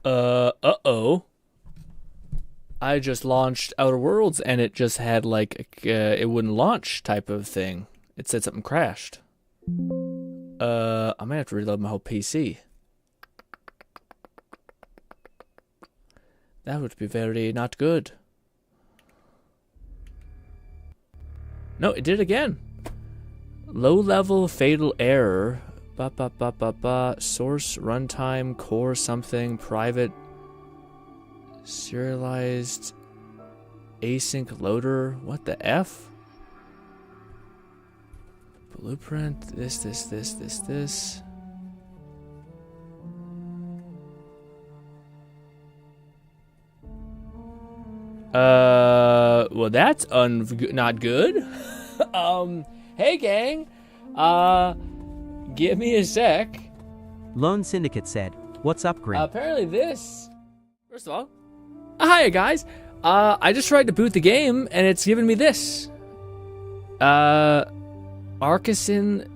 Uh-oh. I just launched Outer Worlds and it just had like it wouldn't launch type of thing. It said something crashed. I might have to reload my whole PC. That would be very not good. No, it did it again. Low level fatal error. Source runtime core something private serialized async loader. What the F? Blueprint. This. Well, that's not good. Hey gang, give me a sec. Lone Syndicate said, "What's up, Grin?" Apparently this. First of all, hiya guys. I just tried to boot the game and it's giving me this. Artisan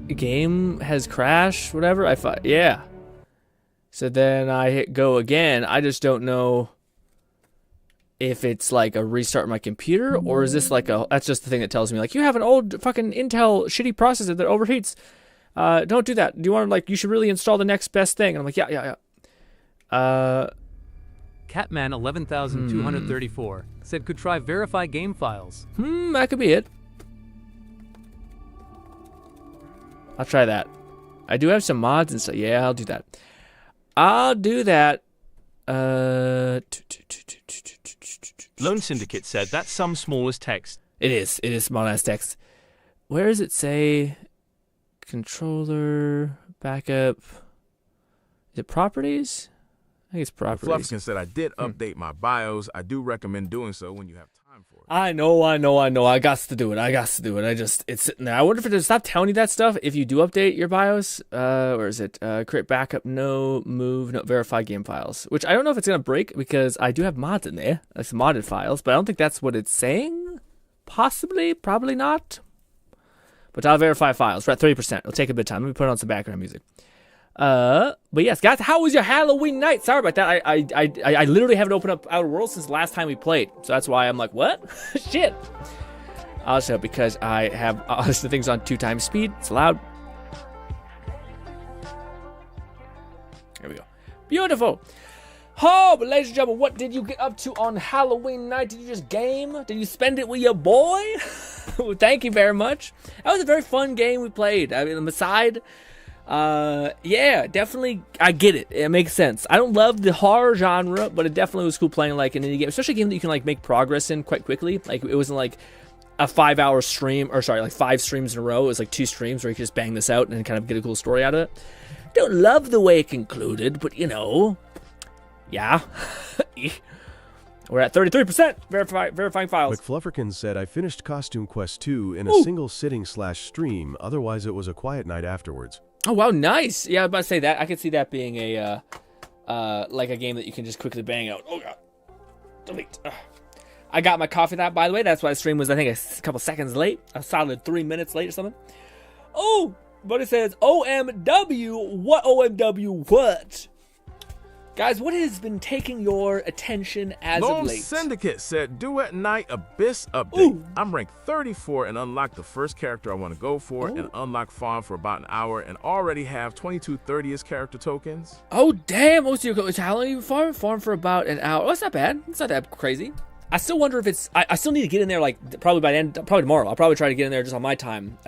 game has crashed. Whatever. I thought, yeah. So then I hit go again. I just don't know if it's like a restart my computer or is this like that's just the thing that tells me like you have an old fucking Intel shitty processor that overheats. Don't do that. Do you want to like you should really install the next best thing? And I'm like yeah. Catman 11,234 said could try verify game files. That could be it. I'll try that. I do have some mods and stuff. Yeah, I'll do that. Lone Syndicate said that's some small as text. It is small as text. Where does it say controller backup? Is it properties? I think it's properties. Fluffkin said I did update my BIOS. I do recommend doing so when you have time for it. I know. I got to do it. It's sitting there. I wonder if it does stop telling you that stuff if you do update your BIOS. Where is it? Create backup, no, move, no, verify game files. Which I don't know if it's going to break because I do have mods in there. Like some modded files, but I don't think that's what it's saying. Possibly, probably not. But I'll verify files. We're at 30%. It'll take a bit of time. Let me put on some background music. But yes, guys, how was your Halloween night? Sorry about that. I literally haven't opened up Outer Worlds since the last time we played. So that's why I'm like, what? Shit. Also, because I have the things on 2x speed. It's loud. There we go. Beautiful. Oh, but ladies and gentlemen, what did you get up to on Halloween night? Did you just game? Did you spend it with your boy? Well, thank you very much. That was a very fun game we played. I mean, aside, yeah, definitely, I get it. It makes sense. I don't love the horror genre, but it definitely was cool playing like an indie game, especially a game that you can like make progress in quite quickly. Like it wasn't like a 5-hour stream, or sorry, like 5 streams in a row. It was like 2 streams where you could just bang this out and kind of get a cool story out of it. Don't love the way it concluded, but you know. Yeah. We're at 33% verifying files. McFlufferkin said, I finished Costume Quest 2 in a single sitting / stream. Otherwise, it was a quiet night afterwards. Oh, wow, nice. Yeah, I was about to say that. I could see that being a, like a game that you can just quickly bang out. Oh, God. Delete. I got my coffee that, by the way. That's why the stream was, I think, a couple seconds late. A solid 3 minutes late or something. Oh, but it says, OMW. What OMW? What? Guys, what has been taking your attention as of late? Syndicate said, Duet Night Abyss update. Ooh. I'm ranked 34 and unlocked the first character I want to go for and unlock farm for about an hour and already have 2230 as character tokens. Oh, damn. Oh, so how long you farm? Farm for about an hour. Oh, that's not bad. It's not that crazy. I still wonder if it's... I still need to get in there, like, probably by the end... Probably tomorrow. I'll probably try to get in there just on my time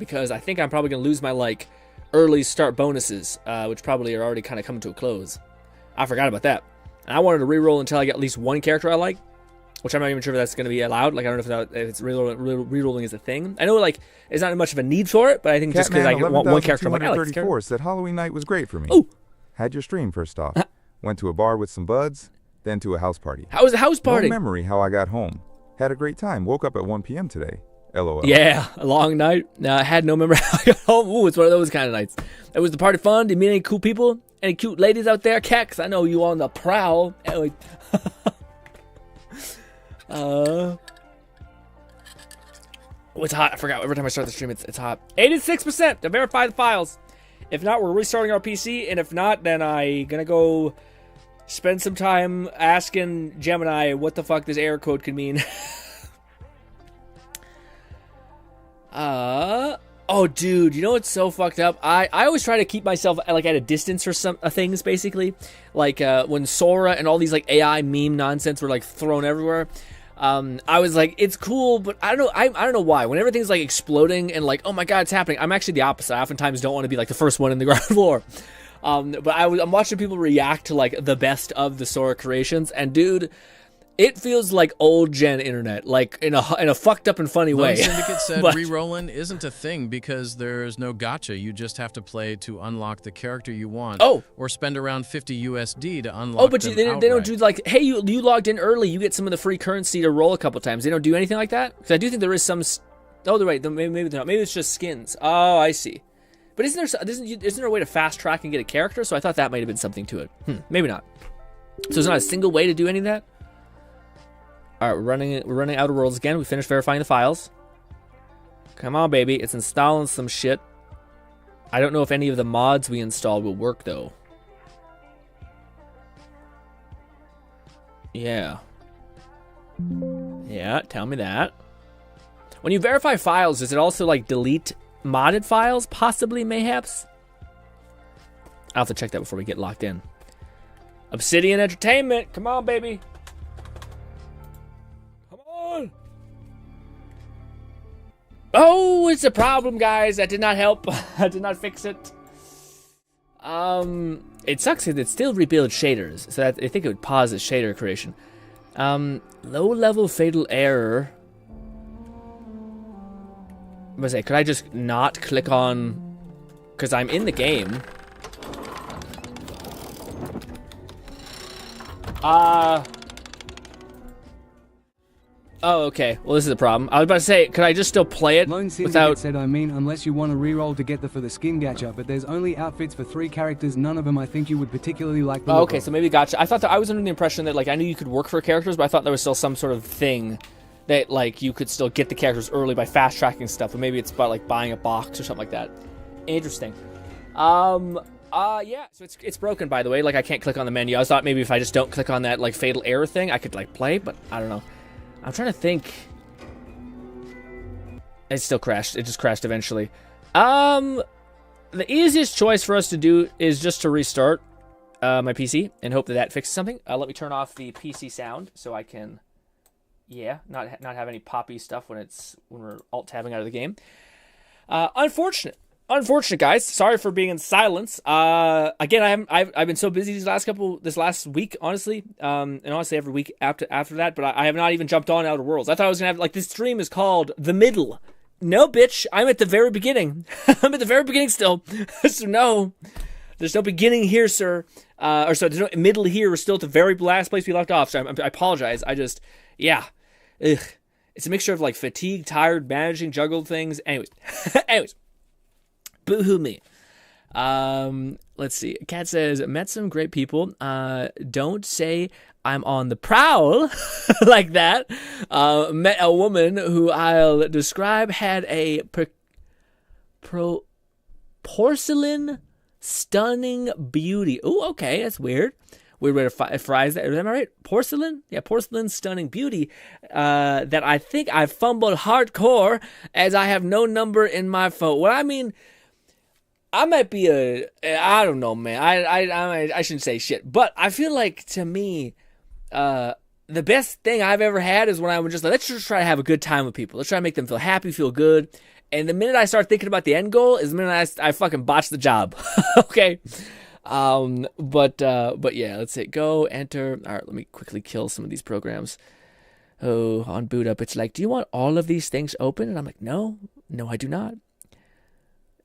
because I think I'm probably going to lose my, like, early start bonuses, which probably are already kind of coming to a close. I forgot about that. And I wanted to reroll until I get at least one character I like, which I'm not even sure if that's going to be allowed. Like, I don't know if it's rerolling is a thing. I know, like, it's not much of a need for it, but I think just because I want one character, I'm like, I like this character. Said Halloween night was great for me. Ooh. Had your stream first off. Went to a bar with some buds, then to a house party. How was the house party? No memory how I got home. Had a great time. Woke up at 1 p.m. today. LOL. Yeah, a long night. I had no memory how I got home. Ooh, it's one of those kind of nights. It was the party fun. Did you meet any cool people? Any cute ladies out there, Cat? 'Cause I know you on the prowl. Anyway. Oh, it's hot. I forgot. Every time I start the stream, it's hot. 86% to verify the files. If not, we're restarting our PC. And if not, then I'm going to go spend some time asking Gemini what the fuck this error code could mean. Oh, dude, you know what's so fucked up? I always try to keep myself like at a distance for some things, basically. Like when Sora and all these like AI meme nonsense were like thrown everywhere. I was like, it's cool, but I don't know. I don't know why. When everything's like exploding and like, oh my god, it's happening. I'm actually the opposite. I oftentimes don't want to be like the first one in the ground floor. But I'm watching people react to like the best of the Sora creations, and dude, it feels like old gen internet, like in a fucked up and funny way. Syndicate said But- re-rolling isn't a thing because there's no gacha. You just have to play to unlock the character you want. Oh. Or spend around 50 USD to unlock Oh, but them they don't outright. do like, hey, you logged in early, you get some of the free currency to roll a couple times. They don't do anything like that? Because I do think there is some. Oh, they're right. Maybe they're not. Maybe it's just skins. Oh, I see. But isn't there a way to fast track and get a character? So I thought that might have been something to it. Maybe not. So there's not a single way to do any of that. All right, we're running Outer Worlds again. We finished verifying the files. Come on, baby. It's installing some shit. I don't know if any of the mods we installed will work, though. Yeah. Yeah, tell me that. When you verify files, does it also, like, delete modded files? Possibly, mayhaps? I'll have to check that before we get locked in. Obsidian Entertainment. Come on, baby. Oh, it's a problem, guys. That did not help. I did not fix it. It sucks that it still rebuilds shaders, so that I think it would pause its shader creation. Low-level fatal error. What was it? Could I just not click on? Because I'm in the game. Oh, okay. Well, this is a problem. I was about to say, could I just still play it Lone Syndicate without... said, I mean, unless you want to reroll to get the for the skin gacha, but there's only outfits for 3 characters, none of them I think you would particularly like the Oh, look okay, of. so maybe gotcha. I thought that I was under the impression that, like, I knew you could work for characters, but I thought there was still some sort of thing that, like, you could still get the characters early by fast-tracking stuff, but maybe it's about, like, buying a box or something like that. Interesting. Yeah, so it's broken, by the way. Like, I can't click on the menu. I thought maybe if I just don't click on that, like, fatal error thing, I could, like, play, but I don't know. I'm trying to think... It still crashed. It just crashed eventually. The easiest choice for us to do is just to restart my PC and hope that that fixes something. Let me turn off the PC sound so I can, not have any poppy stuff when we're alt-tabbing out of the game. Unfortunate, guys. Sorry for being in silence. Again, I've been so busy this last week, honestly, and honestly every week after that. But I have not even jumped on Outer Worlds. I thought I was gonna have like this stream is called The Middle. No, bitch, I'm at the very beginning. I'm at the very beginning still. So no, there's no beginning here, sir. There's no middle here. We're still at the very last place we left off. So I apologize. Ugh. It's a mixture of like fatigue, tired, managing, juggled things. Anyways. Boo-hoo me. Let's see. Kat says, met some great people. Don't say I'm on the prowl like that. Met a woman who I'll describe had a porcelain stunning beauty. Ooh, okay, that's weird. Weird way to phrase that. Am I right? Porcelain? Yeah, porcelain stunning beauty. That I think I fumbled hardcore as I have no number in my phone. Well, I mean... I might be I don't know, man. I shouldn't say shit, but I feel like to me, the best thing I've ever had is when I would just like, let's just try to have a good time with people. Let's try to make them feel happy, feel good. And the minute I start thinking about the end goal is the minute I fucking botch the job. Okay. But yeah, let's hit go, enter. All right, let me quickly kill some of these programs. Oh, on boot up, it's like, do you want all of these things open? And I'm like, no, I do not.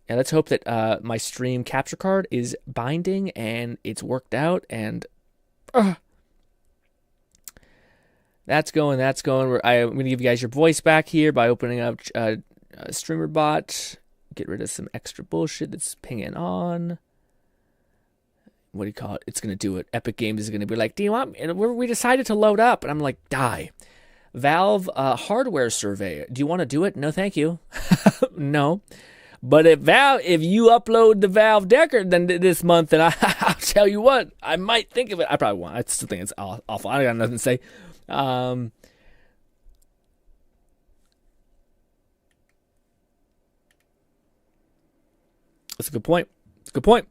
And let's hope that my stream capture card is binding and it's worked out. And that's going. I'm going to give you guys your voice back here by opening up Streamer Bot. Get rid of some extra bullshit that's pinging on. What do you call it? It's going to do it. Epic Games is going to be like, do you want... And we decided to load up. And I'm like, die. Valve hardware survey. Do you want to do it? No, thank you. No. But if you upload the Valve Decker then this month, then I'll tell you what, I might think of it. I probably won't. I still think it's awful. I got nothing to say. That's a good point. It's a good point.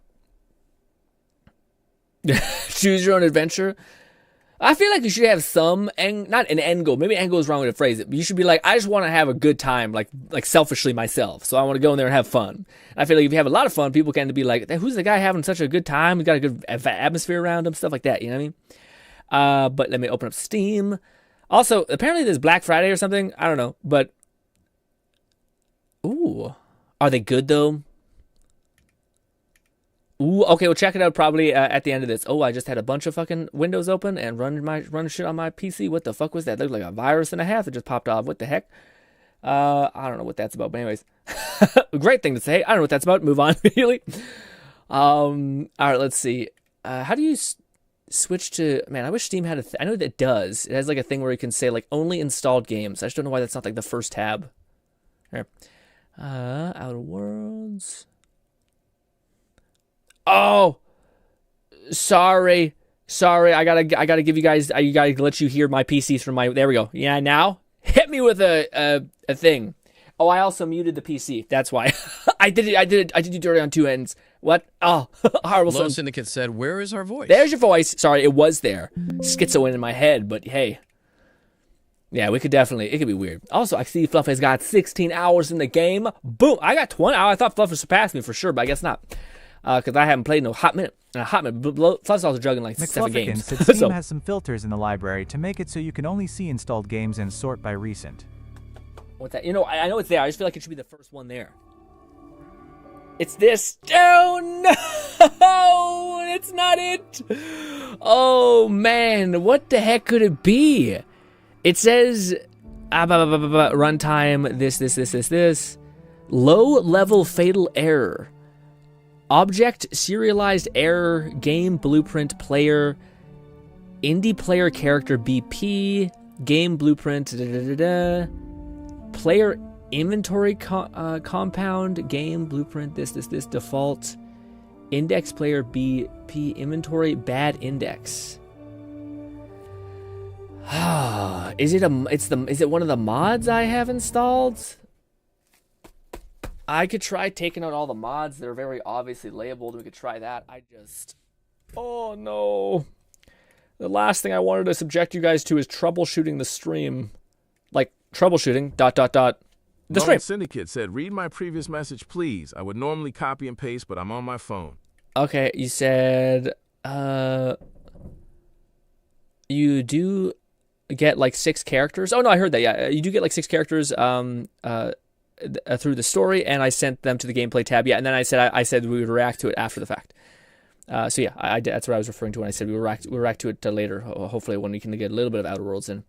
Choose your own adventure. I feel like you should have some, not an end goal. Maybe end goal is wrong way to phrase it. But you should be like, I just want to have a good time, like selfishly myself. So I want to go in there and have fun. And I feel like if you have a lot of fun, people can be like, who's the guy having such a good time? He's got a good atmosphere around him, stuff like that. You know what I mean? But let me open up Steam. Also, apparently there's Black Friday or something. I don't know. But, ooh, are they good though? Ooh, okay, we'll check it out probably at the end of this. Oh, I just had a bunch of fucking windows open and running shit on my PC. What the fuck was that? Looked like a virus and a half that just popped off. What the heck? I don't know what that's about, but anyways. Great thing to say. I don't know what that's about. Move on immediately. All right, let's see. How do you switch to... Man, I wish Steam had a... I know that it does. It has like a thing where you can say like only installed games. I just don't know why that's not like the first tab. Here. Outer Worlds... Oh, sorry. I gotta give you guys. I gotta let you hear my PCs from my. There we go. Yeah, now hit me with a thing. Oh, I also muted the PC. That's why. I did you dirty on two ends. What? Oh, horrible. Lone Syndicate said, "Where is our voice?" There's your voice. Sorry, it was there. Schizo in my head, but hey. Yeah, we could definitely. It could be weird. Also, I see Fluff has got 16 hours in the game. Boom! I got 20. I thought Fluff would surpass me for sure, but I guess not. Because I haven't played in a hot minute. Plus, I was juggling like 7 games. Said Steam has some filters in the library to make it so you can only see installed games and sort by recent. What's that? You know, I know it's there. I just feel like it should be the first one there. It's this. Oh, no! It's not it! Oh, man. What the heck could it be? It says... runtime, this. Low-level fatal error. Object, serialized error, game blueprint player, indie player character BP, game blueprint, player inventory compound, game blueprint, this, default, index player BP, inventory, bad index. Is it one of the mods I have installed? I could try taking out all the mods that are very obviously labeled. We could try that. Oh no. The last thing I wanted to subject you guys to is troubleshooting the stream. Like, troubleshooting, ... the stream. Syndicate said, read my previous message, please. I would normally copy and paste, but I'm on my phone. Okay, you said, you do get like 6 characters. Oh no, I heard that, yeah. You do get like 6 characters, through the story, and I sent them to the gameplay tab. Yeah, and then I said we would react to it after the fact. So yeah, that's what I was referring to when I said we'll react to it later. Hopefully, when we can get a little bit of Outer Worlds in.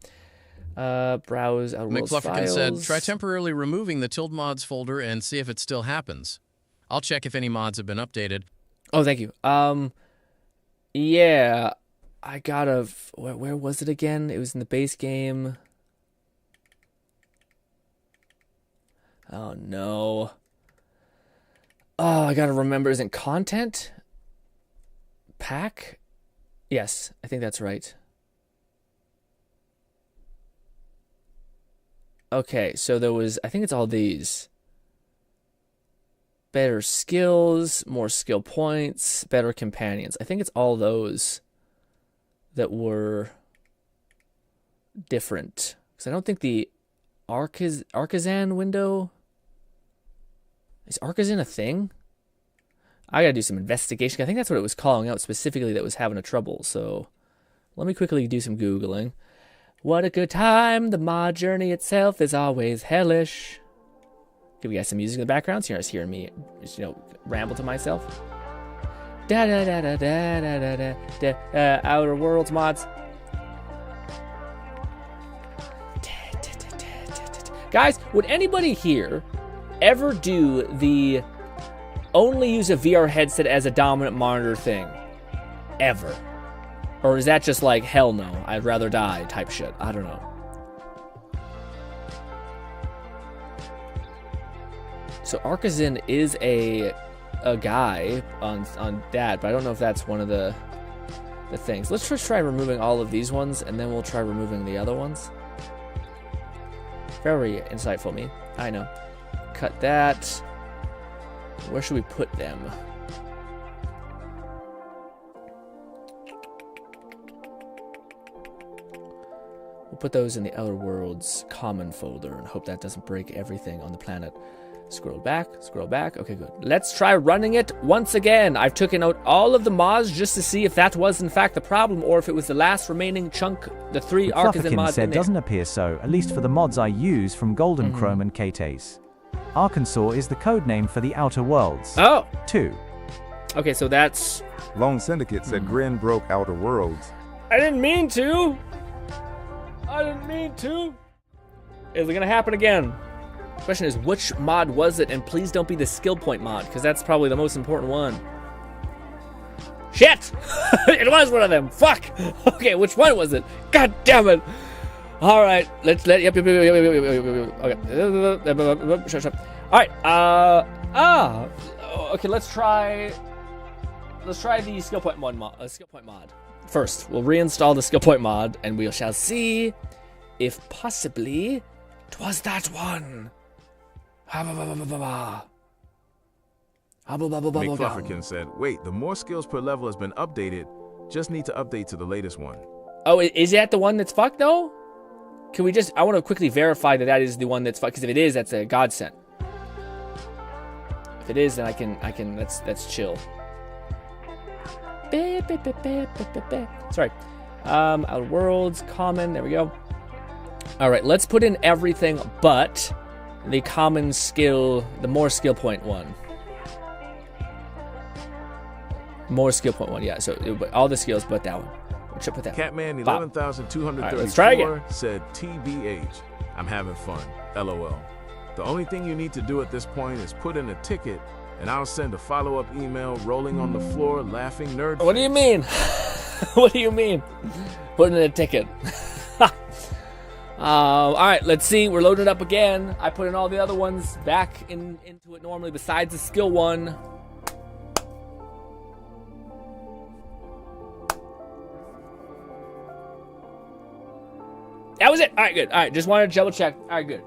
Browse Outer Worlds files. said, try temporarily removing the _mods folder and see if it still happens. I'll check if any mods have been updated. Oh, thank you. Yeah, I gotta. Where was it again? It was in the base game. Oh, no. Oh, I gotta remember. Isn't content? Pack? Yes, I think that's right. Okay, so there was... I think it's all these. Better skills, more skill points, better companions. I think it's all those that were different. Because I don't think the Artisan window... Is Artisan a thing? I gotta do some investigation. I think that's what it was calling out specifically that was having a trouble. So let me quickly do some Googling. What a good time. The mod journey itself is always hellish. Give you guys some music in the background. So you're just hearing me, just, ramble to myself. Da da da da da da da da. Outer Worlds mods. Guys, would anybody here ever do the only use a VR headset as a dominant monitor thing? Ever? Or is that just like, hell no, I'd rather die type shit? I don't know. So Artisan is a guy on that, but I don't know if that's one of the things. Let's just try removing all of these ones, and then we'll try removing the other ones. Very insightful, me. I know. Cut that. Where should we put them? We'll put those in the Outer Worlds common folder and hope that doesn't break everything on the planet. Scroll back, scroll back. Okay, good. Let's try running it once again. I've taken out all of the mods just to see if that was in fact the problem or if it was the last remaining chunk, the 3 Artisan mods said in there. Doesn't appear so, at least for the mods I use from Golden Chrome and K-Tace. Arkansas is the code name for the Outer Worlds. Oh! 2. Okay, so that's... Lone Syndicate said GRINN broke Outer Worlds. I didn't mean to! I didn't mean to! Is it gonna happen again? Question is, which mod was it? And please don't be the skill point mod, because that's probably the most important one. Shit! It was one of them. Fuck! Okay, which one was it? God damn it! Alright, let's let... Yep. Okay. Shut. Alright, okay, let's try the skill point mod. First, we'll reinstall the skill point mod, and we shall see if possibly 'twas that one. McFlufferkin said, wait, the more skills per level has been updated. Just need to update to the latest one. Oh, is that the one that's fucked, though? Can we just... I want to quickly verify that is the one that's fucked, because if it is, that's a godsend. If it is, then I can... That's chill. Sorry. Outer Worlds, common, there we go. Alright, let's put in everything but the common skill, the more skill point one. More skill point one, yeah. So all the skills but that one. We should put that. Catman 11,234 let's try again. said TBH. I'm having fun. LOL. The only thing you need to do at this point is put in a ticket, and I'll send a follow-up email rolling on the floor, laughing nerd. What do you mean? What do you mean? Put in a ticket. Alright, let's see. We're loading it up again. I put in all the other ones back into it normally besides the skill one. That was it. Alright, good. Alright, just wanted to double check. Alright, good.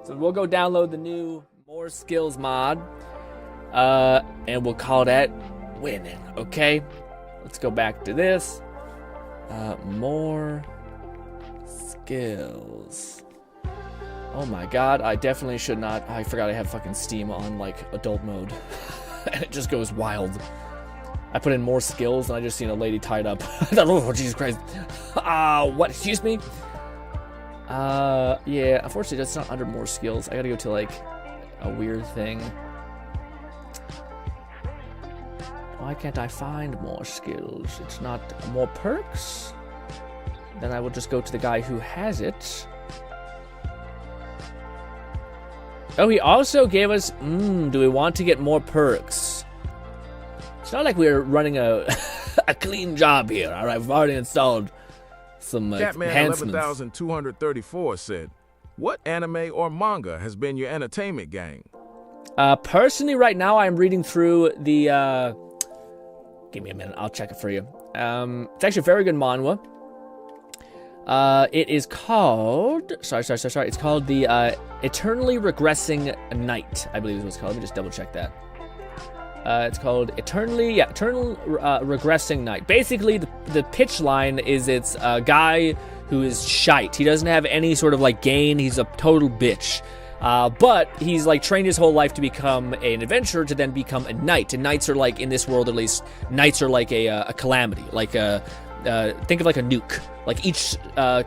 So we'll go download the new More Skills mod. And we'll call that winning, okay? Let's go back to this. More skills. Oh my god, I definitely should not. I forgot I have fucking Steam on, like, adult mode. And it just goes wild. I put in more skills and I just seen a lady tied up. Oh, Jesus Christ. What? Excuse me? Yeah, unfortunately that's not under more skills. I gotta go to, like, a weird thing. Why can't I find more skills? It's not more perks? Then I will just go to the guy who has it. Oh, he also gave us... do we want to get more perks? It's not like we're running a a clean job here. All right, we've already installed some Catman enhancements. 11,234 said, what anime or manga has been your entertainment gang? Personally, right now, I'm reading through the... Give me a minute. I'll check it for you. It's actually a very good manhwa. It is called... Sorry. It's called the Eternally Regressing Night, I believe is what it's called. Let me just double check that. It's called Eternal Regressing Night. Basically, the pitch line is it's a guy who is shite. He doesn't have any sort of, like, gain. He's a total bitch. But he's, like, trained his whole life to become an adventurer to then become a knight. And knights are, like, in this world at least, knights are like a calamity. Like, think of like a nuke. Like, each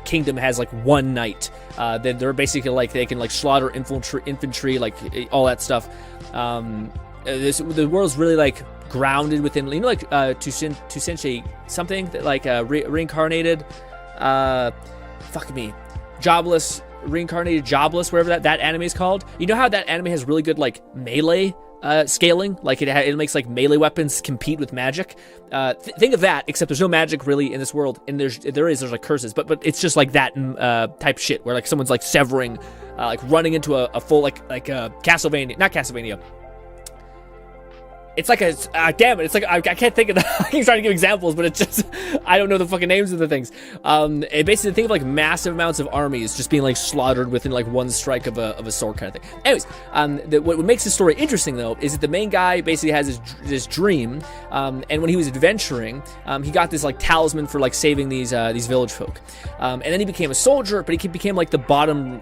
kingdom has, like, one knight. Then they're basically, like, they can, like, slaughter infantry, like, all that stuff. The world's really, like, grounded within, you know, like, Tusenshi something, that, like, reincarnated, reincarnated jobless, whatever that anime is called. You know how that anime has really good, like, melee scaling? Like, it makes, like, melee weapons compete with magic. Think of that, except there's no magic really in this world, and there's like curses, but it's just like that type shit where, like, someone's, like, severing like running into a full like Castlevania, not Castlevania. It's like a damn it! It's like I can't think of the. I keep trying to give examples, but it's just I don't know the fucking names of the things. It basically think of like massive amounts of armies just being like slaughtered within like one strike of a sword kind of thing. Anyways, what makes this story interesting though is that the main guy basically has this dream, and when he was adventuring, he got this like talisman for like saving these village folk, and then he became a soldier, but he became like the bottom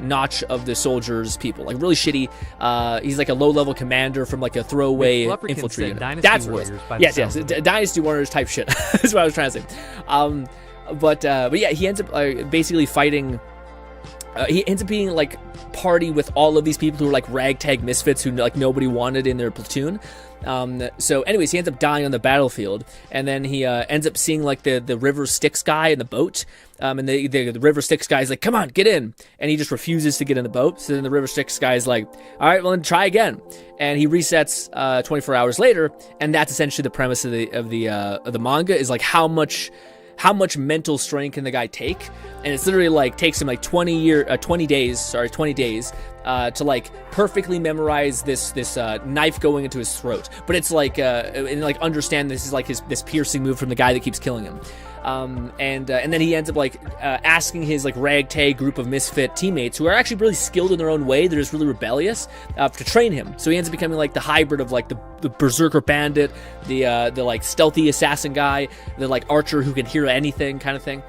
notch of the soldiers' people, like really shitty. He's like a low level commander from like a throwaway infantry unit. That's what it is. Yes, Dynasty Warriors type shit. That's what I was trying to say. But yeah, he ends up basically fighting. He ends up being like party with all of these people who are like ragtag misfits who like nobody wanted in their platoon. So anyways, he ends up dying on the battlefield, and then he ends up seeing like the River Styx guy in the boat, and the River Styx guy is like, come on, get in, and he just refuses to get in the boat. So then the River Styx guy is like, all right, well then try again, and he resets 24 hours later, and that's essentially the premise of the manga, is like how much mental strength can the guy take, and it's literally like takes him like 20 days to like perfectly memorize this knife going into his throat, but it's like and like understand this is like this piercing move from the guy that keeps killing him, and then he ends up like asking his like ragtag group of misfit teammates who are actually really skilled in their own way, they're just really rebellious, to train him. So he ends up becoming like the hybrid of like the berserker bandit, the like stealthy assassin guy, the like archer who can hear anything kind of thing.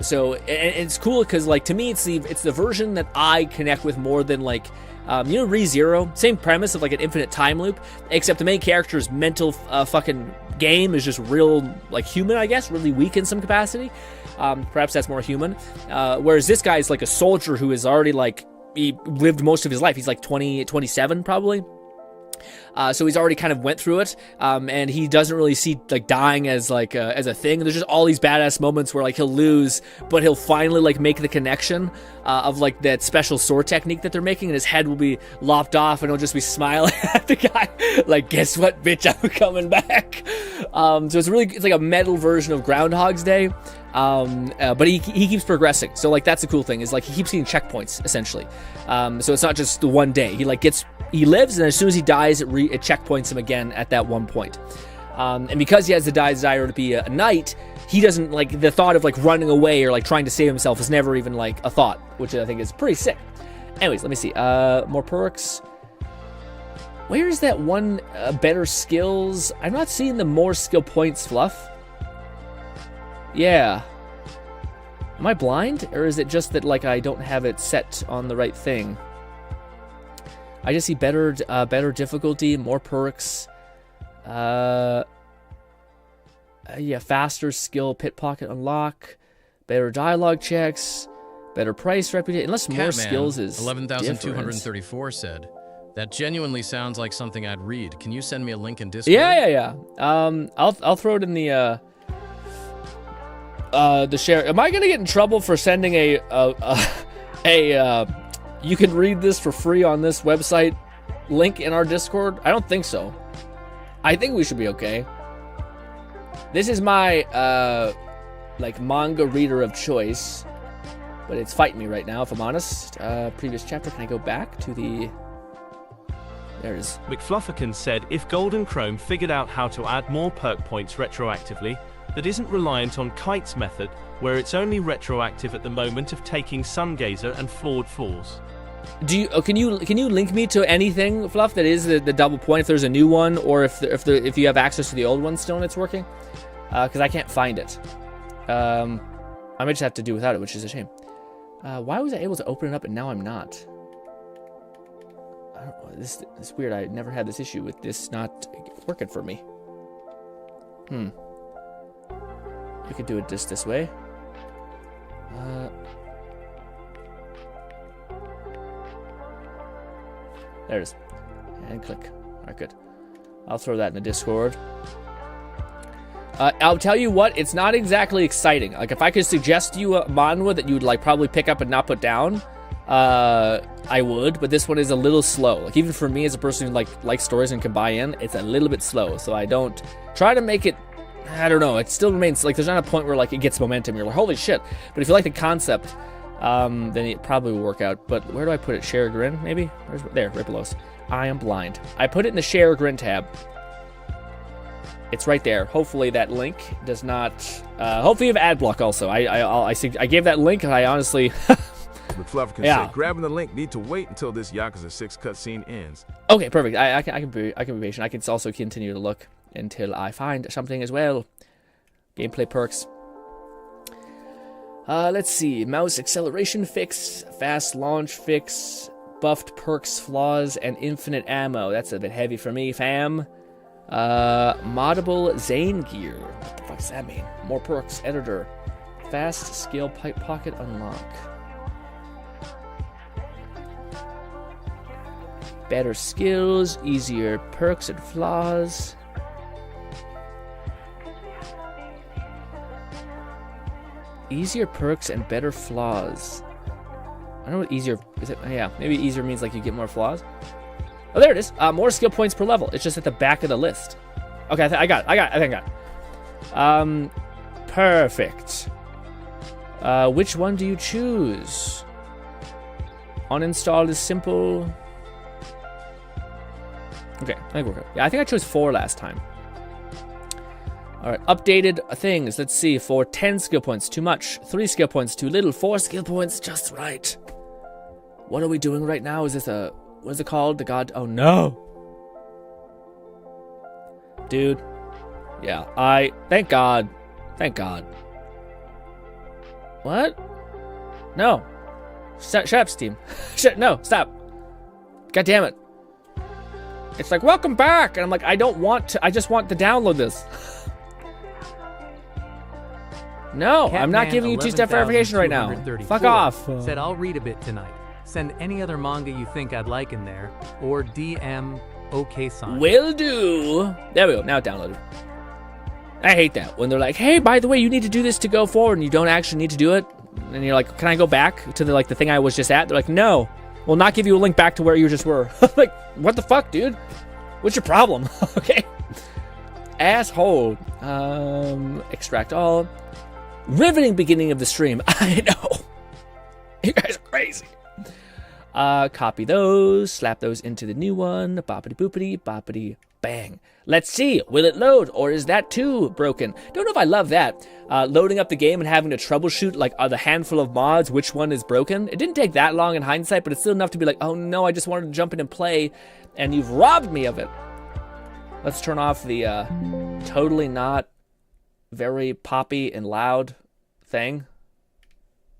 So it's cool because like to me it's the version that I connect with more than like ReZero, same premise of like an infinite time loop, except the main character's mental fucking game is just real like human, I guess, really weak in some capacity. Perhaps that's more human. Whereas this guy is like a soldier who is already like he lived most of his life. He's like 27 probably. So he's already kind of went through it, and he doesn't really see like dying as like as a thing. There's just all these badass moments where like he'll lose, but he'll finally like make the connection of like that special sword technique that they're making, and his head will be lopped off, and he'll just be smiling at the guy like, "Guess what, bitch? I'm coming back." So it's like a metal version of Groundhog's Day. But he keeps progressing, so like that's the cool thing, is like he keeps getting checkpoints essentially. So it's not just the one day. He lives, and as soon as he dies, it checkpoints him again at that one point. And because he has the desire to be a knight, he doesn't like the thought of like running away or like trying to save himself is never even like a thought, which I think is pretty sick. Anyways, let me see. More perks. Where is that one better skills? I'm not seeing the more skill points fluff. Yeah. Am I blind? Or is it just that like I don't have it set on the right thing? I just see better difficulty, more perks. Yeah, faster skill, pit pocket unlock, better dialogue checks, better price reputation. Unless more skills is 11,234 said, that genuinely sounds like something I'd read. Can you send me a link in Discord? Yeah. I'll throw it in the share. Am I gonna get in trouble for sending a you can read this for free on this website link in our Discord? I don't think so. I think we should be okay. This is my like manga reader of choice, but it's fighting me right now if I'm honest. Previous chapter, can I go back to the... There it is. McFlufferkin said if Golden Chrome figured out how to add more perk points retroactively that isn't reliant on Kite's method, where it's only retroactive at the moment of taking Sungazer and Flawed Falls. Can you link me to anything, Fluff, that is the double point, if there's a new one, or if you have access to the old one still and it's working? Because I can't find it. I might just have to do without it, which is a shame. Why was I able to open it up and now I'm not? I don't know. This is weird. I never had this issue with this not working for me. We could do it just this way. There it is. And click. Alright, good. I'll throw that in the Discord. I'll tell you what, it's not exactly exciting. Like, if I could suggest you a manhwa that you would, like, probably pick up and not put down, I would, but this one is a little slow. Like, even for me as a person who, likes stories and can buy in, it's a little bit slow, so I don't try to make it... I don't know, it still remains, like, there's not a point where, like, it gets momentum. You're like, holy shit. But if you like the concept, then it probably will work out. But where do I put it? Share Grin, maybe? There, right below us. I am blind. I put it in the Share Grin tab. It's right there. Hopefully that link does not... hopefully you have ad block also. I gave that link, and I honestly... But Fluff can say, grabbing the link, need to wait until this Yakuza 6 cutscene ends. Okay, perfect. I can be patient. I can also continue to look until I find something as well. Gameplay perks. Let's see. Mouse acceleration fix, fast launch fix, buffed perks, flaws, and infinite ammo. That's a bit heavy for me, fam. Moddable Zane gear. What the fuck does that mean? More perks, editor. Fast skill pipe pocket unlock. Better skills, easier perks and flaws. Easier perks and better flaws. I don't know what easier is. It? Yeah, maybe easier means like you get more flaws. Oh, there it is. More skill points per level. It's just at the back of the list. Okay, I think I got it. Perfect. Which one do you choose? Uninstall is simple. Okay, I think we're good. Yeah, I think I chose 4 last time. Alright, updated things. Let's see. 10 skill points, too much. 3 skill points, too little. 4 skill points, just right. What are we doing right now? Is this a... What is it called? The god... Oh, no. Dude. Yeah, Thank God. Thank God. What? No. Shut up, Steam. No, stop. God damn it. It's like, welcome back! And I'm like, I don't want to... I just want to download this. No, I'm not giving you two-step verification right now. Fuck off. Said, I'll read a bit tonight. Send any other manga you think I'd like in there. Or DM OK sign. Will do. There we go. Now it downloaded. I hate that. When they're like, hey, by the way, you need to do this to go forward, and you don't actually need to do it. And you're like, can I go back to the thing I was just at? They're like, no. We'll not give you a link back to where you just were. Like, what the fuck, dude? What's your problem? Okay. Asshole. Extract all. Riveting beginning of the stream. I know. You guys are crazy. Copy those. Slap those into the new one. Boppity boopity. Boppity bang. Let's see. Will it load? Or is that too broken? Don't know if I love that. Loading up the game and having to troubleshoot like the handful of mods, which one is broken. It didn't take that long in hindsight, but it's still enough to be like, oh no, I just wanted to jump in and play, and you've robbed me of it. Let's turn off the totally not very poppy and loud thing.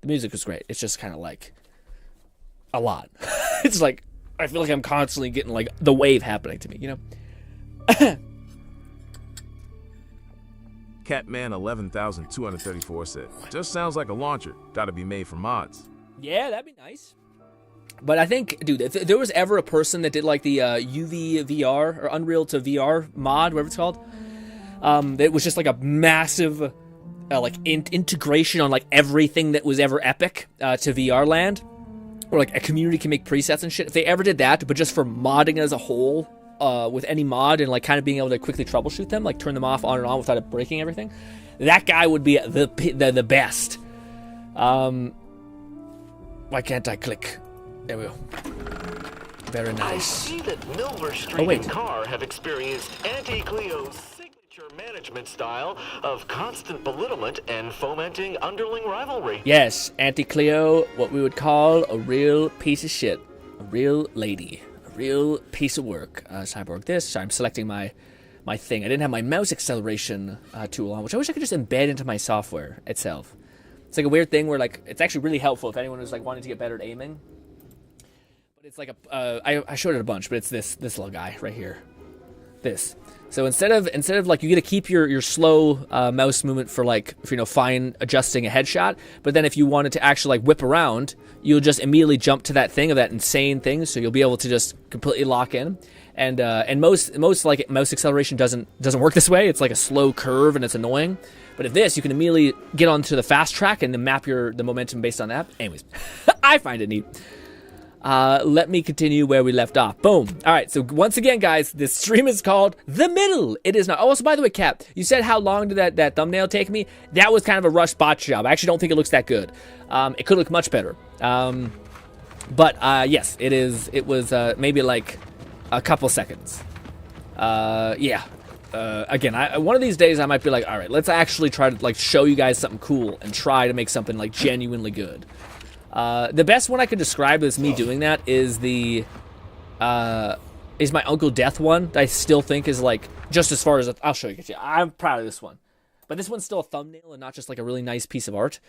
The music was great. It's just kind of like a lot. It's like, I feel like I'm constantly getting like the wave happening to me, you know? Catman 11,234 said, just sounds like a launcher. Gotta be made for mods. Yeah, that'd be nice. But I think, dude, if there was ever a person that did like the UV VR or Unreal to VR mod, whatever it's called, that was just like a massive integration on like everything that was ever epic to VR land, or like a community can make presets and shit. If they ever did that, but just for modding as a whole, with any mod and like kind of being able to quickly troubleshoot them, like turn them off, on and on without it breaking everything, that guy would be the best. Why can't I click? There we go. Very nice. I see that Milver Street and Carr have experienced Anti-Cleo's signature management style of constant belittlement and fomenting underling rivalry. Yes, Anti-Cleo, what we would call a real piece of shit. A real lady. A real piece of work. Cyborg this. Sorry, I'm selecting my thing. I didn't have my mouse acceleration tool on, which I wish I could just embed into my software itself. It's like a weird thing where like it's actually really helpful if anyone was like wanting to get better at aiming. But it's like I showed it a bunch, but it's this little guy right here. This. So instead of like you get to keep your slow mouse movement for like fine adjusting a headshot, but then if you wanted to actually like whip around, you'll just immediately jump to that thing of that insane thing. So you'll be able to just completely lock in. And most like mouse acceleration doesn't work this way. It's like a slow curve and it's annoying. But if this, you can immediately get onto the fast track and then map the momentum based on that. Anyways, I find it neat. let me continue where we left off. Boom. All right, so once again, guys, this stream is called The Middle. It is not. Oh, so by the way, Cap, you said how long did that thumbnail take me? That was kind of a rush botch job. I actually don't think it looks that good. It could look much better. But yes, it is. It was maybe like a couple seconds. Yeah. Again, one of these days I might be like, all right, let's actually try to like show you guys something cool and try to make something like genuinely good. The best one I could describe as me doing that is my Uncle Death one. That I still think is like just as far as I'll show you. I'm proud of this one, but this one's still a thumbnail and not just like a really nice piece of art,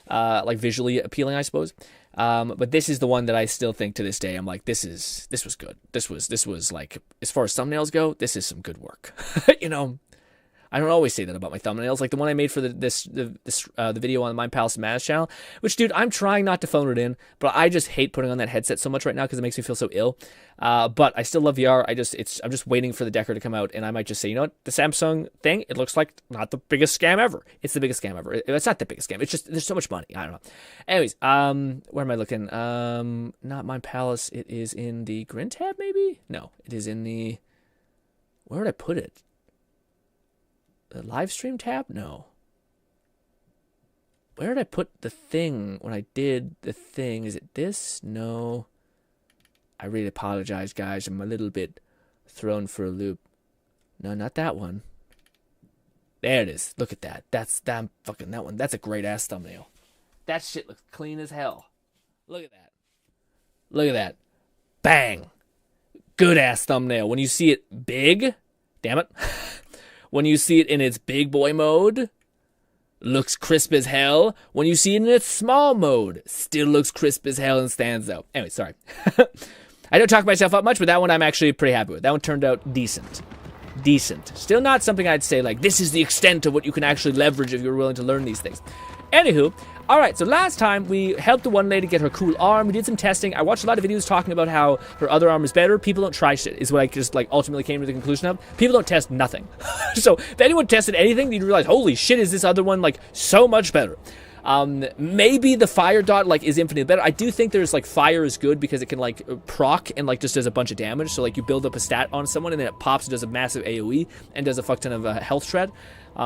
like visually appealing, I suppose. But this is the one that I still think to this day. I'm like, this was good. This was like, as far as thumbnails go, this is some good work. You know, I don't always say that about my thumbnails. Like the one I made for the video on the Mind Palace Madness channel, which, dude, I'm trying not to phone it in, but I just hate putting on that headset so much right now because it makes me feel so ill. But I still love VR. I'm just waiting for the Decker to come out, and I might just say, you know what, the Samsung thing, it looks like not the biggest scam ever. It's the biggest scam ever. It's not the biggest scam. It's just there's so much money. I don't know. Anyways, where am I looking? Not Mind Palace. It is in the GRINN tab, maybe? No, it is in the. Where would I put it? The live stream tab? No. Where did I put the thing when I did the thing? Is it this? No. I really apologize, guys. I'm a little bit thrown for a loop. No, not that one. There it is. Look at that. That's damn fucking that one. That's a great ass thumbnail. That shit looks clean as hell. Look at that. Look at that. Bang. Good ass thumbnail. When you see it big, damn it. When you see it in its big boy mode, looks crisp as hell. When you see it in its small mode, still looks crisp as hell and stands out. Anyway, sorry. I don't talk myself up much, but that one I'm actually pretty happy with. That one turned out decent. Decent. Still not something I'd say, like, this is the extent of what you can actually leverage if you're willing to learn these things. Anywho, alright, so last time we helped the one lady get her cool arm. We did some testing. I watched a lot of videos talking about how her other arm is better. People don't try shit, is what I just, like, ultimately came to the conclusion of. People don't test nothing. So, if anyone tested anything, you'd realize, holy shit, is this other one, like, so much better. Maybe the fire dot, like, is infinitely better. I do think there's, like, fire is good because it can, like, proc and, like, just does a bunch of damage. So, like, you build up a stat on someone and then it pops and does a massive AoE and does a fuck ton of health shred.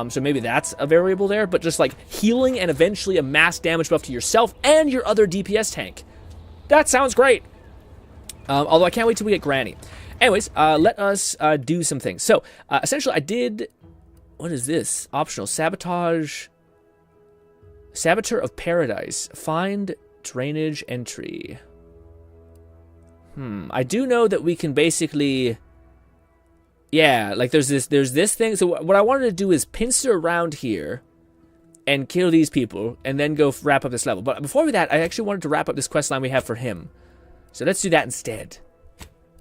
So maybe that's a variable there, but just like healing and eventually a mass damage buff to yourself and your other DPS tank. That sounds great. Although I can't wait till we get Granny. Anyways, let us do some things. So essentially I did, what is this? Optional, sabotage, Saboteur of Paradise, find drainage entry. I do know that we can basically... Yeah, like there's this thing. So what I wanted to do is pincer around here and kill these people and then go wrap up this level. But before that, I actually wanted to wrap up this quest line we have for him. So let's do that instead.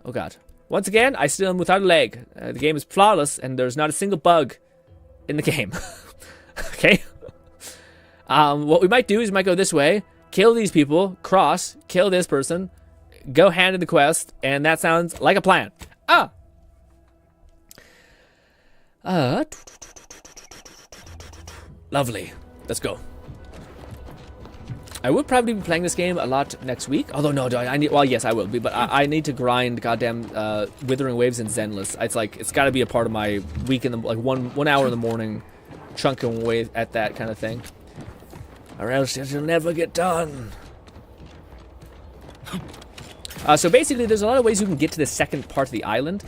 Oh god. Once again, I still am without a leg. The game is flawless and there's not a single bug in the game. Okay? What we might do is we might go this way, kill these people, cross, kill this person, go hand in the quest, and that sounds like a plan. Lovely. Let's go. I will probably be playing this game a lot next week. Although, no, I need... Well, yes, I will be. But I need to grind goddamn Withering Waves and Zenless. It's like... It's got to be a part of my week in the... Like, 1 hour in the morning. Chunking away at that kind of thing. Or else it'll never get done. So basically, there's a lot of ways you can get to the second part of the island.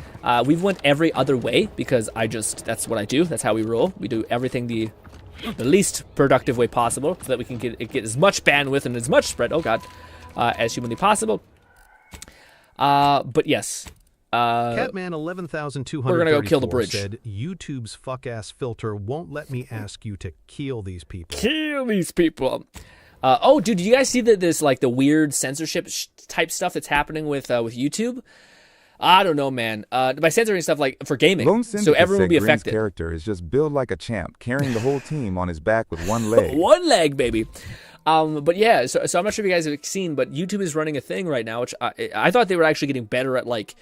We've went every other way because that's what I do. That's how we roll. We do everything the least productive way possible so that we can get as much bandwidth and as much spread, oh god, as humanly possible. But yes. Catman 11,234 we're gonna go kill the bridge. Said, YouTube's fuck-ass filter won't let me ask you to kill these people. Kill these people. Oh, dude, did you guys see that there's like the weird censorship type stuff that's happening with YouTube? I don't know, man. By censoring stuff like for gaming, so everyone will be affected. Grinn's character is just built like a champ, carrying the whole team on his back with one leg. One leg, baby. But yeah, so I'm not sure if you guys have seen, but YouTube is running a thing right now, which I thought they were actually getting better at. Like,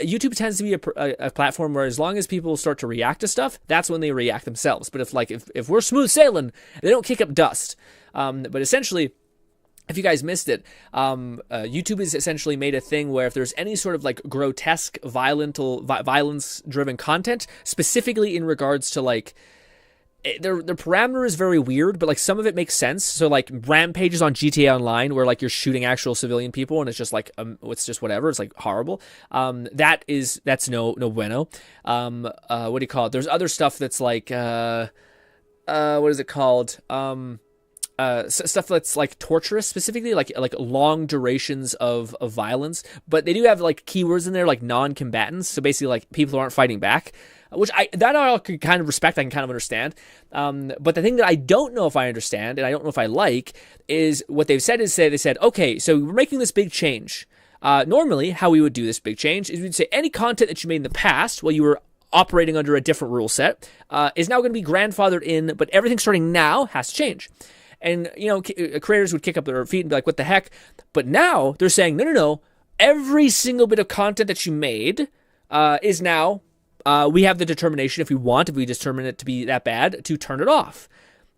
YouTube tends to be a platform where as long as people start to react to stuff, that's when they react themselves. But if we're smooth sailing, they don't kick up dust. But essentially, if you guys missed it, YouTube has essentially made a thing where if there's any sort of like grotesque, violence-driven content, specifically in regards to like, their parameter is very weird, but like some of it makes sense. So like rampages on GTA Online where like you're shooting actual civilian people and it's just like it's just whatever. It's like horrible. That's no bueno. What do you call it? There's other stuff that's like what is it called? Stuff that's like torturous, specifically like long durations of violence. But they do have like keywords in there like non-combatants. So basically like people who aren't fighting back. Which I can kind of respect, I can kind of understand. But the thing that I don't know if I understand, and I don't know if I like, is what they've said is they said, okay, so we're making this big change. Normally, how we would do this big change is we'd say any content that you made in the past while you were operating under a different rule set is now going to be grandfathered in, but everything starting now has to change. And, you know, creators would kick up their feet and be like, what the heck? But now they're saying, no. Every single bit of content that you made is now... we have the determination if we determine it to be that bad, to turn it off.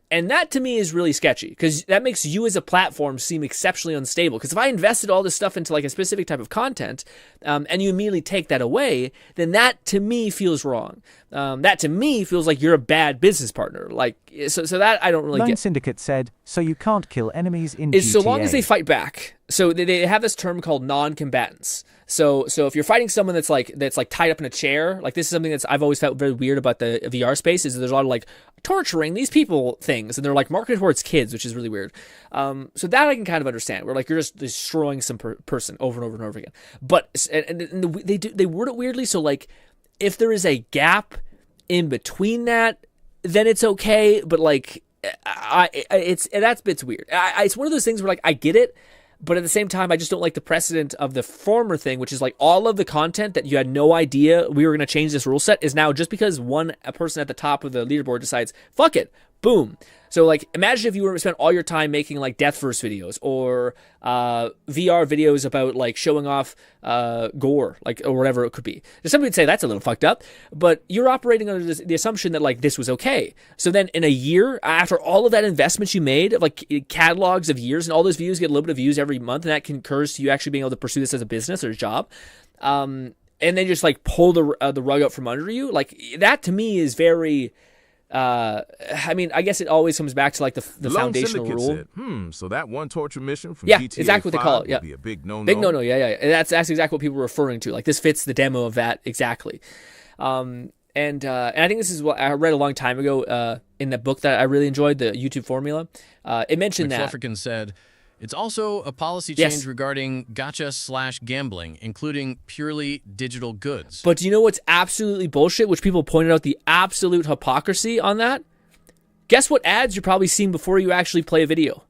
And that to me is really sketchy because that makes you as a platform seem exceptionally unstable. Because if I invested all this stuff into like a specific type of content and you immediately take that away, then that to me feels wrong. That to me feels like you're a bad business partner. Like so that I don't really Lone get. Syndicate said, so you can't kill enemies in Is GTA. so long as they fight back. So they have this term called non-combatants. So if you're fighting someone that's like tied up in a chair, like this is something that's I've always felt very weird about the VR space is there's a lot of like torturing these people things, and they're like marketed towards kids, which is really weird. So that I can kind of understand, where like you're just destroying some person over and over and over again. But they word it weirdly. So like if there is a gap in between that, then it's okay. But like that's bits weird. It's one of those things where like I get it. But at the same time, I just don't like the precedent of the former thing, which is like all of the content that you had no idea we were going to change this rule set is now just because a person at the top of the leaderboard decides, fuck it, boom. So like imagine if you were to spend all your time making like death verse videos or VR videos about like showing off gore, like or whatever it could be. Somebody would say that's a little fucked up, but you're operating under the assumption that like this was okay. So then in a year after all of that investment you made, like catalogs of years, and all those views get a little bit of views every month, and that concurs to you actually being able to pursue this as a business or a job. And then just like pull the rug out from under you, like that to me is very. I mean, I guess it always comes back to like the foundational rule. Said, so that one torture mission from GTA exactly exactly what they call it. Yeah, be a big no-no. Big no-no. Yeah. And that's exactly what people were referring to. Like this fits the demo of that exactly. And I think this is what I read a long time ago in the book that I really enjoyed, the YouTube Formula. It mentioned that. McFlufferkin said, it's also a policy change regarding gacha/gambling, including purely digital goods. But do you know what's absolutely bullshit, which people pointed out the absolute hypocrisy on that? Guess what ads you're probably seeing before you actually play a video?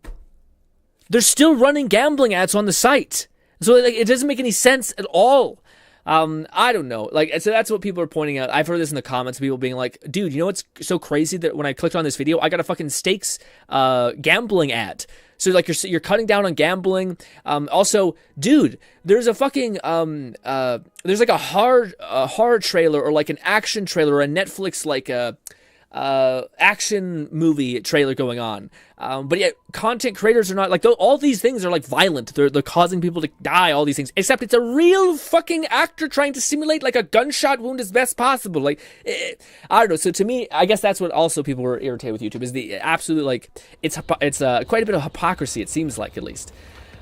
They're still running gambling ads on the site. So like, it doesn't make any sense at all. I don't know. Like, so that's what people are pointing out. I've heard this in the comments, people being like, dude, you know what's so crazy that when I clicked on this video, I got a fucking stakes gambling ad. So like you're cutting down on gambling. Also, dude, there's a fucking there's like a horror trailer or like an action trailer or a Netflix like action movie trailer going on. But yet content creators are not like all these things are like violent. They're causing people to die, all these things, except it's a real fucking actor trying to simulate like a gunshot wound as best possible. Like, I don't know. So to me, I guess that's what also people were irritated with YouTube is the absolute, like, it's quite a bit of hypocrisy. It seems like, at least.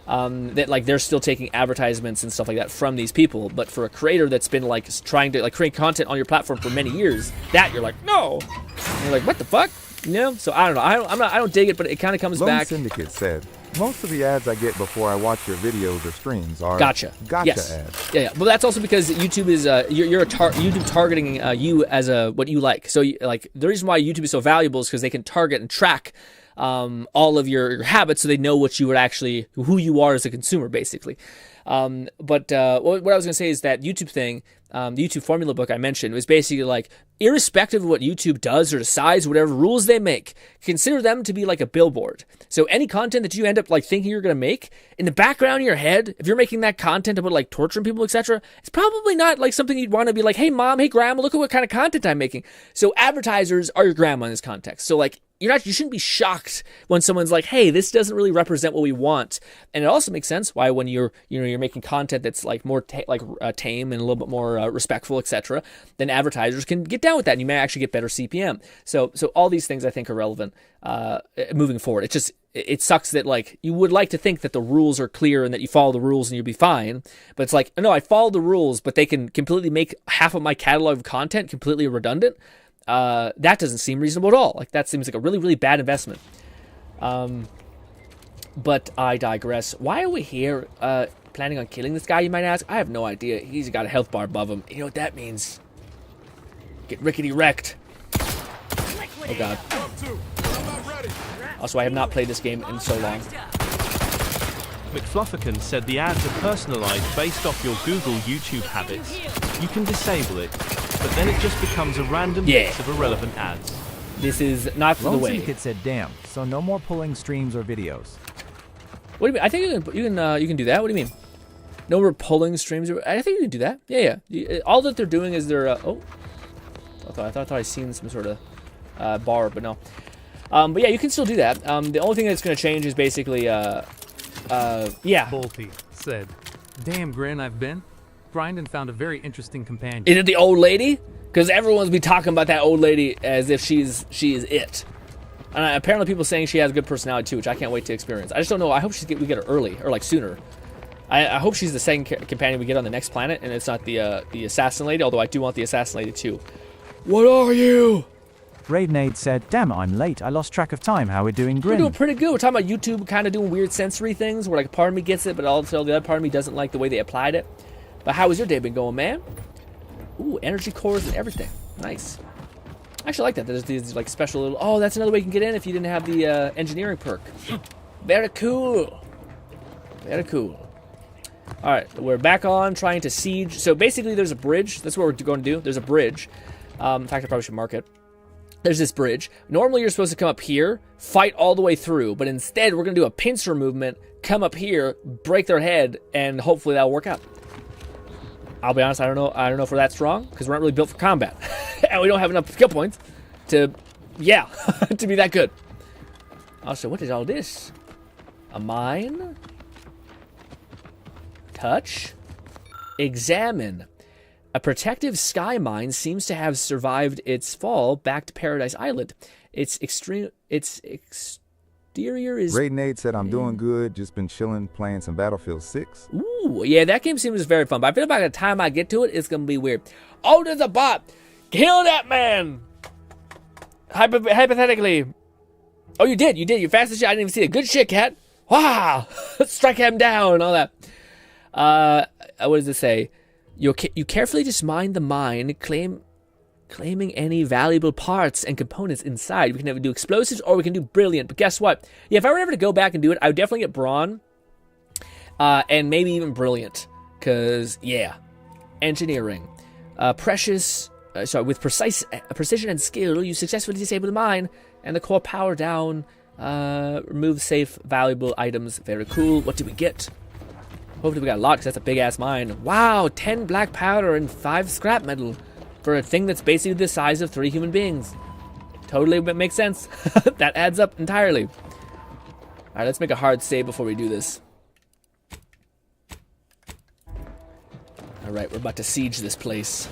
That like they're still taking advertisements and stuff like that from these people, but for a creator that's been like trying to like create content on your platform for many years, that you're like no, and you're like what the fuck, you know? So I don't know. I don't dig it, but it kind of comes Lone back. Syndicate said, most of the ads I get before I watch your videos or streams are gotcha ads. Yeah. Well, that's also because YouTube is YouTube targeting you as what you like. So like the reason why YouTube is so valuable is because they can target and track all of your habits, so they know what you would actually, who you are as a consumer, basically. But what I was going to say is that YouTube thing, the YouTube formula book I mentioned, was basically like, irrespective of what YouTube does or decides, whatever rules they make, consider them to be like a billboard. So any content that you end up like thinking you're going to make, in the background of your head, if you're making that content about like torturing people, etc., it's probably not like something you'd want to be like, hey mom, hey grandma, look at what kind of content I'm making. So advertisers are your grandma in this context. So like, you shouldn't be shocked when someone's like, hey, this doesn't really represent what we want. And it also makes sense why when you're making content that's like more tame and a little bit more respectful, etc., then advertisers can get down with that and you may actually get better CPM. So all these things I think are relevant moving forward. It sucks that like you would like to think that the rules are clear and that you follow the rules and you'll be fine. But it's like, no, I follow the rules, but they can completely make half of my catalog of content completely redundant. That doesn't seem reasonable at all. Like that seems like a really, really bad investment. But I digress. Why are we here planning on killing this guy, you might ask? I have no idea. He's got a health bar above him. You know what that means? Get rickety wrecked. Oh god. Also, I have not played this game in so long. McFlufferkin said the ads are personalized based off your Google YouTube habits. You can disable it, but then it just becomes a random mix of irrelevant ads. This is not for the way. Syndicate said, damn, so no more pulling streams or videos. What do you mean? I think you can do that. What do you mean? No more pulling streams? I think you can do that. Yeah. All that they're doing is they're... oh. I thought I seen some sort of bar, but no. But yeah, you can still do that. The only thing that's going to change is basically... yeah. Bolty said, damn, Grin, I've been. Grind and found a very interesting companion. Is it the old lady? Because everyone's been talking about that old lady as if she is it. And apparently people saying she has a good personality too, which I can't wait to experience. I just don't know. I hope we get her early, or like sooner. I hope she's the second companion we get on the next planet, and it's not the assassin lady, although I do want the assassin lady too. What are you? Raidnade said, damn it, I'm late. I lost track of time. How we're doing, Grin? We're doing pretty good. We're talking about YouTube kind of doing weird sensory things where like part of me gets it, but also the other part of me doesn't like the way they applied it. But how has your day been going, man? Ooh, energy cores and everything. Nice. I actually like that. There's these like special little... Oh, that's another way you can get in if you didn't have the engineering perk. Very cool. Very cool. All right, we're back on trying to siege. So basically there's a bridge. That's what we're going to do. There's a bridge. In fact, I probably should mark it. There's this bridge. Normally you're supposed to come up here, fight all the way through, but instead we're going to do a pincer movement, come up here, break their head, and hopefully that'll work out. I'll be honest, I don't know if we're that strong, because we're not really built for combat. And we don't have enough skill points to, yeah, to be that good. Also, what is all this? A mine? Touch? Examine. A protective sky mine seems to have survived its fall back to Paradise Island. Its exterior is... Raidnade said, I'm doing good, just been chilling, playing some Battlefield 6. Ooh, yeah, that game seems very fun, but I feel like by the time I get to it, it's going to be weird. Oh, there's a bot! Kill that man! Hypothetically. Oh, you did. You're fast as shit. I didn't even see it. Good shit, cat. Wow! Strike him down and all that. What does it say? You carefully just mine the mine, claiming any valuable parts and components inside. We can either do explosives or we can do brilliant. But guess what? Yeah, if I were ever to go back and do it, I would definitely get brawn. And maybe even brilliant. Because, yeah. Engineering. With precision and skill, you successfully disable the mine. And the core power down. Remove safe, valuable items. Very cool. What did we get? Hopefully we got a lot, because that's a big-ass mine. Wow, 10 black powder and 5 scrap metal. For a thing that's basically the size of 3 human beings. Totally makes sense. That adds up entirely. Alright, let's make a hard save before we do this. Alright, we're about to siege this place.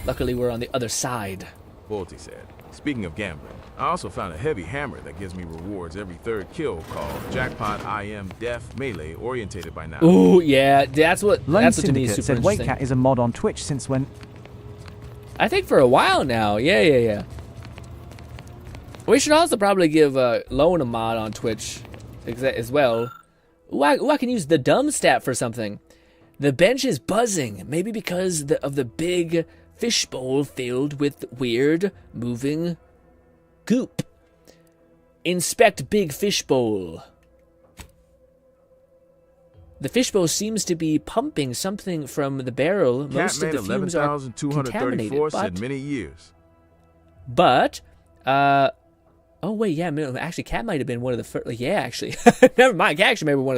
Luckily, we're on the other side. Bolty said, speaking of gambling, I also found a heavy hammer that gives me rewards every 3rd kill called Jackpot I Am Deaf Melee orientated by now. Ooh, yeah, that's what Lone to me is super said interesting. Waitcat is a mod on Twitch since when? I think for a while now. Yeah. We should also probably give Lone a mod on Twitch as well. Ooh, I can use the dumb stat for something. The bench is buzzing, maybe because of the big fishbowl filled with weird moving goop. Inspect big fishbowl. the fishbowl seems to be pumping something from the barrel. Most of the fumes are contaminated. Said many years. But, oh wait, yeah, actually, Cat might have been one of the first. Yeah, actually, never mind. Cat actually maybe one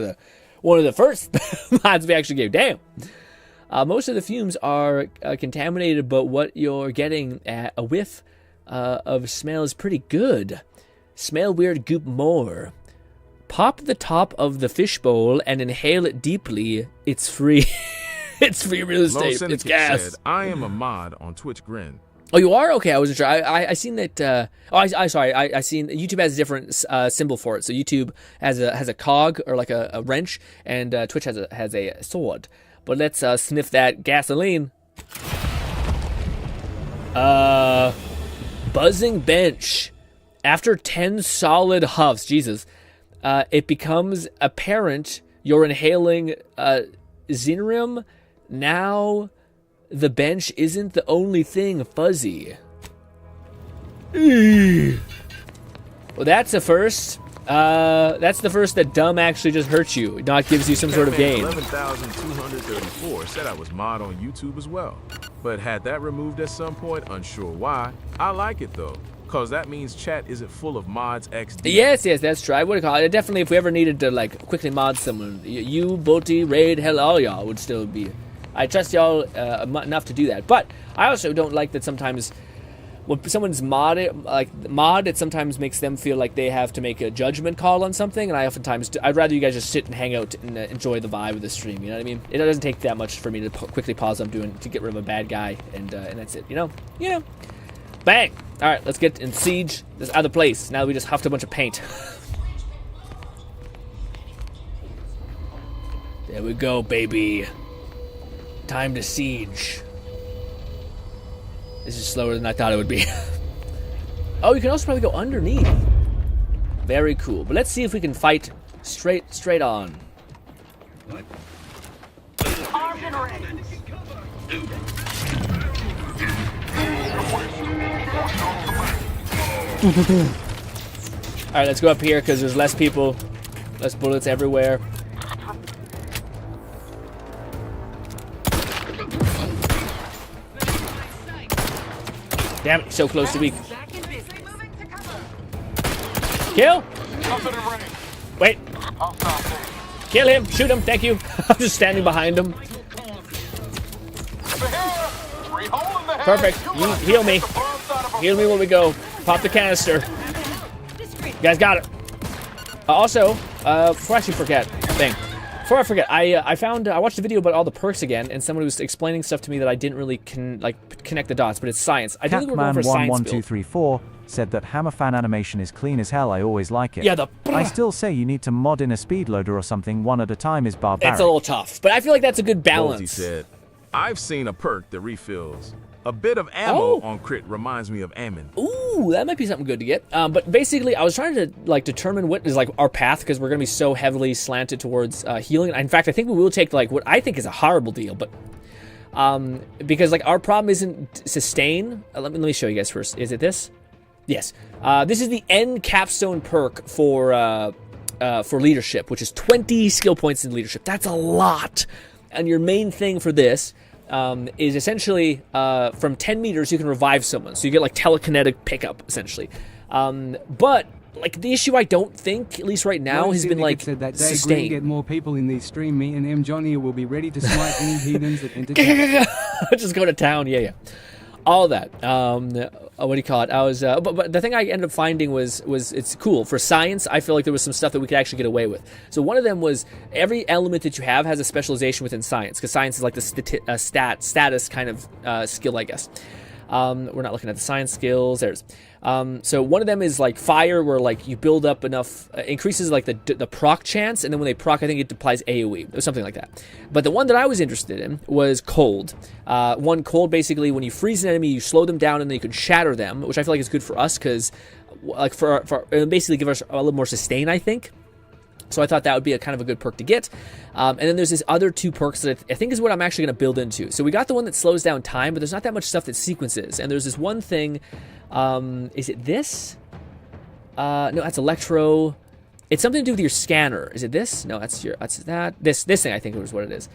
of the first mods we actually gave. Damn. Most of the fumes are contaminated, but what you're getting at a whiff of smell is pretty good. Smell weird goop more. Pop the top of the fishbowl and inhale it deeply. It's free. It's free real estate. It's gas. Said, I am a mod on Twitch GRINN. Oh, you are? Okay, I wasn't sure. I seen that. I seen YouTube has a different symbol for it. So YouTube has a cog or like a wrench, and Twitch has a sword. But let's sniff that gasoline. Buzzing bench. After 10 solid huffs, Jesus, it becomes apparent you're inhaling Zinrim. Now the bench isn't the only thing fuzzy. Well, that's a first. That's the first that dumb actually just hurts you, not gives you some sort of gain. 11,234 said I was mod on YouTube as well, but had that removed at some point, unsure why. I like it though, cause that means chat isn't full of mods XD. Yes, that's true. I would call it definitely if we ever needed to like quickly mod someone, you, Bolty, Raid, hell, all y'all would still be. I trust y'all enough to do that, but I also don't like that sometimes. When someone's mod, it sometimes makes them feel like they have to make a judgment call on something, and I'd rather you guys just sit and hang out and enjoy the vibe of the stream. You know what I mean? It doesn't take that much for me to quickly pause what I'm doing to get rid of a bad guy, and that's it. You know. Bang! All right, let's get in siege this other place. Now that we just huffed a bunch of paint. There we go, baby. Time to siege. This is slower than I thought it would be. Oh, you can also probably go underneath. Very cool. But let's see if we can fight straight on. Armed and ready. All right, let's go up here because there's less people, less bullets everywhere. Damn it, so close to weak. Kill! Wait. Kill him, shoot him, thank you. I'm just standing behind him. Perfect, you heal me. Heal me when we go. Pop the canister. You guys got it. Also, before I actually forget, before I forget, I watched a video about all the perks again, and someone was explaining stuff to me that I didn't really connect the dots, but it's science. I think we're going for science build. 11234 said that hammer fan animation is clean as hell. I always like it. Yeah, I still say you need to mod in a speed loader or something. One at a time is barbaric. It's a little tough, but I feel like that's a good balance. He said, I've seen a perk that refills. A bit of ammo on crit reminds me of Ammon. Ooh, that might be something good to get. But basically, I was trying to determine what is our path because we're gonna be so heavily slanted towards healing. In fact, I think we will take what I think is a horrible deal, but because our problem isn't sustain. Let me show you guys first. Is it this? Yes. This is the end capstone perk for leadership, which is 20 skill points in leadership. That's a lot. And your main thing for this. Is essentially from 10 meters you can revive someone, so you get telekinetic pickup essentially. But the issue I don't think, at least right now, has been said that day sustained. Get more people in these stream. Me and M Johnny will be ready to smite any heathens that enter. Just go to town, yeah. All that. What do you call it? I was, but the thing I ended up finding was it's cool for science. I feel like there was some stuff that we could actually get away with. So one of them was every element that you have has a specialization within science, because science is like the status kind of skill, I guess. We're not looking at the science skills. There's so one of them is fire, where you build up enough, increases the proc chance, and then when they proc, I think it applies AoE or something like that. But the one that I was interested in was cold. Cold, basically when you freeze an enemy, you slow them down and then you can shatter them, which I feel like is good for us because for basically give us a little more sustain, I think. So I thought that would be a kind of a good perk to get. And then there's this other two perks that I think is what I'm actually going to build into. So we got the one that slows down time, but there's not that much stuff that sequences. And there's this one thing, is it this? No, that's electro. It's something to do with your scanner. Is it this? No, that's that. This thing, I think it was what it is.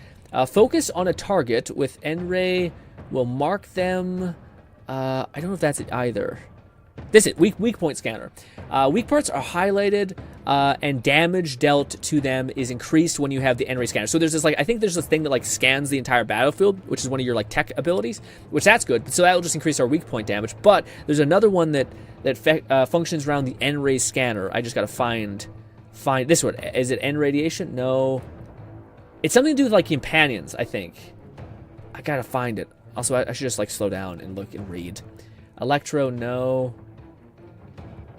Focus on a target with N-ray will mark them. I don't know if that's it either. This is weak point scanner. Weak parts are highlighted, and damage dealt to them is increased when you have the N-ray scanner. So there's this, like, I think there's this thing that, like, scans the entire battlefield, which is one of your, like, tech abilities, which that's good. So that'll just increase our weak point damage. But there's another one that functions around the N-ray scanner. I just gotta find this one. Is it N radiation? No. It's something to do with, like, companions, I think. I gotta find it. Also, I should just, like, slow down and look and read. Electro, no.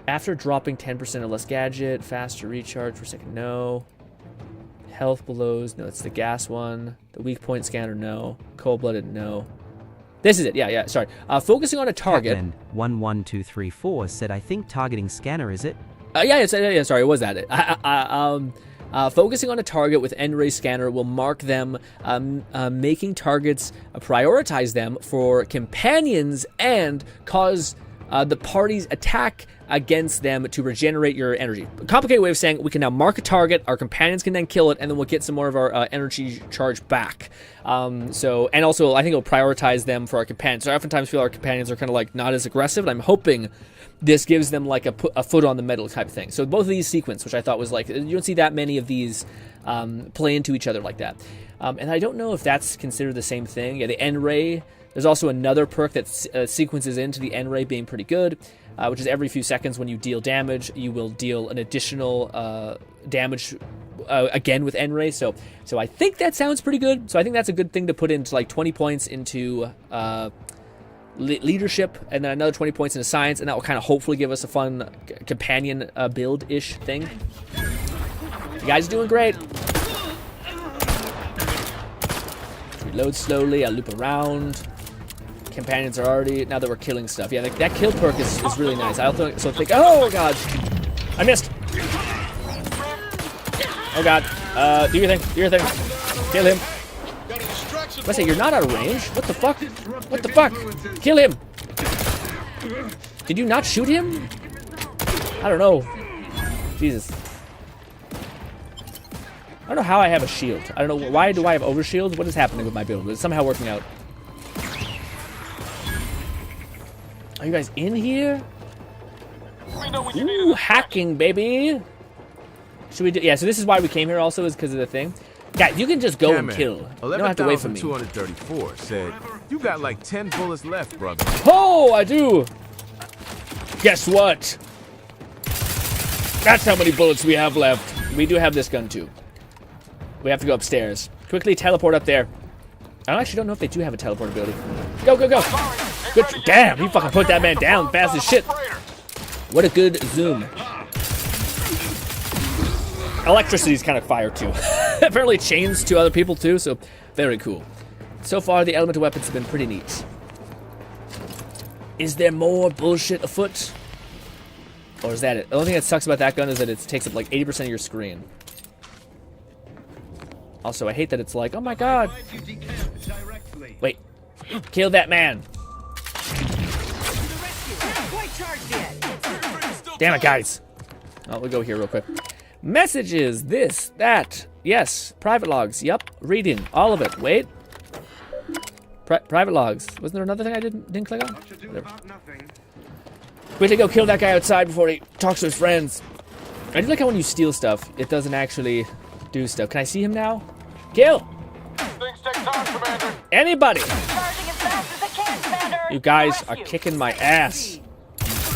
After dropping 10% or less gadget, faster recharge for a second, no. Health blows, no, it's the gas one. The weak point scanner, no. Cold-blooded, no. This is it, yeah, sorry. Focusing on a target. Captain 11234 said, I think targeting scanner, is it? Yeah, sorry, it was that. Focusing on a target with N-ray scanner will mark them, making targets prioritize them for companions and cause the party's attack against them to regenerate your energy. A complicated way of saying we can now mark a target, our companions can then kill it, and then we'll get some more of our energy charge back. And also I think it'll prioritize them for our companions. So I oftentimes feel our companions are kind of like not as aggressive, and I'm hoping this gives them like a foot on the metal type of thing. So both of these sequence, which I thought was like, you don't see that many of these play into each other like that. And I don't know if that's considered the same thing. Yeah, the N-ray. There's also another perk that sequences into the N-ray being pretty good, which is every few seconds when you deal damage, you will deal an additional damage again with N-ray. So I think that sounds pretty good. So I think that's a good thing to put into like 20 points into leadership, and then another 20 points into science, and that will kind of hopefully give us a fun companion build-ish thing. You guys are doing great. Reload slowly, I loop around. Companions are already, now that we're killing stuff. Yeah, that kill perk is really nice. I also think, oh god, I missed. Oh god, do your thing, kill him. I say, you're not out of range? What the fuck? What the fuck? Kill him! Did you not shoot him? I don't know. Jesus. I don't know how I have a shield. I don't know, why do I have overshield? What is happening with my build? It's somehow working out. Are you guys in here? Ooh, hacking, baby! Should we do, yeah, so this is why we came here also, is because of the thing. Guys, you can just go and kill. You don't have to wait for me. 234 said, you got like 10 bullets left, brother. Oh, I do! Guess what? That's how many bullets we have left. We do have this gun too. We have to go upstairs. Quickly teleport up there. I actually don't know if they do have a teleport ability. Go, go, go! Good. Damn, he fucking put that man down fast as shit. What a good zoom. Electricity's kind of fire too. Apparently chains to other people too, so very cool. So far, the elemental weapons have been pretty neat. Is there more bullshit afoot? Or is that it? The only thing that sucks about that gun is that it takes up like 80% of your screen. Also, I hate that it's like, oh my god. Wait. Kill that man. Damn it, guys. Oh, we'll go here real quick. Messages, this, that, yes, private logs, yep, reading, all of it, wait. Private logs, wasn't there another thing I didn't click on? Quickly go kill that guy outside before he talks to his friends. I do like how when you steal stuff, it doesn't actually do stuff. Can I see him now? Kill! Anybody! You guys are kicking my ass.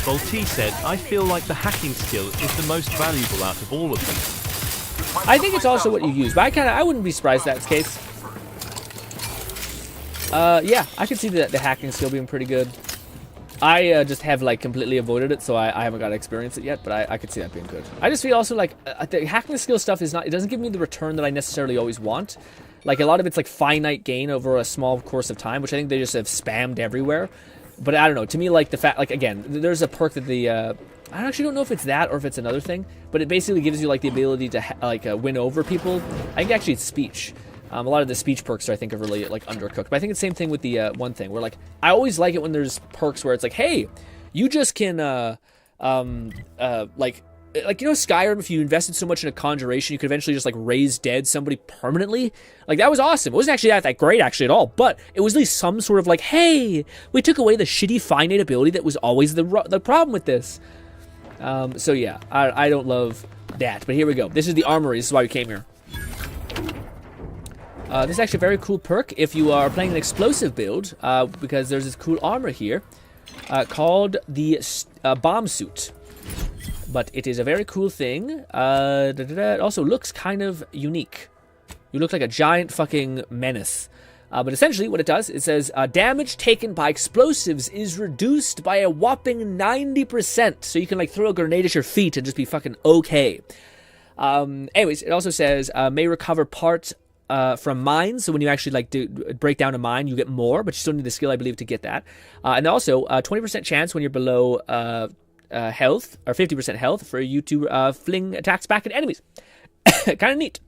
Volti said, I feel like the hacking skill is the most valuable out of all of them. I think it's also what you use, but I wouldn't be surprised that's the case. Yeah, I could see the hacking skill being pretty good. I just have like completely avoided it, so I haven't got to experience it yet, but I could see that being good. I just feel also like the hacking skill stuff is not, it doesn't give me the return that I necessarily always want. Like a lot of it's like finite gain over a small course of time, which I think they just have spammed everywhere. But I don't know, to me, like the fact, like again, there's a perk that the, I actually don't know if it's that or if it's another thing, but it basically gives you like the ability to win over people. I think actually it's speech. A lot of the speech perks are, I think, are really like undercooked. But I think it's the same thing with the one thing where like I always like it when there's perks where it's like, hey, you just can like like, you know, Skyrim, if you invested so much in a conjuration, you could eventually just, like, raise dead somebody permanently. Like, that was awesome. It wasn't actually that great, actually, at all. But it was at least some sort of, like, hey, we took away the shitty finite ability that was always the problem with this. So, yeah, I don't love that. But here we go. This is the armory. This is why we came here. This is actually a very cool perk if you are playing an explosive build, because there's this cool armor here called the bomb suit. But it is a very cool thing. It also looks kind of unique. You look like a giant fucking menace. But essentially what it does, it says, damage taken by explosives is reduced by a whopping 90%. So you can like throw a grenade at your feet and just be fucking okay. Anyways, it also says, may recover parts from mines. So when you actually like break down a mine, you get more, but you still need the skill, I believe, to get that. And also 20% chance when you're below health, or 50% health, for you to fling attacks back at enemies. Kind of neat.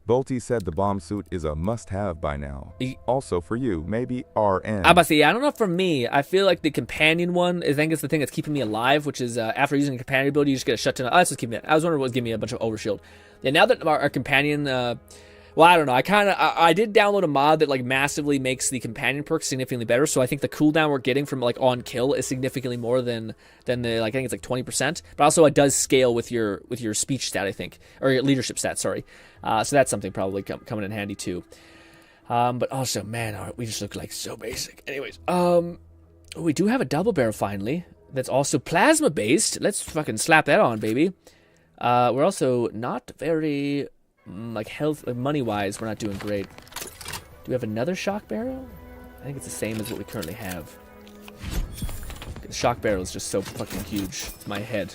Bolty said the bomb suit is a must-have by now. Also for you, maybe RN. I don't know, for me, I feel like the companion one, I think it's the thing that's keeping me alive, which is after using a companion ability, you just get a shut ton. Oh, that's just keeping me. I was wondering what was giving me a bunch of overshield. Yeah, now that our companion, well, I don't know. I did download a mod that like massively makes the companion perk significantly better. So I think the cooldown we're getting from like on kill is significantly more than the like, I think it's like 20%. But also it does scale with your speech stat, I think, or your leadership stat. Sorry. So that's something probably coming in handy too. But also, man, we just look like so basic. Anyways, we do have a double barrel finally. That's also plasma based. Let's fucking slap that on, baby. We're also not very like health, like money wise, we're not doing great. Do we have another shock barrel? I think it's the same as what we currently have. The shock barrel is just so fucking huge. It's my head.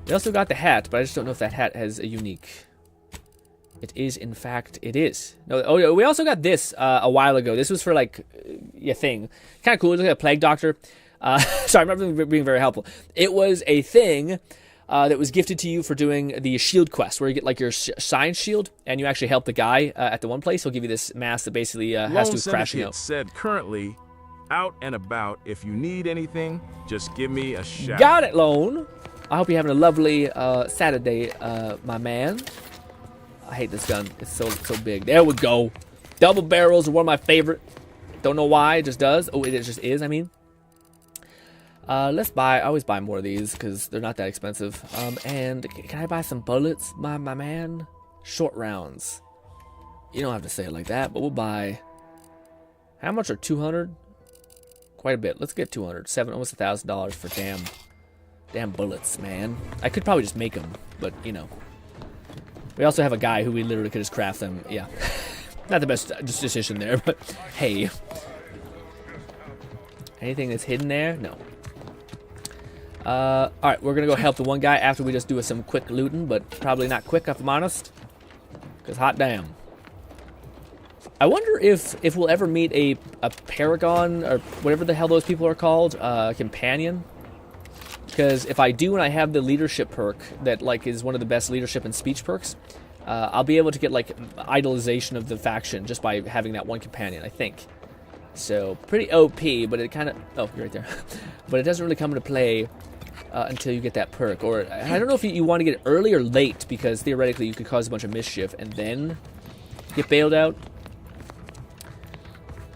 We also got the hat, but I just don't know if that hat has a unique. It is, in fact, it is. No, oh yeah, we also got this a while ago. This was for like a thing, kind of cool. It looks like a plague doctor. Sorry, I'm not being very helpful. It was a thing that was gifted to you for doing the shield quest, where you get like your science shield, and you actually help the guy at the one place. He'll give you this mask that basically has to do crashing out. Said currently out and about. If you need anything, just give me a shout. Got it, Lone. I hope you're having a lovely Saturday, my man. I hate this gun. It's so big. There we go. Double barrels are one of my favorite. Don't know why. It just does. Oh, it just is, I mean. Let's buy. I always buy more of these because they're not that expensive. And can I buy some bullets, my man? Short rounds. You don't have to say it like that, but we'll buy. How much are 200? Quite a bit. Let's get 200. Almost $1,000 for damn bullets, man. I could probably just make them, but you know. We also have a guy who we literally could just craft them. Yeah, not the best decision there, but hey. Anything that's hidden there? No. Alright, we're gonna go help the one guy after we just do some quick looting, but probably not quick if I'm honest. Because hot damn. I wonder if we'll ever meet a paragon, or whatever the hell those people are called, companion. Because if I do and I have the leadership perk that like is one of the best leadership and speech perks, I'll be able to get like idolization of the faction just by having that one companion, I think. So pretty OP, but it kind of, oh, you're right there. But it doesn't really come into play until you get that perk. Or I don't know if you want to get it early or late, because theoretically you could cause a bunch of mischief and then get bailed out.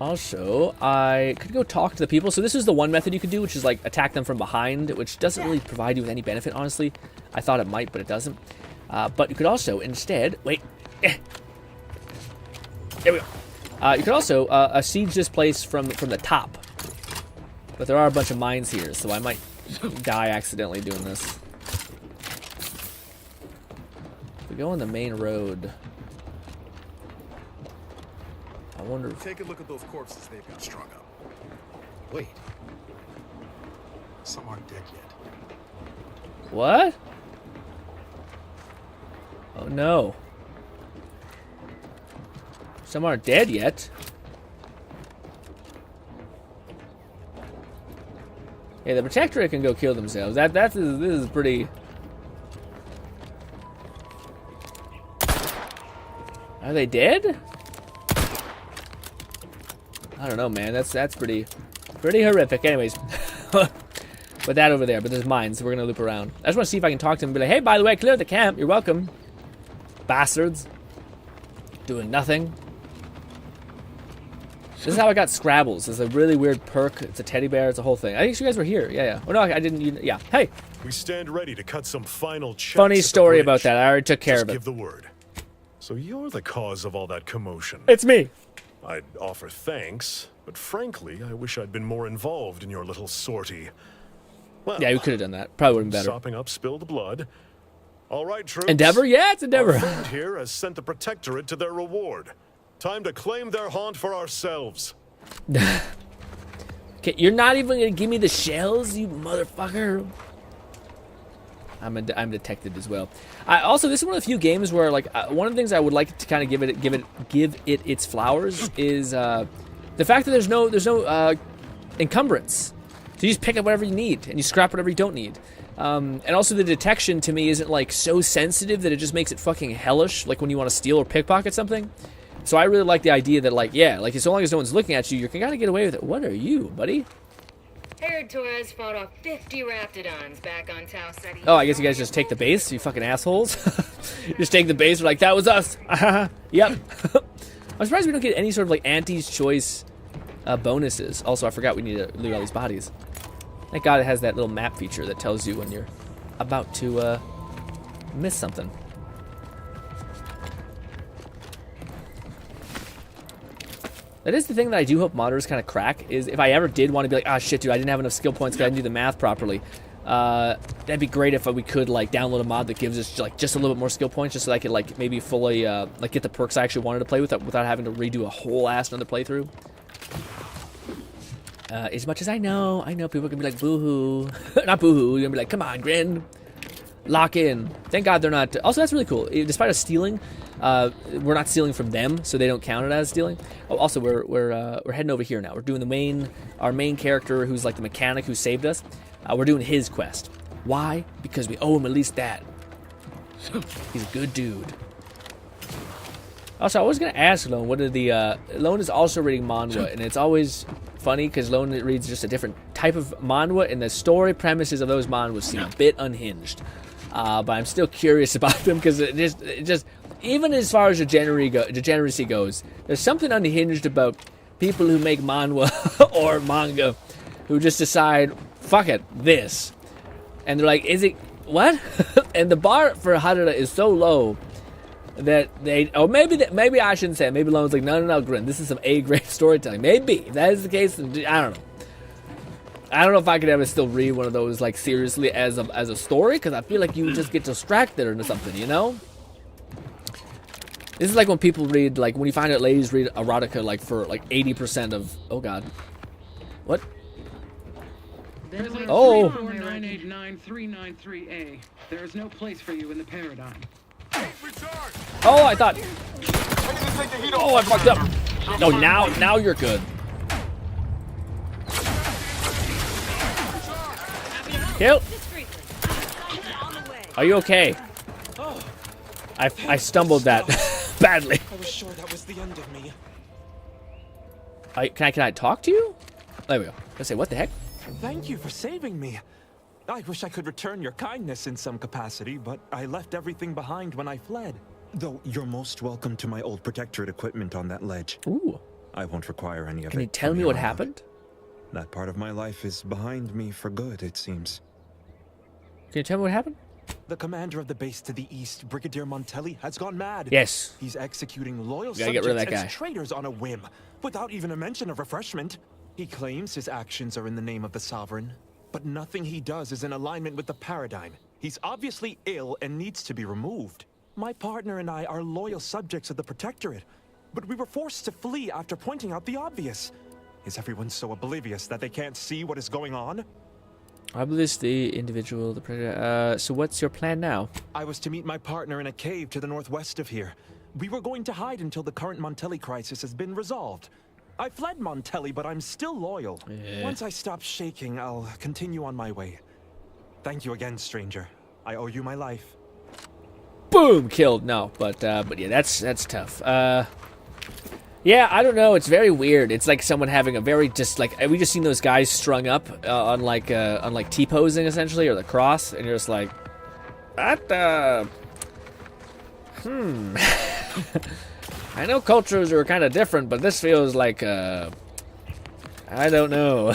Also, I could go talk to the people. So this is the one method you could do, which is like attack them from behind, which doesn't really provide you with any benefit, honestly. I thought it might, but it doesn't. But you could also instead, wait. There we go. You could also siege this place from the top. But there are a bunch of mines here, so I might die accidentally doing this. If we go on the main road, I wonder. Take a look at those corpses they've got strung up. Wait. Some aren't dead yet. What? Oh no. Some aren't dead yet. Yeah, the Protectorate can go kill themselves. This is pretty. Are they dead? I don't know, man. That's pretty horrific. Anyways, But that over there. But there's mine, so we're gonna loop around. I just want to see if I can talk to him and be like, hey, by the way, I cleared the camp. You're welcome. Bastards. Doing nothing. This is how I got Scrabbles. It's a really weird perk. It's a teddy bear. It's a whole thing. I think you guys were here. Yeah. Oh, no, I didn't. Yeah. Hey. We stand ready to cut some final checks. Funny story about that. I already took care of it. Give the word. So you're the cause of all that commotion. It's me. I'd offer thanks, but frankly, I wish I'd been more involved in your little sortie. Well, yeah, we could have done that. Probably would have been better. Sopping up spilled blood. All right, troops. Endeavor? Yeah, it's Endeavor. Our friend here has sent the Protectorate to their reward. Time to claim their haunt for ourselves. Okay, you're not even gonna give me the shells, you motherfucker. I'm detected as well. Also, this is one of the few games where, like, one of the things I would like to kind of give it its flowers is the fact that there's no encumbrance. So you just pick up whatever you need and you scrap whatever you don't need. And also the detection to me isn't like so sensitive that it just makes it fucking hellish, like when you want to steal or pickpocket something. So I really like the idea that, like, yeah, like, as long as no one's looking at you, you can kind of get away with it. What are you, buddy? Herod Torres fought off 50 Raptidons back on Tau Ceti. Oh, I guess you guys just take the base, you fucking assholes. Just take the base, we're like, that was us. Yep. I'm surprised we don't get any sort of, like, Auntie's Choice bonuses. Also, I forgot we need to loot all these bodies. Thank God it has that little map feature that tells you when you're about to miss something. That is the thing that I do hope modders kind of crack, is if I ever did want to be like, ah, shit, dude, I didn't have enough skill points because I didn't do the math properly. That'd be great if we could, like, download a mod that gives us, like, just a little bit more skill points, just so I could, like, maybe fully, like, get the perks I actually wanted to play with without having to redo a whole ass another playthrough. As much as I know people can be like, boo-hoo. Not boo-hoo, you're gonna be like, come on, Grin. Lock in. Thank God they're not. Also, that's really cool. Despite us stealing, we're not stealing from them, so they don't count it as stealing. Oh, also, we're heading over here now. We're doing our main character, who's like the mechanic who saved us. We're doing his quest. Why? Because we owe him at least that. He's a good dude. Also, I was gonna ask Lone, what are the Lone is also reading manhwa, and it's always funny because Lone reads just a different type of manhwa, and the story premises of those manhwas seem a bit unhinged. But I'm still curious about them because it just even as far as degeneracy goes, there's something unhinged about people who make manhwa or manga who just decide, fuck it, this, and they're like, is it what? And the bar for Harada is so low that maybe I shouldn't say it. Maybe Lone's like, no, Grin, this is some A-grade storytelling. Maybe if that is the case, then I don't know. I don't know if I could ever still read one of those, like, seriously as a story, because I feel like you would just get distracted or something, you know? This is like when people read, like, when you find out ladies read erotica, like, for, like, 80% of... Oh, God. What? Oh! 989-393A. There is no place for you in the paradigm. Oh, I thought... Oh, I fucked up. No, now you're good. Kill. Are you okay? I stumbled that badly. I was sure that was the end of me. Can I talk to you? There we go. I say, what the heck? Thank you for saving me. I wish I could return your kindness in some capacity, but I left everything behind when I fled. Though you're most welcome to my old Protectorate equipment on that ledge. Ooh. I won't require any of it. Can you tell me what happened? That part of my life is behind me for good, it seems. Can you tell me what happened? The commander of the base to the east, Brigadier Montelli, has gone mad. Yes. He's executing loyal Gotta get rid of that guy. as traitors on a whim, without even a mention of refreshment. He claims his actions are in the name of the Sovereign, but nothing he does is in alignment with the paradigm. He's obviously ill and needs to be removed. My partner and I are loyal subjects of the Protectorate, but we were forced to flee after pointing out the obvious. Is everyone so oblivious that they can't see what is going on? Oblivious, the individual, the predator. So what's your plan now? I was to meet my partner in a cave to the northwest of here. We were going to hide until the current Montelli crisis has been resolved. I fled Montelli, but I'm still loyal. Yeah. Once I stop shaking, I'll continue on my way. Thank you again, stranger. I owe you my life. Boom! Killed. No, but yeah, that's tough. Yeah, I don't know. It's very weird. It's like someone having a very just like we just seen those guys strung up on like T-posing essentially, or the cross, and you're just like, that I know cultures are kind of different, but this feels like I don't know.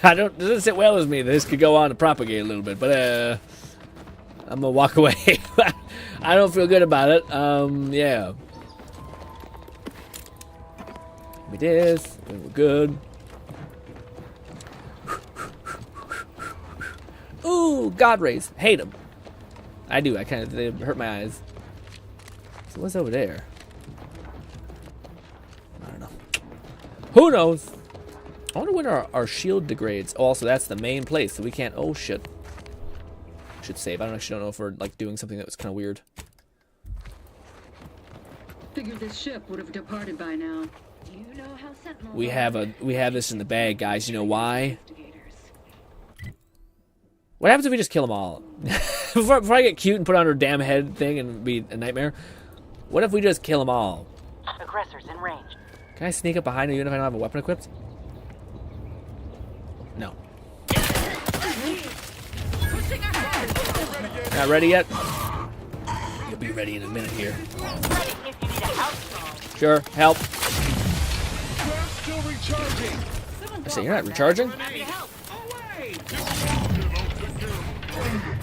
It doesn't sit well with me. This could go on to propagate a little bit, but I'm gonna walk away. I don't feel good about it. Yeah. We did. We're good. Ooh, God rays. Hate them. I do. They hurt my eyes. So what's over there? I don't know. Who knows? I wonder when our shield degrades. Oh, also, that's the main place, so we can't. Oh shit. Should save. I don't know if we're like doing something that was kind of weird. Figured this ship would have departed by now. You know how Sentinels we have this in the bag, guys. You know why? What happens if we just kill them all? before I get cute and put on her damn head thing and be a nightmare? What if we just kill them all? Aggressors in range. Can I sneak up behind her even if I don't have a weapon equipped? No. Not ready yet? You'll be ready in a minute here. Sure, help. I say, you're not recharging?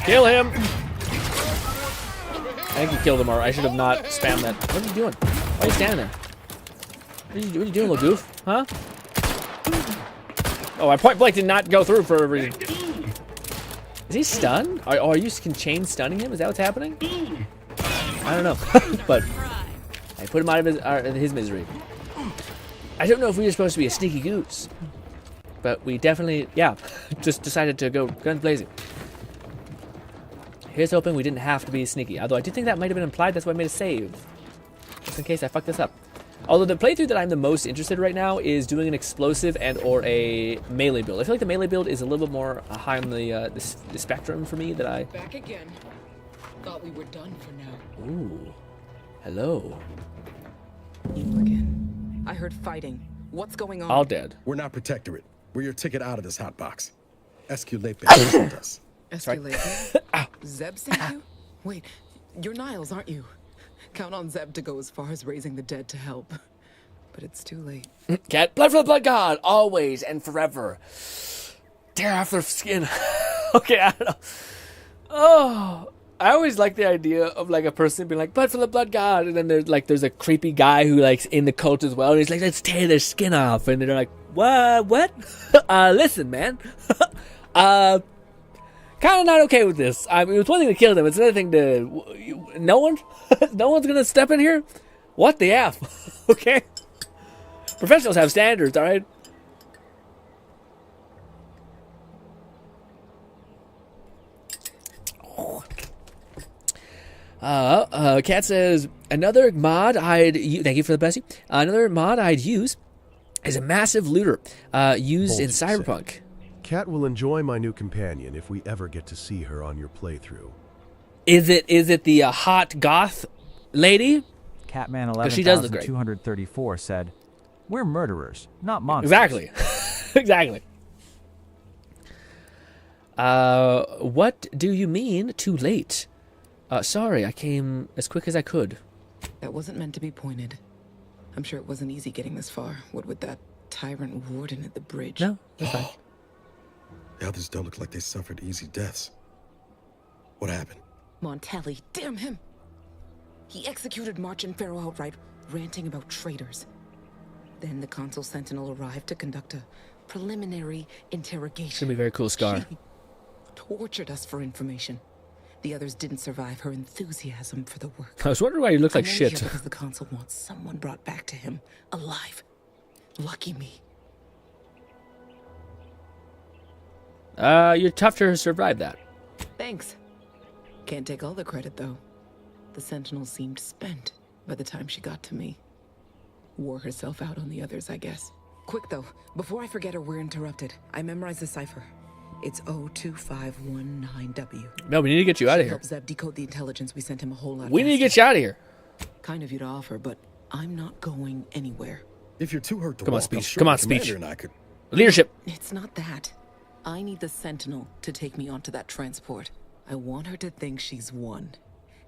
Kill him! I think you killed him, or I should have not spammed that. What are you doing? Why are you standing there? What are you doing, little goof? Huh? Oh, I point blank did not go through for a reason. Is he stunned? Are you can chain stunning him? Is that what's happening? I don't know. But I put him out of his misery. I don't know if we were supposed to be a sneaky goose. But we definitely, yeah, just decided to go guns blazing. Here's hoping we didn't have to be sneaky. Although I do think that might have been implied. That's why I made a save. Just in case I fuck this up. Although the playthrough that I'm the most interested in right now is doing an explosive and or a melee build. I feel like the melee build is a little bit more high on the spectrum for me that I... Back again. Thought we were done for now. Ooh. Hello. You again. I heard fighting. What's going on? All dead. We're not Protectorate. We're your ticket out of this hot box. Esculape sent us. Escalator? Zeb sent you? Wait, you're Niles, aren't you? Count on Zeb to go as far as raising the dead to help. But it's too late. Get blood for the blood god, always and forever. Tear off their skin. Okay, I don't know. Oh, I always like the idea of like a person being like, blood for the blood god, and then there's a creepy guy who likes in the cult as well, and he's like, let's tear their skin off, and they're like, what? Listen, man. Kind of not okay with this. I mean, it's one thing to kill them. It's another thing to... No one's going to step in here? What the F? Okay? Professionals have standards, all right? Cat says, another mod I'd... Thank you for the Bessie. Another mod I'd use is a massive looter used in Cyberpunk. Cat will enjoy my new companion if we ever get to see her on your playthrough. Is it the hot goth lady? Catman she does look great. 11,234 said, "We're murderers, not monsters." Exactly. Exactly. What do you mean too late? Sorry, I came as quick as I could. That wasn't meant to be pointed. I'm sure it wasn't easy getting this far. What with that tyrant warden at the bridge? No, that's fine. The others don't look like they suffered easy deaths. What happened? Montelli, damn him! He executed March and Pharaoh outright, ranting about traitors. Then the Consul Sentinel arrived to conduct a preliminary interrogation. It's gonna be very cool, Scar. She tortured us for information. The others didn't survive her enthusiasm for the work. I was wondering why you look like shit. Because the Consul wants someone brought back to him, alive. Lucky me. You're tough to survive that. Thanks. Can't take all the credit, though. The Sentinel seemed spent by the time she got to me. Wore herself out on the others, I guess. Quick, though. Before I forget or we're interrupted, I memorized the cipher. It's 02519W. No, we need to get you out of here. Help Zeb decode the intelligence we sent him a whole lot We need to get you out of here. Kind of you to offer, but I'm not going anywhere. If you're too hurt to Come on, walk, I'm speech. sure Come on, the commander speech. and I could... Leadership. It's not that. I need the Sentinel to take me onto that transport. I want her to think she's won.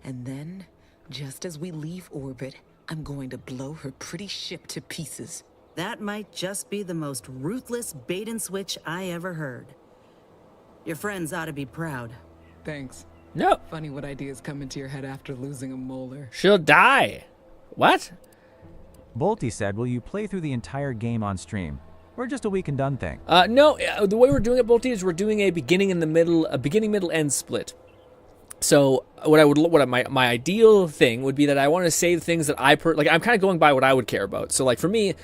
And then, just as we leave orbit, I'm going to blow her pretty ship to pieces. That might just be the most ruthless bait and switch I ever heard. Your friends ought to be proud. Thanks. No. Funny what ideas come into your head after losing a molar. She'll die. What? Bolty said, will you play through the entire game on stream? Or just a week and done thing? No, the way we're doing it, Bolty, is we're doing a beginning, middle, end split. So my ideal thing would be that I want to save things that I'm kind of going by what I would care about. So like for me,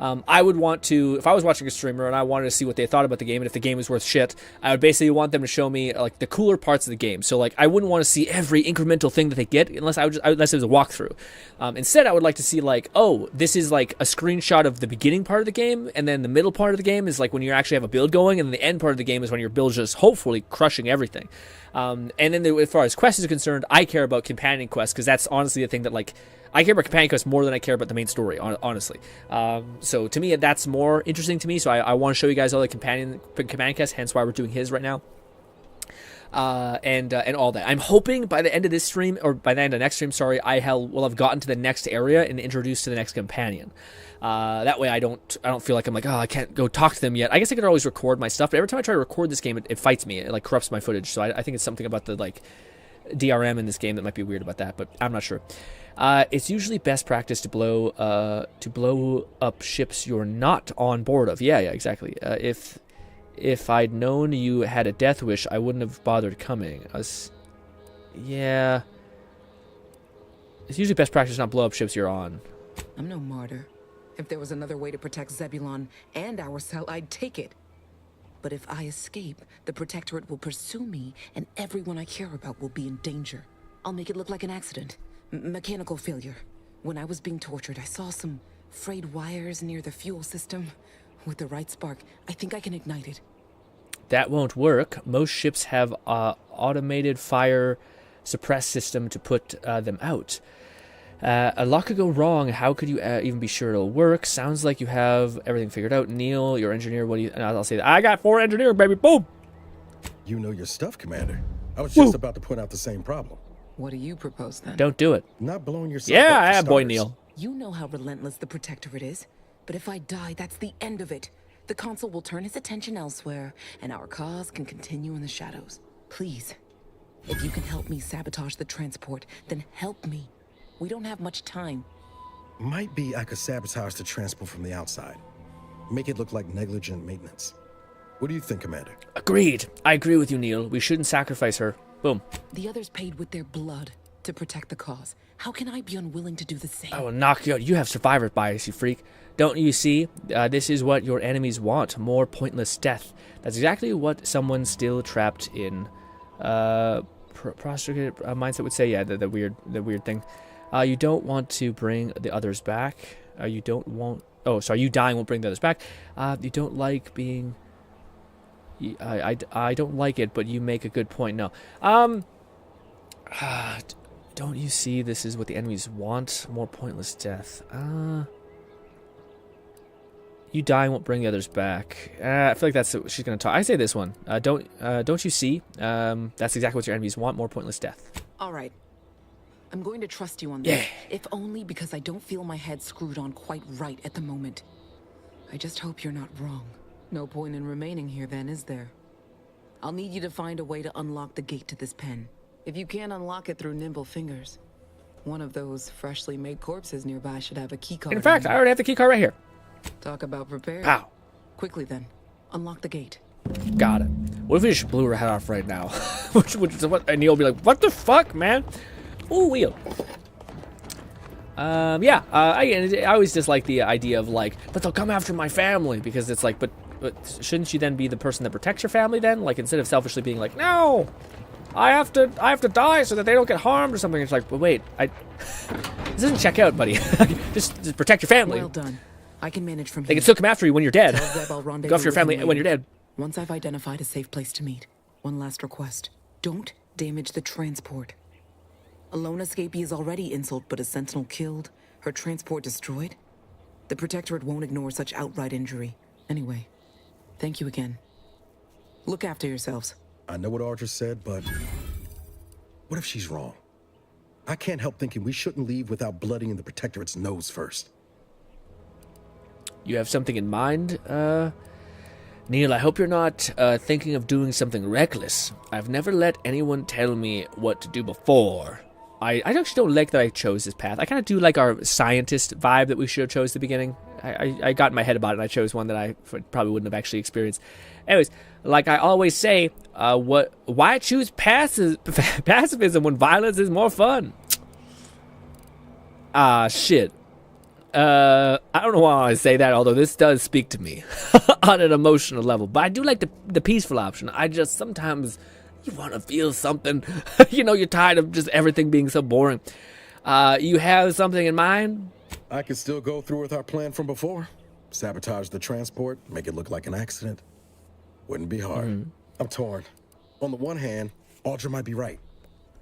I would want to, if I was watching a streamer and I wanted to see what they thought about the game and if the game was worth shit, I would basically want them to show me like the cooler parts of the game. So like I wouldn't want to see every incremental thing that they get unless it was a walkthrough. Instead, I would like to see like, oh, this is like a screenshot of the beginning part of the game, and then the middle part of the game is like when you actually have a build going, and then the end part of the game is when your build's just hopefully crushing everything. And then as far as quests is concerned, I care about companion quests because that's honestly the thing that like I care about companion quests more than I care about the main story, honestly. So to me, that's more interesting to me. So I want to show you guys all the companion quests, hence why we're doing his right now. And all that. I'm hoping by the end of this stream, or by the end of next stream, sorry, will have gotten to the next area and introduced to the next companion. That way I don't feel like I'm like, oh, I can't go talk to them yet. I guess I could always record my stuff, but every time I try to record this game, it fights me. It like corrupts my footage. So I think it's something about the like DRM in this game that might be weird about that, but I'm not sure. It's usually best practice to blow up ships you're not on board of. Yeah, exactly. If I'd known you had a death wish, I wouldn't have bothered coming. Yeah. It's usually best practice to not blow up ships you're on. I'm no martyr. If there was another way to protect Zebulon and our cell, I'd take it. But if I escape, the Protectorate will pursue me, and everyone I care about will be in danger. I'll make it look like an accident. Mechanical failure. When I was being tortured, I saw some frayed wires near the fuel system. With the right spark, I think I can ignite it. That won't work. Most ships have automated fire suppress system to put them out. A lot could go wrong. How could you even be sure it'll work? Sounds like you have everything figured out. Neil, your engineer, what do you... I'll say that. I got 4 engineers, baby. Boom! You know your stuff, Commander. I was just about to point out the same problem. What do you propose, then? Don't do it. Not blowing yourself up, Yeah, for boy, starters. Neil. You know how relentless the Protectorate is. But if I die, that's the end of it. The Consul will turn his attention elsewhere, and our cause can continue in the shadows. Please, if you can help me sabotage the transport, then help me. We don't have much time. Might be I could sabotage the transport from the outside. Make it look like negligent maintenance. What do you think, Commander? Agreed. I agree with you, Neil. We shouldn't sacrifice her. Boom. The others paid with their blood to protect the cause. How can I be unwilling to do the same? I will knock you out. You have survivor bias, you freak. Don't you see? This is what your enemies want. More pointless death. That's exactly what someone still trapped in prostrated mindset would say. Yeah, the weird thing. You don't want to bring the others back. You don't want... Oh, sorry, you dying won't bring the others back. You don't like being... I don't like it, but you make a good point. No. Don't you see this is what the enemies want? More pointless death. You dying won't bring the others back. I feel like that's what she's going to talk. I say this one. Don't you see? That's exactly what your enemies want. More pointless death. All right. I'm going to trust you on this. If only because I don't feel my head screwed on quite right at the moment. I just hope you're not wrong. No point in remaining here then, is there? I'll need you to find a way to unlock the gate to this pen. If you can't unlock it through nimble fingers, one of those freshly made corpses nearby should have a keycard. In fact, I already have the keycard right here. Talk about prepared. Pow. Quickly then, unlock the gate. Got it. What if we just blew her head off right now? And Neil will be like, what the fuck, man? Ooh, wheel. I always dislike the idea of like, but they'll come after my family, because it's like, but shouldn't you then be the person that protects your family then? Like, instead of selfishly being like, no, I have to die so that they don't get harmed or something. It's like, but wait, this doesn't check out, buddy. just protect your family. Well done. I can manage from here. They can still come after you when you're dead. Go Go after your family when you're dead. Once I've identified a safe place to meet, one last request. Don't damage the transport. A lone escapee is already insult, but a sentinel killed, her transport destroyed. The Protectorate won't ignore such outright injury. Anyway, thank you again. Look after yourselves. I know what Audra said, but what if she's wrong? I can't help thinking we shouldn't leave without bloodying the Protectorate's nose first. You have something in mind, Neil? I hope you're not thinking of doing something reckless. I've never let anyone tell me what to do before. I actually don't like that I chose this path. I kind of do like our scientist vibe that we should have chose at the beginning. I got in my head about it, and I chose one that I probably wouldn't have actually experienced. Anyways, like I always say, why choose pacifism when violence is more fun? Shit. I don't know why I say that, although this does speak to me on an emotional level. But I do like the peaceful option. I just sometimes you want to feel something. You know, you're tired of just everything being so boring. You have something in mind? I could still go through with our plan from before. Sabotage the transport, make it look like an accident. Wouldn't be hard. I'm torn. On the one hand, Audra might be right.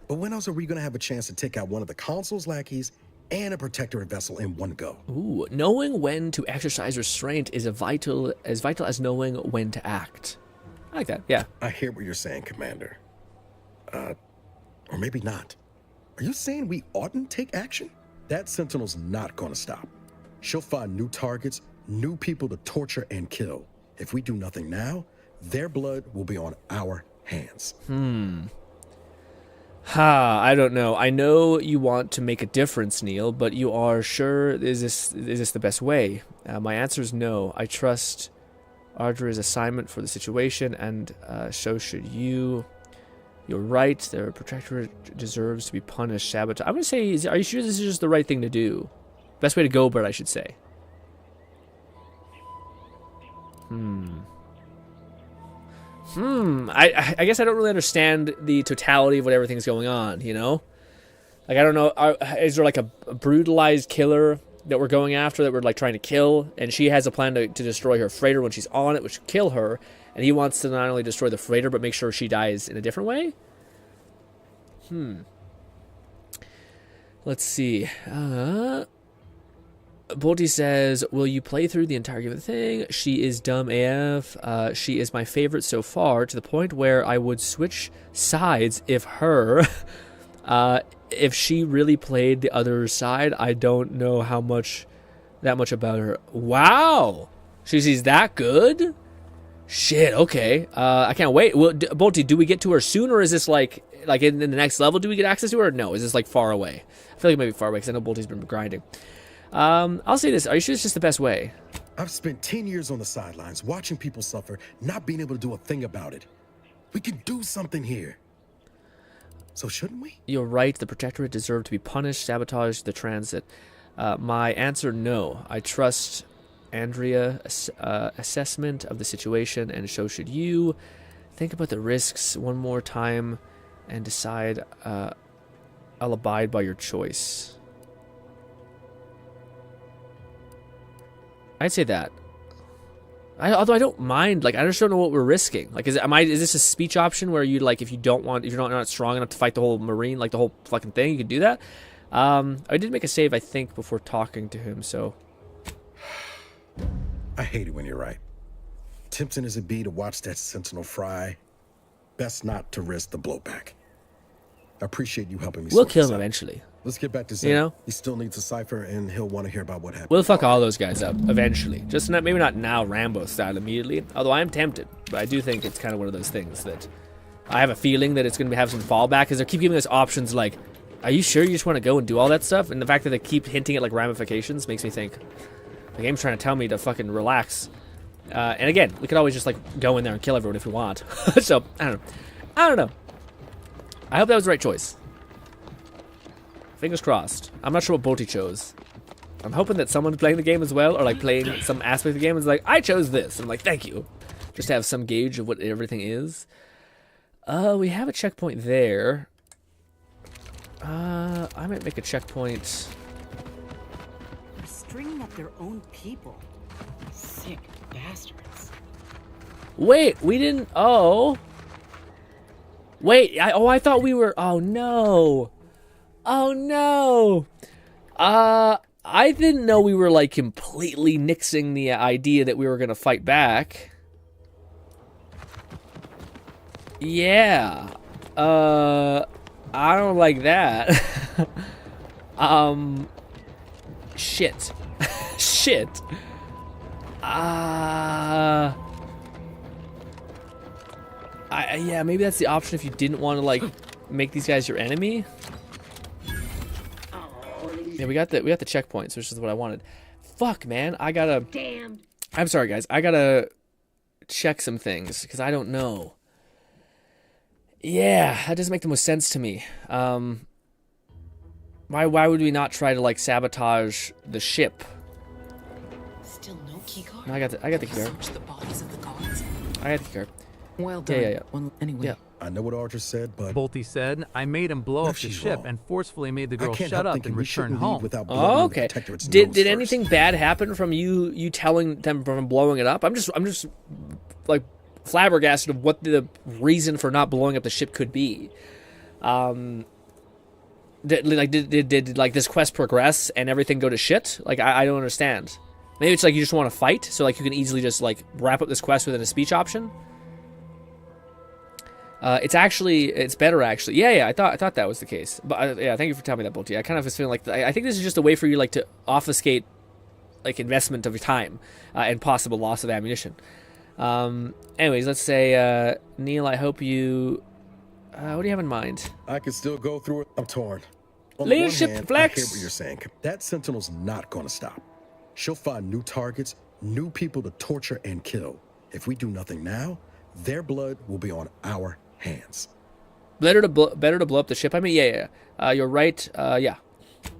But when else are we going to have a chance to take out one of the Consul's lackeys and a Protectorate vessel in one go? Ooh, knowing when to exercise restraint is as vital as knowing when to act. I like that, yeah. I hear what you're saying, Commander. Or maybe not. Are you saying we oughtn't take action? That Sentinel's not gonna stop. She'll find new targets, new people to torture and kill. If we do nothing now, their blood will be on our hands. I don't know. I know you want to make a difference, Neil, but you are sure is this the best way? My answer is no. I trust Audra's assignment for the situation, and so should you. You're right. The Protectorate deserves to be punished. Sabotage. I'm gonna say, are you sure this is just the right thing to do? Best way to go, Bert, I should say. I guess I don't really understand the totality of what everything's going on, you know? Like, I don't know, is there like a brutalized killer that we're going after, that we're like trying to kill, and she has a plan to destroy her freighter when she's on it, which would kill her, and he wants to not only destroy the freighter, but make sure she dies in a different way? Let's see. Bolty says, will you play through the entirety of the thing? She is dumb AF. She is my favorite so far, to the point where I would switch sides if she really played the other side. I don't know that much about her. Wow! She's that good? Shit, okay. I can't wait. Well, Bolty, do we get to her soon, or is this like in the next level, do we get access to her, or no? Is this like far away? I feel like it might be far away, because I know Bolty's been grinding. I'll say this. Are you sure it's just the best way? I've spent 10 years on the sidelines, watching people suffer, not being able to do a thing about it. We can do something here. So shouldn't we? You're right. The Protectorate deserve to be punished. Sabotage the transit. My answer, no. I trust Andrea's assessment of the situation, and so should you. Think about the risks one more time and decide. I'll abide by your choice. I'd say that. Although I don't mind, like, I just don't know what we're risking. Like, is this a speech option where you, like, if you're not strong enough to fight the whole Marine, like the whole fucking thing, you can do that? I did make a save, I think, before talking to him, so. I hate it when you're right. Tempting as it be to watch that Sentinel fry, best not to risk the blowback. I appreciate you helping me. We'll kill him eventually. Let's get back to Zen. You know? He still needs a cipher, and he'll want to hear about what happened. We'll fuck all those guys up eventually. Just maybe not now, Rambo style immediately. Although I am tempted, but I do think it's kind of one of those things that I have a feeling that it's going to have some fallback, because they keep giving us options like, are you sure you just want to go and do all that stuff? And the fact that they keep hinting at like ramifications makes me think the game's trying to tell me to fucking relax. And again, we could always just like go in there and kill everyone if we want. So I don't know. I hope that was the right choice. Fingers crossed. I'm not sure what Bolty chose. I'm hoping that someone's playing the game as well, or like playing some aspect of the game is like, I chose this. And I'm like, thank you. Just to have some gauge of what everything is. We have a checkpoint there. I might make a checkpoint. They're stringing up their own people. Sick bastards. Wait, we didn't. Oh. Wait, I thought we were. Oh no. Oh no. I didn't know we were, like, completely nixing the idea that we were going to fight back. Yeah. I don't like that. Shit. Shit. Yeah, maybe that's the option if you didn't want to, like, make these guys your enemy. Yeah, we got the checkpoints, which is what I wanted. Fuck, man, I gotta. Damn. I'm sorry, guys. I gotta check some things because I don't know. Yeah, that doesn't make the most sense to me. Why would we not try to, like, sabotage the ship? Still no key card. No, I got the key card. Search the bodies of the guards. I got the key card. Well done. Yeah. Well, anyway. Yeah. I know what Audra said, but Bolte said, I made him blow What up if the she's ship wrong? and forcefully made the I girl can't shut help up thinking and we return shouldn't home. leave without blowing Oh, the okay. Protectorate's Did nose anything first. bad happen from you telling them from blowing it up? I'm just like flabbergasted of what the reason for not blowing up the ship could be. Did like this quest progress and everything go to shit? Like I don't understand. Maybe it's like you just want to fight, so like you can easily just like wrap up this quest within a speech option. It's better actually. Yeah. I thought that was the case. But yeah, thank you for telling me that, Bolte. I kind of was feeling like I think this is just a way for you like to obfuscate like investment of your time and possible loss of ammunition. Anyways, let's say Neil, I hope you. What do you have in mind? I can still go through it. I'm torn. On Leadership the one hand, flex. I hear what you're saying. That Sentinel's not going to stop. She'll find new targets, new people to torture and kill. If we do nothing now, their blood will be on our hands. Better to blow up the ship. I mean, yeah. You're right. Yeah.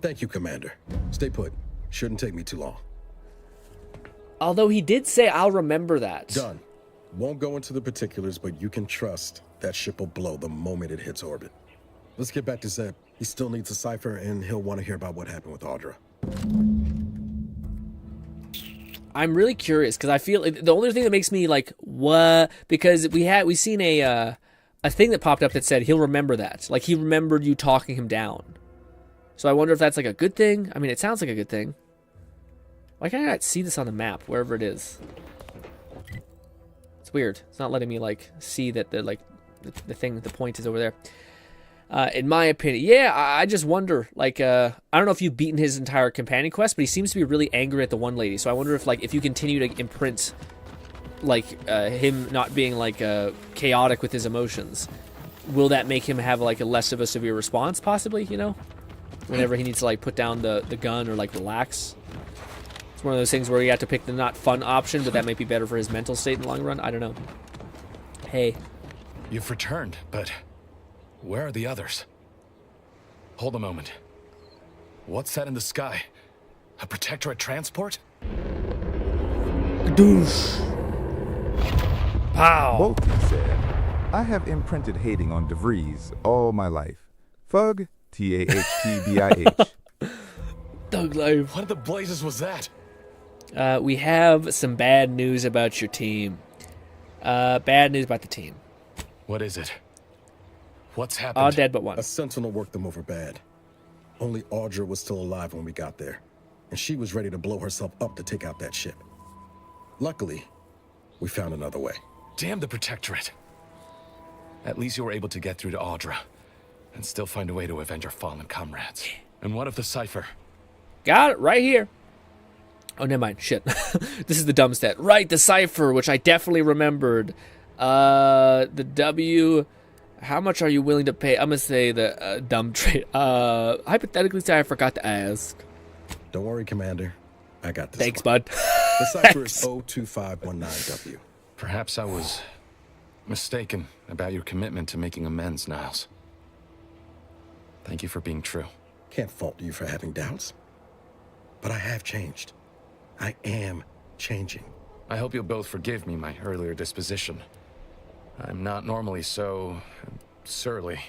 Thank you, Commander. Stay put. Shouldn't take me too long. Although he did say, I'll remember that. Done. Won't go into the particulars, but you can trust that ship will blow the moment it hits orbit. Let's get back to Zeb. He still needs a cipher, and he'll want to hear about what happened with Audra. I'm really curious because I feel the only thing that makes me like what, because we seen a thing that popped up that said he'll remember that, like he remembered you talking him down. So I wonder if that's like a good thing. I mean, it sounds like a good thing. Why can't I not see this on the map wherever it is? It's weird. It's not letting me like see that the point is over there. In my opinion, yeah, I just wonder, like, I don't know if you've beaten his entire companion quest, but he seems to be really angry at the one lady, so I wonder if you continue to imprint, like, him not being, like, chaotic with his emotions, will that make him have, like, a less of a severe response, possibly, you know? Whenever he needs to, like, put down the gun or, like, relax. It's one of those things where you have to pick the not fun option, but that might be better for his mental state in the long run. I don't know. Hey. You've returned, but... where are the others? Hold a moment. What's that in the sky? A Protectorate transport? Doosh. Pow. Bolte said, I have imprinted hating on DeVries all my life. Fug, T-A-H-T-B-I-H. Thug life. What in the blazes was that? We have some bad news about your team. Bad news about the team. What is it? What's happened? All dead but one. A Sentinel worked them over bad. Only Audra was still alive when we got there, and she was ready to blow herself up to take out that ship. Luckily, we found another way. Damn the Protectorate. At least you were able to get through to Audra, and still find a way to avenge our fallen comrades. And what of the cipher? Got it, right here. Oh, never mind. Shit. This is the dumb stat. Right, the cipher, which I definitely remembered. The W... How much are you willing to pay? I'm going to say the dumb trade. Hypothetically, say I forgot to ask. Don't worry, Commander. I got this. Thanks, bud. The cipher is 02519W. Perhaps I was mistaken about your commitment to making amends, Niles. Thank you for being true. Can't fault you for having doubts. But I have changed. I am changing. I hope you'll both forgive me my earlier disposition. I'm not normally so... surly.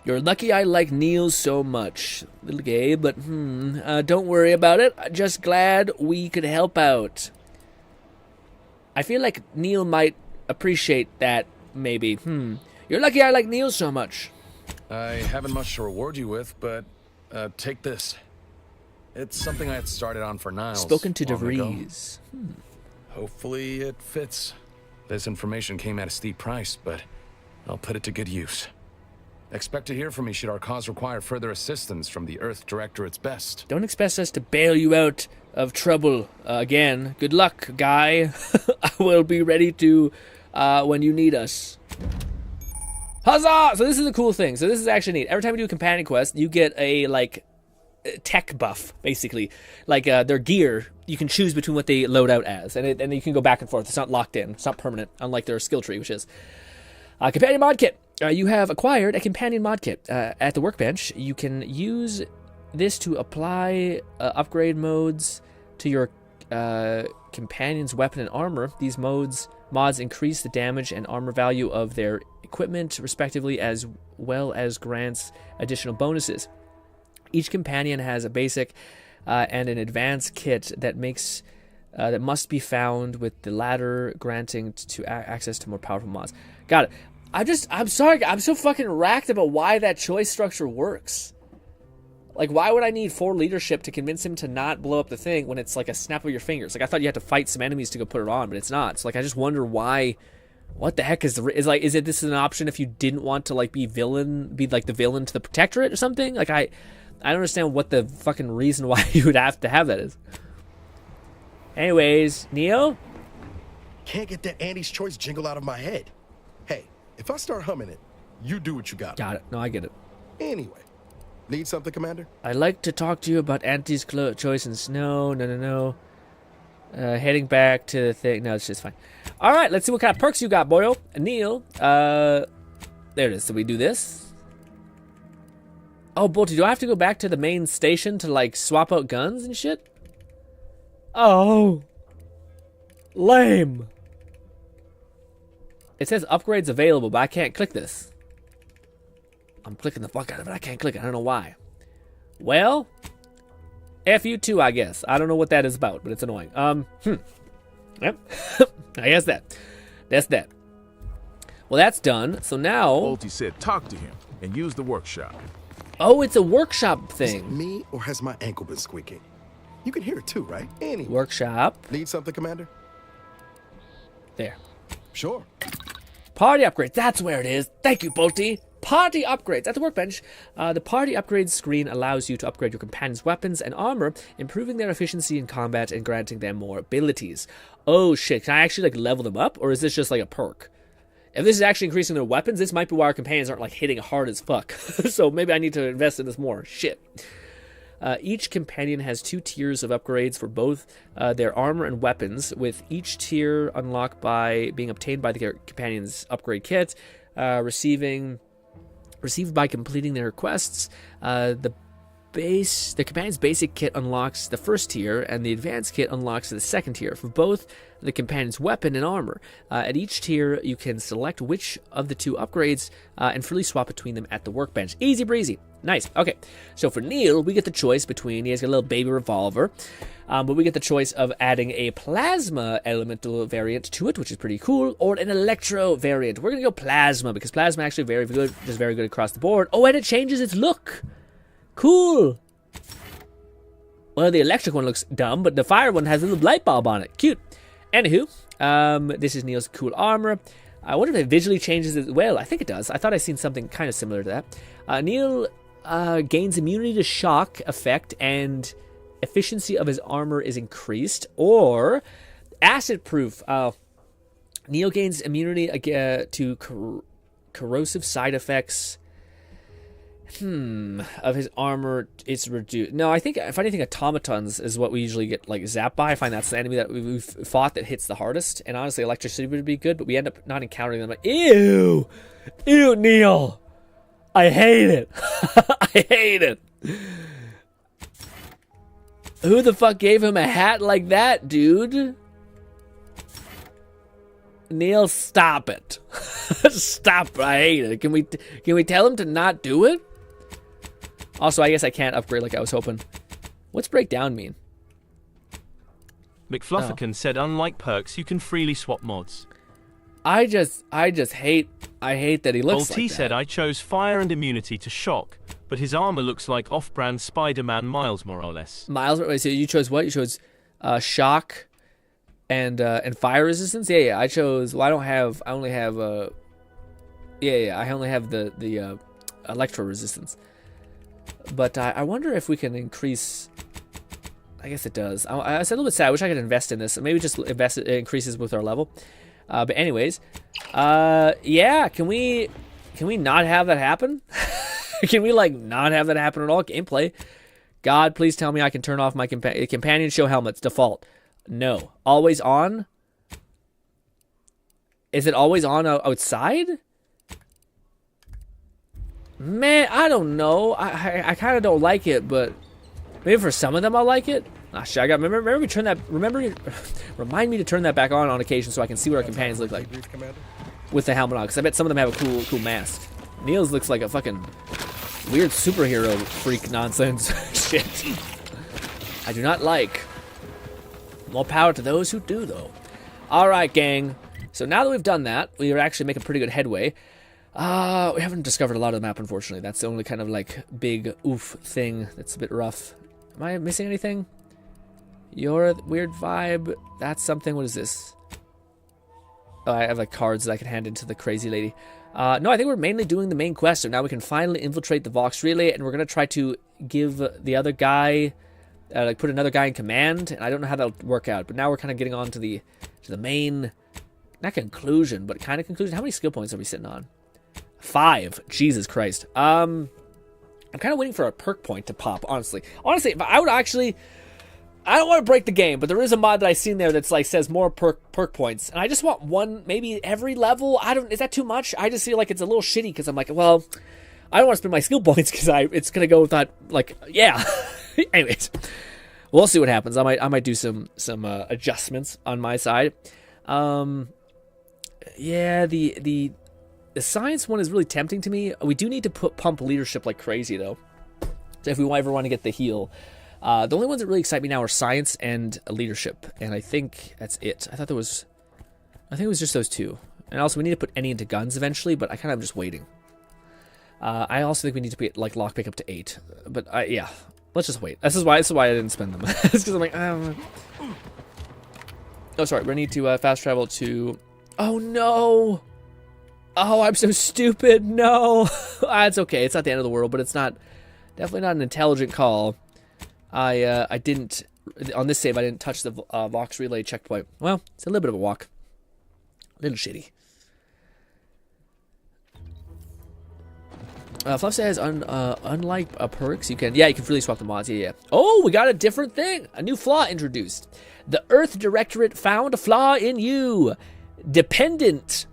You're lucky I like Neil so much, little gay, but don't worry about it. Just glad we could help out. I feel like Neil might appreciate that, maybe. You're lucky I like Neil so much. I haven't much to reward you with, but take this. It's something I had started on for Niles. Spoken to long ago. DeVries. Hopefully it fits. This information came at a steep price, but I'll put it to good use. Expect to hear from me should our cause require further assistance from the Earth Directorate's best. Don't expect us to bail you out of trouble again. Good luck, guy. I will be ready to when you need us. Huzzah! So this is a cool thing. So this is actually neat. Every time you do a companion quest, you get a, like, tech buff, basically. Like, their gear, you can choose between what they load out as. And you can go back and forth. It's not locked in. It's not permanent, unlike their skill tree, which is. Companion mod kit. You have acquired a companion mod kit at the workbench. You can use this to apply upgrade modes to your companion's weapon and armor. These mods increase the damage and armor value of their equipment, respectively, as well as grants additional bonuses. Each companion has a basic and an advanced kit that must be found, with the latter granting access to more powerful mods. Got it. I'm sorry, I'm so fucking racked about why that choice structure works. Like, why would I need 4 leadership to convince him to not blow up the thing when it's like a snap of your fingers? Like, I thought you had to fight some enemies to go put it on, but it's not. So, like, I just wonder why. What the heck is this an option if you didn't want to, like, be like the villain to the Protectorate or something? Like, I don't understand what the fucking reason why you would have to have that is. Anyways, Neil? Can't get that Andy's Choice jingle out of my head. Hey, if I start humming it, you do what you got. Got it. No, I get it. Anyway, need something, Commander? I'd like to talk to you about Auntie's choice in snow. No. Heading back to the thing. No, it's just fine. All right, let's see what kind of perks you got, boyo. Neil, there it is. So we do this. Oh, Bolty, do I have to go back to the main station to, like, swap out guns and shit? Oh. Lame. It says upgrades available, but I can't click this. I'm clicking the fuck out of it. I can't click it. I don't know why. Well, F you too, I guess. I don't know what that is about, but it's annoying. Yep. I guess that's that. Well, that's done. So now... Bolty said talk to him and use the workshop. Oh, it's a workshop thing. Is it me, or has my ankle been squeaking? You can hear it too, right? Anyway. Workshop. Need something, Commander? There. Sure. Party upgrades. That's where it is. Thank you, Bolty. Party upgrades at the workbench. The party upgrades screen allows you to upgrade your companion's weapons and armor, improving their efficiency in combat and granting them more abilities. Oh shit, can I actually, like, level them up, or is this just like a perk? If this is actually increasing their weapons, this might be why our companions aren't, like, hitting hard as fuck. So maybe I need to invest in this more. Shit. Each companion has 2 tiers of upgrades for both their armor and weapons, with each tier unlocked by being obtained by the companion's upgrade kit, received by completing their quests. The companion's basic kit unlocks the first tier, and the advanced kit unlocks the second tier for both the companion's weapon and armor. At each tier, you can select which of the 2 upgrades and freely swap between them at the workbench. Easy breezy. Nice. Okay, so for Neil, we get the choice between, he has got a little baby revolver, but we get the choice of adding a plasma elemental variant to it, which is pretty cool, or an electro variant. We're going to go plasma, because plasma actually very good, just very good across the board. Oh, and it changes its look. Cool. Well, the electric one looks dumb, but the fire one has a little light bulb on it. Cute. Anywho, this is Neil's cool armor. I wonder if it visually changes it. Well, I think it does. I thought I'd seen something kind of similar to that. Neil gains immunity to shock effect, and efficiency of his armor is increased. Or acid proof. Neil gains immunity to corrosive side effects. Of his armor, it's reduced. No, I think, if anything, automatons is what we usually get, like, zapped by. I find that's the enemy that we've fought that hits the hardest. And honestly, electricity would be good, but we end up not encountering them. Like, ew, Neil, I hate it. I hate it. Who the fuck gave him a hat like that, dude? Neil, stop it. Stop. I hate it. Can we tell him to not do it? Also, I guess I can't upgrade like I was hoping. What's breakdown mean? McFlufferkin said, unlike perks, you can freely swap mods. I hate that he looks like that. Said, I chose fire and immunity to shock, but his armor looks like off-brand Spider-Man Miles, more or less. Miles, wait, so you chose what? You chose shock and fire resistance? Yeah, I chose, well, I only have I only have the electro resistance. But I wonder if we can increase, I guess it does. I was a little bit sad, I wish I could invest in this. Maybe just invest it increases with our level. But anyways, yeah, can we not have that happen? Can we, like, not have that happen at all? Gameplay. God, please tell me I can turn off my companion show helmets. Default. No. Always on? Is it always on outside? Man, I don't know. I kind of don't like it, but maybe for some of them I'll like it. Ah, shit, remember we turn that. Remind me to turn that back on occasion so I can see what our companions look like with the helmet on. Because I bet some of them have a cool mask. Niels looks like a fucking weird superhero freak nonsense shit. I do not like. More power to those who do, though. All right, gang. So now that we've done that, we are actually making pretty good headway. We haven't discovered a lot of the map, unfortunately. That's the only kind of, like, big oof thing that's a bit rough. Am I missing anything? Your weird vibe. That's something. What is this? Oh, I have, like, cards that I can hand into the crazy lady. No, I think we're mainly doing the main quest, so now we can finally infiltrate the Vox Relay, and we're going to try to give the other guy, like, put another guy in command, and I don't know how that'll work out, but now we're kind of getting on to the main, not conclusion, but kind of conclusion. How many skill points are we sitting on? 5. Jesus Christ. I'm kind of waiting for a perk point to pop, honestly. Honestly, I would actually, I don't want to break the game, but there is a mod that I've seen there that's like says more perk points, and I just want one, maybe every level. Is that too much? I just feel like it's a little shitty because I'm like, well, I don't want to spend my skill points because it's gonna go with that. Like, yeah. Anyways, we'll see what happens. I might do some adjustments on my side. Yeah, the science one is really tempting to me. We do need to pump leadership like crazy though, so if we ever want to get the heal. The only ones that really excite me now are science and leadership, and I think that's it. I think it was just those two. And also, we need to put any into guns eventually, but I kind of am just waiting. I also think we need to put like lockpick up to 8, but yeah, let's just wait. This is why I didn't spend them. It's because I'm like, oh, sorry, we need to fast travel to. Oh no! Oh, I'm so stupid. No, it's okay. It's not the end of the world, but it's definitely not an intelligent call. I didn't, on this save, I didn't touch the Vox Relay checkpoint. Well, it's a little bit of a walk. A little shitty. Fluff says, unlike perks, you can freely swap the mods. Yeah. Oh, we got a different thing. A new flaw introduced. The Earth Directorate found a flaw in you. Dependent.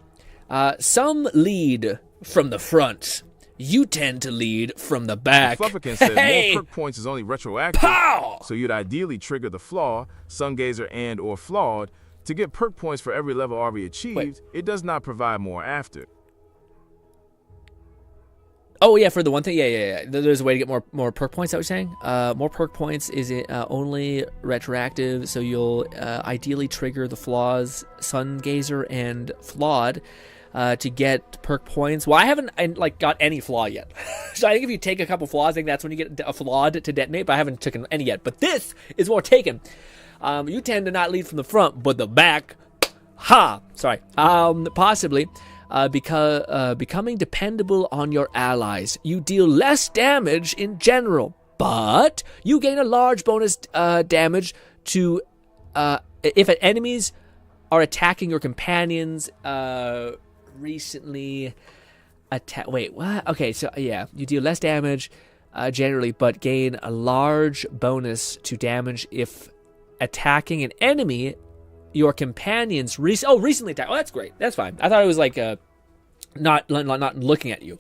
Some lead from the front. You tend to lead from the back. Flufferkin says more perk points is only retroactive, so you'd ideally trigger the flaw, Sungazer and or flawed, to get perk points for every level already achieved. Wait. It does not provide more after. Oh yeah, for the one thing, yeah. There's a way to get more perk points. That was saying, more perk points is only retroactive, so you'll ideally trigger the flaws, Sungazer and flawed. To get perk points. Well, I haven't got any flaw yet. So I think if you take a couple flaws, I think that's when you get a flawed to detonate, but I haven't taken any yet. But this is what we're taking. You tend to not lead from the front, but the back. Ha! Sorry. Possibly. Becoming dependable on your allies. You deal less damage in general, but you gain a large bonus damage to if enemies are attacking your companions recently wait, what? Okay, so yeah, you deal less damage generally, but gain a large bonus to damage if attacking an enemy your companions recently attacked. Oh, that's great. That's fine. I thought it was like not looking at you.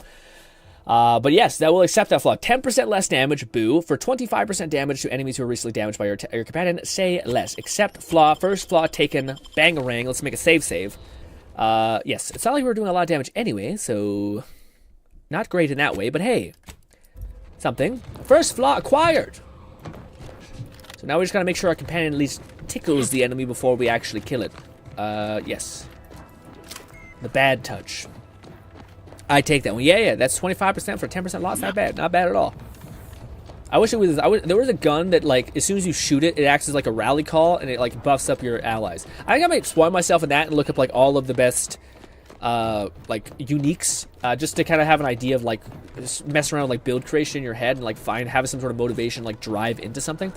But yes, that will accept that flaw. 10% less damage, boo. For 25% damage to enemies who are recently damaged by your companion, say less. Accept flaw. First flaw taken. Bangarang. Let's make a save. Yes, it's not like we're doing a lot of damage anyway, so not great in that way, but hey, something. First flaw acquired. So now we just gotta make sure our companion at least tickles the enemy before we actually kill it. Yes. The bad touch. I take that one. Yeah, that's 25% for 10% loss. Not bad. Not bad at all. I wish it was. There was a gun that, like, as soon as you shoot it, it acts as like a rally call and it like buffs up your allies. I think I might spoil myself in that and look up like all of the best, like uniques, just to kind of have an idea of like mess around with like build creation in your head and like have some sort of motivation, like drive into something.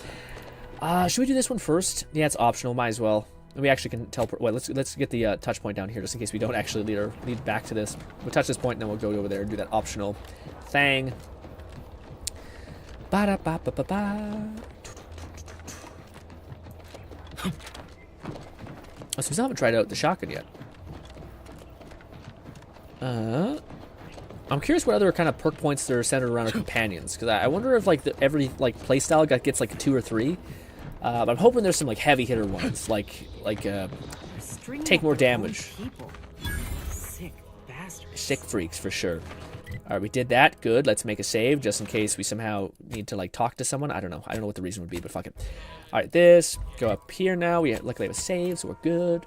Should we do this one first? Yeah, it's optional. Might as well. We actually can teleport. Wait, let's get the touch point down here just in case we don't actually lead back to this. We'll touch this point and then we'll go over there and do that optional thing. Ba-da-ba-ba-ba-ba. So we still haven't tried out the shotgun yet. I'm curious what other kind of perk points that are centered around our companions, because I wonder if like every like playstyle gets like 2 or 3. But I'm hoping there's some like heavy hitter ones, like take more damage. Sick bastards. Sick freaks for sure. All right, we did that. Good. Let's make a save just in case we somehow need to like talk to someone. I don't know what the reason would be, but fuck it. All right, this go up here now. We luckily have a save, so we're good.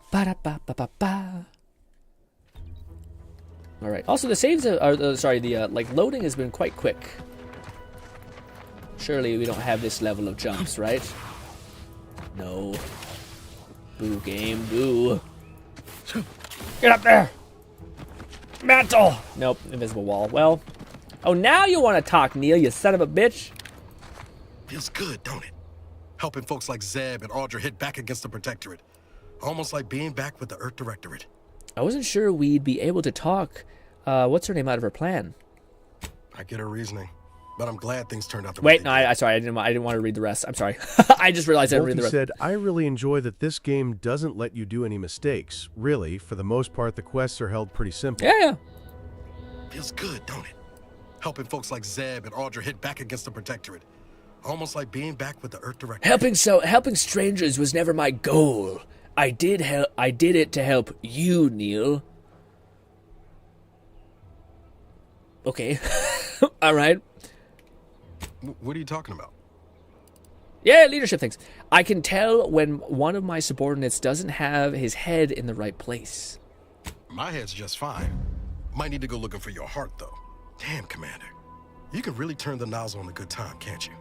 Ba-da-ba-ba-ba-ba. All right. Also, the saves are sorry. The like loading has been quite quick. Surely we don't have this level of jumps, right? No. Boo game, boo. Get up there! Mantle! Nope, invisible wall. Well, oh, now you want to talk, Neil, you son of a bitch. Feels good, don't it? Helping folks like Zeb and Audra hit back against the Protectorate. Almost like being back with the Earth Directorate. I wasn't sure we'd be able to talk, what's her name, out of her plan. I get her reasoning. But I'm glad things turned out the way Wait, no, sorry, I didn't want to read the rest. I'm sorry. I just realized I didn't read the rest. Said, I really enjoy that this game doesn't let you do any mistakes. Really, for the most part, the quests are held pretty simple. Yeah. Feels good, don't it? Helping folks like Zeb and Audra hit back against the Protectorate. Almost like being back with the Earth Directorate. Helping strangers was never my goal. I did it to help you, Neil. Okay. All right. What are you talking about? Yeah, leadership things. I can tell when one of my subordinates doesn't have his head in the right place. My head's just fine. Might need to go looking for your heart, though. Damn, Commander. You can really turn the nozzle on a good time, can't you?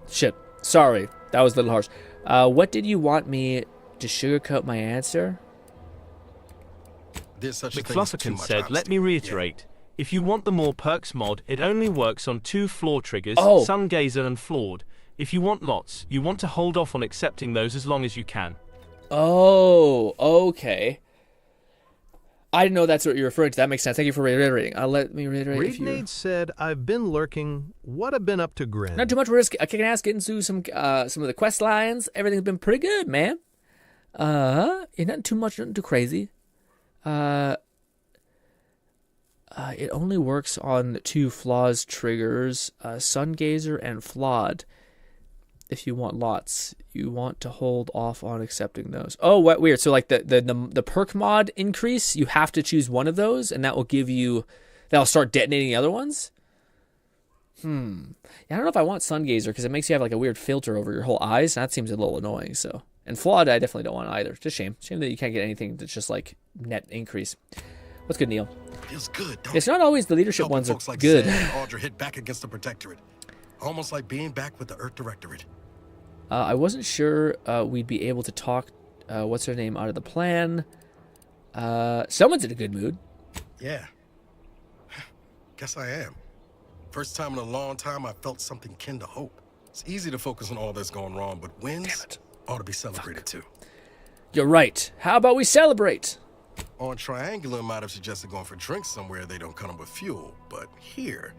Shit. Sorry. That was a little harsh. What did you want me to sugarcoat my answer? There's such a thing as too McFlufferkin much said, honesty. let me reiterate. If you want the more perks mod, it only works on 2 floor triggers, Oh. Sungazer and Flawed. If you want lots, you want to hold off on accepting those as long as you can. Oh, okay. I didn't know that's what you're referring to. That makes sense. Thank you for reiterating. Let me reiterate. Reednade said, I've been lurking. What have been up to Grin? Not too much risk. I can ask getting through some of the quest lines. Everything's been pretty good, man. Nothing too much, nothing too crazy. It only works on 2 flaws triggers, Sungazer and Flawed. If you want lots, you want to hold off on accepting those. Oh, what weird. So like the perk mod increase, you have to choose one of those, and that'll start detonating the other ones. Yeah, I don't know if I want Sungazer because it makes you have like a weird filter over your whole eyes. And that seems a little annoying. So, and Flawed, I definitely don't want either. It's a shame. Shame that you can't get anything that's just like net increase. What's good, Neil? Feels good, don't It's not always the leadership Helping ones are folks like good. Zeb and Audra hit back against the Protectorate. Almost like being back with the Earth Directorate. I wasn't sure we'd be able to talk, what's her name, out of the plan. Someone's in a good mood. Yeah. Guess I am. First time in a long time I felt something kin to hope. It's easy to focus on all that's going wrong, but wins ought to be celebrated too. You're right. How about we celebrate? On Triangular might have suggested going for drinks somewhere they don't come with fuel, but here,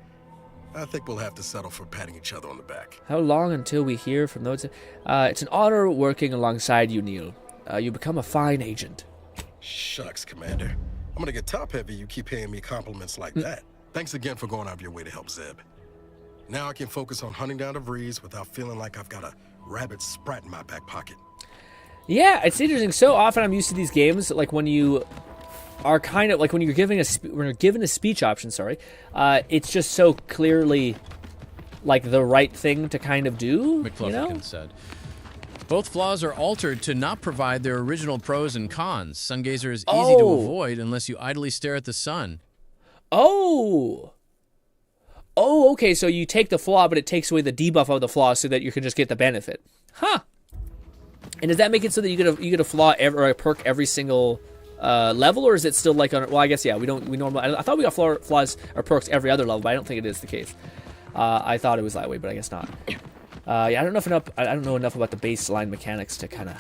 I think we'll have to settle for patting each other on the back. How long until we hear from those? It's an honor working alongside you, Neil. You become a fine agent. Shucks, Commander. I'm gonna get top-heavy you keep paying me compliments like that. Thanks again for going out of your way to help Zeb. Now I can focus on hunting down the Vrees without feeling like I've got a rabid sprat in my back pocket. Yeah, it's interesting. So often I'm used to these games, like when you are kind of like when you're given a speech option. Sorry, it's just so clearly like the right thing to kind of do. McFlufferkin said, Both flaws are altered to not provide their original pros and cons. Sungazer is easy to avoid unless you idly stare at the sun. Oh, okay, so you take the flaw, but it takes away the debuff of the flaw so that you can just get the benefit. Huh. And does that make it so that you get a flaw or a perk every single level, or is it still like on? Well, I guess yeah. We normally. I thought we got flaws or perks every other level, but I don't think it is the case. I thought it was that way, but I guess not. Yeah, I don't know enough about the baseline mechanics to kind of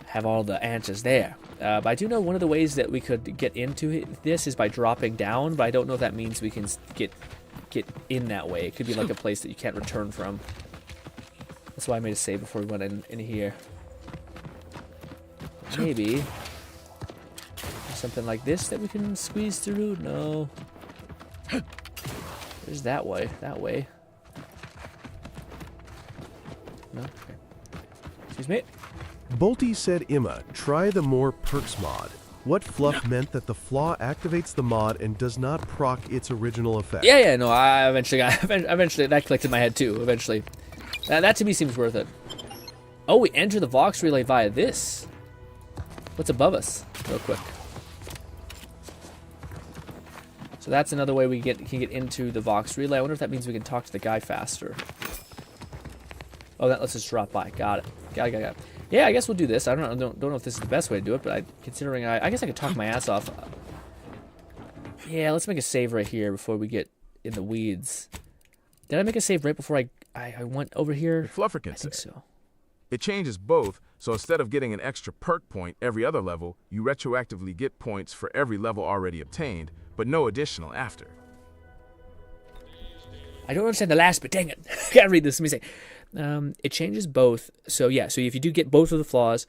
have all the answers there. But I do know one of the ways that we could get into this is by dropping down, but I don't know if that means we can get in that way. It could be like a place that you can't return from. That's why I made a save before we went in here. Maybe something like this that we can squeeze through? No. There's that way. That way. No? Okay. Excuse me? Bolty said, Imma, try the more perks mod. What fluff meant that the flaw activates the mod and does not proc its original effect? Yeah, no, I eventually that clicked in my head too, eventually. That to me seems worth it. Oh, we enter the Vox Relay via this. What's above us? Real quick. So that's another way we can get into the Vox Relay. I wonder if that means we can talk to the guy faster. Oh, that lets us drop by. Got it. Got it. Yeah, I guess we'll do this. I don't know if this is the best way to do it, but considering I guess I could talk my ass off. Yeah, let's make a save right here before we get in the weeds. Did I make a save right before I went over here? Fluffer I think so. It changes both, so instead of getting an extra perk point every other level, you retroactively get points for every level already obtained, but no additional after. I don't understand the last bit, dang it. I gotta read this, let me see. It changes both, so yeah, so if you do get both of the flaws,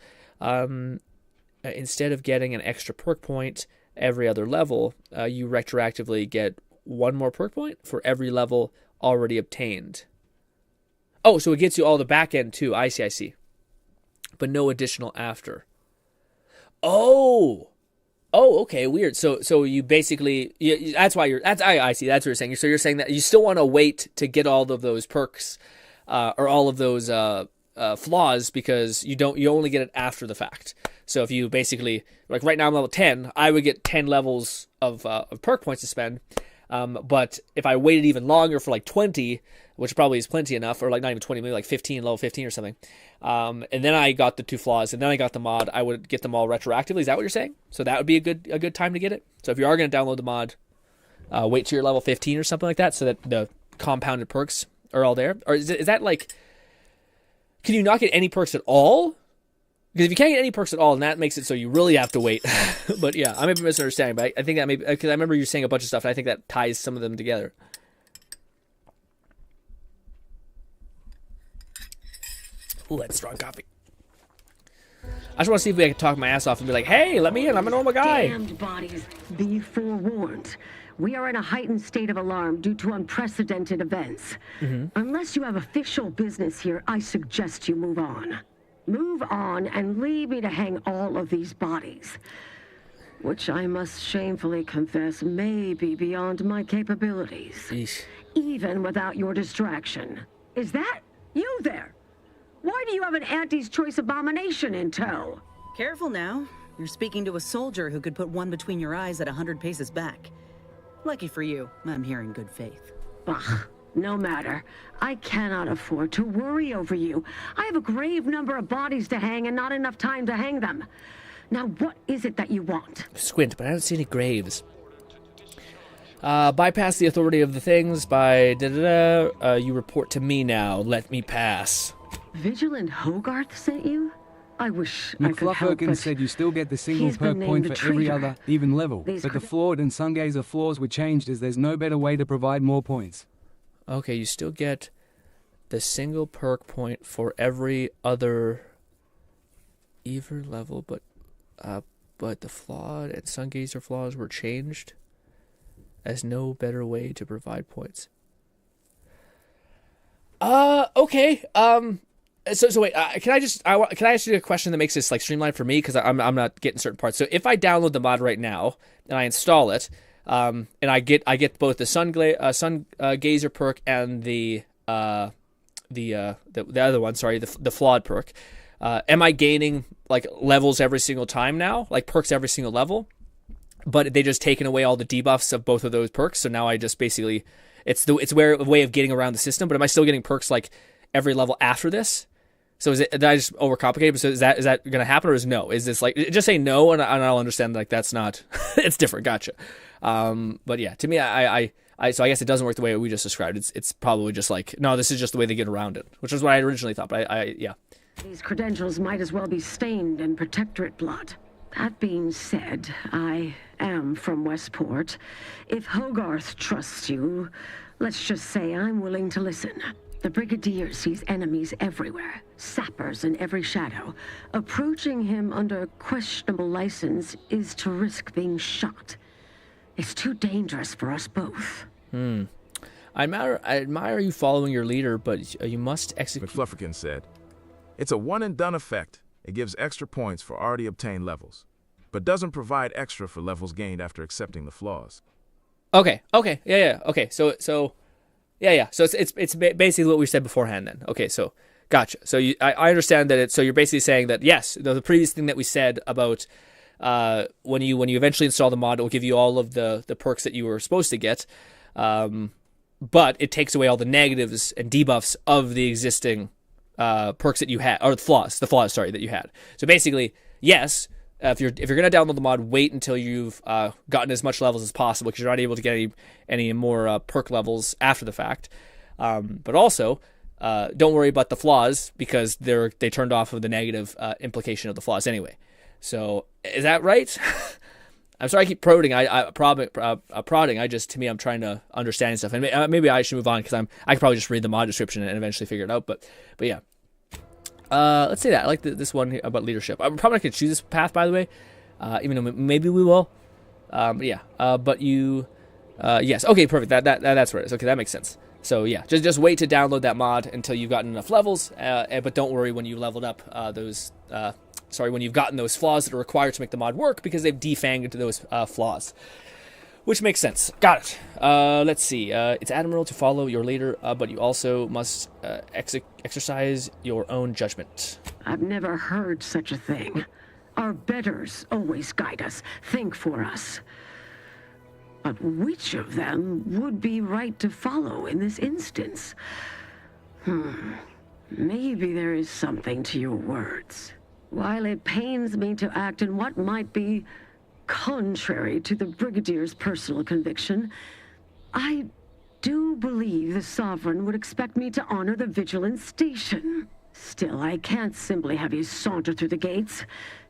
instead of getting an extra perk point every other level, you retroactively get one more perk point for every level already obtained. Oh, so it gets you all the back end too. I see. But no additional after. Oh, okay, weird. So you basically that's why I see. That's what you're saying. So you're saying that you still want to wait to get all of those perks or all of those flaws because you only get it after the fact. So if you basically like right now I'm level 10, I would get 10 levels of perk points to spend. But if I waited even longer for like 20, which probably is plenty enough, or like not even 20, maybe like 15, level 15 or something, and then I got the 2 flaws, and then I got the mod, I would get them all retroactively. Is that what you're saying? So that would be a good time to get it? So if you are going to download the mod, wait till you're level 15 or something like that, so that the compounded perks are all there? Or is that like, can you not get any perks at all? Because if you can't get any perks at all, and that makes it so you really have to wait. But yeah, I may be misunderstanding, but I think that maybe, because I remember you saying a bunch of stuff, and I think that ties some of them together. Ooh, that's strong coffee. I just want to see if I can talk my ass off and be like, hey, let me in, I'm a normal guy. Damned bodies, be forewarned. We are in a heightened state of alarm due to unprecedented events. Unless you have official business here, I suggest you move on. Move on and leave me to hang all of these bodies, which I must shamefully confess may be beyond my capabilities. Eesh. Even without your distraction. Is that you there? Why do you have an Auntie's Choice abomination in tow? Careful now. You're speaking to a soldier who could put one between your eyes at 100 paces back. Lucky for you, I'm here in good faith. Ugh. No matter. I cannot afford to worry over you. I have a grave number of bodies to hang and not enough time to hang them. Now, what is it that you want? Squint, but I don't see any graves. Bypass the authority of the things by you report to me now. Let me pass. Vigilant Hogarth sent you? I wish I could help, McFluff but said you still get the single he's been perk named point the for every traitor. other even level, These but the cred- flawed and Sungazer flaws were changed as there's no better way to provide more points. Okay, you still get the single perk point for every other even level, but the flawed and Sungazer flaws were changed as no better way to provide points. Okay. So wait. Can I ask you a question that makes this like streamlined for me, because I'm not getting certain parts. So if I download the mod right now and I install it, and I get both the sun gazer perk and the other one, sorry, the flawed perk. am I gaining like levels every single time now, like perks every single level? But they just taken away all the debuffs of both of those perks, so now I just basically it's a way of getting around the system. But am I still getting perks like every level after this? So did I just overcomplicate? So is that going to happen, or is no? Is this like just say no and I'll understand like that's not it's different. Gotcha. But yeah, to me, so I guess it doesn't work the way we just described. It's probably just like no, this is just the way they get around it, which is what I originally thought. But yeah. These credentials might as well be stained in Protectorate blood. That being said, I am from Westport. If Hogarth trusts you, let's just say I'm willing to listen. The Brigadier sees enemies everywhere, sappers in every shadow. Approaching him under questionable license is to risk being shot. It's too dangerous for us both. I admire you following your leader, but you must execute. McFlufferkin said, "It's a one-and-done effect. It gives extra points for already obtained levels, but doesn't provide extra for levels gained after accepting the flaws." Okay, yeah. Okay, so yeah. So it's basically what we said beforehand then. Okay, so gotcha. So I understand that so you're basically saying that yes, the previous thing that we said about when you eventually install the mod, it will give you all of the perks that you were supposed to get, but it takes away all the negatives and debuffs of the existing perks that you had, or the flaws that you had. So basically, yes, if you're gonna download the mod, wait until you've gotten as much levels as possible, because you're not able to get any more perk levels after the fact. But also, don't worry about the flaws, because they turned off of the negative implication of the flaws anyway. So is that right? I'm sorry I keep prodding. Prodding. To me, I'm trying to understand stuff, and maybe I should move on, because I could probably just read the mod description and eventually figure it out. But yeah. Let's say that I like this one here about leadership. I'm probably not gonna choose this path, by the way, even though maybe we will. But yeah. But you, yes. Okay, perfect. That's where it is. Okay, that makes sense. So yeah, just wait to download that mod until you've gotten enough levels. But don't worry when you leveled up when you've gotten those flaws that are required to make the mod work, because they've defanged those flaws. Which makes sense. Got it. Let's see. It's admirable to follow your leader, but you also must exercise your own judgment. I've never heard such a thing. Our betters always guide us, think for us. But which of them would be right to follow in this instance? Maybe there is something to your words. While it pains me to act in what might be contrary to the Brigadier's personal conviction, I do believe the Sovereign would expect me to honor the Vigilance Station. Still, I can't simply have you saunter through the gates.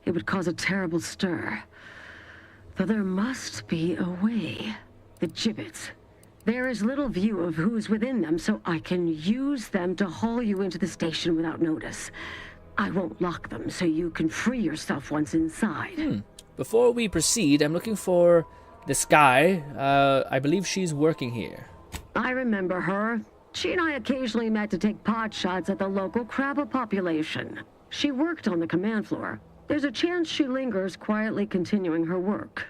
It would cause a terrible stir. Though there must be a way. The gibbets. There is little view of who's within them, so I can use them to haul you into the station without notice. I won't lock them, so you can free yourself once inside. Before we proceed, I'm looking for this guy. I believe she's working here. I remember her. She and I occasionally met to take pot shots at the local crabba population. She worked on the command floor. There's a chance she lingers, quietly continuing her work.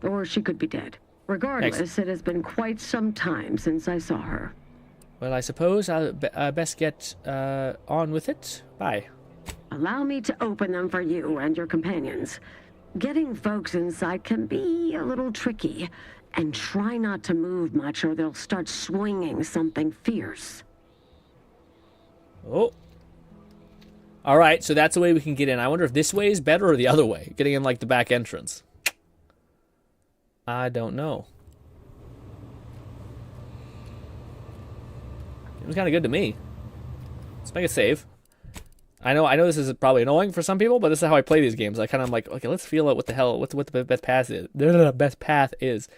Or she could be dead. Regardless, it has been quite some time since I saw her. Well, I suppose I'll best get on with it. Bye. Allow me to open them for you and your companions. Getting folks inside can be a little tricky. And try not to move much, or they'll start swinging something fierce. Oh. All right, so that's the way we can get in. I wonder if this way is better or the other way. Getting in, like, the back entrance. I don't know. It was kind of good to me. Let's make a save. I know this is probably annoying for some people, but this is how I play these games. I kind of like, okay, let's feel out what the hell, what the best path is. The best path is.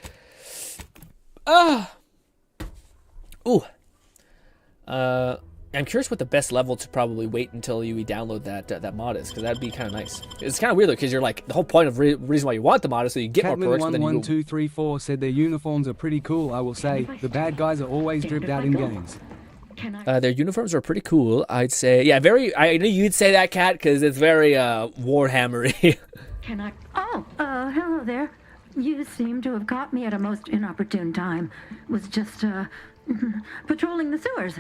Ooh. I'm curious what the best level to probably wait until you download that mod is, because that'd be kind of nice. It's kind of weird though, because you're like, the whole point of reason why you want the mod is so you get more perks. Catman 11234 said their uniforms are pretty cool. I will say the bad guys are always dripped out in games. Their uniforms are pretty cool, I'd say. Yeah, very. I knew you'd say that, Kat, because it's very Warhammery. Can I? Oh, hello there. You seem to have caught me at a most inopportune time. Was just patrolling the sewers,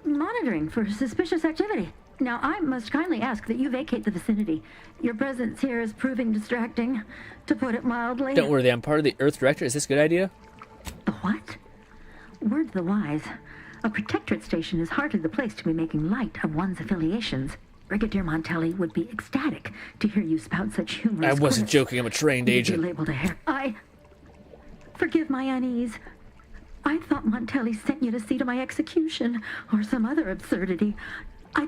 monitoring for suspicious activity. Now, I must kindly ask that you vacate the vicinity. Your presence here is proving distracting, to put it mildly. Don't worry, I'm part of the Earth Director. Is this a good idea? The what? Word to the wise. A protectorate station is hardly the place to be making light of one's affiliations. Brigadier Montelli would be ecstatic to hear you spout such humorous I wasn't quips. joking. I'm a trained You'd be agent. labeled a Forgive my unease. I thought Montelli sent you to see to my execution, or some other absurdity. I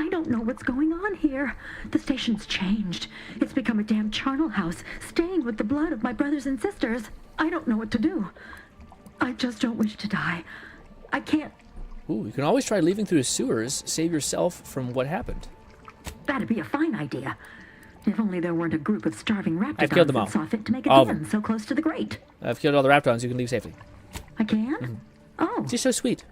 don't know what's going on here. The station's changed. It's become a damn charnel house, stained with the blood of my brothers and sisters. I don't know what to do. I just don't wish to die. I can't. Ooh, you can always try leaving through the sewers. Save yourself from what happened. That'd be a fine idea. If only there weren't a group of starving I've killed them raptidons all. that saw fit to make All a of them. den so close to the grate. I've killed all the Raptons. You can leave safely. I can? Oh. She's so sweet.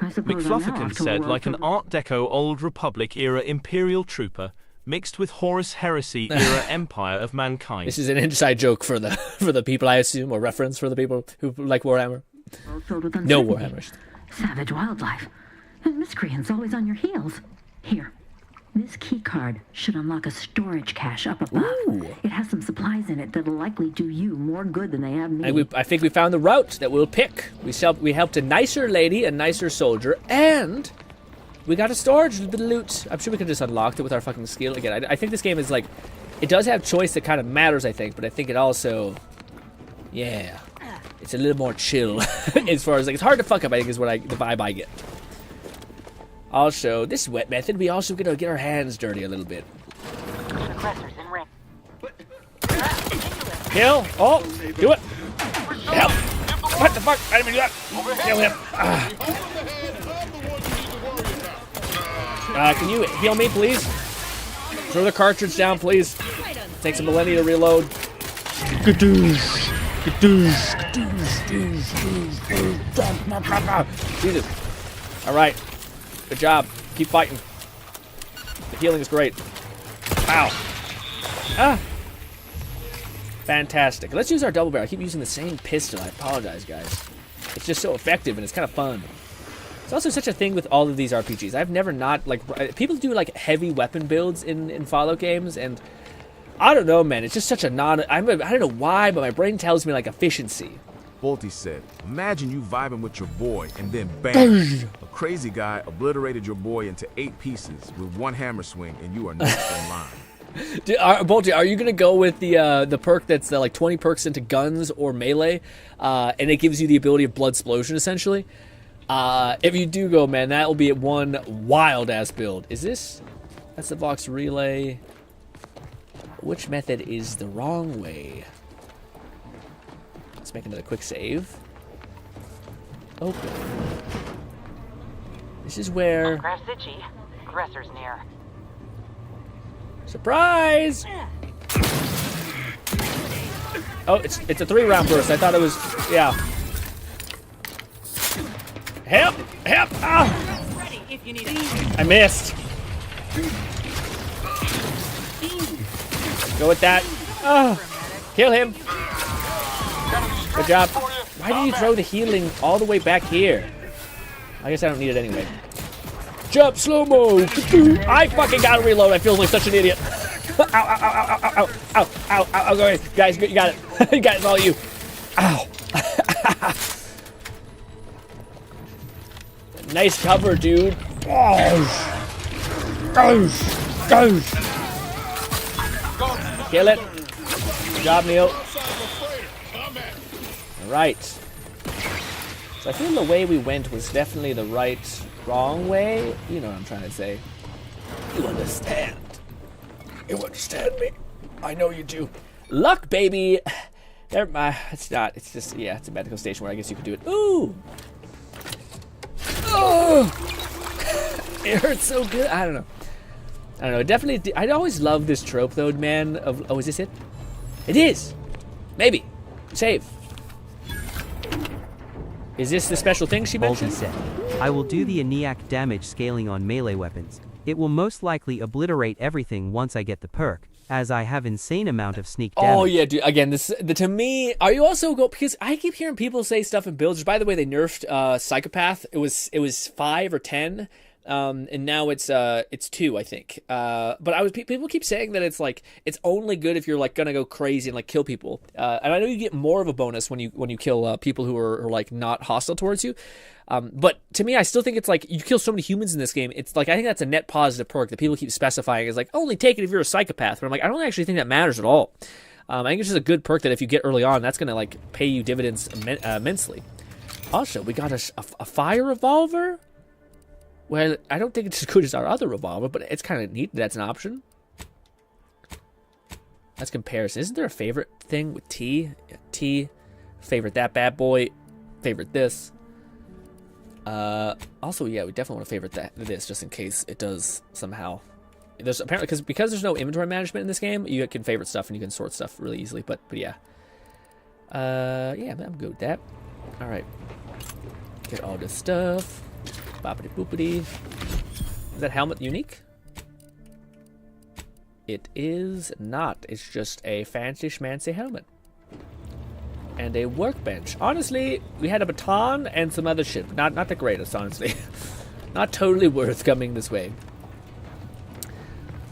I suppose I'm now off McFlufferkin to a said, world like an full- Art Deco Old Republic era Imperial trooper mixed with Horus Heresy era Empire of Mankind. This is an inside joke for the for the people, I assume, or reference for the people who like Warhammer. world filled with No uncertainty. Warhammer. Savage wildlife. And miscreants always on your heels. Here. This key card should unlock a storage cache up above. It has some supplies in it that'll likely do you more good than they have me. I think we found the route that we'll pick. We helped a nicer lady, a nicer soldier, and we got a storage with the loot. I'm sure we could just unlocked it with our fucking skill. Again, I think this game is like, it does have choice that kind of matters, I think, but I think it also, yeah, it's a little more chill as far as like, it's hard to fuck up, I think is what the vibe I get. Also, this wet method, we also gonna get our hands dirty a little bit. Aggressors in ring. Kill! Oh! Do it! Help! What the fuck? I didn't mean to do that! Kill him! Can you heal me, please? Throw the cartridge down, please. Takes a millennia to reload. Jesus. Alright. Good job. Keep fighting. The healing is great. Ow. Ah! Fantastic. Let's use our double barrel. I keep using the same pistol. I apologize, guys. It's just so effective and it's kind of fun. It's also such a thing with all of these RPGs. I've never not, like, people do, like, heavy weapon builds in Fallout games, and I don't know, man. It's just such a I don't know why, but my brain tells me, like, efficiency. Bolty said, imagine you vibing with your boy, and then bam, a crazy guy obliterated your boy into 8 pieces with one hammer swing, and you are next in line. Bolty, are you gonna go with the perk that's like 20 perks into guns or melee, and it gives you the ability of blood explosion essentially? If you do go, man, that will be one wild ass build. Is this? That's the Vox relay. Which method is the wrong way? Let's make another quick save. Open. This is where. Grass itchy. Aggressors near. Surprise! Oh, it's a 3-round burst. I thought it was, yeah. Help! Help! Ah! I missed. Go with that. Oh, kill him. Good job. Why did you throw the healing all the way back here? I guess I don't need it anyway. Jump slow-mo! I fucking gotta reload. I feel like such an idiot. Ow, ow, ow, ow, ow, ow, ow, ow, go ahead. Guys, you got it. You got it, it's all you. Ow. Nice cover, dude. Kill it. Good job, Neil. Alright. So I feel the way we went was definitely the wrong way. You know what I'm trying to say. You understand. You understand me. I know you do. Luck, baby. It's not. It's just, yeah, it's a medical station where I guess you could do it. Ooh. Oh. It hurts so good. I don't know. Definitely. I always love this trope, though, man. Oh, is this it? It is. Maybe. Save. Is this the special thing she mentioned? Bolty said, I will do the ENIAC damage scaling on melee weapons. It will most likely obliterate everything once I get the perk, as I have insane amount of sneak damage. Oh yeah, dude. Again, to me, are you also because I keep hearing people say stuff in builds. By the way, they nerfed Psychopath. It was 5 or 10. And now it's 2, I think. But people keep saying that it's like it's only good if you're like gonna go crazy and like kill people. And I know you get more of a bonus when you kill people who are like not hostile towards you. But to me, I still think it's like you kill so many humans in this game. It's like I think that's a net positive perk that people keep specifying is like only take it if you're a psychopath. But I'm like I don't actually think that matters at all. I think it's just a good perk that if you get early on, that's gonna like pay you dividends immensely. Also, we got a fire revolver. Well, I don't think it's as good as our other revolver, but it's kind of neat. That's an option. That's comparison. Isn't there a favorite thing with T? Yeah, T. Favorite that bad boy. Favorite this. Also, yeah, we definitely want to favorite this just in case it does somehow. There's apparently because there's no inventory management in this game, you can favorite stuff and you can sort stuff really easily. But yeah. Yeah, I'm good with that. All right. Get all this stuff. Boppity boopity. Is that helmet unique? It is not. It's just a fancy schmancy helmet. And a workbench. Honestly, we had a baton and some other shit. Not the greatest, honestly. Not totally worth coming this way.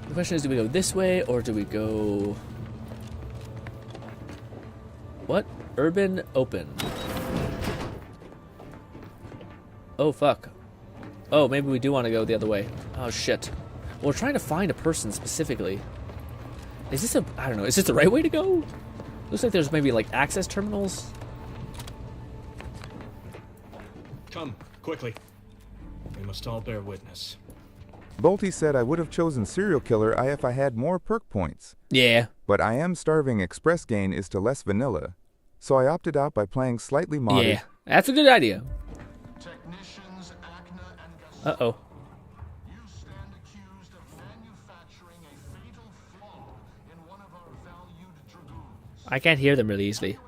The question is, do we go this way or do we go... What? Urban open. Oh, fuck. Oh, maybe we do want to go the other way. Oh, shit. Well, we're trying to find a person specifically. Is this I don't know. Is this the right way to go? Looks like there's maybe, like, access terminals. Come, quickly. We must all bear witness. Bolty said I would have chosen serial killer if I had more perk points. Yeah. But I am starving express gain is to less vanilla. So I opted out by playing slightly modded. Yeah, that's a good idea. Uh-oh. I can't hear them really easily.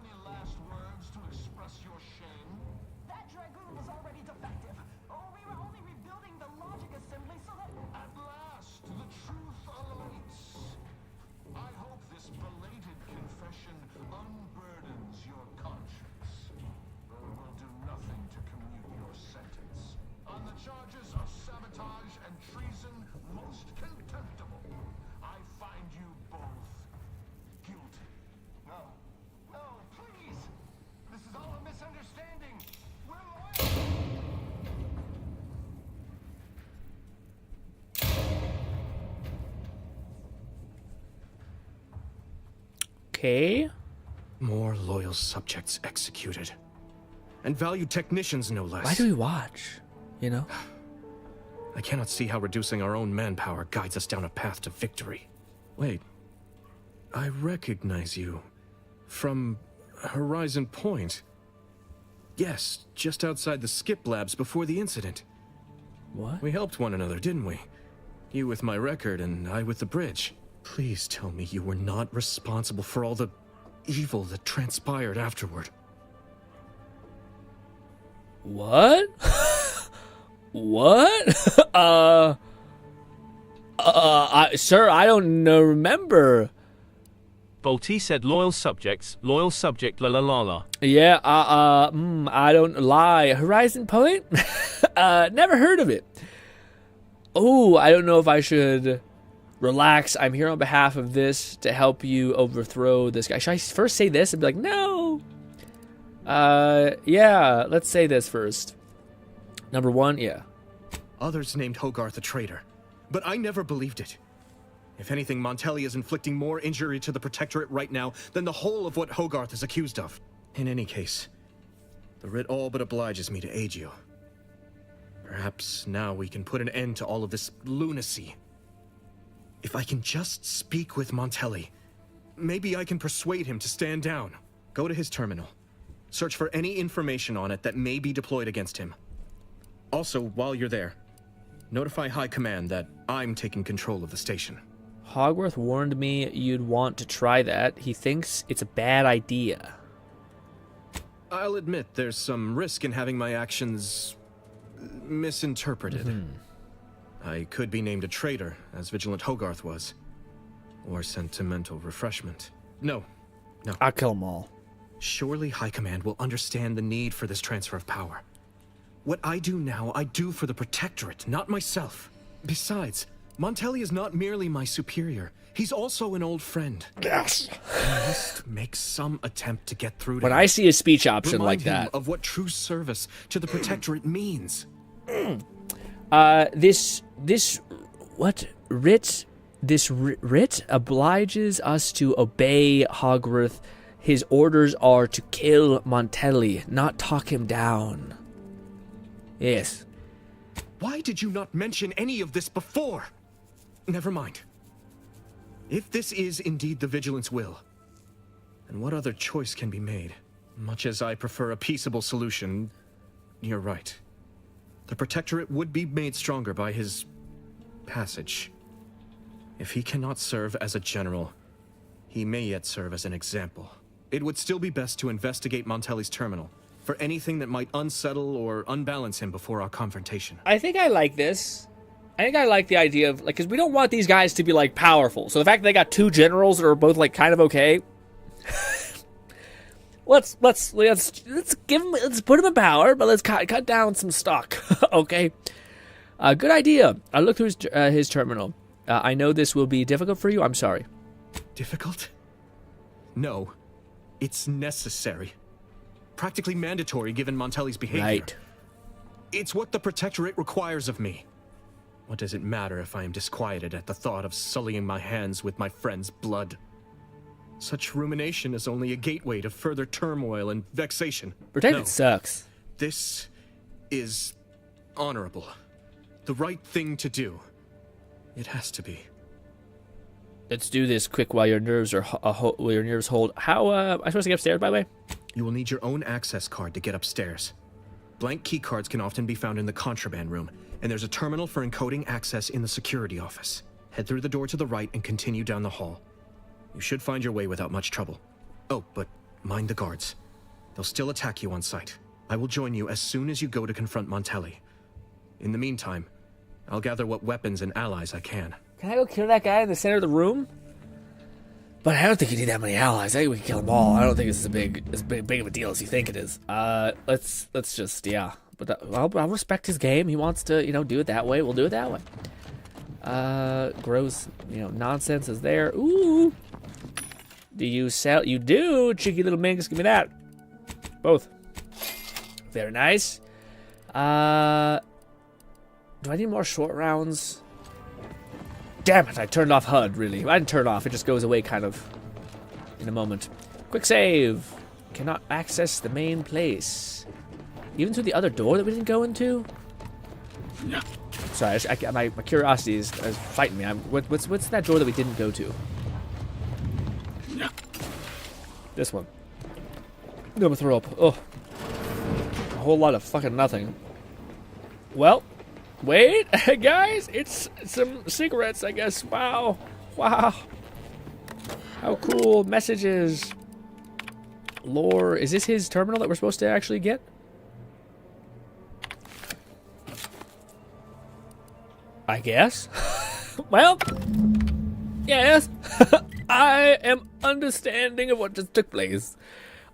Okay. More loyal subjects executed. And valued technicians, no less. Why do we watch? You know? I cannot see how reducing our own manpower guides us down a path to victory. Wait. I recognize you. From Horizon Point. Yes, just outside the skip labs before the incident. What? We helped one another, didn't we? You with my record and I with the bridge. Please tell me you were not responsible for all the evil that transpired afterward. What? What? Sir, I don't know, remember. Bolty said loyal subject, la la la la. Yeah, I don't lie. Horizon Point? Never heard of it. Oh, I don't know if I should relax. I'm here on behalf of this to help you overthrow this guy. Should I first say this and be like, no? Yeah, let's say this first. Number 1, yeah. Others named Hogarth a traitor, but I never believed it. If anything, Montelli is inflicting more injury to the Protectorate right now than the whole of what Hogarth is accused of. In any case, the writ all but obliges me to aid you. Perhaps now we can put an end to all of this lunacy. If I can just speak with Montelli, maybe I can persuade him to stand down. Go to his terminal. Search for any information on it that may be deployed against him. Also, while you're there, notify High Command that I'm taking control of the station. Hogwarth warned me you'd want to try that. He thinks it's a bad idea. I'll admit there's some risk in having my actions misinterpreted. I could be named a traitor, as Vigilant Hogarth was. Or sentimental refreshment. No. I'll kill them all. Surely High Command will understand the need for this transfer of power. What I do now, I do for the Protectorate, not myself. Besides, Montelli is not merely my superior. He's also an old friend. Yes. I must make some attempt to get through to When him. I see a speech option Remind like him that. of what true service to the Protectorate means. This writ obliges us to obey Hogworth. His orders are to kill Montelli, not talk him down. Yes. Why did you not mention any of this before? Never mind. If this is indeed the Vigilance will, then what other choice can be made? Much as I prefer a peaceable solution, you're right. The Protectorate would be made stronger by his passage. If he cannot serve as a general, he may yet serve as an example. It would still be best to investigate Montelli's terminal for anything that might unsettle or unbalance him before our confrontation. I think I like this. I think I like the idea of, like, because we don't want these guys to be, like, powerful. So the fact that they got two generals that are both, like, kind of okay. let's give them, let's put them in power, but let's cut down some stock. Okay. Good idea. I looked through his terminal. I know this will be difficult for you. I'm sorry. Difficult? No. It's necessary. Practically mandatory given Montelli's behavior. Right. It's what the Protectorate requires of me. What does it matter if I am disquieted at the thought of sullying my hands with my friend's blood? Such rumination is only a gateway to further turmoil and vexation. Protectorate sucks. This is honorable. The right thing to do. It has to be. Let's do this quick while your nerves are hold. How am I supposed to get upstairs, by the way? You will need your own access card to get upstairs. Blank key cards can often be found in the contraband room, and there's a terminal for encoding access in the security office. Head through the door to the right and continue down the hall. You should find your way without much trouble. Oh, but mind the guards. They'll still attack you on sight. I will join you as soon as you go to confront Montelli. In the meantime, I'll gather what weapons and allies I can. Can I go kill that guy in the center of the room? But I don't think you need that many allies. I think we can kill them all. I don't think it's as big of a deal as you think it is. Let's just, yeah. But I'll respect his game. He wants to, do it that way. We'll do it that way. Gross, nonsense is there. Ooh. Do you sell? You do, cheeky little minx. Give me that. Both. Very nice. Do I need more short rounds? Damn it, I turned off HUD, really. I didn't turn it off, it just goes away kind of in a moment. Quick save. Cannot access the main place. Even through the other door that we didn't go into? Sorry, my curiosity is fighting me. What's that door that we didn't go to? This one. I'm gonna throw up. Oh. A whole lot of fucking nothing. Well. Wait, guys, it's some cigarettes, I guess. Wow. Wow. How cool. Messages. Lore. Is this his terminal that we're supposed to actually get? I guess. Well, yes. I am understanding of what just took place.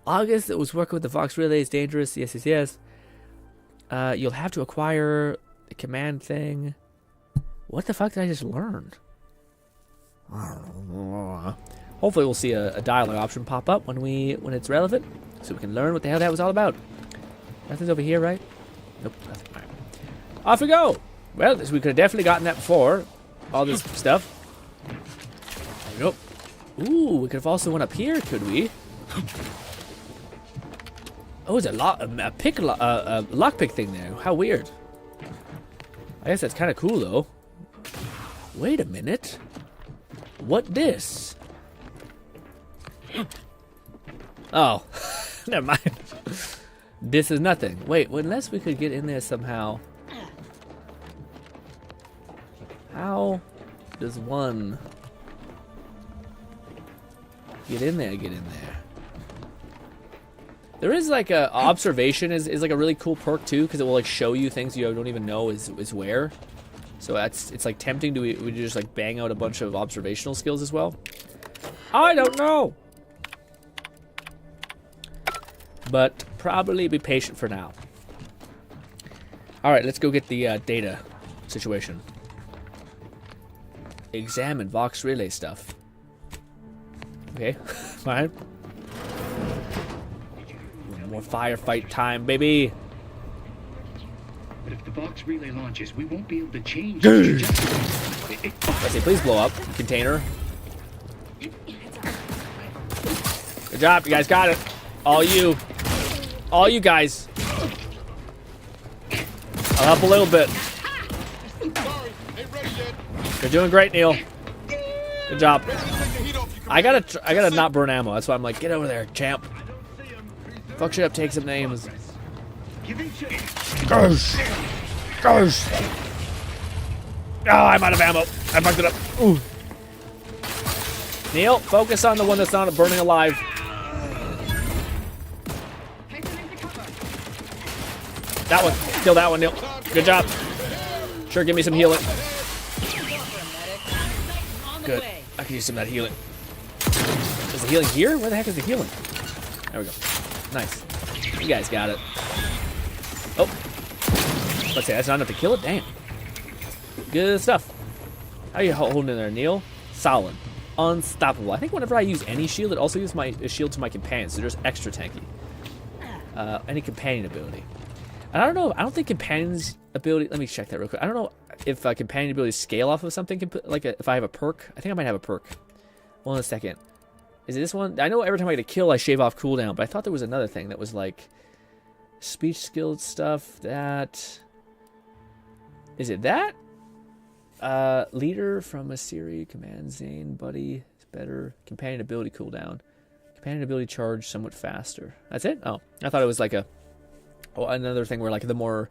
August, that was working with the Vox Relay is dangerous. Yes, yes, yes. You'll have to acquire the command thing. What the fuck did I just learn? I don't know. Hopefully we'll see a dialogue option pop up when it's relevant, so we can learn what the hell that was all about. Nothing's over here, right? Nope, nothing. All right. Off we go. Well, we could have definitely gotten that before. All this stuff. There we go. Ooh, we could have also went up here, could we? Oh, it's a lockpick thing there. How weird. I guess that's kind of cool, though. Wait a minute. What this? Oh, never mind. This is nothing. Wait, unless we could get in there somehow. How does one get in there? There is like a observation is like a really cool perk too, because it will like show you things you don't even know is where. So it's like tempting to we just like bang out a bunch of observational skills as well. I don't know, but probably be patient for now. All right, let's go get the data situation. Examine Vox relay stuff. Okay, fine. More firefight time, baby. But if the Vox relay launches, we won't be able to change. Let's see, please blow up. Container. Good job, you guys got it. All you. All you guys. I'll help a little bit. You're doing great, Neil. Good job. I gotta not burn ammo. That's why I'm like, get over there, champ. Fuck shit up, take some names. Gosh. Gosh. Oh, I'm out of ammo. I fucked it up. Ooh. Neil, focus on the one that's not burning alive. That one. Kill that one, Neil. Good job. Sure, give me some healing. Good. I can use some of that healing. Is the healing here? Where the heck is the healing? There we go. Nice. You guys got it. Oh. Let's see, that's not enough to kill it? Damn. Good stuff. How are you holding in there, Neil? Solid. Unstoppable. I think whenever I use any shield, it also uses my shield to my companion, so there's extra tanky. Any companion ability. And I don't know, I don't think companion's ability, let me check that real quick. I don't know if companion abilities scale off of something, like if I have a perk. I think I might have a perk. Hold on a second. Is it this one? I know every time I get a kill, I shave off cooldown, but I thought there was another thing that was like speech skill stuff. That is it. That leader from a series, command Zane, buddy, is better. Companion ability cooldown, companion ability charge somewhat faster. That's it. Oh, I thought it was like another thing where like the more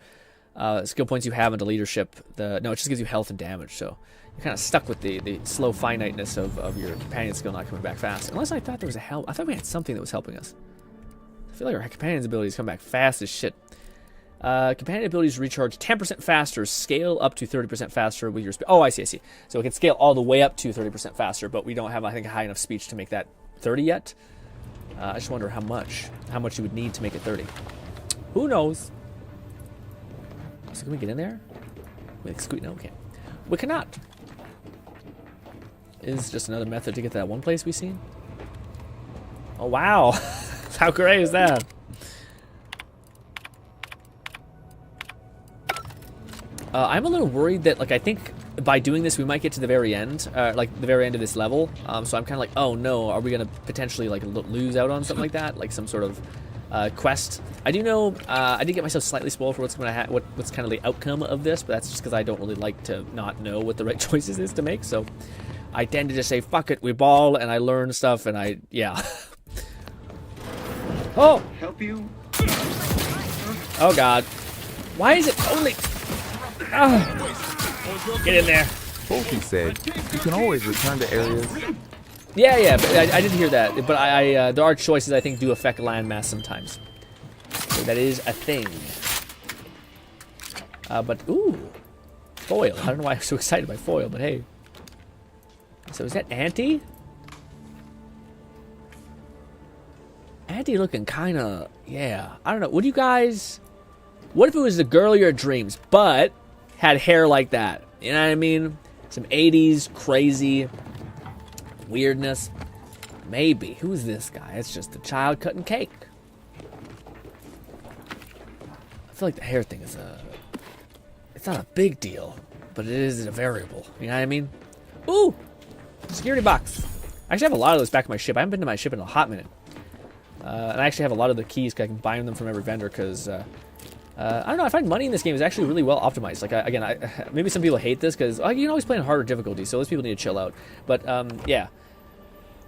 skill points you have into leadership, no, it just gives you health and damage. So you're kind of stuck with the slow finiteness of your companion skill not coming back fast. Unless I thought there was a help. I thought we had something that was helping us. I feel like our companion's abilities come back fast as shit. Companion abilities recharge 10% faster, scale up to 30% faster with your speed. Oh, I see. So it can scale all the way up to 30% faster, but we don't have, I think, a high enough speech to make that 30 yet. I just wonder how much you would need to make it 30. Who knows? So can we get in there? Wait, squeak? No, we can't. We cannot. Is just another method to get to that one place we've seen. Oh wow! How great is that? I'm a little worried that, like, I think by doing this we might get to the very end, like the very end of this level. So I'm kind of like, oh no, are we gonna potentially like lose out on something like that, like some sort of quest? I do know I did get myself slightly spoiled for what's kind of the outcome of this, but that's just because I don't really like to not know what the right choices is to make. So I tend to just say fuck it, we ball, and I learn stuff, and yeah. Oh! Help you? Oh god. Why is it only... Oh. Get in there. Folky said you can always return to areas. Yeah, but I did hear that. But there are choices I think do affect landmass sometimes. So that is a thing. But, ooh. Foil. I don't know why I'm so excited by foil, but hey. So is that Auntie? Auntie looking kind of, yeah. I don't know. What do you guys... What if it was the girl of your dreams, but had hair like that? You know what I mean? Some 80s crazy weirdness. Maybe. Who's this guy? It's just a child cutting cake. I feel like the hair thing is it's not a big deal, but it is a variable. You know what I mean? Ooh! Security box. I actually have a lot of those back in my ship. I haven't been to my ship in a hot minute. And I actually have a lot of the keys because I can buy them from every vendor because... I don't know, I find money in this game is actually really well optimized. Like, again, maybe some people hate this because you can always play on harder difficulty, so those people need to chill out. But, yeah.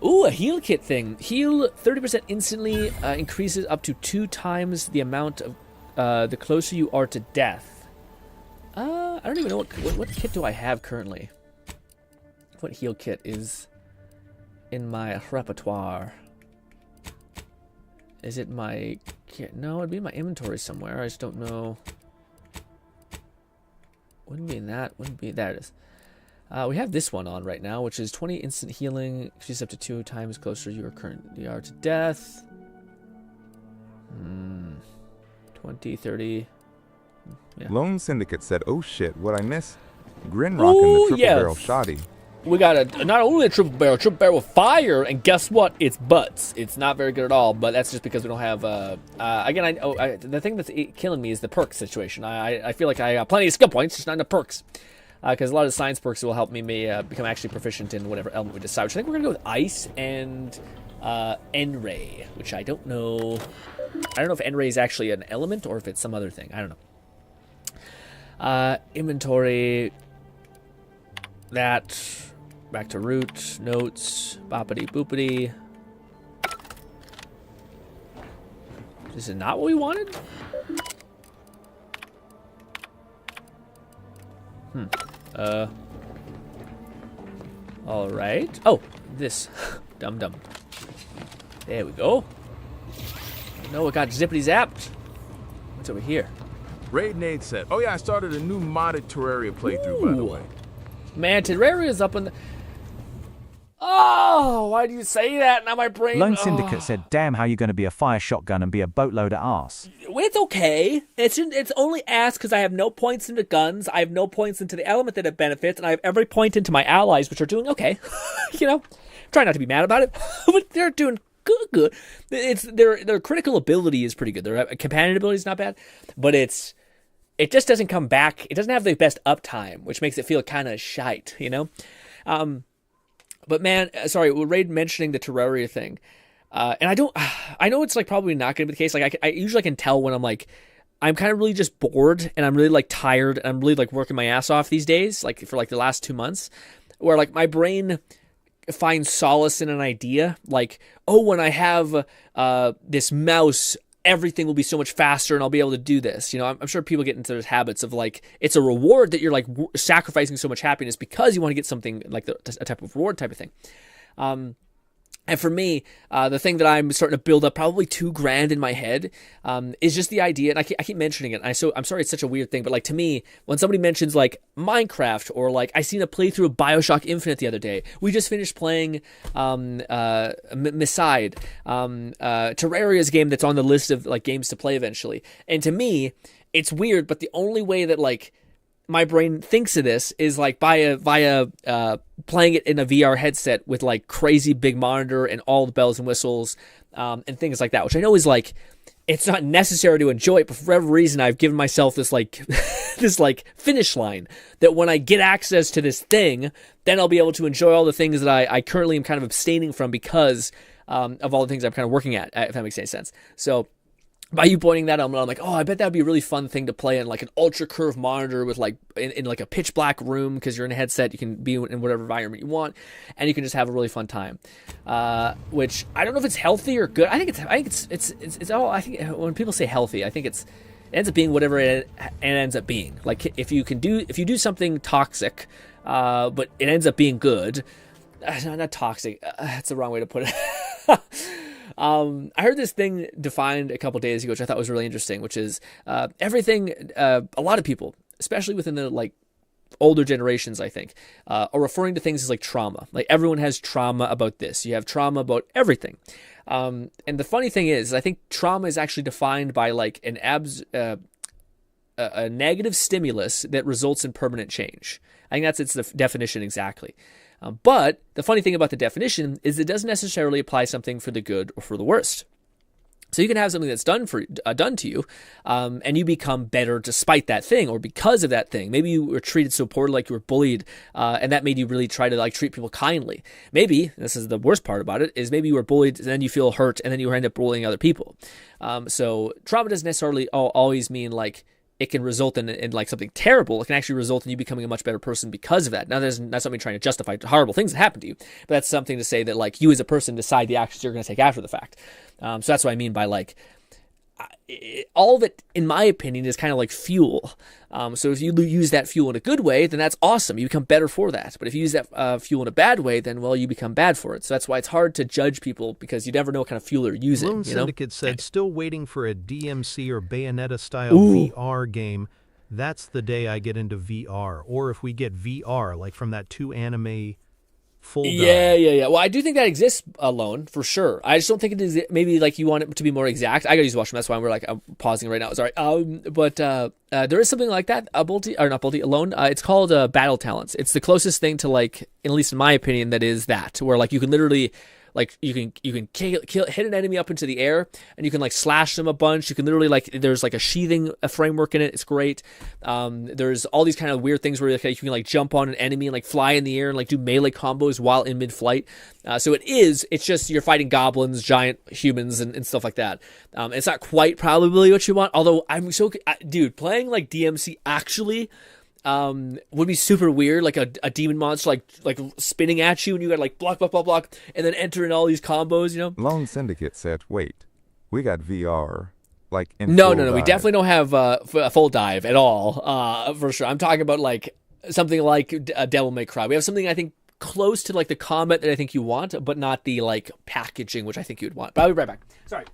Ooh, a heal kit thing. Heal 30% instantly, increases up to 2 times the amount of, the closer you are to death. I don't even know what kit do I have currently. What heal kit is in my repertoire? Is it my kit? No, it'd be in my inventory somewhere. I just don't know. Wouldn't be in that. Wouldn't be. There it is. We have this one on right now, which is 20 instant healing. Increases up to 2 times closer you are to death. 20, 30. Yeah. Lone Syndicate said, "Oh shit, what I miss? Grin rocking the triple barrel shoddy." We got not only a triple barrel with fire, and guess what? It's butts. It's not very good at all, but that's just because we don't have. Again, the thing that's killing me is the perk situation. I feel like I got plenty of skill points, just not enough perks. Because a lot of the science perks will help me become actually proficient in whatever element we decide. Which I think we're gonna go with ice and N-ray, which I don't know. I don't know if N-ray is actually an element or if it's some other thing. I don't know. Inventory. That. Back to root, notes, boppity boopity. This is not what we wanted? Alright. Oh, this. Dum. There we go. No, it got zippity zapped. What's over here? Raid Nade said, "Oh yeah, I started a new modded Terraria playthrough, by the way." Man, Terraria's up in the... Oh, why do you say that? Now my brain... Lone Syndicate said, "Damn, how you going to be a fire shotgun and be a boatload of arse?" It's okay. It's only ass because I have no points into guns. I have no points into the element that it benefits, and I have every point into my allies, which are doing okay. You know, try not to be mad about it, but they're doing good. It's their critical ability is pretty good. Their companion ability is not bad, but it just doesn't come back. It doesn't have the best uptime, which makes it feel kind of shite, you know? But man, sorry, Raid mentioning the Terraria thing. And I know it's like probably not going to be the case. Like I usually can tell when I'm kind of really just bored and I'm really like tired and I'm really like working my ass off these days, like for like the last 2 months, where like my brain finds solace in an idea. Like, oh, when I have this mouse, everything will be so much faster and I'll be able to do this. You know, I'm sure people get into those habits of like, it's a reward that you're like sacrificing so much happiness because you want to get something like a type of reward type of thing. And for me, the thing that I'm starting to build up probably $2,000 in my head is just the idea, and I keep mentioning it. I'm sorry it's such a weird thing, but like to me, when somebody mentions like Minecraft or like I seen a playthrough of BioShock Infinite the other day, we just finished playing Miside, Terraria's game that's on the list of like games to play eventually. And to me, it's weird, but the only way that like my brain thinks of this is like via playing it in a VR headset with like crazy big monitor and all the bells and whistles and things like that, which I know is like, it's not necessary to enjoy it, but for whatever reason, I've given myself this like, this like finish line that when I get access to this thing, then I'll be able to enjoy all the things that I currently am kind of abstaining from because of all the things I'm kind of working at, if that makes any sense. So by you pointing that out, I'm like, oh, I bet that'd be a really fun thing to play in like an ultra curved monitor with like in like a pitch black room because you're in a headset. You can be in whatever environment you want, and you can just have a really fun time. Which I don't know if it's healthy or good. I think it's all. I think when people say healthy, I think it ends up being whatever it ends up being. Like if you do something toxic, but it ends up being good. Not toxic. That's the wrong way to put it. I heard this thing defined a couple days ago, which I thought was really interesting, which is everything, a lot of people, especially within the like older generations, I think, are referring to things as like trauma. Like everyone has trauma about this. You have trauma about everything. And the funny thing is, I think trauma is actually defined by like a negative stimulus that results in permanent change. I think that's its definition exactly. But the funny thing about the definition is it doesn't necessarily apply something for the good or for the worst. So you can have something that's done to you, and you become better despite that thing or because of that thing. Maybe you were treated so poorly, like you were bullied, and that made you really try to like treat people kindly. Maybe, and this is the worst part about it, is maybe you were bullied and then you feel hurt and then you end up bullying other people. So trauma doesn't necessarily always mean like it can result in like something terrible. It can actually result in you becoming a much better person because of that. Now, that's not me trying to justify horrible things that happen to you, but that's something to say that like you as a person decide the actions you're going to take after the fact. So that's what I mean by like, all of it, in my opinion, is kind of like fuel. So if you use that fuel in a good way, then that's awesome. You become better for that. But if you use that fuel in a bad way, then, well, you become bad for it. So that's why it's hard to judge people because you never know what kind of fuel they're using. Lone Syndicate said, still waiting for a DMC or Bayonetta-style VR game. That's the day I get into VR. Or if we get VR, like from that 2 anime Full Yeah. Well, I do think that exists alone for sure. I just don't think it is. Maybe like you want it to be more exact. I gotta use Watchmen. That's why I'm pausing right now. Sorry. But there is something like that. Alone. It's called Battle Talents. It's the closest thing to like, at least in my opinion, that is that where like you can literally. Like you can hit an enemy up into the air and you can like slash them a bunch. You can literally like there's like a sheathing framework in it. It's great. There's all these kind of weird things where you can like jump on an enemy and like fly in the air and like do melee combos while in mid-flight. So it's just you're fighting goblins, giant humans, and stuff like that. It's not quite probably what you want. Although dude, playing like DMC actually. Would be super weird, like a demon monster like spinning at you and you gotta like block and then enter in all these combos, you know? Lone Syndicate said, wait, we got VR like in No, full we dive. definitely don't have a full dive at all, for sure. I'm talking about like something like a Devil May Cry. We have something I think close to like the combat that I think you want, but not the like packaging which I think you'd want. But I'll be right back. Sorry.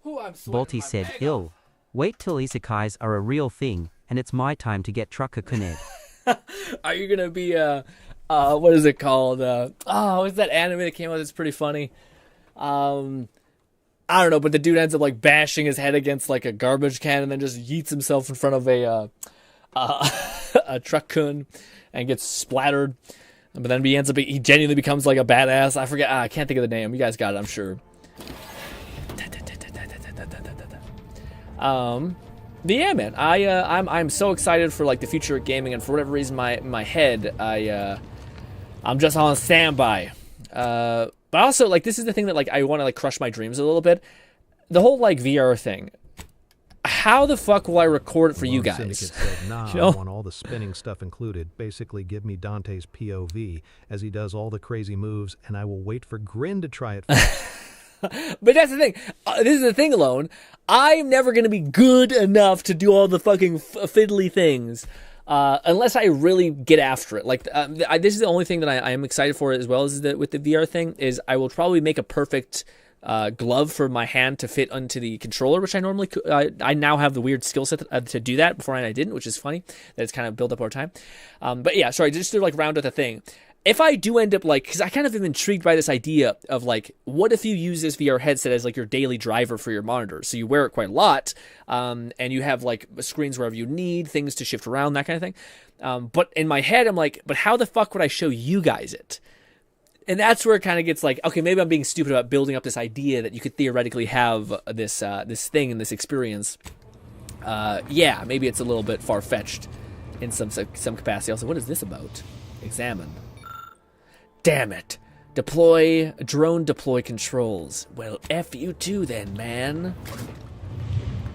Balti said, ill. Wait till isekais are a real thing, and it's my time to get Trucker Conned. Are you gonna be what is it called? What's that anime that came out that's pretty funny? I don't know, but the dude ends up like bashing his head against like a garbage can and then just yeets himself in front of a truck-kun and gets splattered. But then he genuinely becomes like a badass. I forget. I can't think of the name. You guys got it, I'm sure. But yeah, man, I'm so excited for like the future of gaming, and for whatever reason, my head, I'm just on standby. But also, like, this is the thing that like I want to like crush my dreams a little bit. The whole like VR thing. How the fuck will I record it for you guys? Syndicate said, nah, You know? I want all the spinning stuff included. Basically, give me Dante's POV as he does all the crazy moves, and I will wait for GRINN to try it first. But that's the thing. This is the thing, Alone. I'm never going to be good enough to do all the fucking fiddly things unless I really get after it. Like, this is the only thing that I am excited for as well as with the VR thing is I will probably make a perfect glove for my hand to fit onto the controller, which I normally could. I now have the weird skill set to do that. Before I didn't, which is funny that it's kind of built up over time. But yeah, sorry, just to like round out the thing. If I do end up like, because I kind of am intrigued by this idea of like, what if you use this VR headset as like your daily driver for your monitor? So you wear it quite a lot, and you have like screens wherever you need, things to shift around, that kind of thing. But in my head, I'm like, but how the fuck would I show you guys it? And that's where it kind of gets like, okay, maybe I'm being stupid about building up this idea that you could theoretically have this this thing and this experience. Yeah, maybe it's a little bit far-fetched in some capacity. Also, what is this about? Examine. Damn it. Drone deploy controls. Well, F you too then, man.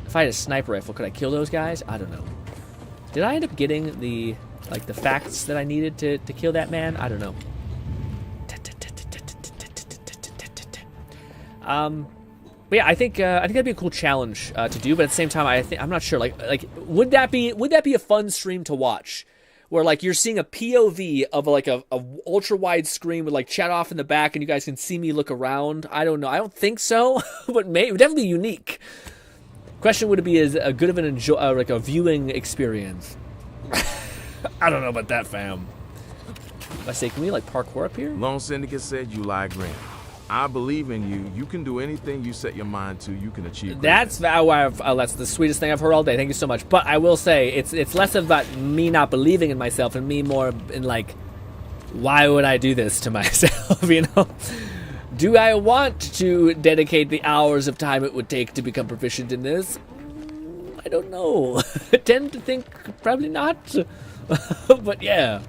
If I had a sniper rifle, could I kill those guys? I don't know. Did I end up getting the facts that I needed to kill that man? I don't know. But yeah, I think that'd be a cool challenge to do. But at the same time, I'm not sure. Like, would that be a fun stream to watch? Where like you're seeing a POV of like a ultra wide screen with like chat off in the back, and you guys can see me look around. I don't know. I don't think so, but it would definitely be unique. Question: would it be as a good of an like a viewing experience? I don't know about that, fam. I say, can we like parkour up here? Lone Syndicate said you lie, GRINN. I believe in you. You can do anything you set your mind to. You can achieve. That's that's the sweetest thing I've heard all day. Thank you so much. But I will say it's less about me not believing in myself and me more in like, why would I do this to myself? You know, Do I want to dedicate the hours of time it would take to become proficient in this? I don't know. I tend to think probably not. But yeah.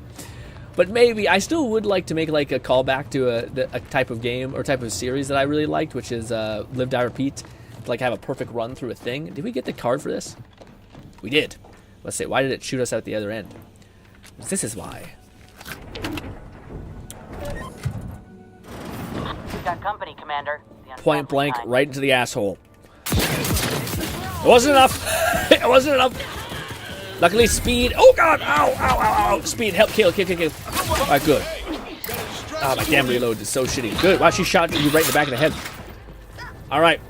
But maybe. I still would like to make like a callback to a type of game or type of series that I really liked, which is Live, Die, Repeat. Like have a perfect run through a thing. Did we get the card for this? We did. Let's see. Why did it shoot us out the other end? This is why. We've got company, Commander. Point blank, right into the asshole. It wasn't enough. It wasn't enough. Luckily, speed. Oh god! Ow! Ow! Ow! Ow! Speed. Help! Kill! Kill! Kill! Kill! All right, good. Oh, my damn reload is so shitty. Good. Wow, she shot you right in the back of the head. All right.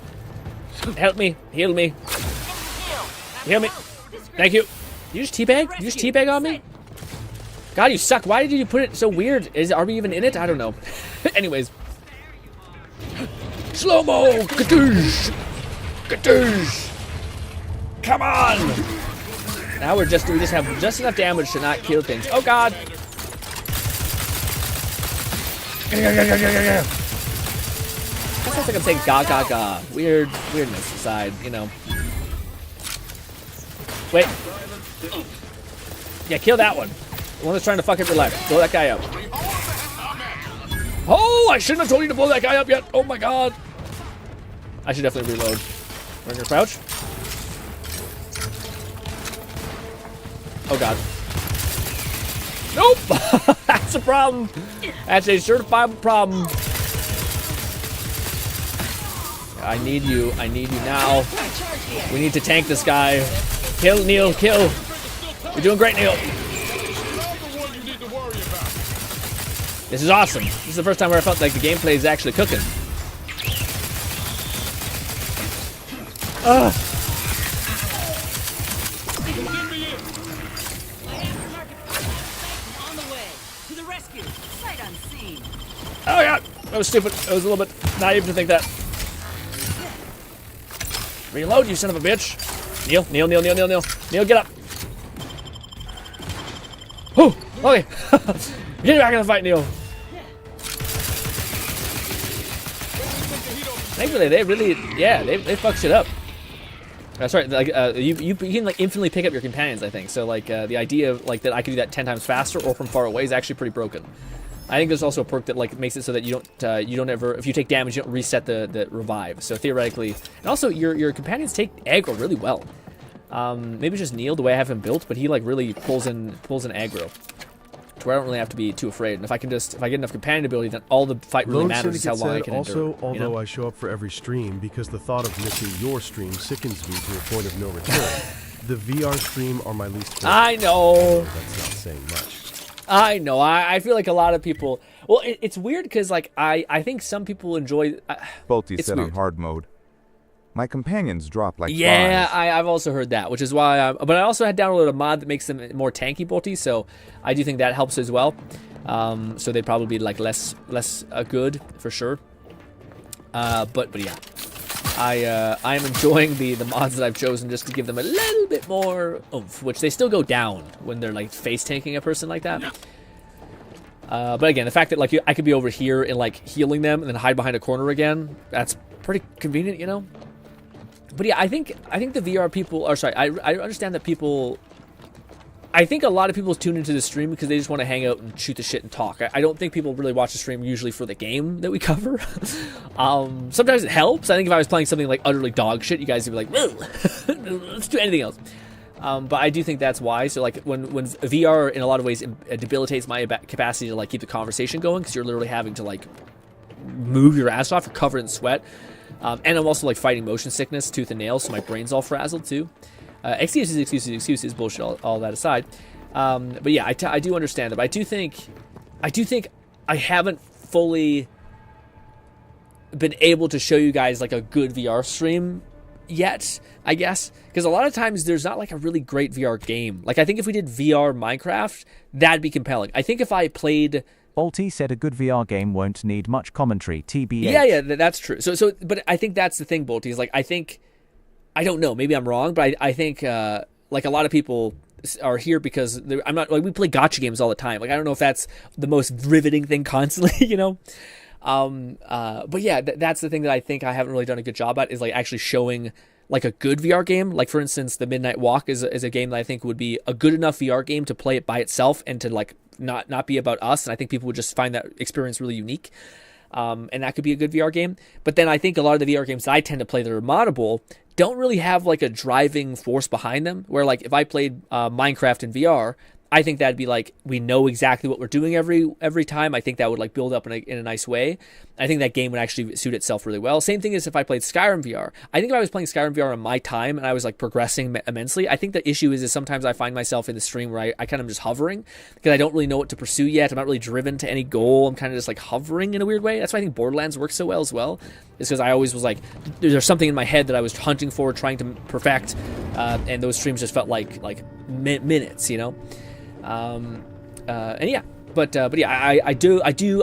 Help me. Heal me. Heal me. Thank you. You just teabag? You just teabag on me? God, you suck. Why did you put it so weird? Are we even in it? I don't know. Anyways. Slow-mo! Kadoosh! Kadoosh! Come on! Now we just have just enough damage to not kill things. Oh god! That sounds like I'm saying ga ga ga. Weirdness aside, you know. Wait. Yeah, kill that one. The one that's trying to fuck up your life. Blow that guy up. Oh, I shouldn't have told you to blow that guy up yet. Oh my god. I should definitely reload. We're in your crouch. Oh god. Nope! That's a problem. That's a certifiable problem. I need you. I need you now. We need to tank this guy. Kill, Neil. Kill. You're doing great, Neil. This is awesome. This is the first time where I felt like the gameplay is actually cooking. Ugh. Oh god, that was stupid. I was a little bit naive to think that. Reload, you son of a bitch. Neil, Neil, get up. Oh, okay. Get back in the fight, Neil. Thankfully, they really, yeah, they fuck shit up. That's right. Like you can like infinitely pick up your companions. I think so. Like the idea of like that I could do that 10 times faster or from far away is actually pretty broken. I think there's also a perk that like makes it so that you don't ever, if you take damage, you don't reset the revive. So theoretically, and also your companions take aggro really well. Maybe just Neil the way I have him built, but he like really pulls in aggro to where I don't really have to be too afraid. And if I get enough companion ability, then all the fight really matters is how long I can endure. Also, although I show up for every stream, because the thought of missing your stream sickens me to a point of no return. The VR stream are my least favorite. I know. That's not saying much. I know. I feel like a lot of people. Well, it's weird because like I think some people enjoy. Bolty said on hard mode. My companions drop like yeah, flies. I've also heard that, which is why. But I also had downloaded a mod that makes them more tanky bolty, so I do think that helps as well. So they'd probably be like less good for sure. But yeah, I am enjoying the mods that I've chosen just to give them a little bit more oomph, which they still go down when they're like face tanking a person like that. But again, the fact that like I could be over here and like healing them and then hide behind a corner again, that's pretty convenient, you know. But yeah, I think the VR people are sorry. I understand that people. I think a lot of people tune into the stream because they just want to hang out and shoot the shit and talk. I don't think people really watch the stream usually for the game that we cover. Sometimes it helps. I think if I was playing something like utterly dog shit, you guys would be like, let's do anything else. But I do think that's why. So like when VR in a lot of ways debilitates my capacity to like keep the conversation going because you're literally having to like move your ass off, you're covered in sweat. And I'm also like fighting motion sickness, tooth and nail, so my brain's all frazzled too. Excuses, bullshit, all that aside. But yeah, I do understand it. But I do think I haven't fully been able to show you guys like a good VR stream yet, I guess. Because a lot of times there's not like a really great VR game. Like I think if we did VR Minecraft, that'd be compelling. I think if I played... Bolty said a good VR game won't need much commentary, TBH. Yeah, that's true. So, but I think that's the thing, Bolty, is like, I don't know, maybe I'm wrong, but I think, like, a lot of people are here because I'm not, like, we play gacha games all the time. Like, I don't know if that's the most riveting thing constantly, you know? But yeah, that's the thing that I think I haven't really done a good job at, is like actually showing like a good VR game. Like for instance, the Midnight Walk is a game that I think would be a good enough VR game to play it by itself and to like not be about us. And I think people would just find that experience really unique. And that could be a good VR game. But then I think a lot of the VR games that I tend to play that are moddable don't really have like a driving force behind them. Where like if I played Minecraft in VR, I think that'd be like, we know exactly what we're doing every time. I think that would like build up in a nice way. I think that game would actually suit itself really well. Same thing as if I played Skyrim VR. I think if I was playing Skyrim VR on my time and I was like progressing immensely, I think the issue is sometimes I find myself in the stream where I kind of just hovering because I don't really know what to pursue yet. I'm not really driven to any goal. I'm kind of just like hovering in a weird way. That's why I think Borderlands works so well as well. Is because I always was like, there's something in my head that I was hunting for, trying to perfect, and those streams just felt like minutes, you know. And yeah, but yeah, I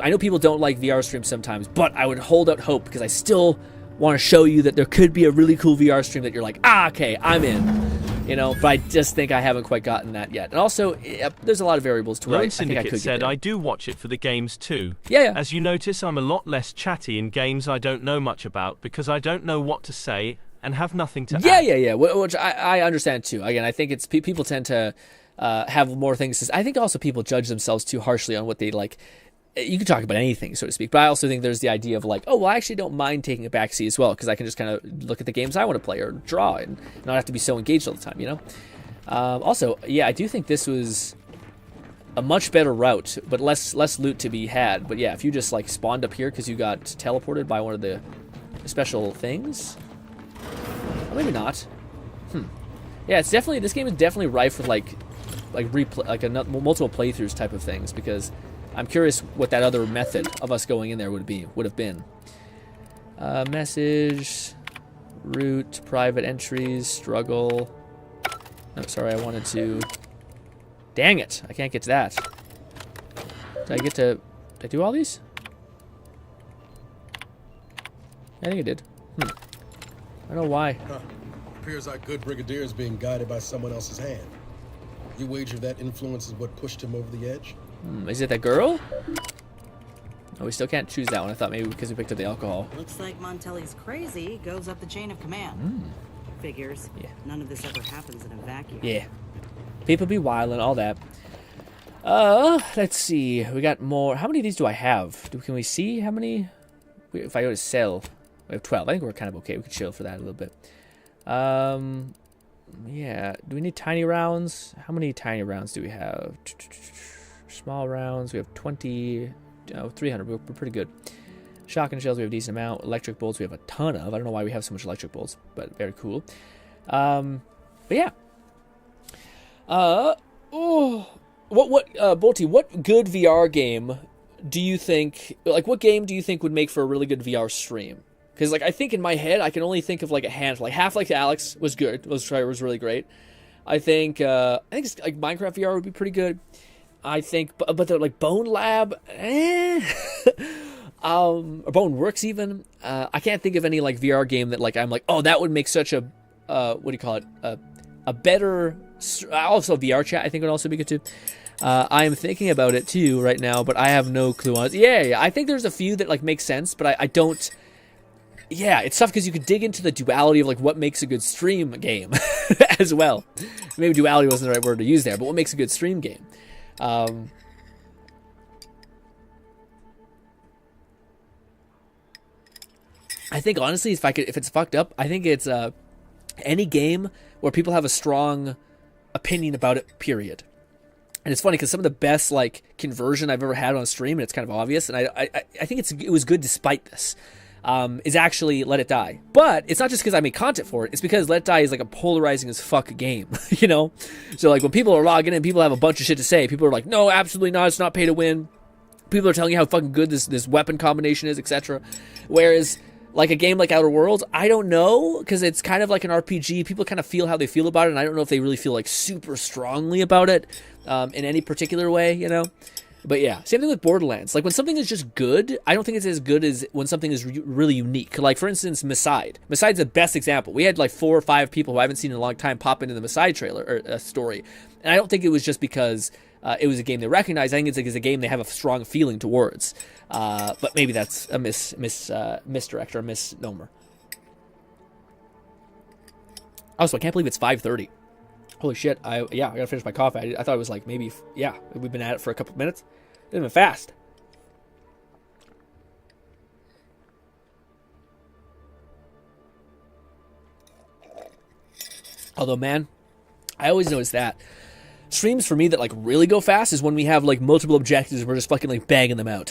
know people don't like VR streams sometimes, but I would hold out hope because I still want to show you that there could be a really cool VR stream that you're like, okay, I'm in, you know. But I just think I haven't quite gotten that yet. And also, there's a lot of variables to where I think I could said get I do watch it for the games too. Yeah. As you notice, I'm a lot less chatty in games I don't know much about because I don't know what to say and have nothing to add. Yeah. Which I understand too. Again, I think it's people tend to have more things to say. I think also people judge themselves too harshly on what they like. You can talk about anything, so to speak, but I also think there's the idea of like, oh, well, I actually don't mind taking a backseat as well because I can just kind of look at the games I want to play or draw and not have to be so engaged all the time, you know? Also, yeah, I do think this was a much better route, but less loot to be had. But yeah, if you just like spawned up here because you got teleported by one of the special things, or maybe not. Yeah, it's definitely, this game is definitely rife with like replay, like multiple playthroughs type of things, because I'm curious what that other method of us going in there would have been. Message, route, private entries, struggle. No, sorry, I wanted to. Dang it, I can't get to that. Did I do all these? I think I did. I don't know why. Appears our good brigadier is being guided by someone else's hand. You wager that influence is what pushed him over the edge? Is it that girl? Oh, we still can't choose that one. I thought maybe because we picked up the alcohol. Looks like Montelli's crazy goes up the chain of command. Figures. Yeah. None of this ever happens in a vacuum. Yeah. People be wild and all that. Let's see. We got more. How many of these do I have? Can we see how many? If I go to sell, we have 12. I think we're kind of okay. We could chill for that a little bit. Yeah. Do we need tiny rounds? How many tiny rounds do we have? Small rounds. We have 20. 300. We're pretty good. Shotgun shells, we have a decent amount. Electric bolts, we have a ton of. I don't know why we have so much electric bolts, but very cool. But yeah. Bolty, what good VR game do you think, like, what game do you think would make for a really good VR stream? Because, like, I think in my head, I can only think of, like, a handful. Like, Half-Life Alyx was good. Was really great. I think it's, like, Minecraft VR would be pretty good. I think, but they're, like, Bone Lab, or Bone Works even. I can't think of any, like, VR game that, like, I'm like, oh, that would make such a, what do you call it, a better, also VR chat I think would also be good too. I am thinking about it too right now, but I have no clue on it. Yeah, I think there's a few that, like, make sense, but I don't. Yeah, it's tough because you could dig into the duality of, like, what makes a good stream game as well. Maybe duality wasn't the right word to use there, but what makes a good stream game? I think honestly, if it's fucked up, I think it's any game where people have a strong opinion about it. Period. And it's funny because some of the best, like, conversion I've ever had on a stream, and it's kind of obvious, and I think it was good despite this. Is actually Let It Die. But it's not just because I made content for it. It's because Let It Die is like a polarizing as fuck game, you know? So, like, when people are logging in, people have a bunch of shit to say. People are like, no, absolutely not. It's not pay to win. People are telling you how fucking good this weapon combination is, etc. Whereas, like, a game like Outer Worlds, I don't know, because it's kind of like an RPG. People kind of feel how they feel about it, and I don't know if they really feel, like, super strongly about it in any particular way, you know? But yeah, same thing with Borderlands. Like, when something is just good, I don't think it's as good as when something is really unique. Like, for instance, Maside. Maside's the best example. We had like 4 or 5 people who I haven't seen in a long time pop into the Maside trailer or story. And I don't think it was just because it was a game they recognized. I think it's a game they have a strong feeling towards. But maybe that's a misdirect or a misnomer. Also, I can't believe it's 5:30. Holy shit! I gotta finish my coffee. I thought it was like maybe we've been at it for a couple of minutes. It's been fast. Although, man, I always notice that streams for me that like really go fast is when we have like multiple objectives and we're just fucking like banging them out.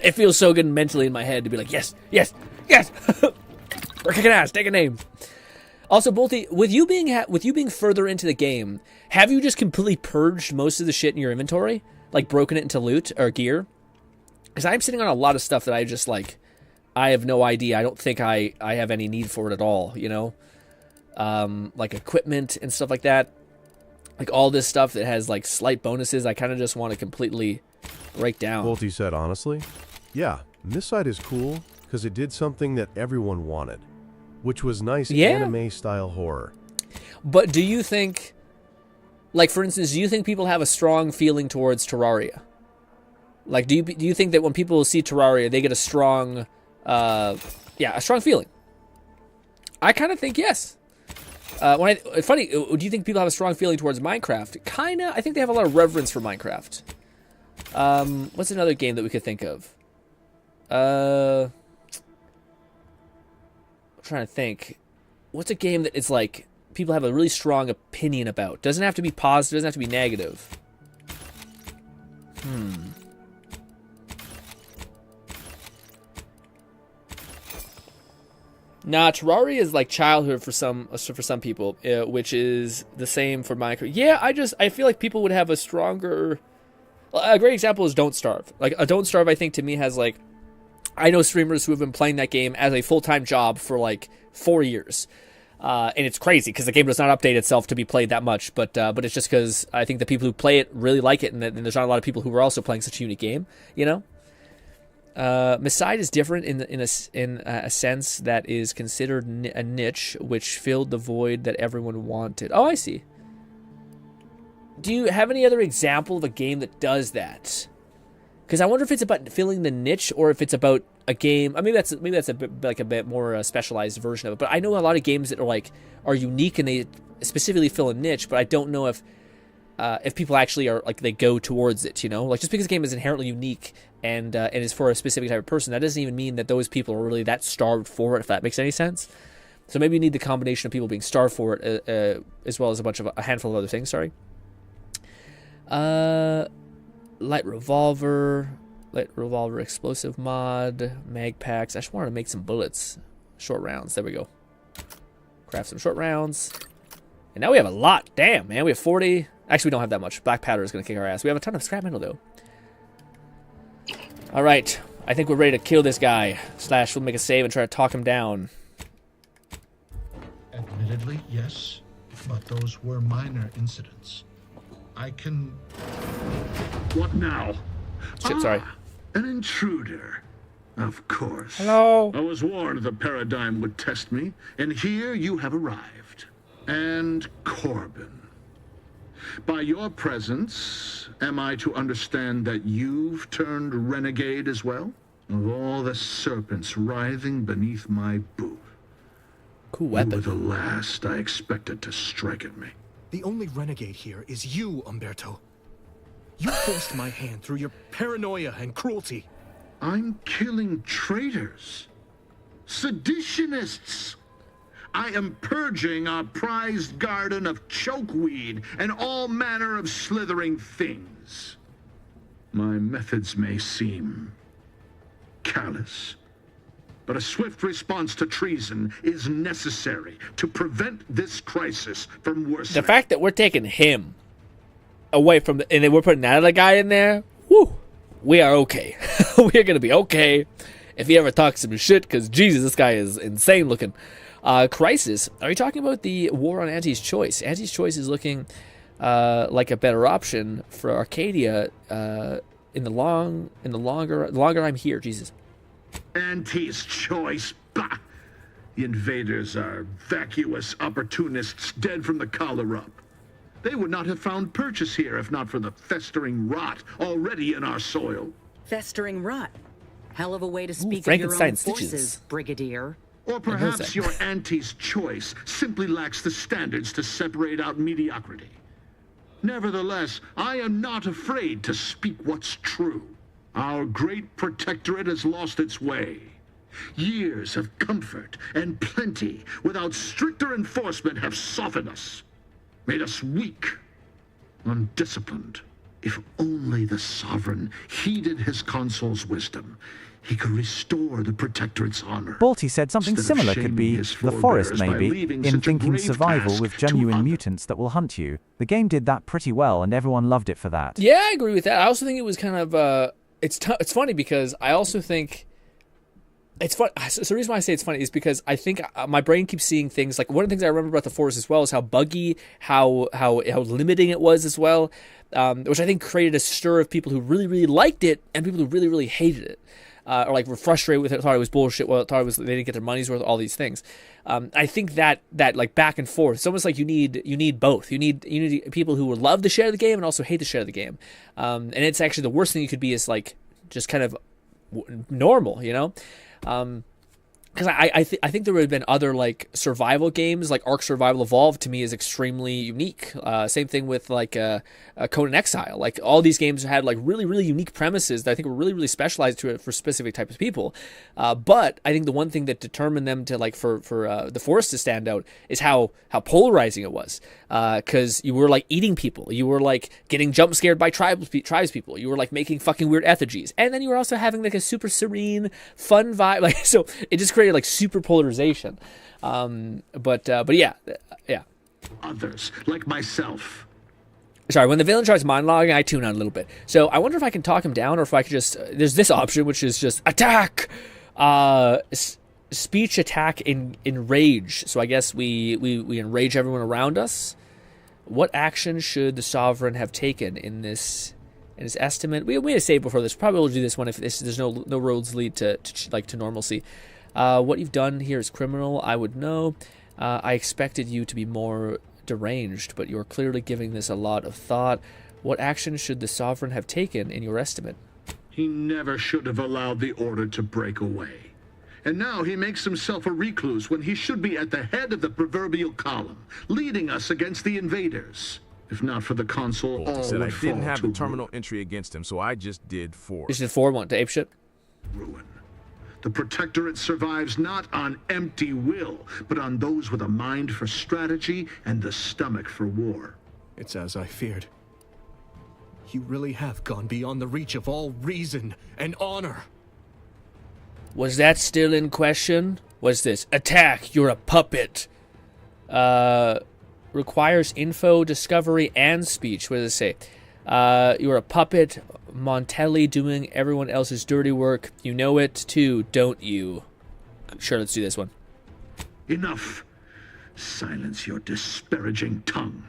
It feels so good mentally in my head to be like, yes, yes, yes. We're kicking ass, taking names. Also, Bolty, with you being further into the game, have you just completely purged most of the shit in your inventory, like broken it into loot or gear? Because I'm sitting on a lot of stuff that I just like, I have no idea. I don't think I have any need for it at all. You know, like equipment and stuff like that. Like all this stuff that has like slight bonuses, I kind of just want to completely break down. Bolty said, honestly, yeah, this side is cool because it did something that everyone wanted, which was nice anime-style horror. But do you think, like for instance, do you think people have a strong feeling towards Terraria? Like, do you think that when people see Terraria, they get a strong, a strong feeling? I kind of think yes. It's funny, do you think people have a strong feeling towards Minecraft? Kinda. I think they have a lot of reverence for Minecraft. What's another game that we could think of? I'm trying to think. What's a game that it's like people have a really strong opinion about? Doesn't have to be positive, doesn't have to be negative. Nah, Terraria is like childhood for some people, which is the same for Minecraft. Yeah, I feel like people would have a stronger. A great example is Don't Starve. Like a Don't Starve, I think to me has like, I know streamers who have been playing that game as a full-time job for like 4 years, and it's crazy because the game does not update itself to be played that much. But it's just because I think the people who play it really like it, and there's not a lot of people who are also playing such a unique game, you know. Maside is different in a sense that is considered a niche, which filled the void that everyone wanted. Oh, I see. Do you have any other example of a game that does that? Because I wonder if it's about filling the niche or if it's about a game. Maybe that's a bit more specialized version of it. But I know a lot of games that are unique and they specifically fill a niche. But I don't know if people actually are like they go towards it. You know, like just because a game is inherently unique and is for a specific type of person, that doesn't even mean that those people are really that starved for it. If that makes any sense. So maybe you need the combination of people being starved for it as well as a handful of other things. Sorry. Light revolver explosive mod, mag packs. I just wanted to make some bullets, short rounds. There we go. Craft some short rounds, and now we have a lot. Damn, man, we have 40. Actually, we don't have that much. Black powder is gonna kick our ass. We have a ton of scrap metal though. All right, I think we're ready to kill this guy. Slash, we'll make a save and try to talk him down. Admittedly, yes, but those were minor incidents. I can... What now? Shit, sorry. An intruder. Of course. Hello. I was warned the paradigm would test me, and here you have arrived. And Corbin. By your presence, am I to understand that you've turned renegade as well? Of all the serpents writhing beneath my boot. Cool weapon. You were the last I expected to strike at me. The only renegade here is you, Umberto. You forced my hand through your paranoia and cruelty. I'm killing traitors, seditionists. I am purging our prized garden of chokeweed and all manner of slithering things. My methods may seem callous, but a swift response to treason is necessary to prevent this crisis from worsening. The fact that we're taking him away from and then we're putting that other guy in there, whoo, we are okay. We're gonna be okay if he ever talks some shit, because Jesus, this guy is insane looking. Crisis, are you talking about the war on Auntie's Choice? Auntie's Choice is looking like a better option for Arcadia in the longer I'm here. Jesus. Auntie's Choice? Bah! The invaders are vacuous opportunists dead from the collar up. They would not have found purchase here if not for the festering rot already in our soil. Festering rot? Hell of a way to speak of your Frankenstein own stitches. forces, Brigadier. Or perhaps your auntie's choice simply lacks the standards to separate out mediocrity. Nevertheless, I am not afraid to speak what's true. Our great protectorate has lost its way. Years of comfort and plenty without stricter enforcement have softened us, made us weak, undisciplined. If only the sovereign heeded his consul's wisdom, he could restore the protectorate's honor. Balti said something Instead of similar could shaming be his the forest, forebears by maybe, leaving in such a thinking grave survival task with to genuine others. mutants that will hunt you. The game did that pretty well, and everyone loved it for that. Yeah, I agree with that. I also think it was kind of it's funny because I also think it's fun. So the reason why I say it's funny is because I think my brain keeps seeing things like one of the things I remember about the forest as well is how buggy, how limiting it was as well, which I think created a stir of people who really really liked it and people who really really hated it. Or like were frustrated with it, thought it was bullshit, thought it was they didn't get their money's worth, all these things. I think that like back and forth, it's almost like you need both. You need people who would love the share of the game and also hate the share of the game. And it's actually the worst thing you could be is like just kind of normal, you know. Because I think there would have been other like survival games, like Ark Survival Evolved to me is extremely unique. Same thing with like Conan Exile. Like all these games had like really really unique premises that I think were really really specialized to it for specific types of people. But I think the one thing that determined them to like for the Forest to stand out is how polarizing it was. Because you were like eating people, you were like getting jump scared by tribes people, you were like making fucking weird effigies, and then you were also having like a super serene fun vibe. Like so, it just created like super polarization. But yeah. Others, like myself. Sorry, when the villain starts monologuing, I tune out a little bit. So I wonder if I can talk him down, or if I could just there's this option which is just attack, speech attack in rage. So I guess we enrage everyone around us. What action should the sovereign have taken in this estimate? We had to say before this. Probably will do this one if there's no roads lead to normalcy. What you've done here is criminal. I would know. I expected you to be more deranged, but you're clearly giving this a lot of thought. What action should the sovereign have taken in your estimate? He never should have allowed the order to break away. And now he makes himself a recluse when he should be at the head of the proverbial column, leading us against the invaders. If not for the consul, all said would I fall didn't have to the terminal entry against him, so I just did 4. You did 4, want to ape shit? ruin. The Protectorate survives not on empty will, but on those with a mind for strategy and the stomach for war. It's as I feared. You really have gone beyond the reach of all reason and honor. Was that still in question? Was this attack, you're a puppet? Requires info, discovery, and speech. What does it say? You're a puppet, Montelli doing everyone else's dirty work. You know it too, don't you? Sure, let's do this one. Enough. Silence your disparaging tongue.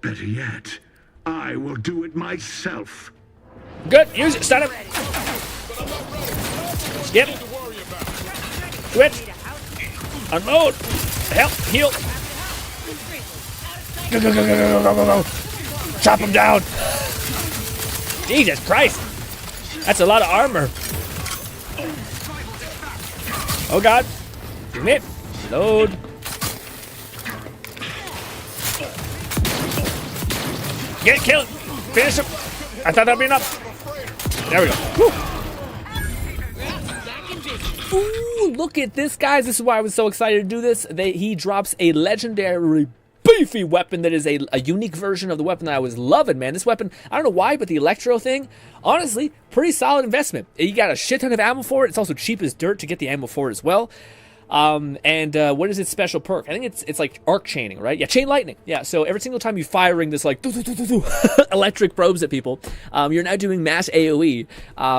Better yet, I will do it myself. Good, use it, start it. Skip. Switch. Unload. Help, heal. Go, go, go, go, go, go, go, go. Chop him down. Jesus Christ. That's a lot of armor. Oh God. Commit. Load. Get it, kill it. Finish him. I thought that'd be enough. There we go. Woo. Ooh, look at this, guys. This is why I was so excited to do this. He drops a legendary beefy weapon that is a unique version of the weapon that I was loving, man. This weapon, I don't know why, but the Electro thing, honestly, pretty solid investment. You got a shit ton of ammo for it. It's also cheap as dirt to get the ammo for it as well. What is its special perk? I think it's like arc chaining, right? Yeah, chain lightning. Yeah, so every single time you're firing this like electric probes at people, you're now doing mass AoE,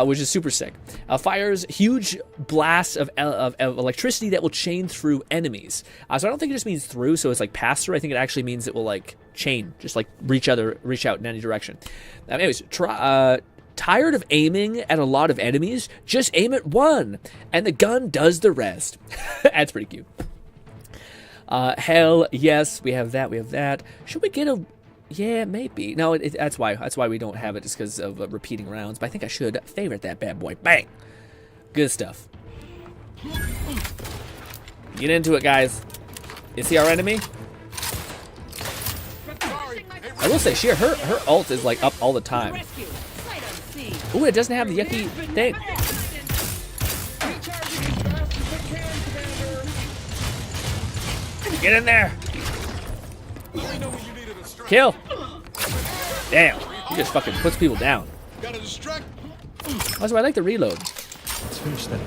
which is super sick. Fires huge blasts of electricity that will chain through enemies. So I don't think it just means through, so it's like pass through. I think it actually means it will like chain, just like reach out in any direction. Anyways, tired of aiming at a lot of enemies? Just aim at one, and the gun does the rest. That's pretty cute. Hell yes, we have that. Should we get Yeah, maybe. No, that's why. That's why we don't have it, just because of repeating rounds. But I think I should favorite that bad boy. Bang! Good stuff. Get into it, guys. Is he our enemy? I will say, her ult is like up all the time. Ooh, it doesn't have the yucky thing. Get in there. Kill. Damn. He just fucking puts people down. Also, I like the reload. Let's finish then.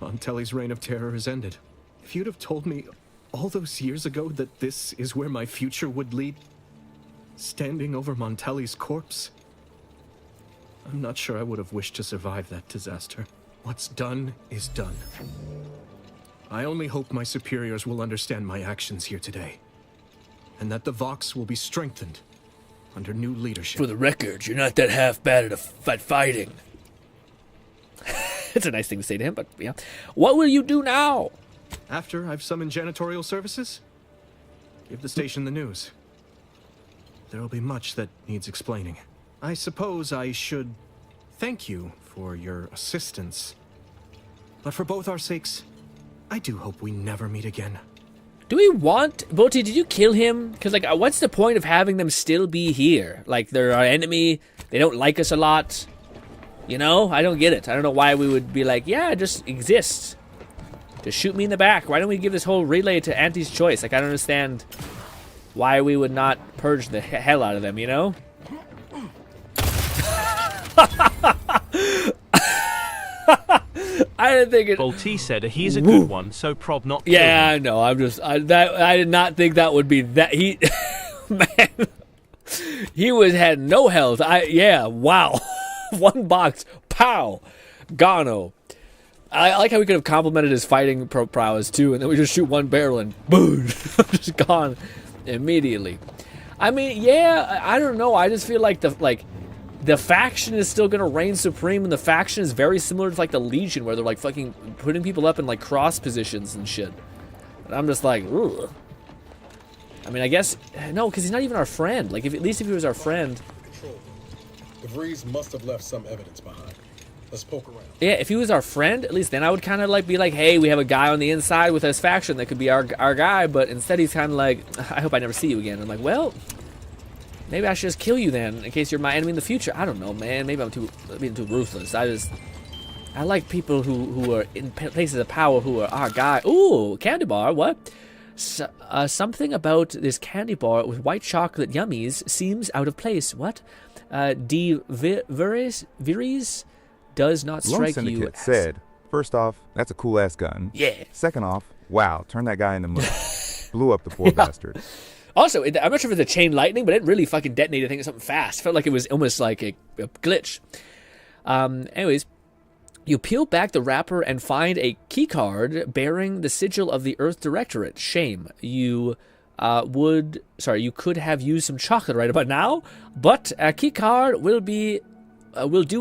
Montelli's reign of terror has ended. If you'd have told me all those years ago that this is where my future would lead, standing over Montelli's corpse, I'm not sure I would have wished to survive that disaster. What's done is done. I only hope my superiors will understand my actions here today, and that the Vox will be strengthened under new leadership. For the record, you're not that half bad at fighting. It's a nice thing to say to him, but yeah. What will you do now? After I've summoned janitorial services, give the station the news. There will be much that needs explaining. I suppose I should thank you for your assistance. But for both our sakes, I do hope we never meet again. Do we want... Boti, did you kill him? Because, like, what's the point of having them still be here? Like, they're our enemy. They don't like us a lot. You know? I don't get it. I don't know why we would be like, yeah, just exist. Just shoot me in the back. Why don't we give this whole relay to Auntie's choice? Like, I don't understand why we would not purge the hell out of them, you know? I didn't think it. Bolty said he's a good one, so prob not. Yeah, I know. I did not think that would be that. He, man, he had no health. Wow, one box, pow, Gano. I like how we could have complimented his fighting prowess too, and then we just shoot one barrel and boom, just gone immediately. I mean, yeah, I don't know. I just feel like the faction is still gonna reign supreme, and the faction is very similar to like the Legion, where they're like fucking putting people up in like cross positions and shit. And I'm just like, ugh. I mean, I guess no, because he's not even our friend. Like, at least if he was our friend. The Vries must have left some evidence behind. Let's poke around. Yeah, if he was our friend, at least then I would kind of like be like, hey, we have a guy on the inside with this faction that could be our guy. But instead, he's kind of like, I hope I never see you again. I'm like, well. Maybe I should just kill you then, in case you're my enemy in the future. I don't know, man. Maybe I'm being too ruthless. I like people who are in places of power who are our guy. Ooh, candy bar, what? Something about this candy bar with white chocolate yummies seems out of place. What? Viris does not Lone strike Syndicate you as... said, first off, that's a cool-ass gun. Yeah. Second off, wow, turn that guy into mud. Blew up the poor bastard. Also, I'm not sure if it's a chain lightning, but it really fucking detonated. I think it's something fast. Felt like it was almost like a glitch. Anyways, you peel back the wrapper and find a key card bearing the sigil of the Earth Directorate. Shame. You could have used some chocolate right about now, but a key card will do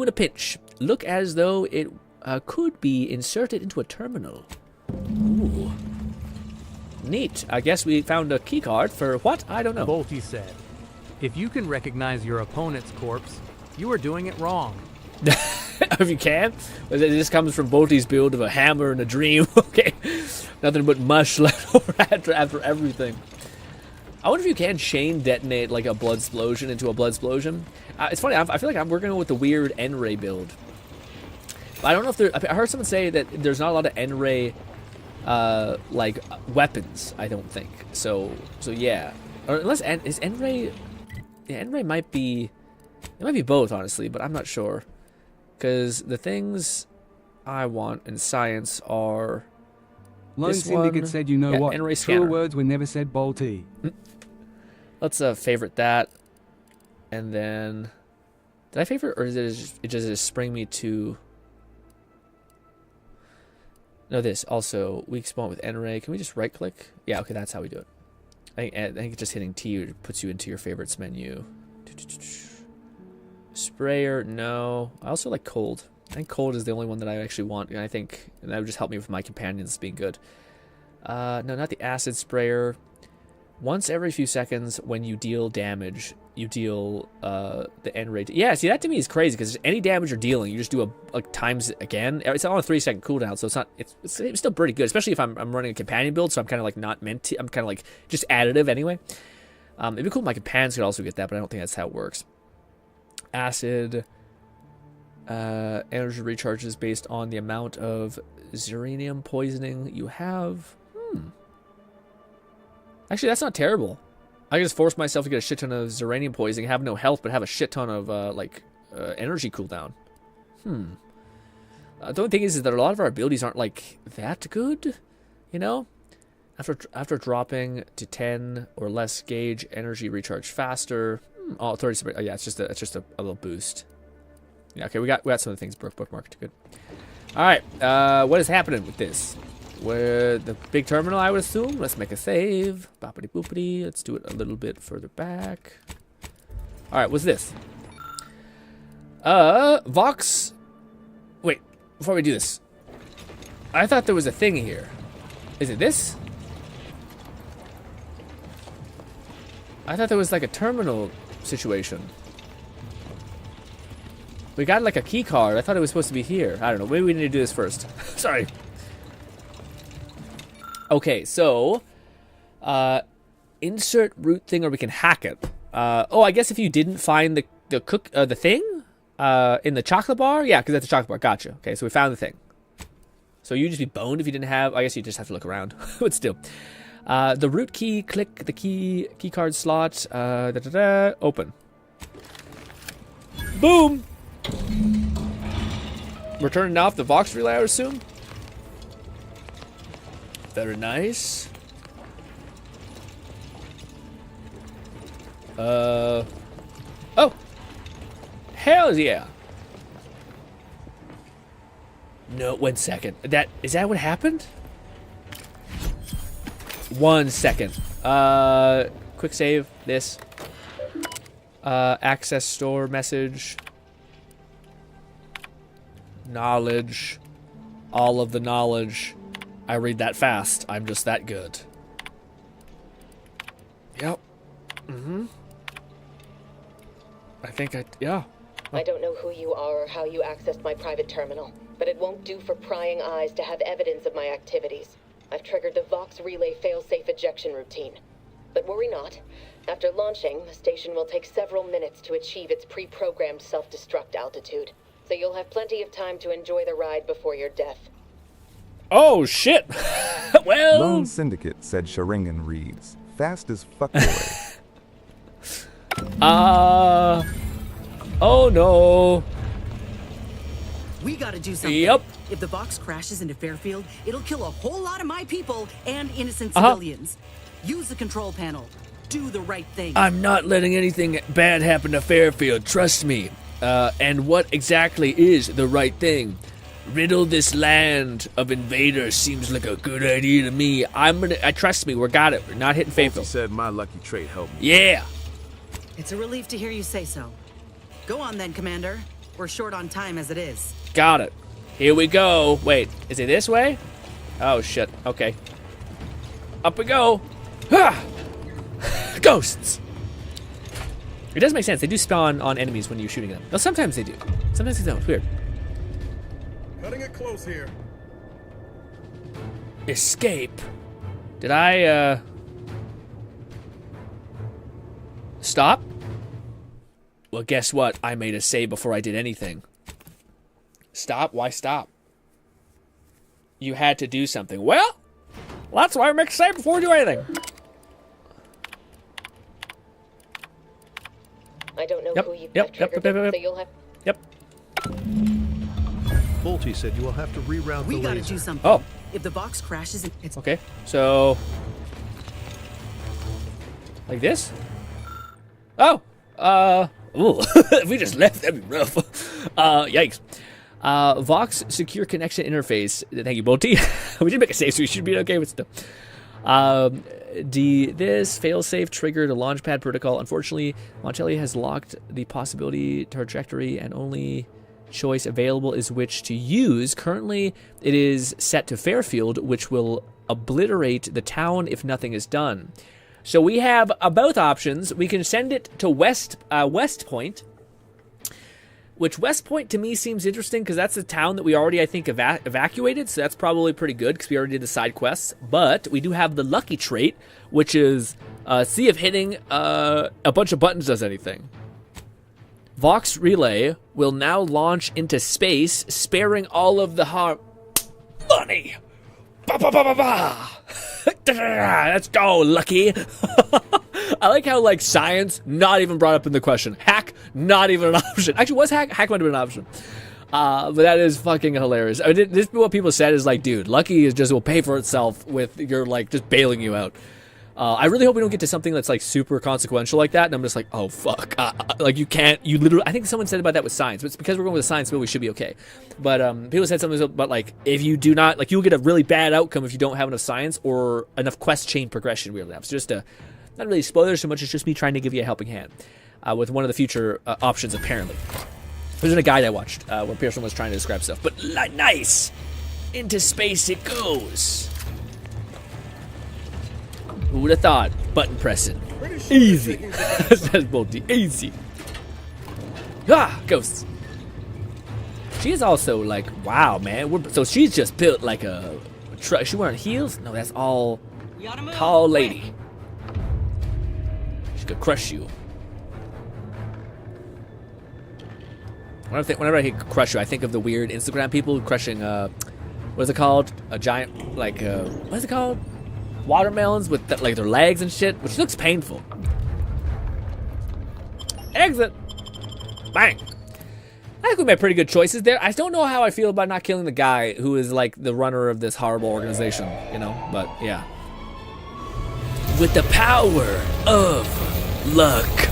in a pinch. Look as though it could be inserted into a terminal. Ooh. Neat. I guess we found a key card for what? I don't know. Bolty said, if you can recognize your opponent's corpse, you are doing it wrong. If you can? This comes from Bolty's build of a hammer and a dream. Okay. Nothing but mush left over after everything. I wonder if you can chain detonate like a blood explosion into a blood explosion. It's funny. I feel like we're going with the weird N-ray build. But I don't know if I heard someone say that there's not a lot of N-ray like weapons, I don't think. So yeah. Or unless is N-ray, yeah, N-ray might be, it might be both honestly, but I'm not sure. Because the things I want in science are Lone Syndicate said, you know what? N-ray Truer scanner. words were never said, Bolty. Let's favorite that, and then did I favorite, or does it just spring me to? No, this also weak spawn with N-ray. Can we just right click? Yeah, okay, that's how we do it. I think just hitting T puts you into your favorites menu. Sprayer, no. I also like cold. I think cold is the only one that I actually want, and I think that would just help me with my companions being good. No, not the acid sprayer. Once every few seconds when you deal damage, you deal the end rate. Yeah, see, that to me is crazy, because any damage you're dealing, you just do times it again. It's on a 3-second cooldown, so it's still pretty good, especially if I'm running a companion build, so I'm kind of like not meant to. I'm kind of like just additive anyway. It'd be cool if my companions could also get that, but I don't think that's how it works. Acid energy recharges based on the amount of xeranium poisoning you have. Actually, that's not terrible. I can just force myself to get a shit ton of xeranium poisoning, have no health, but have a shit ton of energy cooldown. The only thing is that a lot of our abilities aren't like that good, you know. After dropping to 10 or less gauge, energy recharge faster. Oh, 30. Oh, yeah, it's just a little boost. Yeah, okay, we got some of the things bookmarked. Good. All right, what is happening with this? Where the big terminal, I would assume. Let's make a save. Boppity boopity. Let's do it a little bit further back. All right, what's this? Vox. Wait, before we do this, I thought there was a thing here. Is it this? I thought there was like a terminal situation. We got like a key card. I thought it was supposed to be here. I don't know. Maybe we need to do this first. Sorry. Okay, so insert root thing, or we can hack it. Oh, I guess if you didn't find the thing in the chocolate bar, yeah, because that's a chocolate bar. Gotcha. Okay, so we found the thing. So you'd just be boned if you didn't have. I guess you just have to look around, but still. The root key. Click the key card slot. Open. Boom. We're turning off the Vox relay, I would assume. Very nice. Oh. Hell yeah. No, 1 second. Is that what happened? 1 second. Quick save this. Access store message. Knowledge. All of the knowledge. I read that fast. I'm just that good. Yep. I think yeah. I don't know who you are or how you accessed my private terminal, but it won't do for prying eyes to have evidence of my activities. I've triggered the Vox Relay failsafe ejection routine. But worry not. After launching, the station will take several minutes to achieve its pre-programmed self-destruct altitude, so you'll have plenty of time to enjoy the ride before your death. Oh, shit. Well... Lone Syndicate said Sharingan reads, fast as fuck boy. Oh, no. We gotta do something. Yep. If the box crashes into Fairfield, it'll kill a whole lot of my people and innocent civilians. Use the control panel. Do the right thing. I'm not letting anything bad happen to Fairfield, trust me. And what exactly is the right thing? Riddle this land of invaders seems like a good idea to me. Trust me, we got it. We're not hitting Fairfield. He said my lucky trait helped me. Yeah. It's a relief to hear you say so. Go on then, Commander. We're short on time as it is. Got it. Here we go. Wait, is it this way? Oh, shit. Okay. Up we go. Ah! Ghosts. It does make sense. They do spawn on enemies when you're shooting them. No, sometimes they do. Sometimes they don't. It's weird. Cutting it close here. Escape. Did I, stop? Well, guess what? I made a save before I did anything. Stop? Why stop? You had to do something. Well, that's why I make a save before we do anything. I don't know who you Yep. so you'll have... Yep. Bolty said you will have to reroute We the gotta laser. do something. Oh. If the box crashes, it's Okay. So, like this? Oh. Ooh. If we just left, that'd be rough. Yikes. Vox secure connection interface. Thank you, Bolty. We did make a save, so we should be okay with stuff. This failsafe triggered a launchpad protocol. Unfortunately, Montelli has locked the possibility trajectory, and only choice available is which to use. Currently, it is set to Fairfield, which will obliterate the town if nothing is done. So we have both options. We can send it to West Point, which West Point to me seems interesting because that's a town that we already, I think, evacuated. So that's probably pretty good because we already did the side quests. But we do have the lucky trait, which is see if hitting a bunch of buttons does anything. Vox Relay will now launch into space, sparing all of the money. Ba, ba, ba, ba, ba. Let's go, Lucky. I like how, like, science, not even brought up in the question. Hack, not even an option. Actually, was hack? Hack might have been an option. But that is fucking hilarious. I mean, this is what people said is like, dude, Lucky is just will pay for itself with your, like, just bailing you out. I really hope we don't get to something that's, like, super consequential like that, and I'm just like, oh, fuck. Like, you literally, I think someone said about that with science, but it's because we're going with a science bill, we should be okay. But people said something about, like, if you do not, like, you'll get a really bad outcome if you don't have enough science or enough quest chain progression, weirdly enough. So just not really spoilers so much, it's just me trying to give you a helping hand with one of the future options, apparently. There's a guide I watched where Pearson was trying to describe stuff. But nice! Into space it goes. Who would have thought? Button pressing. Easy. Says Bolty. Easy. Ah, ghosts. She is also like, wow, man. So she's just built like a she wearing heels? No, that's all tall lady. She could crush you. Whenever I hear crush you, I think of the weird Instagram people crushing, what is it called? A giant, like, what is it called? Watermelons with like their legs and shit, which looks painful. Exit. Bang. I think we made pretty good choices there. I don't know how I feel about not killing the guy who is like the runner of this horrible organization, you know, but yeah. With the power of luck,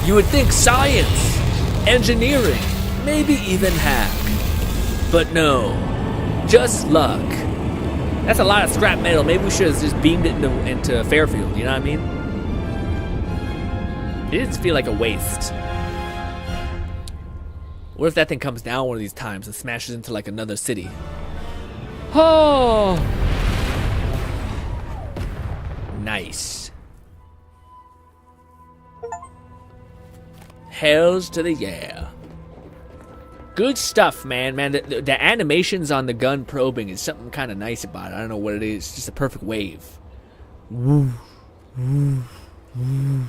you would think science, engineering, maybe even hack. But no, just luck. That's a lot of scrap metal. Maybe we should have just beamed it into Fairfield, you know what I mean? It didn't feel like a waste. What if that thing comes down one of these times and smashes into like another city? Oh! Nice. Hells to the yeah. Good stuff, man. The animations on the gun probing is something kind of nice about it. I don't know what it is. It's just a perfect wave. Woo. Woo. Woo.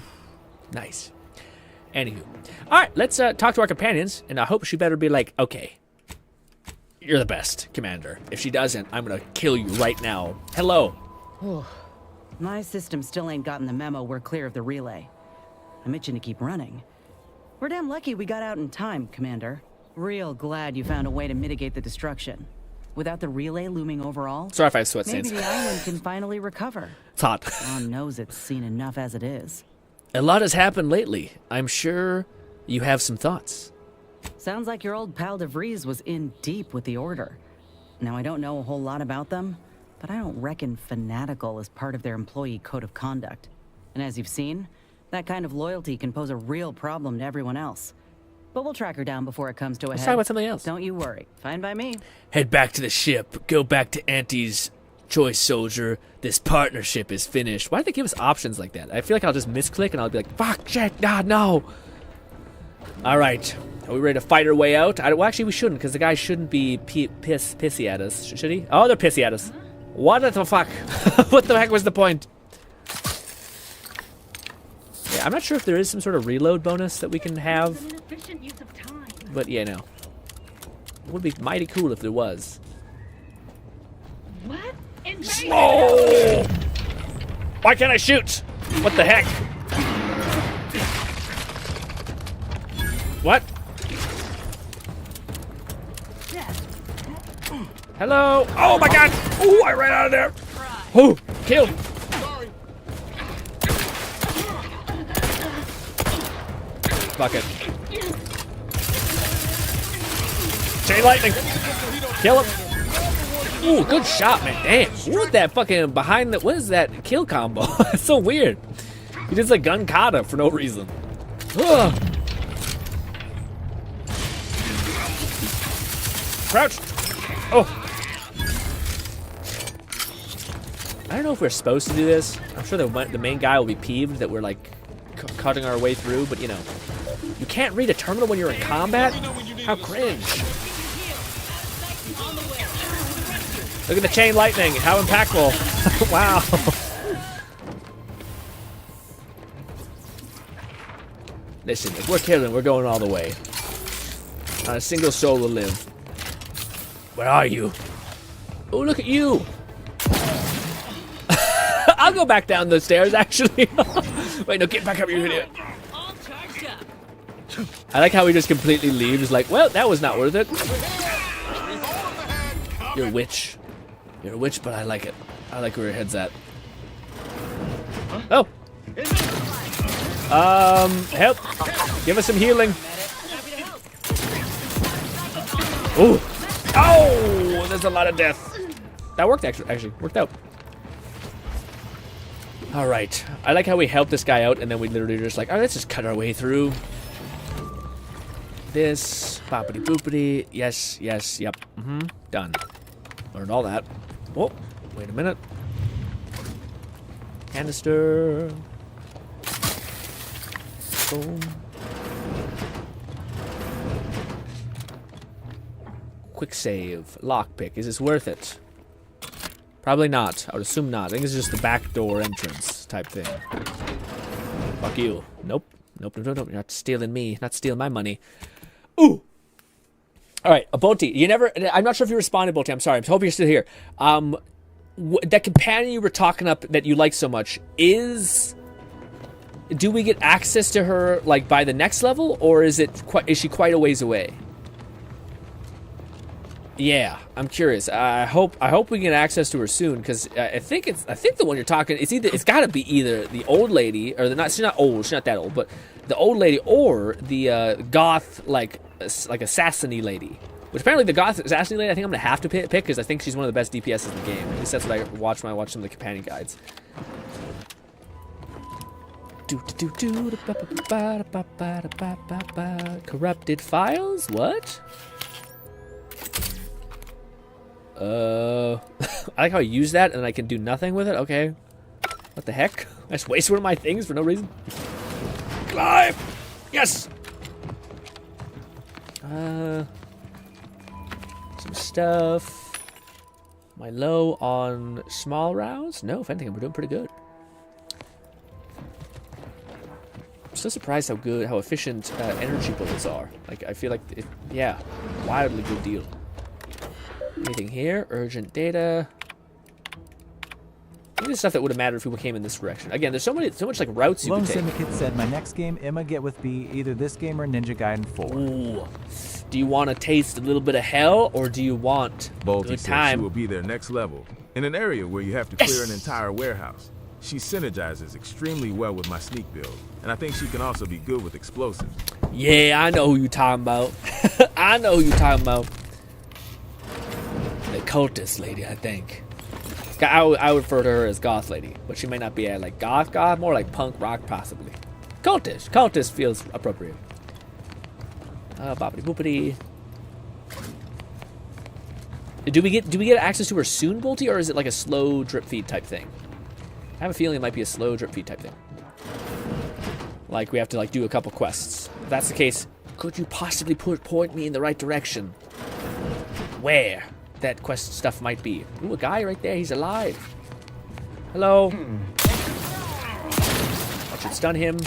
Nice. Anywho. Alright, let's talk to our companions, and I hope she better be like, okay, you're the best, Commander. If she doesn't, I'm gonna kill you right now. Hello. My system still ain't gotten the memo we're clear of the relay. I'm itching to keep running. We're damn lucky we got out in time, Commander. Real glad you found a way to mitigate the destruction. Without the relay looming over all, sorry if I have sweat stains. Maybe the island can finally recover. It's hot. God knows it's seen enough as it is. A lot has happened lately. I'm sure you have some thoughts. Sounds like your old pal DeVries was in deep with the Order. Now, I don't know a whole lot about them, but I don't reckon fanatical is part of their employee code of conduct. And as you've seen, that kind of loyalty can pose a real problem to everyone else. But we'll track her down before it comes to a head. Let's talk about something else. Don't you worry. Fine by me. Head back to the ship. Go back to Auntie's choice, soldier. This partnership is finished. Why did they give us options like that? I feel like I'll just misclick and I'll be like, fuck, shit, no. All right. Are we ready to fight our way out? Well, actually, we shouldn't, because the guy shouldn't be pissy at us. Should he? Oh, they're pissy at us. What the fuck? What the heck was the point? Yeah, I'm not sure if there is some sort of reload bonus that we can have. But yeah, no. It would be mighty cool if there was. What? Oh! Why can't I shoot? What the heck? What? Hello? Oh my god! Oh, I ran out of there! Oh, killed! Fuck it. Chain lightning! Kill him! Ooh, good shot, man. Damn. What that fucking behind the... What is that kill combo? It's so weird. He just like gun kata for no reason. Ugh. Crouch! Oh! don't know if we're supposed to do this. I'm sure the main guy will be peeved that we're like cutting our way through, but you know, you can't read a terminal when you're in combat? How cringe. Look at the chain lightning, how impactful. Wow. Listen, if we're killing, we're going all the way. Not a single soul will live. Where are you? Oh, look at you. I'll go back down the stairs, actually. Wait, no, get back up, you idiot. I like how he just completely leaves, like, well, that was not worth it. You're a witch. You're a witch, but I like it. I like where your head's at. Oh. Help. Give us some healing. Ooh. Oh, there's a lot of death. That worked, actually. Worked out. All right. I like how we help this guy out, and then we literally just like, all right, let's just cut our way through. This. Boppity boopity. Yes, yes, yep. Done. Learned all that. Oh, wait a minute. Canister. Boom. Quick save. Lockpick. Is this worth it? Probably not. I would assume not. I think it's just the back door entrance type thing. Fuck you. Nope. Nope. You're not stealing me. Not stealing my money. Ooh. All right, Bonti. You never. I'm not sure if you responded, Bonti. I'm sorry. I'm hoping you're still here. That companion you were talking up that you like so much is. Do we get access to her like by the next level, or is she quite a ways away? Yeah, I'm curious. I hope we get access to her soon, because I think the one you're talking. It's got to be either the old lady or she's not old. She's not that old, but the old lady or the goth like assassin-y lady. Which apparently the goth assassin lady, I think I'm gonna have to pick because I think she's one of the best DPSs in the game. At least that's what I watch when I watch some of the companion guides. Corrupted files? What? I like how I use that and I can do nothing with it. Okay. What the heck? I just wasted one of my things for no reason. Climb! Yes! Some stuff. Am I low on small rounds? No, if anything, we're doing pretty good. I'm so surprised how efficient energy bullets are. Like, I feel like, yeah, wildly good deal. Anything here? Urgent data. Maybe the stuff that would have mattered if we came in this direction. Again, there's so much like routes you Lone could take. Syndicate said, my next game, Emma get with B, either this game or Ninja Gaiden 4. Ooh. Do you want to taste a little bit of hell, or do you want Balti good said time? she will be their next level, in an area where you have to clear an entire warehouse. She synergizes extremely well with my sneak build, and I think she can also be good with explosives. Yeah, I know who you talking about. I know who you talking about. The cultist lady, I think. I would refer to her as goth lady, but she may not be a like goth, more like punk rock possibly. Cultist feels appropriate. Boppity boopity. Do we get access to her soon, Bolty, or is it like a slow drip feed type thing? I have a feeling it might be a slow drip feed type thing. Like we have to like do a couple quests. If that's the case, could you possibly point me in the right direction? Where that quest stuff might be? Ooh, a guy right there. He's alive. Hello. I should stun him.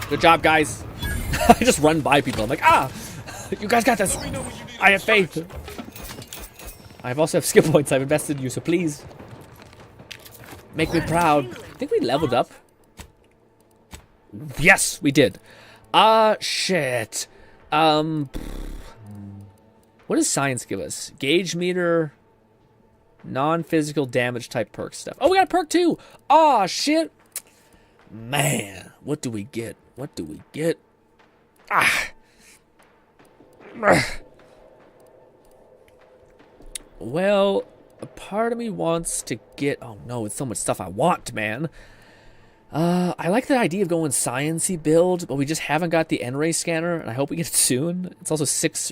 Good job, guys. I just run by people. I'm like, you guys got this. I have faith. I also have skill points I've invested in you, so please. Make me proud. I think we leveled up. Yes, we did. Shit. What does science give us? Gauge meter, non-physical damage type perk stuff. Oh, we got a perk too. Oh, shit. Man, what do we get? What do we get? Well, a part of me wants to get... Oh no, it's so much stuff I want, man. I like the idea of going science-y build, but we just haven't got the N-ray scanner, and I hope we get it soon. It's also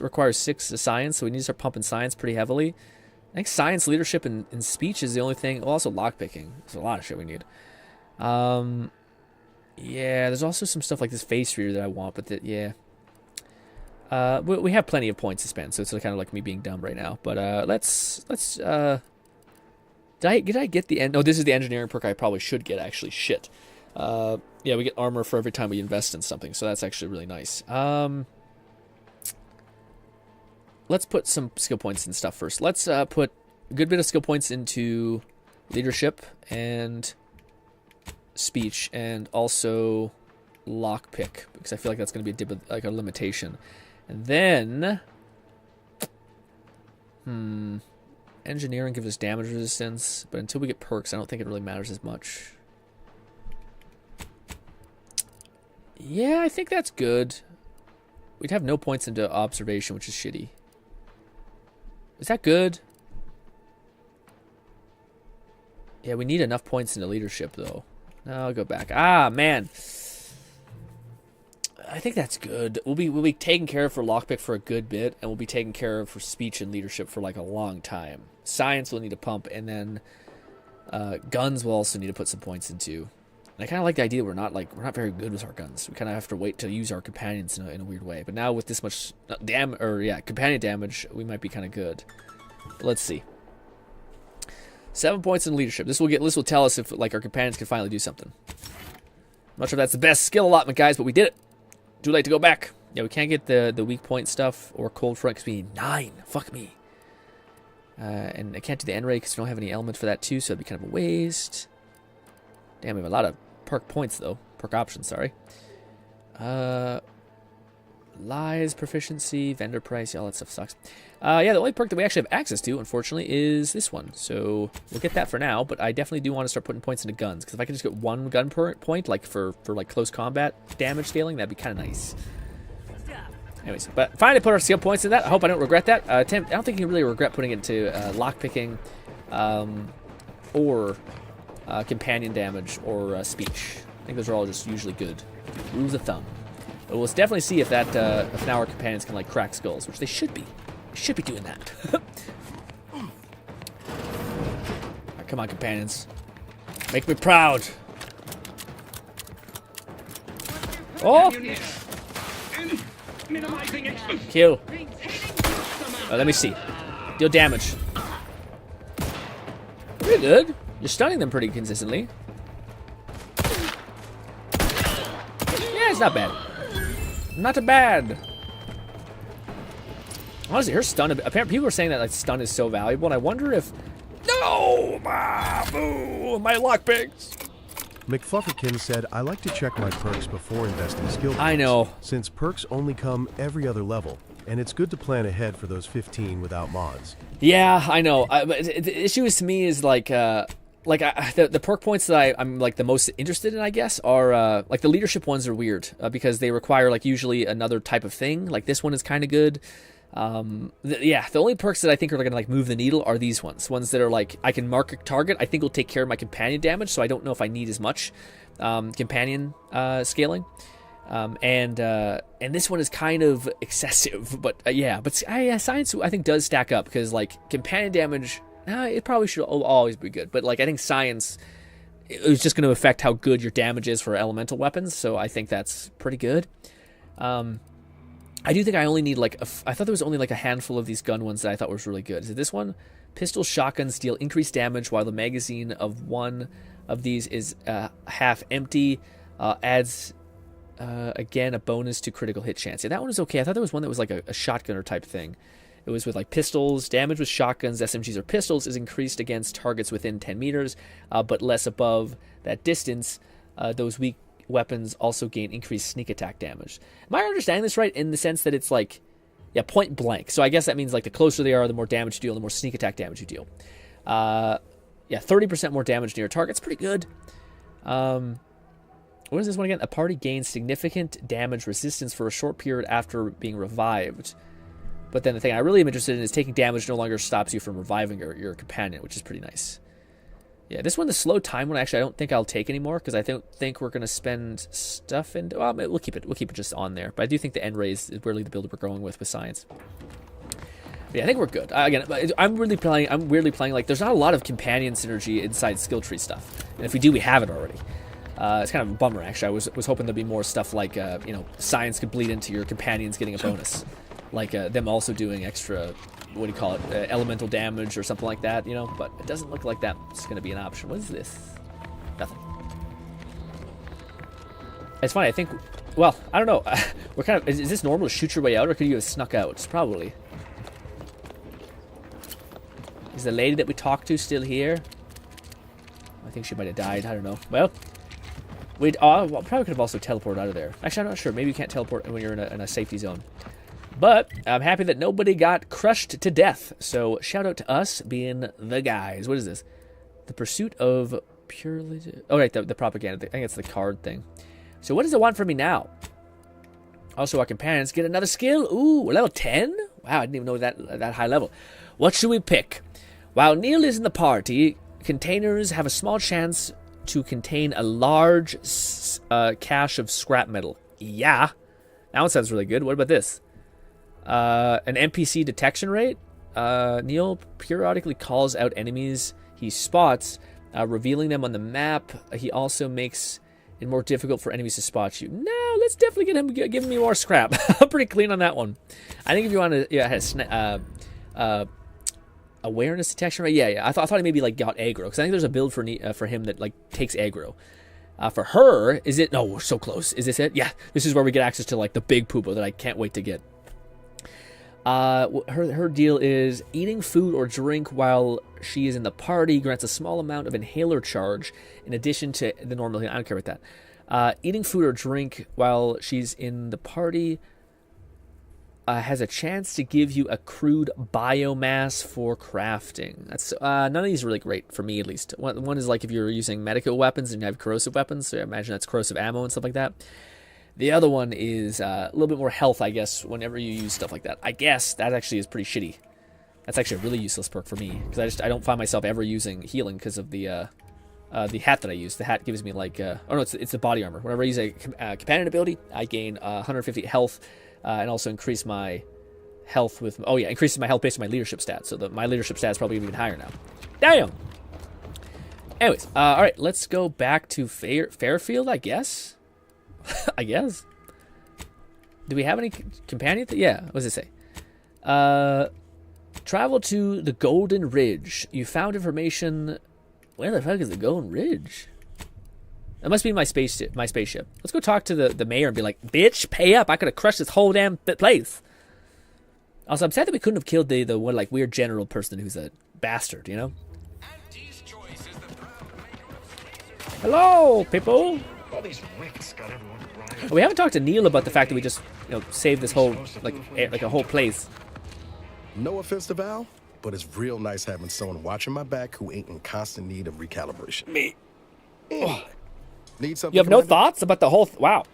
requires 6 science, so we need to start pumping science pretty heavily. I think science, leadership, and speech is the only thing. Well, also lockpicking. There's a lot of shit we need. Yeah, there's also some stuff like this face reader that I want, but yeah. We have plenty of points to spend, so it's kind of like me being dumb right now. But let's did I get the end? No, this is the engineering perk I probably should get, actually. Shit. Yeah, we get armor for every time we invest in something, so that's actually really nice. Let's put some skill points and stuff first. Let's put a good bit of skill points into leadership and speech, and also lockpick, because I feel like that's going to be like a limitation. And then, engineering gives us damage resistance, but until we get perks, I don't think it really matters as much. Yeah, I think that's good. We'd have no points into observation, which is shitty. Is that good? Yeah, we need enough points into leadership, though. No, I'll go back. Ah, man. I think that's good. We'll be taken care of for lockpick for a good bit, and we'll be taken care of for speech and leadership for like a long time. Science will need to pump, and then guns will also need to put some points into. And I kind of like the idea that we're not very good with our guns. We kind of have to wait to use our companions in a weird way. But now with this much companion damage, we might be kind of good. But let's see. 7 points in leadership. This will tell us if like our companions can finally do something. I'm not sure if that's the best skill allotment, guys, but we did it. Too late to go back. Yeah, we can't get the weak point stuff or cold front because we need 9. Fuck me. And I can't do the end ray because we don't have any element for that too, so it'd be kind of a waste. Damn, we have a lot of perk points though. Perk options, sorry. Lies, proficiency, vendor price, yeah, all that stuff sucks. Yeah, the only perk that we actually have access to, unfortunately, is this one. So we'll get that for now, but I definitely do want to start putting points into guns, because if I can just get 1 gun per point, like for like close combat damage scaling, that'd be kind of nice. Anyways, but finally put our skill points in that. I hope I don't regret that. Tim, I don't think you really regret putting it into lockpicking or companion damage or speech. I think those are all just usually good. Rules of thumb. But we'll definitely see if that if now our companions can like crack skulls, which they should be. They should be doing that. Right, come on, companions. Make me proud. Oh! Kill. Let me see. Deal damage. Pretty good. You're stunning them pretty consistently. Yeah, it's not bad. Not too bad. Honestly, her stun. Apparently, people are saying that like stun is so valuable, and I wonder if. No, boo, my lockpicks. McFlufferkin said, I like to check my perks before investing skill points. I know. Since perks only come every other level, and it's good to plan ahead for those 15 without mods. Yeah, I know. But the issue is to me is like the perk points that I'm like the most interested in, I guess, are like the leadership ones are weird because they require like usually another type of thing. Like this one is kind of good. The only perks that I think are gonna like move the needle are these ones that are like I can mark a target. I think will take care of my companion damage, so I don't know if I need as much companion scaling. And this one is kind of excessive, but science I think does stack up because like companion damage, it probably should always be good, but like I think science is just going to affect how good your damage is for elemental weapons, so I think that's pretty good. I do think I only need like I thought there was only like a handful of these gun ones that I thought was really good. Is it this one? Pistol shotguns deal increased damage while the magazine of one of these is half empty. Adds again a bonus to critical hit chance. Yeah, that one was okay. I thought there was one that was like a shotgunner type thing. It was with like pistols. Damage with shotguns, SMGs, or pistols is increased against targets within 10 meters, but less above that distance. Those weak weapons also gain increased sneak attack damage. Am I understanding this right in the sense that it's like, yeah, point blank? So I guess that means like the closer they are, the more damage you deal, the more sneak attack damage you deal. 30% more damage near a target. It's pretty good. What is this one again? A party gains significant damage resistance for a short period after being revived. But then the thing I really am interested in is taking damage no longer stops you from reviving your companion, which is pretty nice. Yeah, this one, the slow time one, actually I don't think I'll take anymore because I don't think we're going to spend stuff into... Well, we'll keep it just on there. But I do think the end ray is really the build we're going with science. Yeah, I think we're good. Again, I'm weirdly playing like there's not a lot of companion synergy inside skill tree stuff, and if we do, we have it already. It's kind of a bummer, actually. I was hoping there'd be more stuff like you know, science could bleed into your companions getting a bonus, like them also doing extra, what do you call it, elemental damage or something like that, you know. But it doesn't look like that's going to be an option. What is this? Nothing. It's funny. I think. Well, I don't know. We're kind of. Is this normal to shoot your way out, or could you have snuck out? It's probably. Is the lady that we talked to still here? I think she might have died. I don't know. Well, we'd probably could have also teleported out of there. Actually, I'm not sure. Maybe you can't teleport when you're in a safety zone. But I'm happy that nobody got crushed to death. So shout out to us being the guys. What is this? The pursuit of purely. Oh, right, the propaganda. I think it's the card thing. So what does it want from me now? Also, our companions get another skill. Ooh, level 10? Wow, I didn't even know that high level. What should we pick? While Neil is in the party, containers have a small chance to contain a large cache of scrap metal. Yeah, that one sounds really good. What about this? An NPC detection rate? Neil periodically calls out enemies he spots, revealing them on the map. He also makes it more difficult for enemies to spot you. No, let's definitely get him giving me more scrap. I'm pretty clean on that one. I think if you want to, awareness detection rate. Yeah. I thought he maybe like got aggro, because I think there's a build for him that like takes aggro. For her, is it? No, we're so close. Is this it? Yeah, this is where we get access to like the big poopa that I can't wait to get. Her deal is eating food or drink while she is in the party grants a small amount of inhaler charge in addition to the normal healing. I don't care about that. Eating food or drink while she's in the party has a chance to give you accrued biomass for crafting. That's none of these are really great for me, at least. One is like if you're using medical weapons and you have corrosive weapons, so I imagine that's corrosive ammo and stuff like that. The other one is a little bit more health, I guess, whenever you use stuff like that. I guess that actually is pretty shitty. That's actually a really useless perk for me, because I don't find myself ever using healing because of the hat that I use. The hat gives me like, oh no, it's the body armor. Whenever I use a companion ability, I gain 150 health, and also increase my health with, increases my health based on my leadership stats. So my leadership stats probably even higher now. Damn! Anyways, alright, let's go back to Fairfield, I guess? I guess. Do we have any companion? Yeah, what does it say? Travel to the Golden Ridge. You found information. Where the fuck is the Golden Ridge? That must be my spaceship. Let's go talk to the mayor and be like, bitch, pay up. I could have crushed this whole damn place. Also, I'm sad that we couldn't have killed the one like weird general person who's a bastard, you know? Hello, people. All these wicks got everyone riled. We haven't talked to Neil about the fact that we just, saved this whole like a whole place. No offense to Val, but it's real nice having someone watching my back who ain't in constant need of recalibration. Me. Oh. Need something? You have no thoughts about the whole? Wow.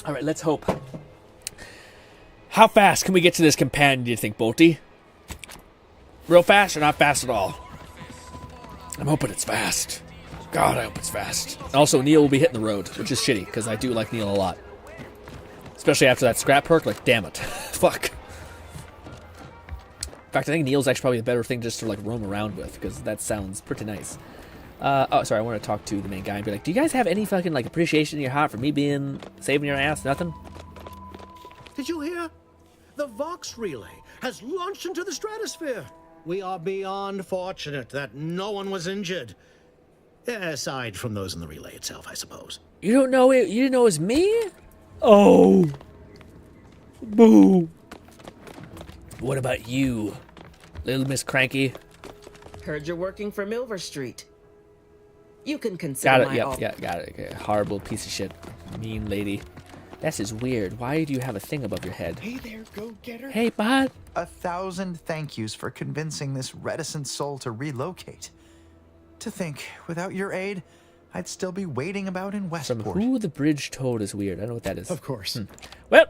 All right, let's hope. How fast can we get to this companion, do you think, Bolty? Real fast or not fast at all? I'm hoping it's fast. God, I hope it's fast. Also, Neil will be hitting the road, which is shitty, because I do like Neil a lot. Especially after that scrap perk, like, damn it. Fuck. In fact, I think Neil's actually probably a better thing just to, like, roam around with, because that sounds pretty nice. Oh, sorry, I want to talk to the main guy and be like, do you guys have any fucking, like, appreciation in your heart for me saving your ass? Nothing? Did you hear? The Vox relay has launched into the stratosphere. We are beyond fortunate that no one was injured. Aside from those in the relay itself, I suppose. You don't know it? You didn't know it was me? Oh. Boo. What about you, little Miss Cranky? Heard you're working for Milver Street. You can consider got it, got it. Okay. Horrible piece of shit. Mean lady. That's just weird. Why do you have a thing above your head? Hey there, go-getter. Hey, bud. 1,000 thank yous for convincing this reticent soul to relocate. To think, without your aid, I'd still be waiting about in Westport. From who the bridge told is weird. I don't know what that is. Of course. Well,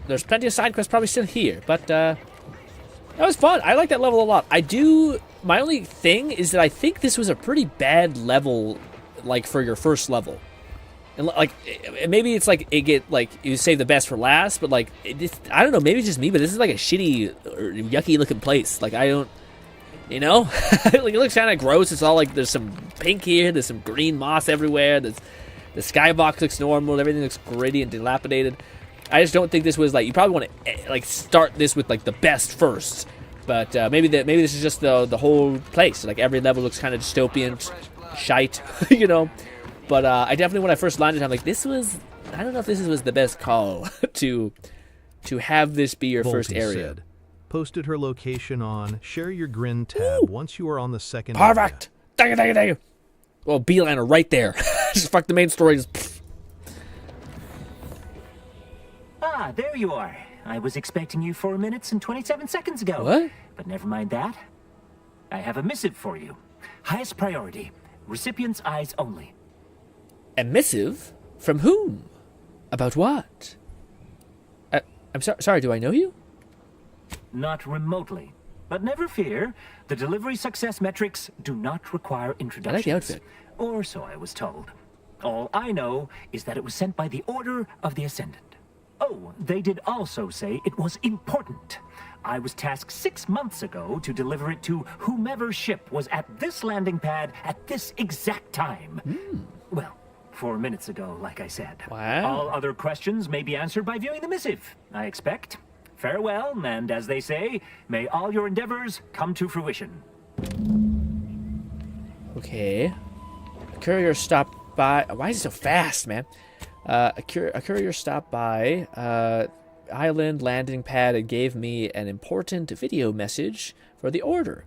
there's plenty of side quests probably still here, but that was fun. I like that level a lot. My only thing is that I think this was a pretty bad level, like, for your first level. And like, maybe it's like it get like you save the best for last, but like I don't know. Maybe it's just me, but this is like a shitty, or yucky looking place. Like I don't, you know, like it looks kind of gross. It's all like there's some pink here, there's some green moss everywhere. The skybox looks normal. Everything looks gritty and dilapidated. I just don't think this was like you probably want to like start this with like the best first. But maybe this is just the whole place. Like every level looks kind of dystopian, shite, you know. But I definitely, when I first landed, I'm like, this was, I don't know if this was the best call to have this be your first area. Said, posted her location on Share Your GRINN tab once you are on the second Perfect. Thank you, thank you, thank you. Well, beeliner right there. Just fuck the main story. Just, Ah, there you are. I was expecting you 4 minutes and 27 seconds ago. What? But never mind that. I have a missive for you. Highest priority. Recipient's eyes only. A missive? From whom? About what? I'm sorry, do I know you? Not remotely. But never fear, the delivery success metrics do not require introductions. I like the outfit. Or so I was told. All I know is that it was sent by the Order of the Ascendant. Oh, they did also say it was important. I was tasked 6 months ago to deliver it to whomever ship was at this landing pad at this exact time. Well, 4 minutes ago, like I said. Wow. All other questions may be answered by viewing the missive, I expect. Farewell, and as they say, may all your endeavors come to fruition. Okay. A courier stopped by. Why is it so fast, man? A courier stopped by island landing pad and gave me an important video message for the order.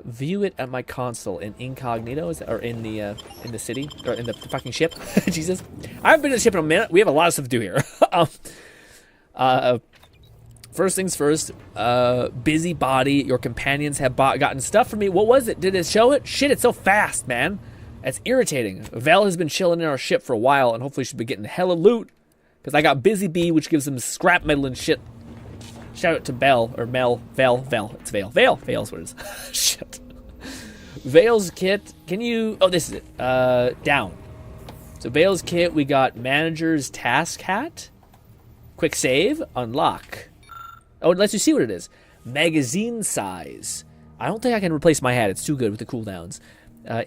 View it at my console in incognito, or in the city, or in the fucking ship. Jesus, I haven't been in the ship in a minute. We have a lot of stuff to do here. First things first. Busybody. Your companions have gotten stuff for me. What was it? Did it show it? Shit, it's so fast, man. That's irritating. Vel has been chilling in our ship for a while, and hopefully she'll be getting hella loot. Because I got Busy Bee, which gives them scrap metal and shit. Shout out to Bell, or Mel, Vel. It's Vale. Vale's what it is. Shit. Vale's kit. Can you... Oh, this is it. Down. So Vale's kit, we got Manager's Task Hat. Quick save. Unlock. Oh, it lets you see what it is. Magazine size. I don't think I can replace my hat. It's too good with the cooldowns.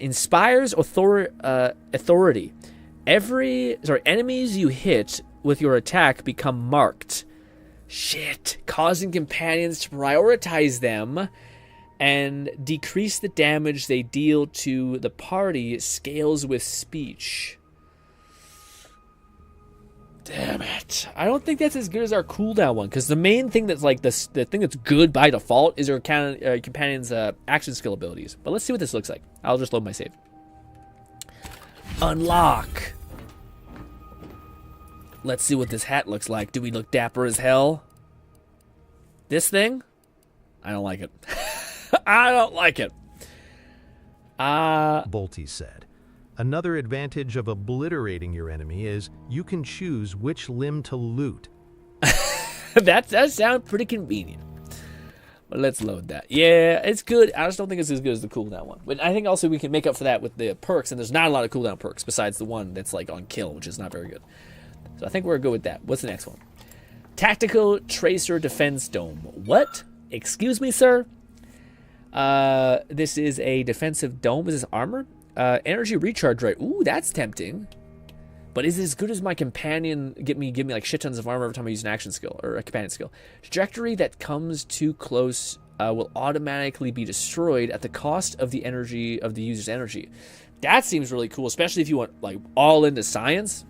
Inspires authority. Enemies you hit with your attack become marked. Shit. Causing companions to prioritize them and decrease the damage they deal to the party. Scales with speech. Damn it. I don't think that's as good as our cooldown one, because the main thing that's like the thing that's good by default is our companion's action skill abilities. But let's see what this looks like. I'll just load my save. Unlock. Let's see what this hat looks like. Do we look dapper as hell? This thing? I don't like it. I don't like it. Bolty said. Another advantage of obliterating your enemy is you can choose which limb to loot. That does sound pretty convenient. But let's load that. Yeah, it's good. I just don't think it's as good as the cooldown one. But I think also we can make up for that with the perks, and there's not a lot of cooldown perks besides the one that's like on kill, which is not very good. So I think we're good with that. What's the next one? Tactical Tracer Defense Dome. What? Excuse me, sir? This is a defensive dome. Is this armor? Energy recharge rate. Ooh, that's tempting. But is it as good as my companion? Give me like shit tons of armor every time I use an action skill or a companion skill. Trajectory that comes too close will automatically be destroyed at the cost of the energy of the user's energy. That seems really cool, especially if you want like all into science.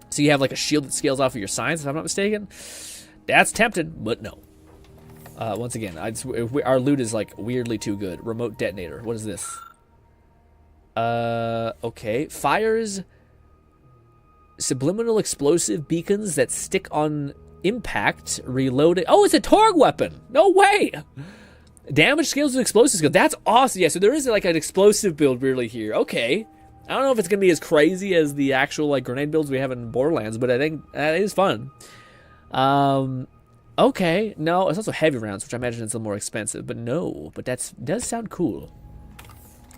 So you have like a shield that scales off of your science, if I'm not mistaken. That's tempting, but no. Once again, our loot is like weirdly too good. Remote detonator. What is this? Okay. Fires subliminal explosive beacons that stick on impact. Reloading. Oh, it's a Torg weapon. No way. Damage scales with explosive skill. That's awesome. Yeah, so there is like an explosive build really here. Okay. I don't know if it's going to be as crazy as the actual like grenade builds we have in Borderlands, but I think that is fun. Okay. No, it's also heavy rounds, which I imagine is a little more expensive, but no. But does sound cool.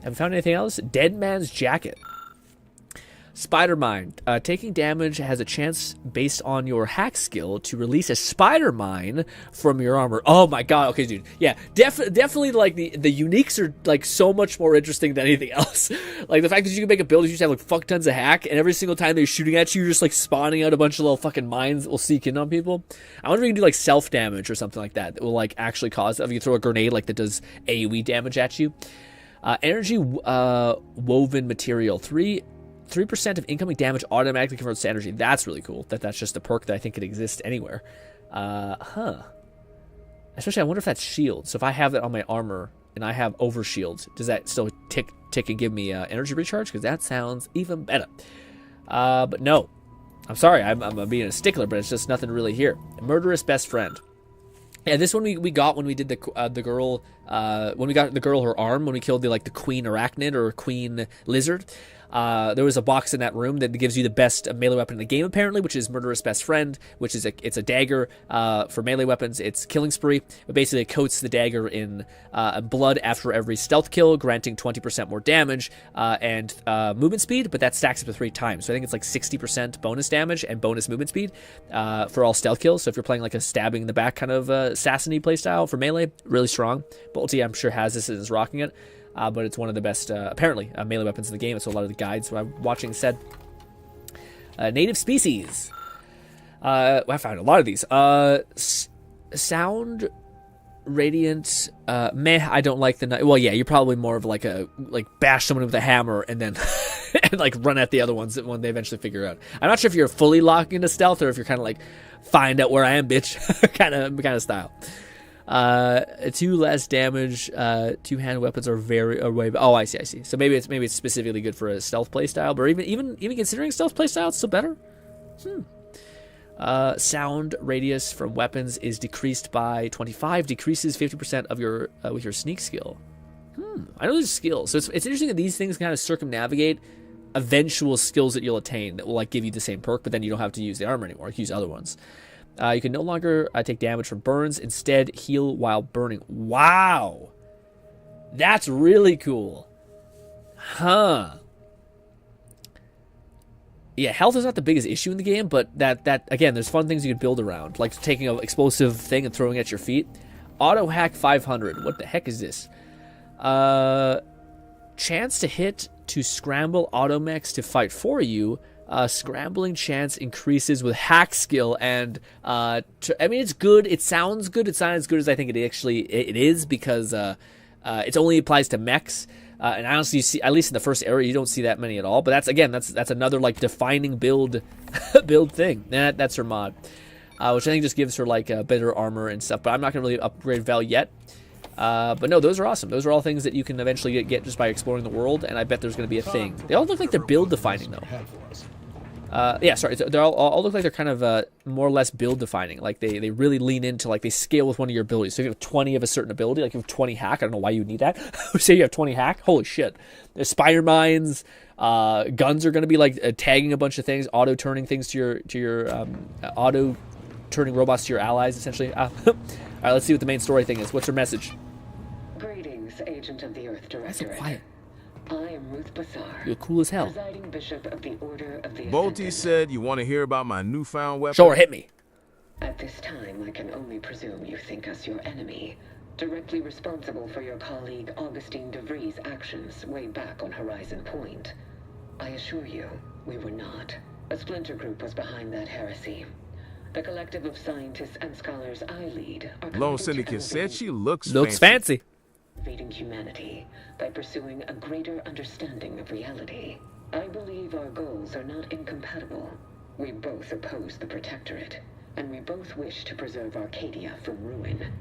Have you found anything else? Dead Man's Jacket. Spider Mine. Taking damage has a chance based on your hack skill to release a spider mine from your armor. Oh my god. Okay, dude. Yeah, definitely like the uniques are like so much more interesting than anything else. Like the fact that you can make a build, you just have like fuck tons of hack, and every single time they're shooting at you, you're just like spawning out a bunch of little fucking mines that will seek in on people. I wonder if you can do like self damage or something like that will like actually cause, if you throw a grenade like that does AoE damage at you. Energy woven material. 3% of incoming damage automatically converts to energy. That's really cool. That's just a perk that I think could exist anywhere. Especially, I wonder if that's shield. So if I have that on my armor and I have overshield, does that still tick and give me energy recharge? Because that sounds even better. But no. I'm sorry. I'm being a stickler, but it's just nothing really here. Murderous best friend. Yeah, this one we got when we did the girl when we got the girl her arm when we killed the queen arachnid or queen lizard. There was a box in that room that gives you the best melee weapon in the game, apparently, which is Murderous Best Friend, which is it's a dagger for melee weapons. It's Killing Spree, but basically it coats the dagger in blood after every stealth kill, granting 20% more damage and movement speed, but that stacks up to 3 times. So I think it's like 60% bonus damage and bonus movement speed for all stealth kills. So if you're playing like a stabbing in the back kind of assassin-y playstyle for melee, really strong. Bolty, I'm sure, has this and is rocking it. But it's one of the best, apparently, melee weapons in the game. It's a lot of the guides I'm watching said. Native species. I found a lot of these. Sound, radiant, meh. I don't like the. Well, yeah, you're probably more of like bash someone with a hammer and then and like run at the other ones when they eventually figure out. I'm not sure if you're fully locked into stealth or if you're kind of like find out where I am, bitch, kind of style. 2 less damage. 2-hand weapons are way. Oh, I see. So maybe it's specifically good for a stealth playstyle, but even considering stealth playstyle, it's still better. Sound radius from weapons is decreased by 25. Decreases 50% of your with your sneak skill. I know there's skills, so it's interesting that these things kind of circumnavigate eventual skills that you'll attain that will like give you the same perk, but then you don't have to use the armor anymore. You can use other ones. You can no longer take damage from burns. Instead, heal while burning. Wow. That's really cool. Huh. Yeah, health is not the biggest issue in the game, but that again, there's fun things you can build around, like taking an explosive thing and throwing it at your feet. Auto hack 500. What the heck is this? Chance to hit to scramble automechs to fight for you. Scrambling chance increases with hack skill, and I mean, it's good. It sounds good. It's not as good as I think it is because it only applies to mechs. And honestly, you see, at least in the first area, you don't see that many at all. But that's another like defining build thing. That's her mod, which I think just gives her like better armor and stuff. But I'm not gonna really upgrade Vel yet. But no, those are awesome. Those are all things that you can eventually get just by exploring the world, and I bet there's going to be a thing. They all look like they're build defining, though. Yeah, sorry. They all look like they're kind of more or less build defining. Like they really lean into, like, they scale with one of your abilities. So if you have 20 of a certain ability, like you have 20 hack, I don't know why you need that. Say you have 20 hack, holy shit. There's spider mines. Guns are going to be like tagging a bunch of things, auto turning things to your auto turning robots to your allies, essentially. All right, let's see what the main story thing is. What's her message? Greetings, Agent of the Earth Directorate. That's so quiet. I am Ruth Bassar. You're cool as hell. Presiding Bishop of the Order of the Bolty said you want to hear about my newfound weapon? Sure, hit me. At this time, I can only presume you think us your enemy, directly responsible for your colleague Augustine de Vries' actions way back on Horizon Point. I assure you, we were not. A splinter group was behind that heresy. The collective of scientists and scholars I lead are Lone Syndicate said she looks fancy. Invading humanity by pursuing a greater understanding of reality. I believe our goals are not incompatible. We both oppose the Protectorate, and we both wish to preserve Arcadia from ruin.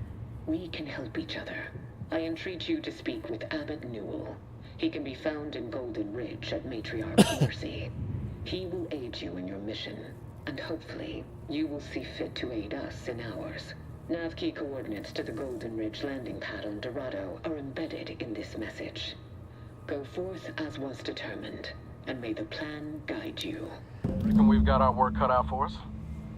We can help each other. I entreat you to speak with Abbot Newell. He can be found in Golden Ridge at Matriarch Mercy. He will aid you in your mission, and hopefully, you will see fit to aid us in ours. Nav key coordinates to the Golden Ridge landing pad on Dorado are embedded in this message. Go forth as was determined, and may the plan guide you. Reckon we've got our work cut out for us.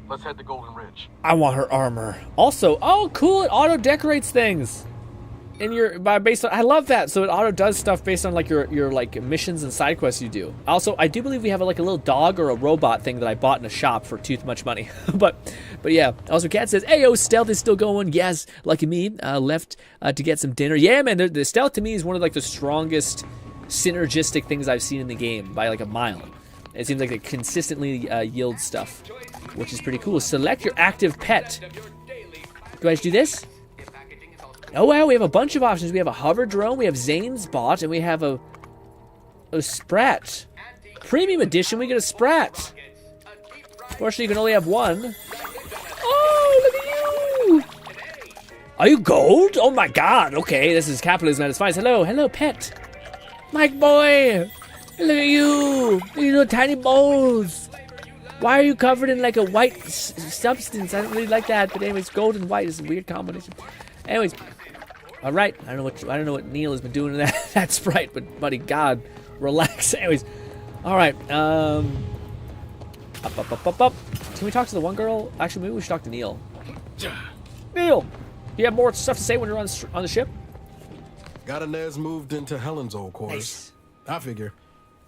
Let's head to Golden Ridge. I want her armor. Also, oh cool, it auto-decorates things. in your based on. I love that. So it auto does stuff based on like your like missions and side quests you do. Also, I do believe we have like a little dog or a robot thing that I bought in a shop for too much money. but yeah. Also, Cat says, "Ayo, stealth is still going." Yes, lucky me. Left to get some dinner. Yeah, man. The stealth to me is one of like the strongest synergistic things I've seen in the game by like a mile. It seems like it consistently yields stuff, which is pretty cool. Select your active pet. Do I just do this? Oh wow, we have a bunch of options. We have a hover drone, we have Zane's bot, and we have a Sprat. Premium edition, we get a Sprat. Unfortunately, you can only have one. Oh, look at you! Are you gold? Oh my god, okay, this is capitalism at its finest. Hello, pet. Mike boy! Look at you! You little tiny balls! Why are you covered in like a white substance? I don't really like that, but anyways, gold and white is a weird combination. Anyways, all right. I don't know what Neil has been doing to that Sprite, but buddy, God, relax. Anyways, all right. Up. Can we talk to the one girl? Actually, maybe we should talk to Neil. Neil, you have more stuff to say when you're on the ship? Got Inez moved into Helen's old quarters. Nice. I figure,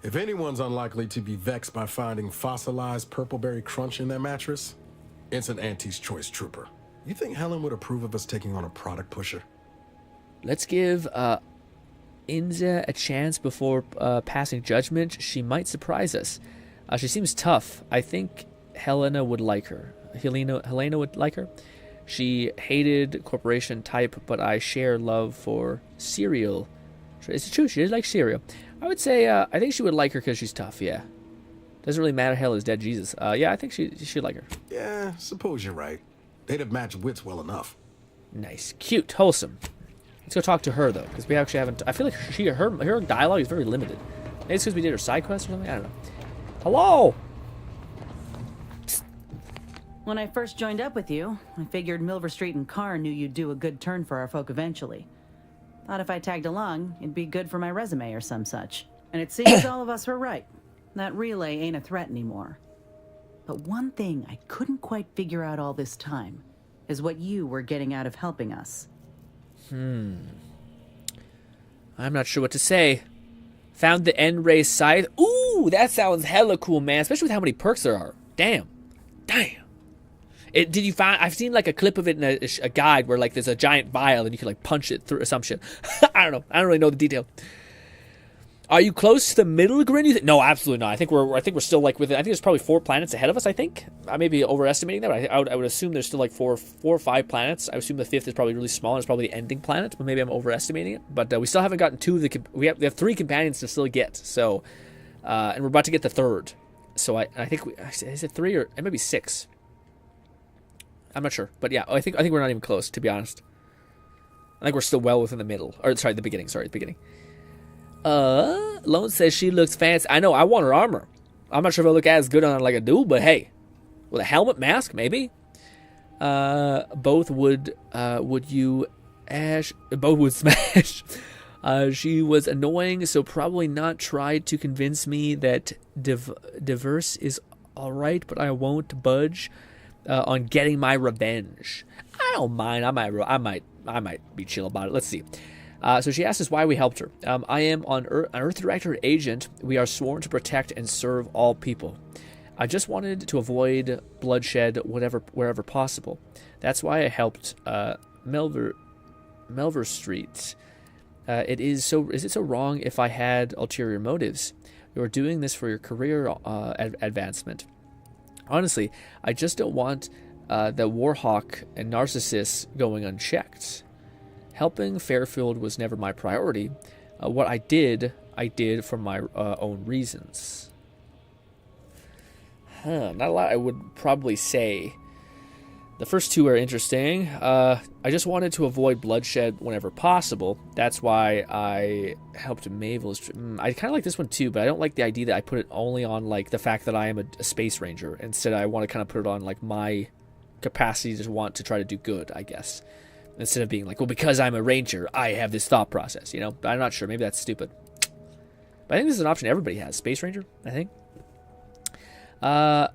if anyone's unlikely to be vexed by finding fossilized purpleberry crunch in their mattress, it's an Auntie's Choice trooper. You think Helen would approve of us taking on a product pusher? Let's give Inza a chance before passing judgment. She might surprise us. She seems tough. I think Helena would like her. Helena would like her. She hated corporation type, but I share love for cereal. Is it true? She did like cereal. I would say I think she would like her because she's tough, yeah. Doesn't really matter, Hell is dead, Jesus. Yeah, I think she'd like her. Yeah, suppose you're right. They'd have matched wits well enough. Nice. Cute. Wholesome. Let's go talk to her, though, because we actually haven't... I feel like her dialogue is very limited. Maybe it's because we did her side quest or something? I don't know. Hello! When I first joined up with you, I figured Milver Street and Carr knew you'd do a good turn for our folk eventually. Thought if I tagged along, it'd be good for my resume or some such. And it seems all of us were right. That relay ain't a threat anymore. But one thing I couldn't quite figure out all this time is what you were getting out of helping us. I'm not sure what to say. Found the N-Ray scythe. Ooh, that sounds hella cool, man. Especially with how many perks there are. Damn. Did you find? I've seen like a clip of it in a guide where like there's a giant vial and you can like punch it through or some shit. I don't know. I don't really know the detail. Are you close to the middle, Grin? You think? No, absolutely not. I think we're still like within. I think there's probably 4 planets ahead of us. I think I may be overestimating that. But I would assume there's still like four or five planets. I assume the 5th is probably really small. And it's probably the ending planet, but maybe I'm overestimating it. But we still haven't gotten 2 of the. We have 3 companions to still get. So, and we're about to get the 3rd. So I think is it 3 or it may be 6. I'm not sure, but yeah, I think we're not even close, to be honest. I think we're still well within the middle, or sorry, the beginning. Sorry, the beginning. Lone says she looks fancy. I know. I want her armor. I'm not sure if I look as good on it like a dude, but hey, with a helmet, mask, maybe. Both would you, Ash? Both would smash. She was annoying, so probably not tried to convince me that diverse is all right, but I won't budge. On getting my revenge. I don't mind. I might be chill about it. Let's see. So she asked us why we helped her. I am an Earth Director agent. We are sworn to protect and serve all people. I just wanted to avoid bloodshed wherever possible. That's why I helped Melver Street. Is it so wrong if I had ulterior motives? You are doing this for your career advancement. Honestly, I just don't want the Warhawk and Narcissus going unchecked. Helping Fairfield was never my priority. What I did for my own reasons. Not a lot I would probably say. The first 2 are interesting. I just wanted to avoid bloodshed whenever possible. That's why I helped Mavel's. I kind of like this one too, but I don't like the idea that I put it only on like the fact that I am a space ranger. Instead, I want to kind of put it on like my capacity to want to try to do good, I guess. Instead of being like, well, because I'm a ranger, I have this thought process, you know? But I'm not sure. Maybe that's stupid. But I think this is an option everybody has. Space ranger, I think. I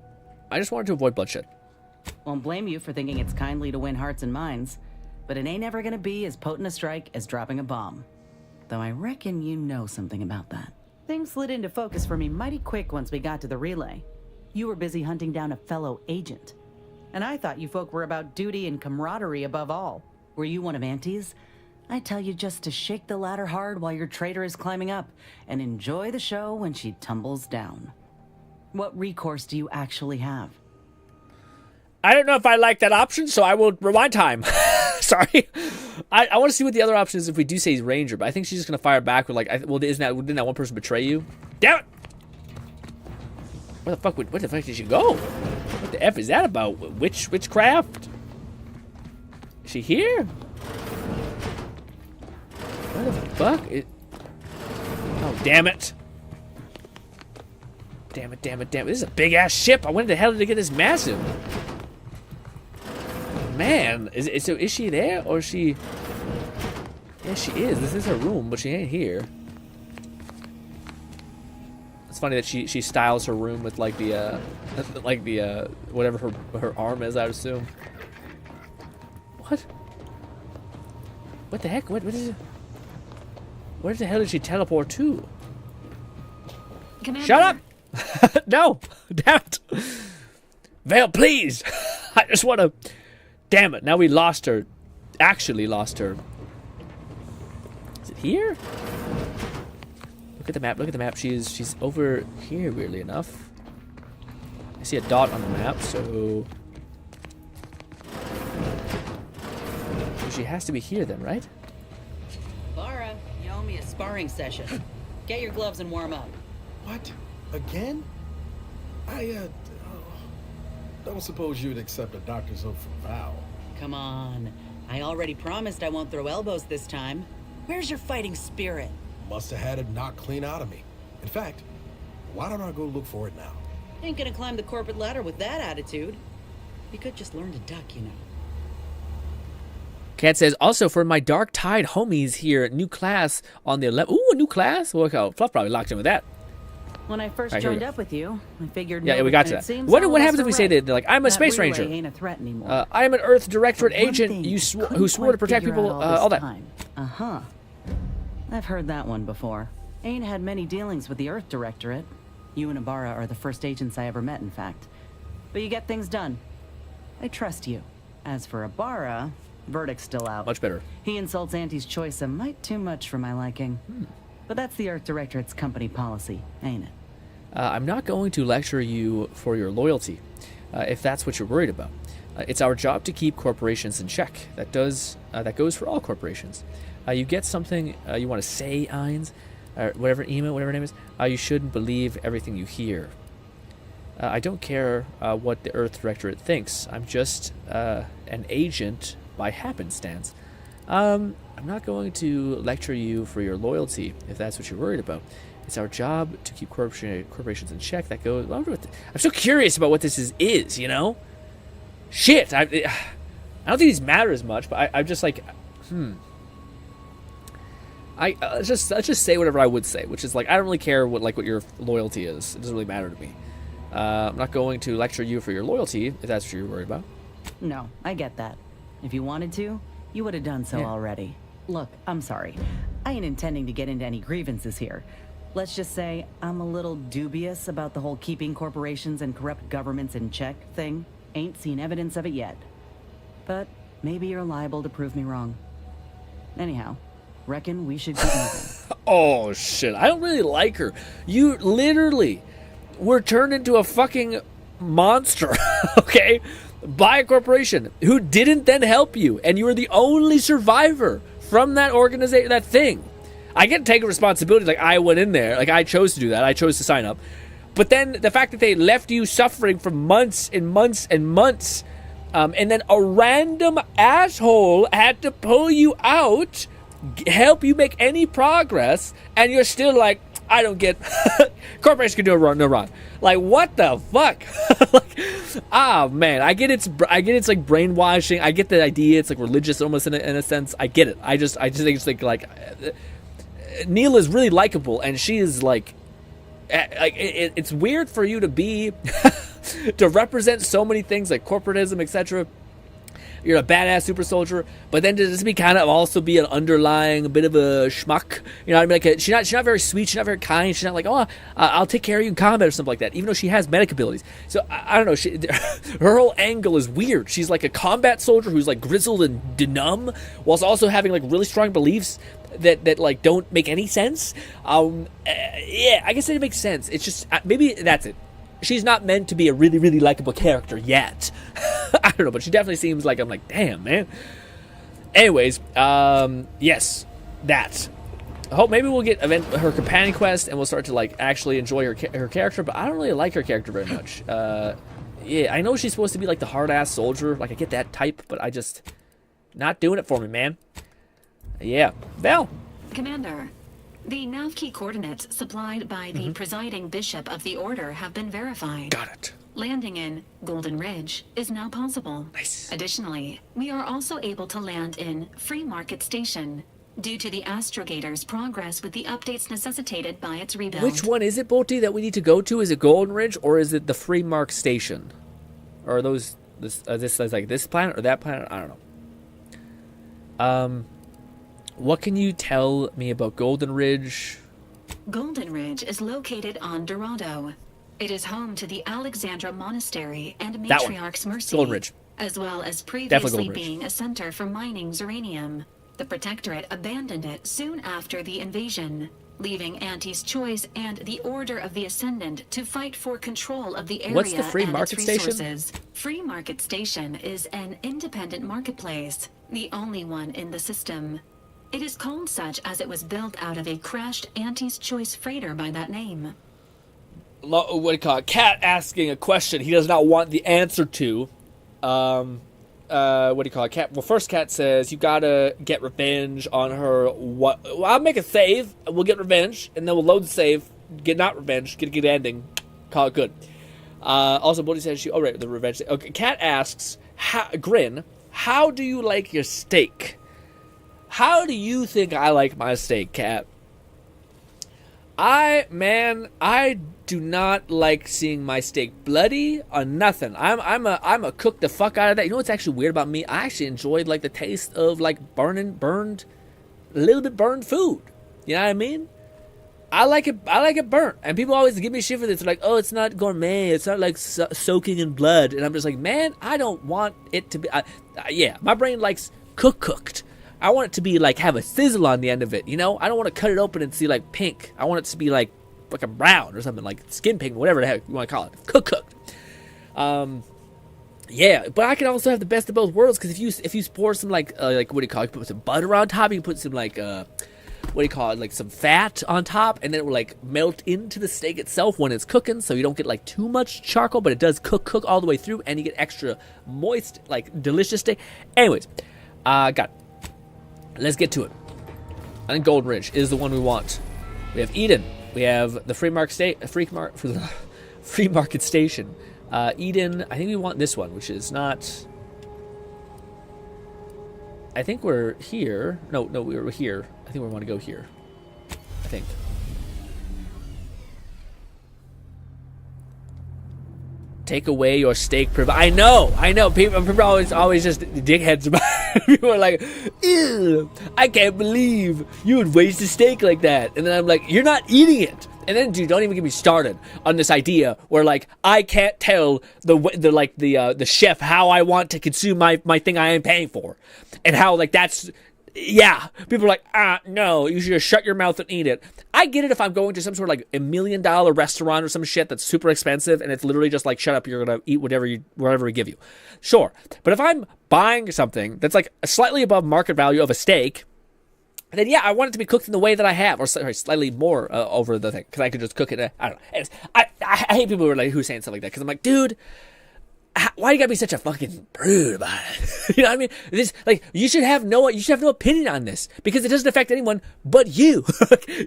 just wanted to avoid bloodshed. Won't blame you for thinking it's kindly to win hearts and minds. but it ain't ever gonna be as potent a strike as dropping a bomb. Though I reckon you know something about that. Things slid into focus for me mighty quick once we got to the relay. You were busy hunting down a fellow agent. And I thought you folk were about duty and camaraderie above all. Were you one of Auntie's? I tell you just to shake the ladder hard while your traitor is climbing up, and enjoy the show when she tumbles down. What recourse do you actually have? I don't know if I like that option, so I will rewind time. Sorry. I want to see what the other option is if we do say he's Ranger, but I think she's just going to fire back with, like, didn't that one person betray you? Damn it! Where the fuck did she go? What the F is that about? Witchcraft? Is she here? What the fuck? Oh, damn it. Damn it. This is a big-ass ship. When the hell did it get this massive? Man, is she there, or is she... Yeah, she is. This is her room, but she ain't here. It's funny that she styles her room with, like, the, whatever her arm is, I would assume. What? What the heck? What is it? Where the hell did she teleport to? Commander. Shut up! No! Damn it! Vale, please! I just want to... Damn it, now we lost her. Actually lost her. Is it here? Look at the map, She's over here, weirdly enough. I see a dot on the map, so she has to be here then, right? Lara, you owe me a sparring session. Get your gloves and warm up. What? Again? I don't suppose you'd accept a doctor's oath from Val. Come on. I already promised I won't throw elbows this time. Where's your fighting spirit? Must have had it knocked clean out of me. In fact, why don't I go look for it now? Ain't gonna climb the corporate ladder with that attitude. You could just learn to duck, you know. Kat says, also for my Dark Tide homies here, new class on the 11th. Ooh, a new class? Well, Fluff probably locked in with that. When I first joined up with you, I figured... Yeah, we got to that. What happens if we say that, like, I'm a space ranger? Ain't a threat anymore. I am an Earth Directorate agent who swore to protect people, all that. Uh-huh. I've heard that one before. Ain't had many dealings with the Earth Directorate. You and Ibarra are the first agents I ever met, in fact. But you get things done. I trust you. As for Ibarra, verdict's still out. Much better. He insults Auntie's choice a mite too much for my liking. But that's the Earth Directorate's company policy, ain't it? I'm not going to lecture you for your loyalty, if that's what you're worried about. It's our job to keep corporations in check. That goes for all corporations. You get something you want to say, Ainz, or whatever her name is, you shouldn't believe everything you hear. I don't care what the Earth Directorate thinks. I'm just an agent by happenstance. I'm not going to lecture you for your loyalty, if that's what you're worried about. It's our job to keep corporations in check. That goes. I'm so curious about what this is, you know? Shit, I don't think these matter as much, but I'm just like, let's just say whatever I would say, which is like, I don't really care what your loyalty is. It doesn't really matter to me. I'm not going to lecture you for your loyalty, if that's what you're worried about. No, I get that. If you wanted to, you would have done so already. Look, I'm sorry. I ain't intending to get into any grievances here. Let's just say I'm a little dubious about the whole keeping corporations and corrupt governments in check thing. Ain't seen evidence of it yet. But maybe you're liable to prove me wrong. Anyhow, reckon we should keep moving. Oh, shit. I don't really like her. You literally were turned into a fucking monster, okay? By a corporation who didn't then help you, and you were the only survivor from that organization, that thing. I get to take a responsibility, like I went in there, like I chose to do that, I chose to sign up. But then the fact that they left you suffering for months and months and months, and then a random asshole had to pull you out, help you make any progress, and you're still like, I don't get. Corporations can do no wrong. Like, what the fuck? Man, I get it's like brainwashing. I get the idea. It's like religious almost in a sense. I get it. I just think like Neil is really likable, and she is like it's weird for you to be to represent so many things like corporatism, etc. you're a badass super soldier, but then does this be kind of also be an underlying bit of a schmuck? You know what I mean? Like she's not very sweet, she's not very kind, she's not like, oh, I'll take care of you in combat or something like that, even though she has medic abilities. So I don't know, her whole angle is weird. She's like a combat soldier who's like grizzled and numb, whilst also having like really strong beliefs that like don't make any sense. Yeah, I guess it makes sense. It's just maybe that's it. She's not meant to be a really, really likable character yet. I don't know, but she definitely seems like, I'm like, damn, man. Anyways, yes, that. I hope maybe we'll get her companion quest and we'll start to like actually enjoy her character, but I don't really like her character very much. Yeah, I know she's supposed to be like the hard-ass soldier. Like, I get that type, but I just... not doing it for me, man. Yeah. Val. Commander, the nav key coordinates supplied by the presiding bishop of the order have been verified. Got it. Landing in Golden Ridge is now possible. Nice. Additionally, we are also able to land in Free Market Station due to the Astrogator's progress with the updates necessitated by its rebuild. Which one is it, Bolty, that we need to go to? Is it Golden Ridge or is it the Free Mark Station? Or are those this like this planet or that planet? I don't know. What can you tell me about Golden Ridge? Golden Ridge is located on Dorado. It is home to the Alexandra Monastery and Matriarch's Mercy, Golden Ridge. as well as Definitely previously Golden Ridge. being a center for mining Zeranium. The Protectorate abandoned it soon after the invasion, leaving Auntie's Choice and the Order of the Ascendant to fight for control of the area. What's the Free and Market its Station? resources. Free Market Station is an independent marketplace, the only one in the system. It is called such as it was built out of a crashed Auntie's Choice freighter by that name. What do you call it? Cat asking a question he does not want the answer to. What do you call it? Cat. Well, first Cat says you gotta get revenge on her. What? Well, I'll make a save. We'll get revenge, and then we'll load the save. Get not revenge. Get a good ending. Call it good. Also, Bodhi says she. Oh, right, the revenge. Okay. Cat asks, Grin, how do you like your steak? How do you think I like my steak, Cat? I do not like seeing my steak bloody or nothing. I'm a cook the fuck out of that. You know what's actually weird about me? I actually enjoyed like the taste of like burned, a little bit burned food. You know what I mean? I like it burnt. And people always give me shit for this. They're like, oh, it's not gourmet. It's not like soaking in blood. And I'm just like, man, I don't want it to be. Yeah, my brain likes cooked. I want it to be like have a sizzle on the end of it, you know? I don't want to cut it open and see like pink. I want it to be like a brown or something, like skin pink, whatever the heck you want to call it. Cooked. Yeah, but I can also have the best of both worlds, because if you pour some like what do you call it? You put some butter on top, you can put some like what do you call it? Like some fat on top, and then it will like melt into the steak itself when it's cooking, so you don't get like too much charcoal, but it does cook all the way through, and you get extra moist, like delicious steak. Anyways, got it. Let's get to it. I think Golden Ridge is the one we want. We have Eden. We have the Free Market Station. Eden, I think we want this one, which is not... I think we're here. No, we're here. I think we want to go here. I think. Take away your steak. I know. People are always just dickheads about it. People are like, ew, I can't believe you would waste a steak like that. And then I'm like, you're not eating it. And then, dude, don't even get me started on this idea where, like, I can't tell the chef how I want to consume my thing I am paying for, and how like that's. Yeah, people are like, no, you should just shut your mouth and eat it. I get it if I'm going to some sort of like $1 million restaurant or some shit that's super expensive and it's literally just like, shut up, you're going to eat whatever we give you. Sure. But if I'm buying something that's like slightly above market value of a steak, then yeah, I want it to be cooked in the way that I have, or sorry, slightly more over the thing, because I could just cook it. I don't know. Anyways, I hate people who are like, who's saying stuff like that, because I'm like, dude, why do you gotta be such a fucking prude about it? You know what I mean? This, like, you should have no opinion on this, because it doesn't affect anyone but you.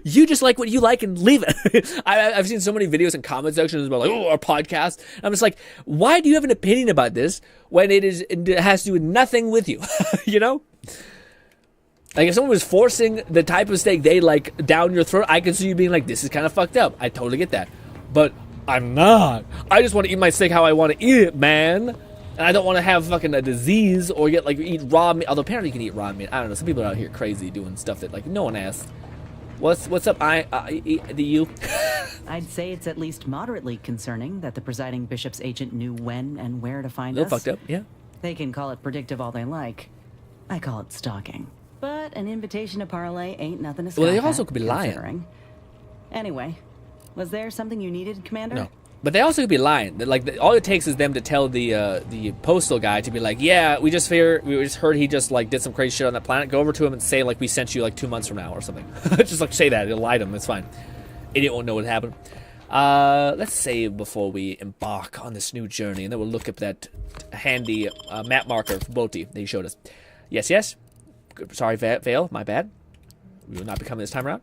You just like what you like and leave it. I've seen so many videos and comment sections about like, oh, our podcast. I'm just like, why do you have an opinion about this when it has to do with nothing with you? You know? Like, if someone was forcing the type of steak they like down your throat, I can see you being like, this is kind of fucked up. I totally get that. But I'm not. I just want to eat my steak how I want to eat it, man. And I don't want to have fucking a disease or get like eat raw meat. Although apparently you can eat raw meat. I don't know. Some people are out here crazy doing stuff that like no one asked. What's up? The you? I'd say it's at least moderately concerning that the presiding bishop's agent knew when and where to find A us. little fucked up, yeah. They can call it predictive all they like. I call it stalking. But an invitation to parlay ain't nothing to scoff Well, they at, also could be lying. considering. Anyway, was there something you needed, Commander? No. But they also could be lying. Like all it takes is them to tell the postal guy to be like, yeah, we just heard he just like did some crazy shit on that planet. Go over to him and say like we sent you like 2 months from now or something. Just like say that. It'll lie to him. It's fine. Idiot won't know what happened. Let's save before we embark on this new journey, and then we'll look at that handy map marker for Boti that he showed us. Yes, yes. Sorry, Vale. My bad. We will not be coming this time around.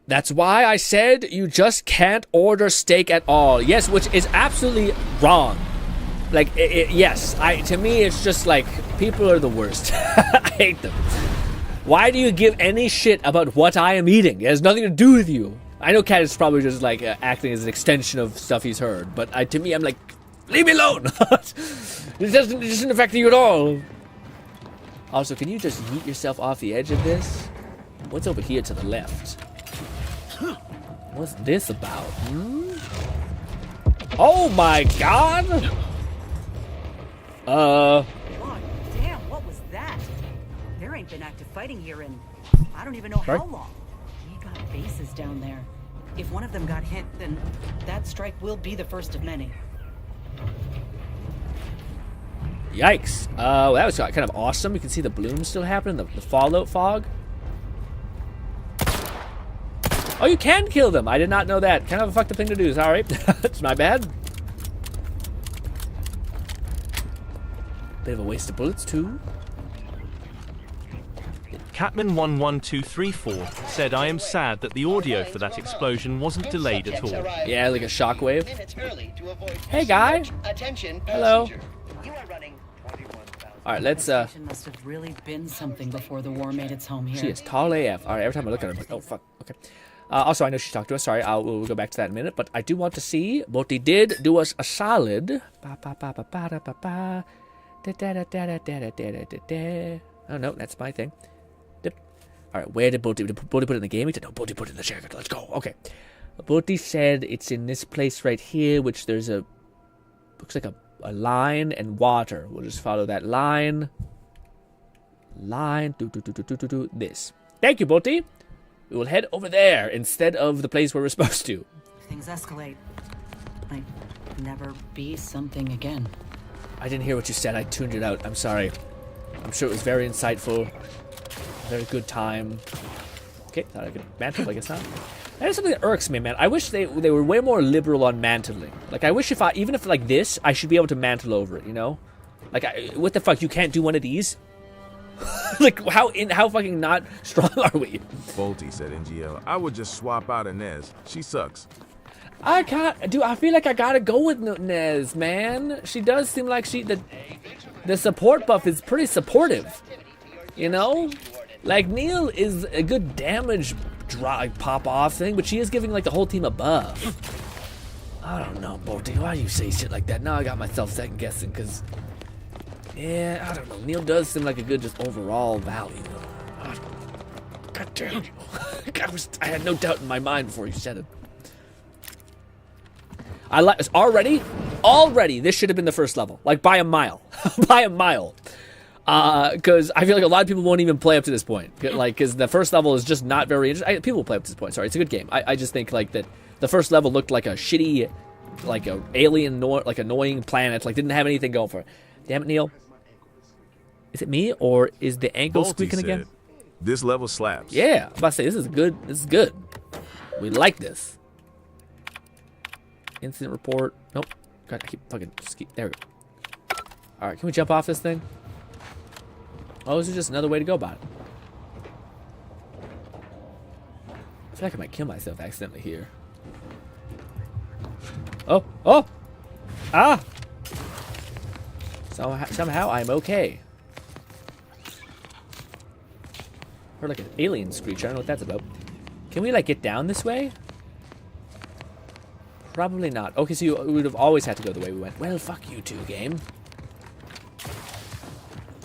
That's why I said you just can't order steak at all. Yes, which is absolutely wrong. Like, yes, to me, it's just like, people are the worst. I hate them. Why do you give any shit about what I am eating? It has nothing to do with you. I know Kat is probably just like acting as an extension of stuff he's heard, but to me, I'm like, leave me alone. It doesn't affect you at all. Also, can you just yeet yourself off the edge of this? What's over here to the left? What's this about? Oh my god! Oh, damn, what was that? There ain't been active fighting here in I don't even know how long. We got bases down there. If one of them got hit, then that strike will be the first of many. Yikes. That was kind of awesome. You can see the bloom still happening, the fallout fog. Oh, you can kill them. I did not know that. Kind of a fucked up thing to do. Sorry. That's my bad. Bit of a waste of bullets, too. Catman11234 said, I am sad that the audio for that explosion wasn't delayed at all. Yeah, like a shockwave. Hey, guy. Hello. Alright, let's, Must have really been something before the war made its home here. She is tall AF. Alright, every time I look at her, I'm like, oh, fuck. Okay. Also, I know she talked to us. Sorry, we'll go back to that in a minute. But I do want to see. Boti did do us a solid. Oh, no, that's my thing. Alright, where did Boti put it in the game? He said, no, Boti put it in the share. Let's go. Okay. Boti said it's in this place right here, which there's looks like a line and water. We'll just follow that line. This. Thank you, Boti. We will head over there instead of the place where we're supposed to. If things escalate, might never be something again. I didn't hear what you said. I tuned it out. I'm sorry. I'm sure it was very insightful. Very good time. Okay, thought I could mantle. I guess not. That is something that irks me, man. I wish they were way more liberal on mantling. Like, I wish even if like this, I should be able to mantle over it, you know? Like, what the fuck? You can't do one of these? Like, how fucking not strong are we? Bolty said NGL. I would just swap out Inez. She sucks. I can't, dude. I feel like I gotta go with Nez, man. She does seem like the support buff is pretty supportive. You know, like Neil is a good damage pop off thing, but she is giving like the whole team a buff. I don't know, Bolty. Why do you say shit like that? Now I got myself second guessing because. Yeah, I don't know. Neil does seem like a good just overall value. God damn you. I had no doubt in my mind before you said it. I like this already, this should have been the first level. Like by a mile. By a mile. Because I feel like a lot of people won't even play up to this point. Like, because the first level is just not very interesting. People will play up to this point. Sorry, it's a good game. I just think like that the first level looked like a shitty, like a alien, like annoying planet. Like didn't have anything going for it. Damn it, Neil. Is it me or is the ankle squeaking again? This level slaps. Yeah, I'm about to say this is good. This is good. We like this. Incident report. Nope. God, I keep fucking. There we go. All right, can we jump off this thing? Oh, this is just another way to go about it. I feel like I might kill myself accidentally here. Oh! Oh! Ah! Somehow I'm okay. Heard like an alien screech. I don't know what that's about. Can we like get down this way? Probably not. Okay, so you would have always had to go the way we went. Well, fuck you two, game.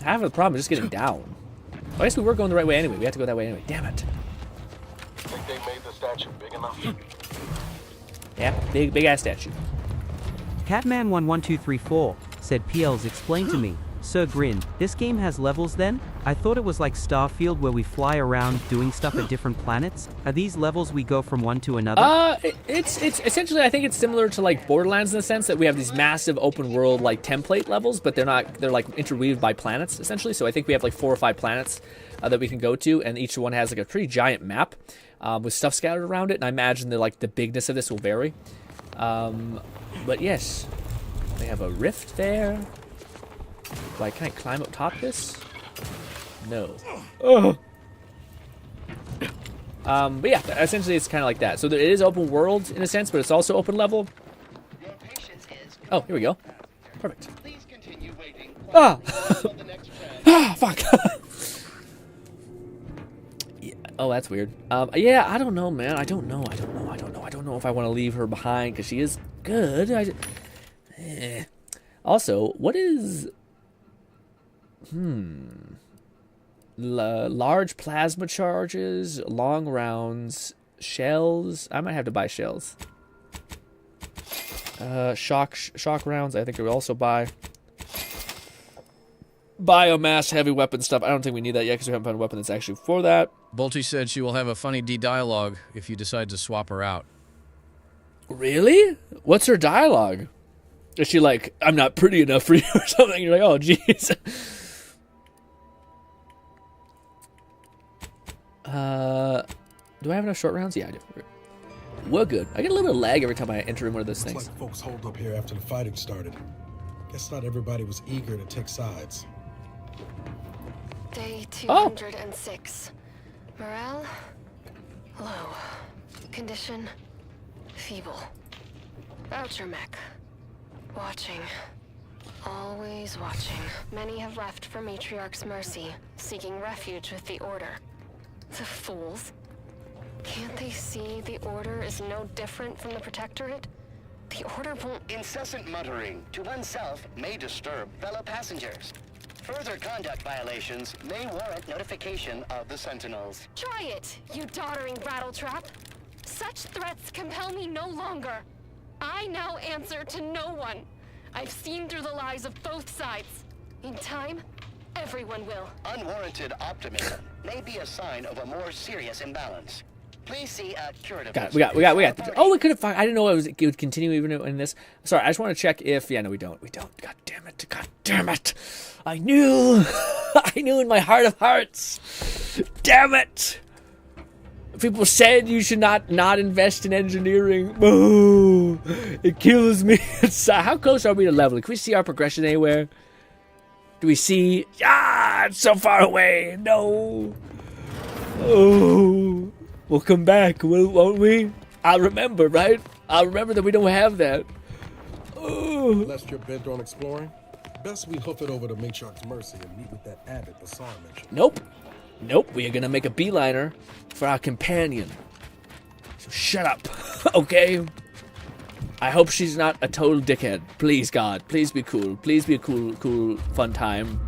Half of the problem is just getting down. Well, I guess we were going the right way anyway. We had to go that way anyway. Damn it. Think they made the statue big enough? Yeah, big ass statue. Catman11234 said PLs explain to me, Sir Grin, this game has levels then? I thought it was like Starfield where we fly around doing stuff at different planets. Are these levels we go from one to another? It's essentially, I think it's similar to like Borderlands in the sense that we have these massive open world like template levels, but they're like interweaved by planets essentially. So I think we have like 4 or 5 planets that we can go to, and each one has like a pretty giant map with stuff scattered around it. And I imagine that like the bigness of this will vary. But yes, they have a rift there. Like, can I climb up top this? No. Ugh. But yeah, essentially it's kind of like that. So it is open world in a sense, but it's also open level. Oh, here we go. Perfect. Ah! Ah, fuck. Yeah. Oh, that's weird. Yeah, I don't know, man. I don't know if I want to leave her behind because she is good. Also, what is... large plasma charges, long rounds, shells. I might have to buy shells. Shock rounds. I think I will also buy. Biomass, heavy weapon stuff. I don't think we need that yet because we haven't found a weapon that's actually for that. Bolty said she will have a funny D-dialogue if you decide to swap her out. Really? What's her dialogue? Is she like, I'm not pretty enough for you or something? You're like, oh, jeez. Do I have enough short rounds? Yeah, I do. We're good. I get a little bit of lag every time I enter in one of those things. Looks like folks holed up here after the fighting started. Guess not everybody was eager to take sides. Day 206. Morale? Low. Condition? Feeble. Voucher mech. Watching. Always watching. Many have left for Matriarch's mercy, seeking refuge with the Order. The fools. Can't they see the Order is no different from the Protectorate? The Order won't... Incessant muttering to oneself may disturb fellow passengers. Further conduct violations may warrant notification of the Sentinels. Try it, you doddering rattletrap. Such threats compel me no longer. I now answer to no one. I've seen through the lies of both sides. In time, everyone will. Unwarranted optimism may be a sign of a more serious imbalance. Please see a curative. Got it. We got. Oh, we could have. I didn't know it would continue even in this. Sorry, I just want to check if. Yeah, no, we don't. God damn it. God damn it. I knew. I knew in my heart of hearts. Damn it. People said you should not invest in engineering. Boo. It kills me. How close are we to leveling? Can we see our progression anywhere? Do we see? Ah, it's so far away. No. Oh. We'll come back, won't we? I'll remember, right? I'll remember that we don't have that. Oh. Unless you're bent on exploring, best we hoof it over to Matriarch's mercy and meet with that abbot Bassar mentioned. Nope. We are gonna make a beeliner for our companion. So shut up, okay? I hope she's not a total dickhead. Please, God. Please be cool. Please be a cool, fun time.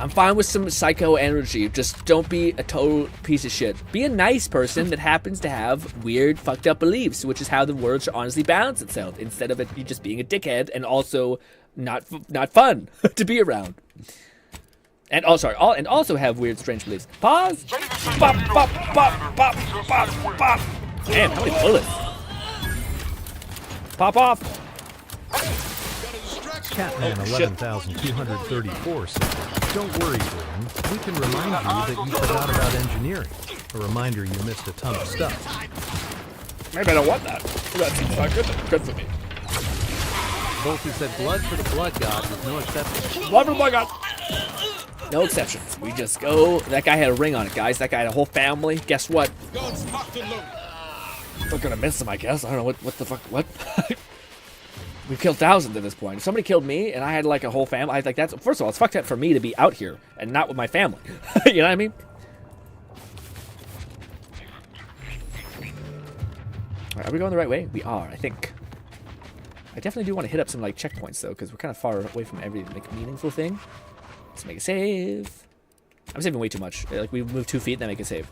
I'm fine with some psycho energy. Just don't be a total piece of shit. Be a nice person that happens to have weird, fucked up beliefs, which is how the world should honestly balance itself, instead of it you just being a dickhead and also not fun to be around. And also have weird, strange beliefs. Pause. Bop, bop, bop, bop, bop, bop. Damn, how many bullets? Pop off. Catman 11,234 said, "Don't worry, Gordon. We can remind you that you forgot about engineering. A reminder you missed a ton of stuff." Maybe I don't want that. That seems not good for me. Bolty said, "Blood for the blood god with no exceptions." Blood for the blood god. No exceptions. We just go. That guy had a ring on it, guys. That guy had a whole family. Guess what? We're gonna miss him, I guess. I don't know what the fuck. What? We've killed thousands at this point. If somebody killed me and I had like a whole family, I like that's first of all, it's fucked up for me to be out here and not with my family. You know what I mean? Are we going the right way? We are, I think. I definitely do want to hit up some like checkpoints though, because we're kind of far away from every like meaningful thing. Let's make a save. I'm saving way too much. Like we move 2 feet and then make a save.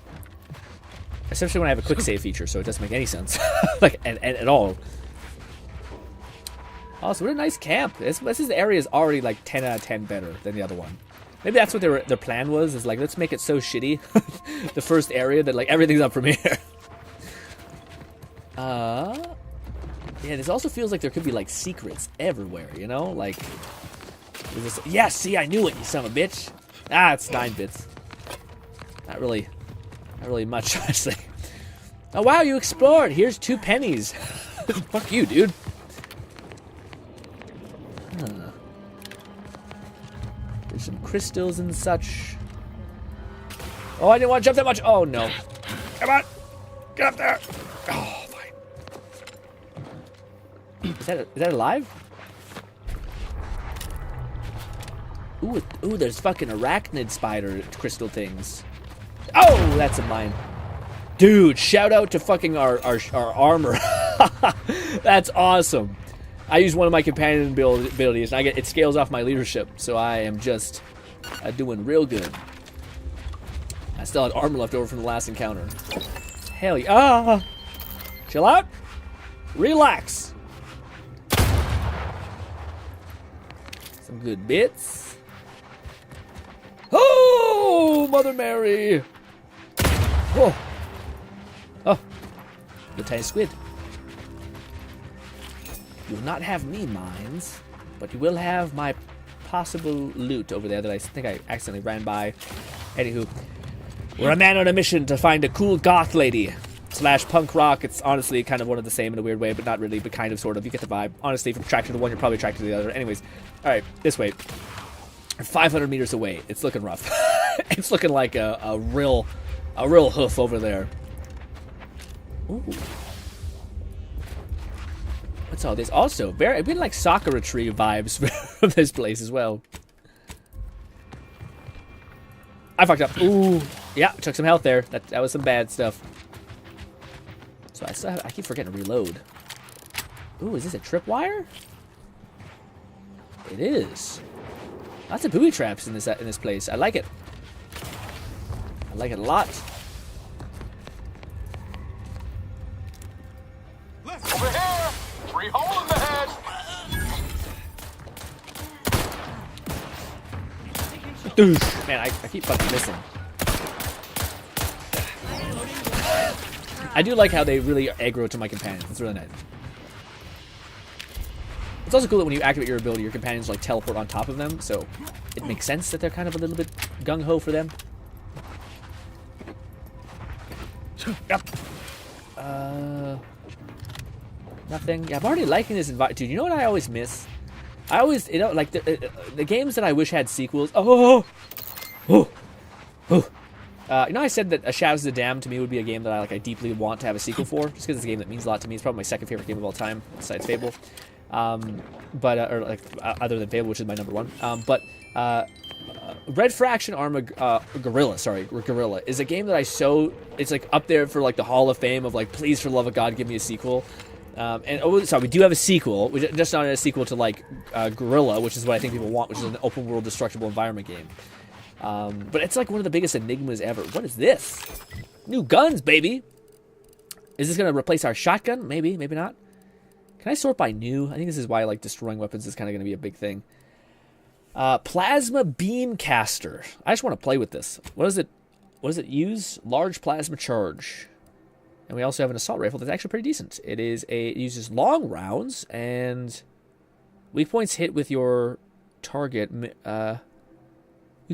Especially when I have a quick save feature, so it doesn't make any sense, like at all. Oh, so what a nice camp. This area is already like 10 out of 10 better than the other one. Maybe that's what their plan was. Is like let's make it so shitty, the first area that like everything's up from here. Yeah, this also feels like there could be like secrets everywhere. You know, like. Yeah, see, I knew it, you son of a bitch. Ah, it's 9 bits. Not really much, honestly. Oh, wow, you explored. Here's 2 pennies. Fuck you, dude. Huh. There's some crystals and such. Oh, I didn't want to jump that much. Oh, no. Come on. Get up there. Oh, fine. Is that alive? Ooh, there's fucking arachnid spider crystal things. Oh, that's a mine. Dude, shout out to fucking our armor. That's awesome. I use one of my companion abilities, and it scales off my leadership, so I am just doing real good. I still had armor left over from the last encounter. Hell yeah. Ah! Chill out. Relax. Some good bits. Oh, Mother Mary! Oh, oh, the tiny squid. You will not have me, mines, but you will have my possible loot over there that I think I accidentally ran by. Anywho, we're a man on a mission to find a cool goth lady / punk rock. It's honestly kind of one of the same in a weird way, but not really, but kind of, sort of. You get the vibe. Honestly, if you're attracted to one, you're probably attracted to the other. Anyways, all right, this way. 500 meters away. It's looking rough. It's looking like a real hoof over there. Ooh. What's all this? Also, very been like Sakura tree vibes from this place as well. I fucked up. Ooh, yeah, took some health there. That was some bad stuff. So I keep forgetting to reload. Ooh, is this a tripwire? It is. Lots of booby traps in this place. I like it. I like it a lot. Over here! 3 hole in the head! Doosh. Man, I keep fucking missing. I do like how they really aggro to my companions. It's really nice. It's also cool that when you activate your ability, your companions like teleport on top of them, so it makes sense that they're kind of a little bit gung-ho for them. Yep. Nothing. Yeah, I'm already liking this environment. Dude, you know what I always miss? I always, you know, like the games that I wish had sequels. You know, I said that Shadows of the Damned to me would be a game that I deeply want to have a sequel for, just because it's a game that means a lot to me. It's probably my second favorite game of all time, besides Fable. Other than Fable, which is my number 1. Red Fraction Arma Gorilla is a game that it's like up there for like the Hall of Fame of like, please for the love of God, give me a sequel. We do have a sequel, just not a sequel to like Gorilla, which is what I think people want, which is an open world destructible environment game. But it's like one of the biggest enigmas ever. What is this? New guns, baby. Is this gonna replace our shotgun? Maybe, maybe not. Can I sort by new? I think this is why like destroying weapons is kind of going to be a big thing. Plasma beam caster. I just want to play with this. What does it use? Large plasma charge. And we also have an assault rifle that's actually pretty decent. It uses long rounds and weak points hit with your target. Weak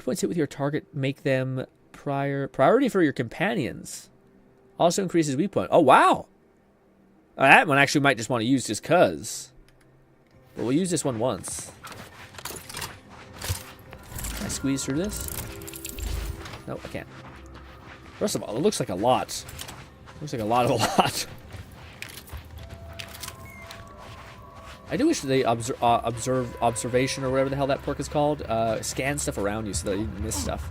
points hit with your target make them priority for your companions. Also increases weak point. Oh wow. That one actually might just want to use just cuz. But we'll use this one once. Can I squeeze through this? Nope, I can't. First of all, it looks like a lot. Looks like a lot of a lot. I do wish they observation or whatever the hell that perk is called. Scan stuff around you so that you didn't miss stuff.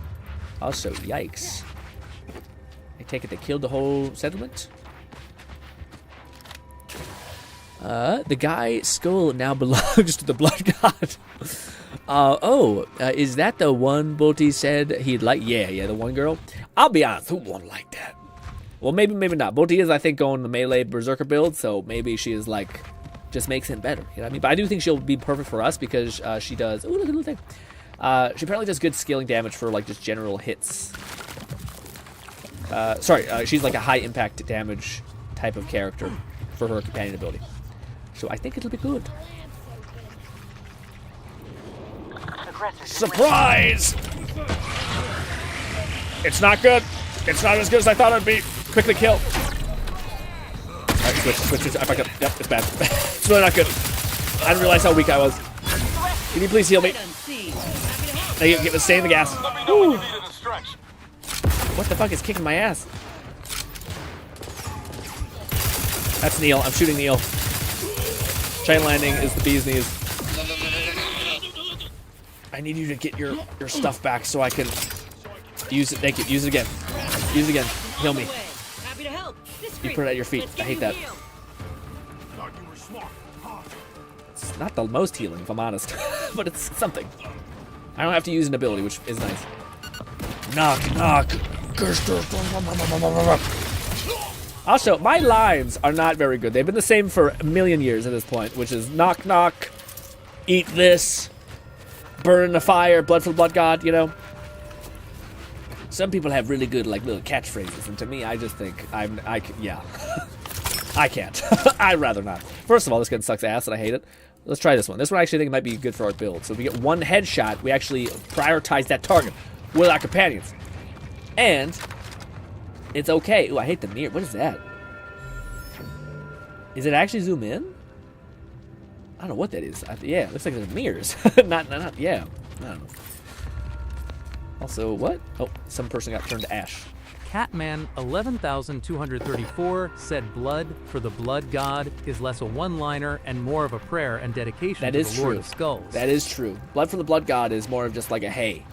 Also, yikes. I take it they killed the whole settlement? The guy's skull now belongs to the blood god. Is that the one Bolty said he'd like? Yeah, the one girl. I'll be honest, who wouldn't like that? Well, maybe not. Bolty is, I think, going the melee berserker build, so maybe she is like, just makes him better. You know what I mean? But I do think she'll be perfect for us because she does. Ooh, look at the little thing. She apparently does good scaling damage for like just general hits. She's like a high impact damage type of character for her companion ability. So I think it'll be good. Surprise! It's not good. It's not as good as I thought it'd be. Quickly kill. Alright, switch. I fucked up. Yep, it's bad. It's really not good. I didn't realize how weak I was. Can you please heal me? Now you get to stay in the gas. Woo. What the fuck is kicking my ass? That's Neil. I'm shooting Neil. Chain landing is the bee's knees. I need you to get your stuff back so I can use it. Thank you. Use it again. Use it again. Heal me. You put it at your feet. I hate that. It's not the most healing, if I'm honest, but it's something. I don't have to use an ability, which is nice. Knock. Also, my lines are not very good. They've been the same for a million years at this point, which is knock, eat this, burn in the fire, blood for the blood god, you know? Some people have really good, like, little catchphrases, and to me, I just think yeah. I can't. I'd rather not. First of all, this gun sucks ass, and I hate it. Let's try this one. This one I actually think might be good for our build. So if we get one headshot, we actually prioritize that target with our companions. And it's okay. Ooh, I hate the mirror. What is that? Is it actually zoom in? I don't know what that is. Yeah, it looks like there's mirrors. not, yeah. I don't know. Also, what? Oh, some person got turned to ash. Catman 11,234 said blood for the blood god is less a one-liner and more of a prayer and dedication to the Lord of Skulls. That is true. Blood for the blood god is more of just like a hey.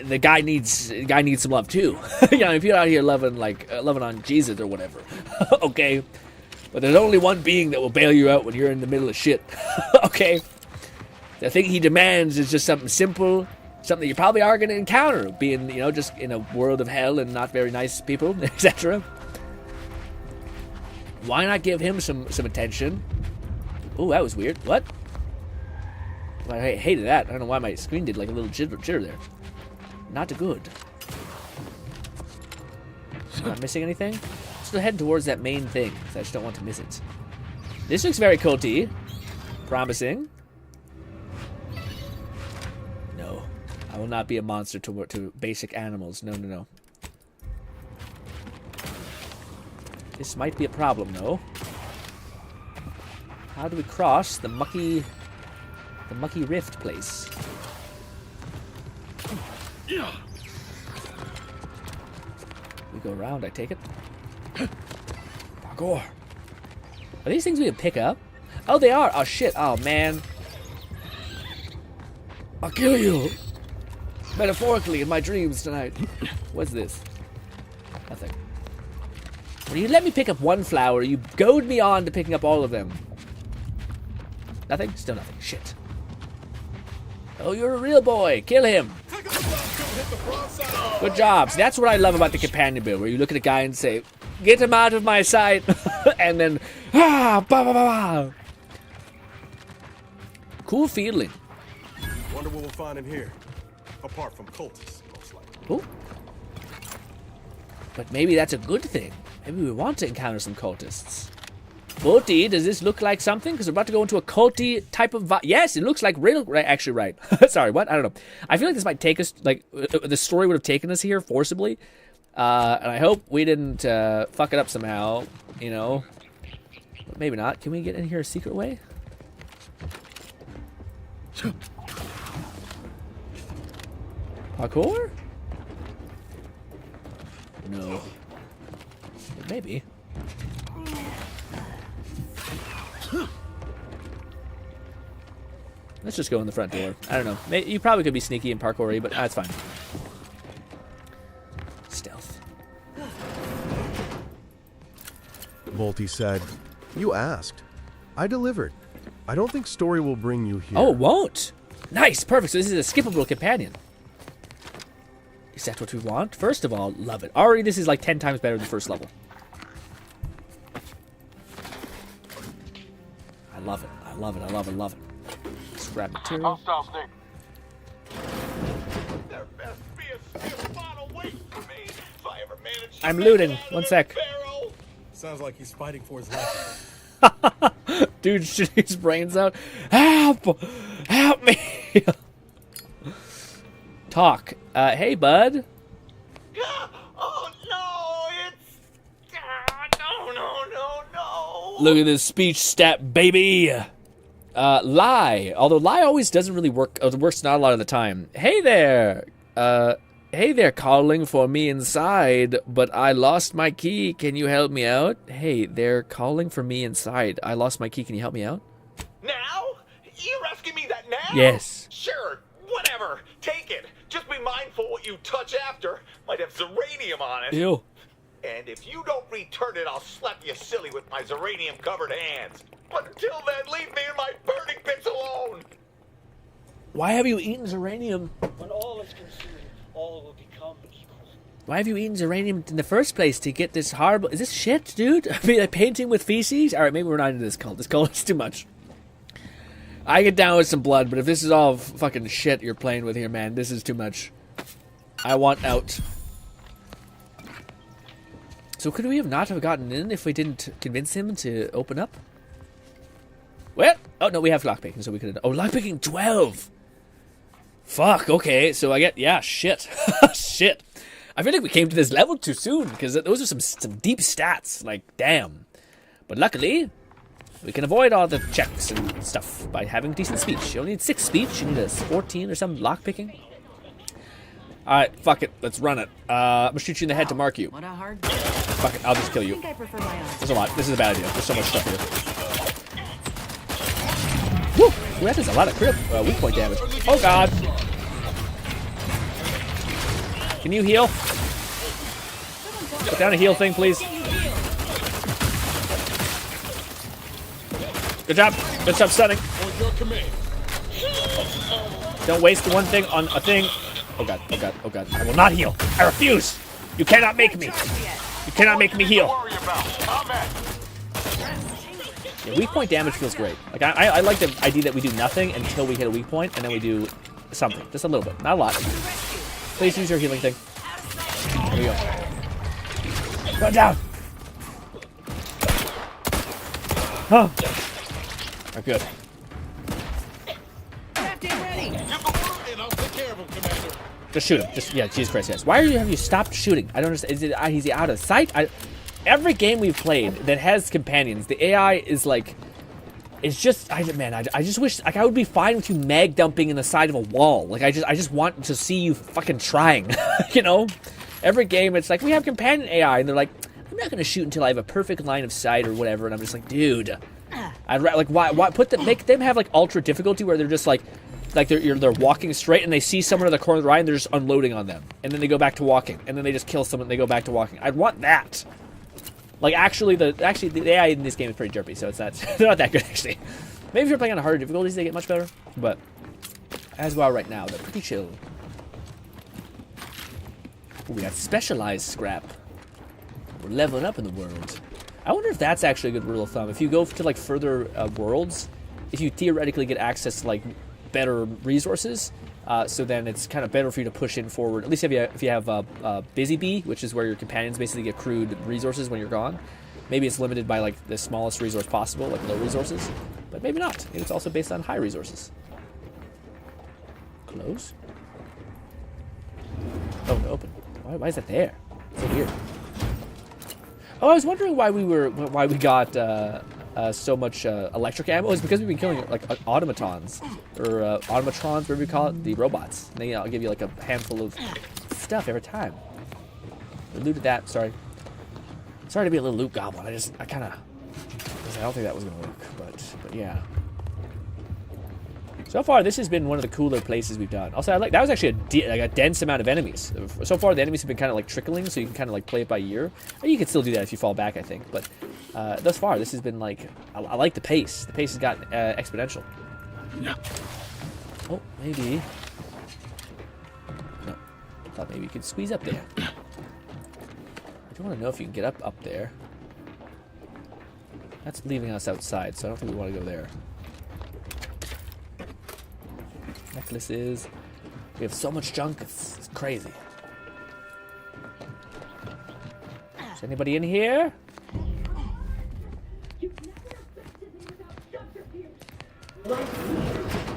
The guy needs some love too. You know, if you're out here loving on Jesus or whatever, okay. But there's only one being that will bail you out when you're in the middle of shit. Okay. The thing he demands is just something simple. Something you probably are going to encounter, being, you know, just in a world of hell and not very nice people, etc. Why not give him some attention? Oh, that was weird. What? I hated that. I don't know why my screen did like a little jitter there. Not good. Not missing anything? Still heading towards that main thing, because I just don't want to miss it. This looks very culty. Promising. I will not be a monster to basic animals. No. This might be a problem, though. How do we cross the mucky rift place? We go around, I take it. Parkour. Are these things we can pick up? Oh, they are. Oh, shit. Oh, man. I'll kill you. Metaphorically in my dreams tonight. What's this? Nothing. When you let me pick up one flower, you goad me on to picking up all of them. Nothing? Still nothing. Shit. Oh, you're a real boy. Kill him. Good job. See, that's what I love about the companion build, where you look at a guy and say, get him out of my sight. And then, Cool feeling. Wonder what we'll find in here. Apart from cultists, most likely. Ooh. But maybe that's a good thing. Maybe we want to encounter some cultists. Bolty, does this look like something? Because we're about to go into a culty type of vibe. Yes, it looks like actually right. Sorry, what? I don't know. I feel like this might take us, like, the story would have taken us here forcibly. And I hope we didn't fuck it up somehow, you know. But maybe not. Can we get in here a secret way? Parkour? No. Maybe. Let's just go in the front door. I don't know. You probably could be sneaky and parkoury, but that's fine. Stealth. Bolty said, "You asked. I delivered. I don't think story will bring you here. Oh, it won't. Nice, perfect. So this is a skippable companion. Is that what we want? First of all, love it. Already this is like 10 times better than the first level. I love it. I love it. I love it. I love it. Let's grab material. Hostile snake. There best be a stiff bottle waiting for me if I ever manage to I'm make looting. it out of One this sec. barrel. Sounds like he's fighting for his life. Dude, shooting his brains out. Help! Help me! Talk. Hey, bud. Oh no, it's no. Look at this speech stat, baby. Lie. Although lie always doesn't really work. It works not a lot of the time. Hey there. Hey there, calling for me inside, but I lost my key. Can you help me out? Hey, they're calling for me inside. I lost my key. Can you help me out? Now? You're asking me that now? Yes. Sure, whatever. Take it. Just be mindful what you touch after. Might have zeranium on it. Ew. And if you don't return it, I'll slap you silly with my zeranium-covered hands. But until then, leave me in my burning bits alone. Why have you eaten uranium? When all is consumed, all will become equal. Why have you eaten uranium in the first place to get this horrible... Is this shit, dude? I mean, a painting with feces? Alright, maybe we're not into this cult. This cult is too much. I get down with some blood, but if this is all fucking shit you're playing with here, man, this is too much. I want out. So could we have not have gotten in if we didn't convince him to open up? What? Oh, no, we have lockpicking, so we could have... Oh, lockpicking 12! Fuck, okay, so I get... Yeah, shit. Shit. I feel like we came to this level too soon, because those are some deep stats. Like, damn. But luckily, we can avoid all the checks and stuff by having decent speech. You only need 6 speech, you need a 14 or some lockpicking. Alright, fuck it, let's run it. I'm gonna shoot you in the head to mark you. What a hard... Fuck it, I'll just kill you. There's a lot. This is a bad idea. There's so much stuff here. Woo! Ooh, that does a lot of crit weak point damage. Oh god! Can you heal? Put down a heal thing, please. Good job. Good job stunning. Don't waste the one thing on a thing. Oh god, oh god, oh god. I will not heal. I refuse! You cannot make me. You cannot make me heal. Yeah, weak point damage feels great. Like I like the idea that we do nothing until we hit a weak point, and then we do something. Just a little bit. Not a lot. Please use your healing thing. There we go. Go down! Oh. Oh, good. Just shoot him. Just, yeah, Jesus Christ, yes. Why have you stopped shooting? I don't understand. Is he out of sight? Every game we've played that has companions, the AI is like... It's just... I just wish... Like, I would be fine with you mag dumping in the side of a wall. Like, I just want to see you fucking trying. You know? Every game, it's like, we have companion AI, and they're like, I'm not gonna shoot until I have a perfect line of sight or whatever, and I'm just like, dude... I'd like, why make them have, like, ultra difficulty where they're just like they're walking straight and they see someone in the corner of the eye and they're just unloading on them. And then they go back to walking. And then they just kill someone and they go back to walking. I'd want that. Like, actually, the AI in this game is pretty derpy, so it's not, they're not that good, actually. Maybe if you're playing on harder difficulties, they get much better. But, as well right now, they're pretty chill. Ooh, we got specialized scrap. We're leveling up in the world. I wonder if that's actually a good rule of thumb. If you go to, like, further worlds, if you theoretically get access to, like, better resources, so then it's kind of better for you to push in forward. At least if you have Busy Bee, which is where your companions basically get accrued resources when you're gone. Maybe it's limited by like the smallest resource possible, like low resources, but maybe not. Maybe it's also based on high resources. Close. Oh, no, open. Why is that there? It's so weird. Oh, I was wondering why we got so much electric ammo. It's because we've been killing like automatons or automatrons, whatever you call it, the robots. And they give you like a handful of stuff every time. We looted that. Sorry to be a little loot goblin. I don't think that was gonna work, but yeah. So far, this has been one of the cooler places we've done. Also, that was actually a dense amount of enemies. So far, the enemies have been kind of like trickling, so you can kind of like play it by ear. Or you can still do that if you fall back, I think. But thus far, this has been like, I like the pace. The pace has gotten exponential. Yeah. Oh, maybe. No. I thought maybe you could squeeze up there. I don't want to know if you can get up there. That's leaving us outside, so I don't think we want to go there. Necklaces. We have so much junk, it's crazy. Is anybody in here?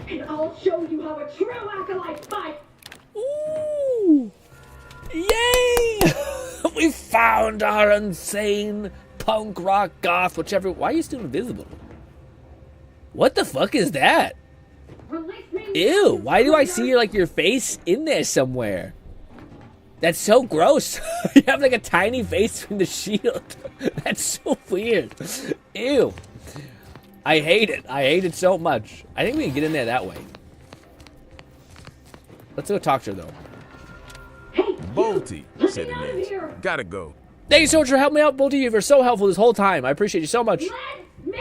And I'll show you how a true acolyte fights. Ooh! Yay! We found our insane punk rock goth, whichever. Why are you still invisible? What the fuck is that? Ew, why do I see your face in there somewhere? That's so gross. You have like a tiny face from the shield. That's so weird. Ew. I hate it. I hate it so much. I think we can get in there that way. Let's go talk to her though. Bolty, said Inez. Gotta go. Thank you so much for helping me out, Bolty. You were so helpful this whole time. I appreciate you so much. Let me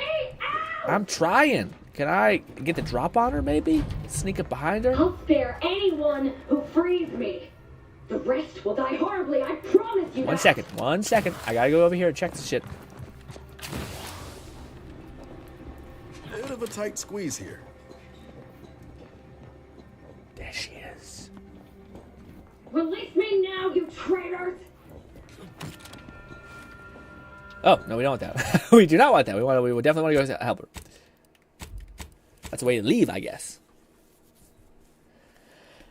out! I'm trying. Can I get the drop on her, maybe? Sneak up behind her? I'll spare anyone who frees me. The rest will die horribly, I promise you. One second. I gotta go over here and check this shit. Bit of a tight squeeze here. There she is. Release me now, you traitors! Oh, no, we don't want that. We do not want that. We definitely want to go help her. That's a way to leave, I guess.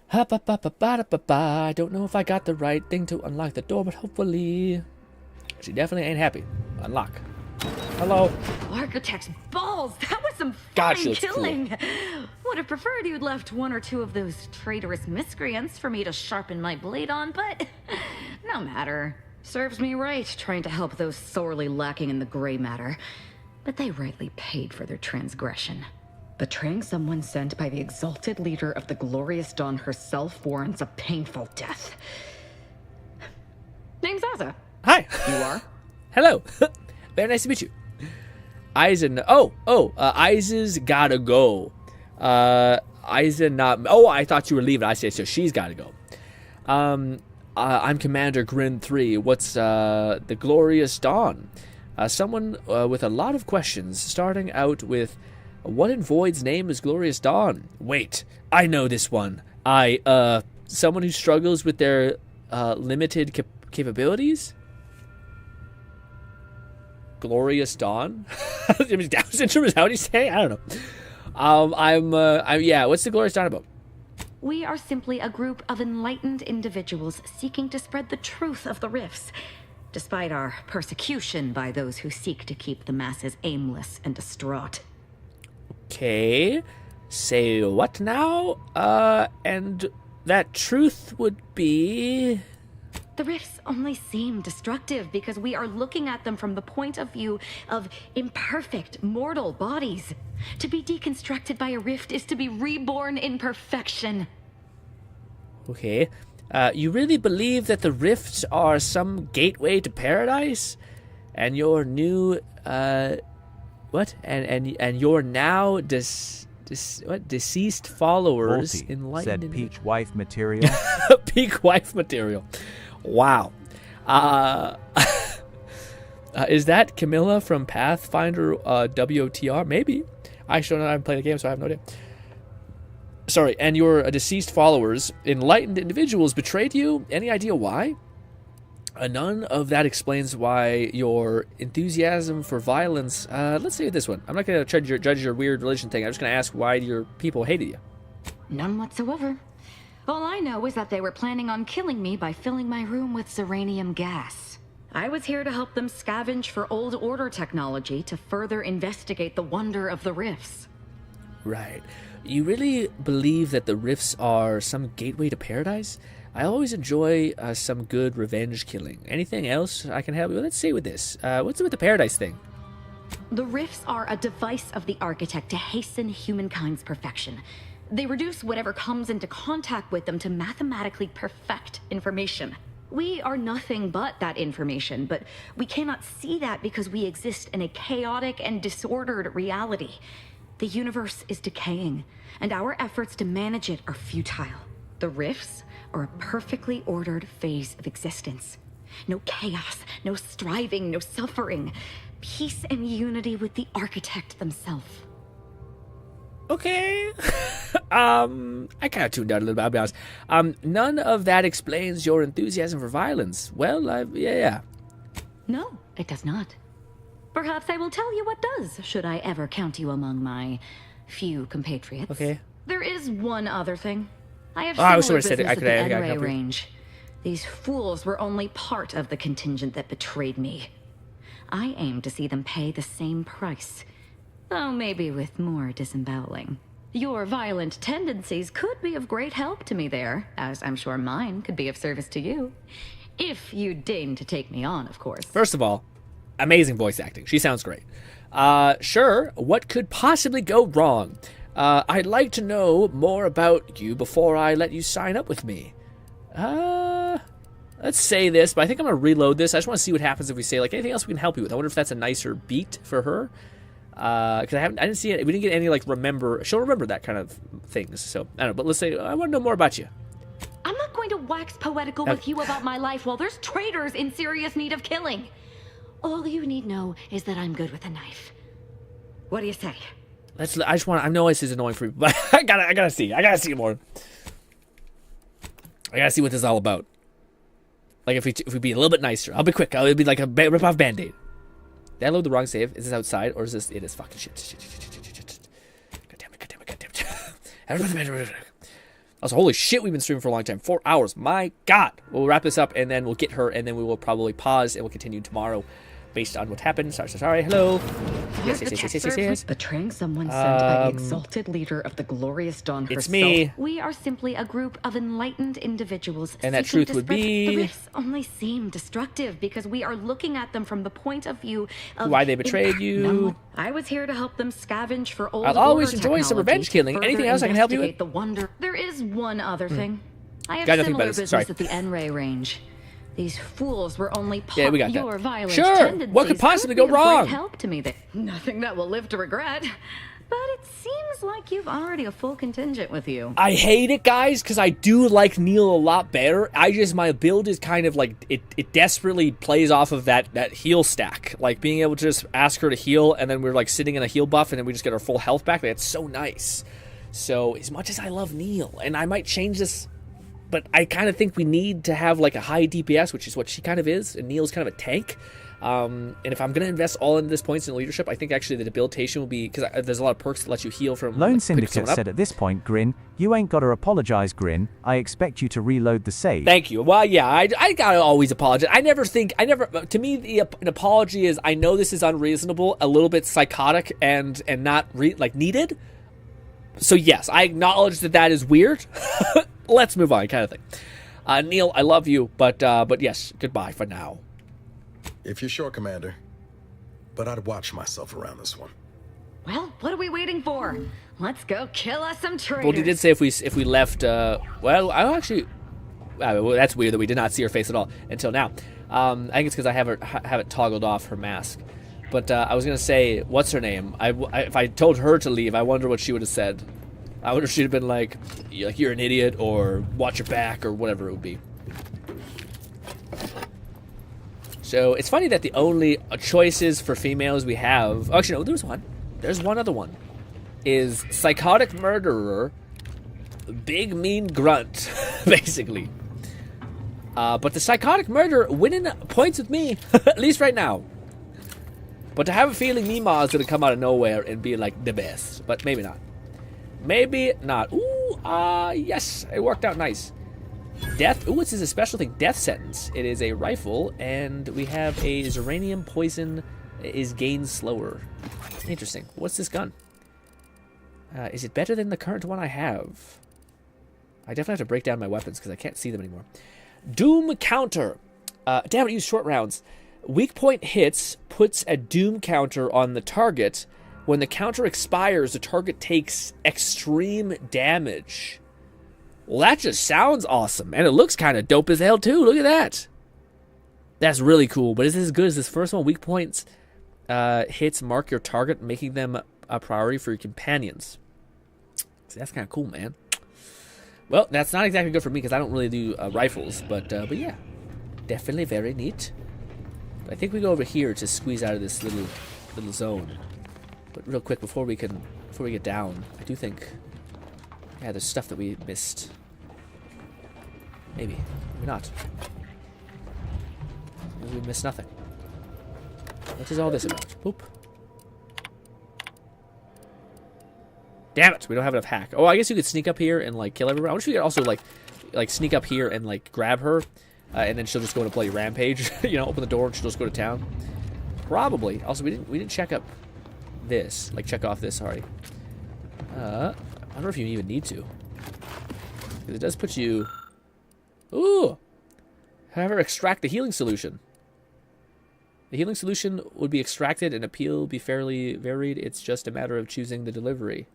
I don't know if I got the right thing to unlock the door, but hopefully... She definitely ain't happy. Unlock. Hello. Architect's balls! That was some God, fine she looks killing! cool. Would have preferred you'd left one or two of those traitorous miscreants for me to sharpen my blade on, but no matter. Serves me right trying to help those sorely lacking in the gray matter. But they rightly paid for their transgression. Betraying someone sent by the exalted leader of the glorious dawn herself warrants a painful death. Name's Azza. Hi. You are? Hello. Very nice to meet you. Eisen. Eisen's gotta go. Eisen not. Oh, I thought you were leaving. I said so. She's gotta go. I'm Commander GRINN 3. What's the glorious dawn? Someone with a lot of questions, starting out with, what in Void's name is Glorious Dawn? Wait, I know this one. Someone who struggles with their limited capabilities? Glorious Dawn? Down syndrome is how do you say? I don't know. Yeah, what's the Glorious Dawn about? We are simply a group of enlightened individuals seeking to spread the truth of the rifts, despite our persecution by those who seek to keep the masses aimless and distraught. Okay, say what now? And that truth would be... The rifts only seem destructive because we are looking at them from the point of view of imperfect, mortal bodies. To be deconstructed by a rift is to be reborn in perfection. Okay. You really believe that the rifts are some gateway to paradise? And your new, what? And your now deceased followers enlightened... Said peak wife material. Peak wife material. Wow. Is that Camilla from Pathfinder WOTR? Maybe. I actually don't know. I haven't played the game, so I have no idea. Sorry, and your deceased followers, enlightened individuals, betrayed you? Any idea why? None of that explains why your enthusiasm for violence... let's say this one. I'm not going to judge your weird religion thing. I'm just going to ask why your people hated you. None whatsoever. All I know is that they were planning on killing me by filling my room with xeranium gas. I was here to help them scavenge for old order technology to further investigate the wonder of the rifts. Right. You really believe that the rifts are some gateway to paradise? I always enjoy some good revenge killing. Anything else I can help you with? Let's see with this. What's with the paradise thing? The rifts are a device of the architect to hasten humankind's perfection. They reduce whatever comes into contact with them to mathematically perfect information. We are nothing but that information, but we cannot see that because we exist in a chaotic and disordered reality. The universe is decaying, and our efforts to manage it are futile. The rifts are a perfectly ordered phase of existence. No chaos, no striving, no suffering. Peace and unity with the architect themselves. Okay. I kind of tuned out a little bit, I'll be honest. None of that explains your enthusiasm for violence. Well, yeah. No, it does not. Perhaps I will tell you what does, should I ever count you among my few compatriots. Okay. There is one other thing. I have I similar was sort of business said at the I N-ray could range. These fools were only part of the contingent that betrayed me. I aim to see them pay the same price, though maybe with more disemboweling. Your violent tendencies could be of great help to me there, as I'm sure mine could be of service to you. If you deign to take me on, of course. First of all, amazing voice acting. She sounds great. Sure, what could possibly go wrong? I'd like to know more about you before I let you sign up with me. Let's say this, but I think I'm going to reload this. I just want to see what happens if we say, like, anything else we can help you with. I wonder if that's a nicer beat for her. Because I didn't see it. We didn't get any, like, she'll remember that kind of things. So, I don't know, but let's say, I want to know more about you. I'm not going to wax poetical with you about my life while there's traitors in serious need of killing. All you need know is that I'm good with a knife. What do you say? I know this is annoying for you, but I gotta see more. I gotta see what this is all about. Like, if we be a little bit nicer. I'll be quick. It'll be like a rip-off Band-Aid. Did I load the wrong save? Is this outside, or is this... It is fucking shit. God damn it. Also, holy shit, we've been streaming for a long time. 4 hours. My God. We'll wrap this up, and then we'll get her, and then we will probably pause, and we'll continue tomorrow based on what happened. Sorry. Hello. Yes. Betraying someone sent by the exalted leader of the glorious dawn herself. It's me. We are simply a group of enlightened individuals. And that truth would be... The rifts only seem destructive because we are looking at them from the point of view of... Why they betrayed you. No, I was here to help them scavenge for old I'll always enjoy technology, some revenge killing. Anything else I can help you with? The wonder. There is one other thing. I have Got nothing similar better. business Sorry. at the N-ray range. These fools were only part Yeah, we got of your that. violent Sure. tendencies. What could possibly go be of great wrong? Help to me there. Nothing that will live to regret. But it seems like you've already a full contingent with you. I hate it, guys, because I do like Neil a lot better. My build is kind of like, it desperately plays off of that heal stack. Like, being able to just ask her to heal, and then we're, like, sitting in a heal buff, and then we just get our full health back. That's so nice. So, as much as I love Neil, and I might change this, but I kind of think we need to have, like, a high DPS, which is what she kind of is, and Neil's kind of a tank. And if I'm going to invest all in this points in leadership, I think actually the debilitation will be, because there's a lot of perks that let you heal from... Lone like, Syndicate said at this point, Grin, you ain't got to apologize, Grin. I expect you to reload the save. Thank you. Well, yeah, I gotta always apologize. To me, an apology is, I know this is unreasonable, a little bit psychotic, and not, needed. So yes, I acknowledge that is weird. Let's move on, kind of thing. Neil, I love you, but yes, goodbye for now. If you're sure, Commander. But I'd watch myself around this one. Well, what are we waiting for? Let's go kill us some traitors. Well, you did say if we left. Well, I actually. Well, that's weird that we did not see her face at all until now. I think it's because I have it toggled off her mask. But I was gonna say, what's her name? If I told her to leave, I wonder what she would have said. I wonder if she'd have been like you're an idiot, or watch your back, or whatever it would be. So it's funny that the only choices for females we have... Oh, actually, no, there's one. There's one other one. Is psychotic murderer, big mean grunt, basically. But the psychotic murderer winning points with me, at least right now. But to have a feeling Mima is going to come out of nowhere and be like the best. But maybe not. Maybe not. Ooh, yes, it worked out nice. Death. Ooh, this is a special thing. Death sentence. It is a rifle, and we have a Zeranium poison is gained slower. Interesting. What's this gun? Is it better than the current one I have? I definitely have to break down my weapons because I can't see them anymore. Doom counter. Damn it, use short rounds. Weak point hits puts a doom counter on the target When the counter expires, the target takes extreme damage. Well, that just sounds awesome. And it looks kind of dope as hell, too. Look at that. That's really cool. But is this as good as this first one? Weak points hits mark your target, making them a priority for your companions. So that's kind of cool, man. Well, that's not exactly good for me because I don't really do rifles. But yeah, definitely very neat. But I think we go over here to squeeze out of this little zone. But real quick, before we get down, I do think, yeah, there's stuff that we missed. Maybe not. Maybe we missed nothing. What is all this about? Boop. Damn it, we don't have enough hack. Oh, I guess you could sneak up here and like kill everyone. I wish we could also like sneak up here and like grab her, and then she'll just go on a bloody rampage. You know, open the door and she'll just go to town. Probably. Also, we didn't check up this, like check off this. Sorry. I wonder if you even need to, because it does put you. Ooh. However, extract the healing solution. The healing solution would be extracted and appeal be fairly varied. It's just a matter of choosing the delivery.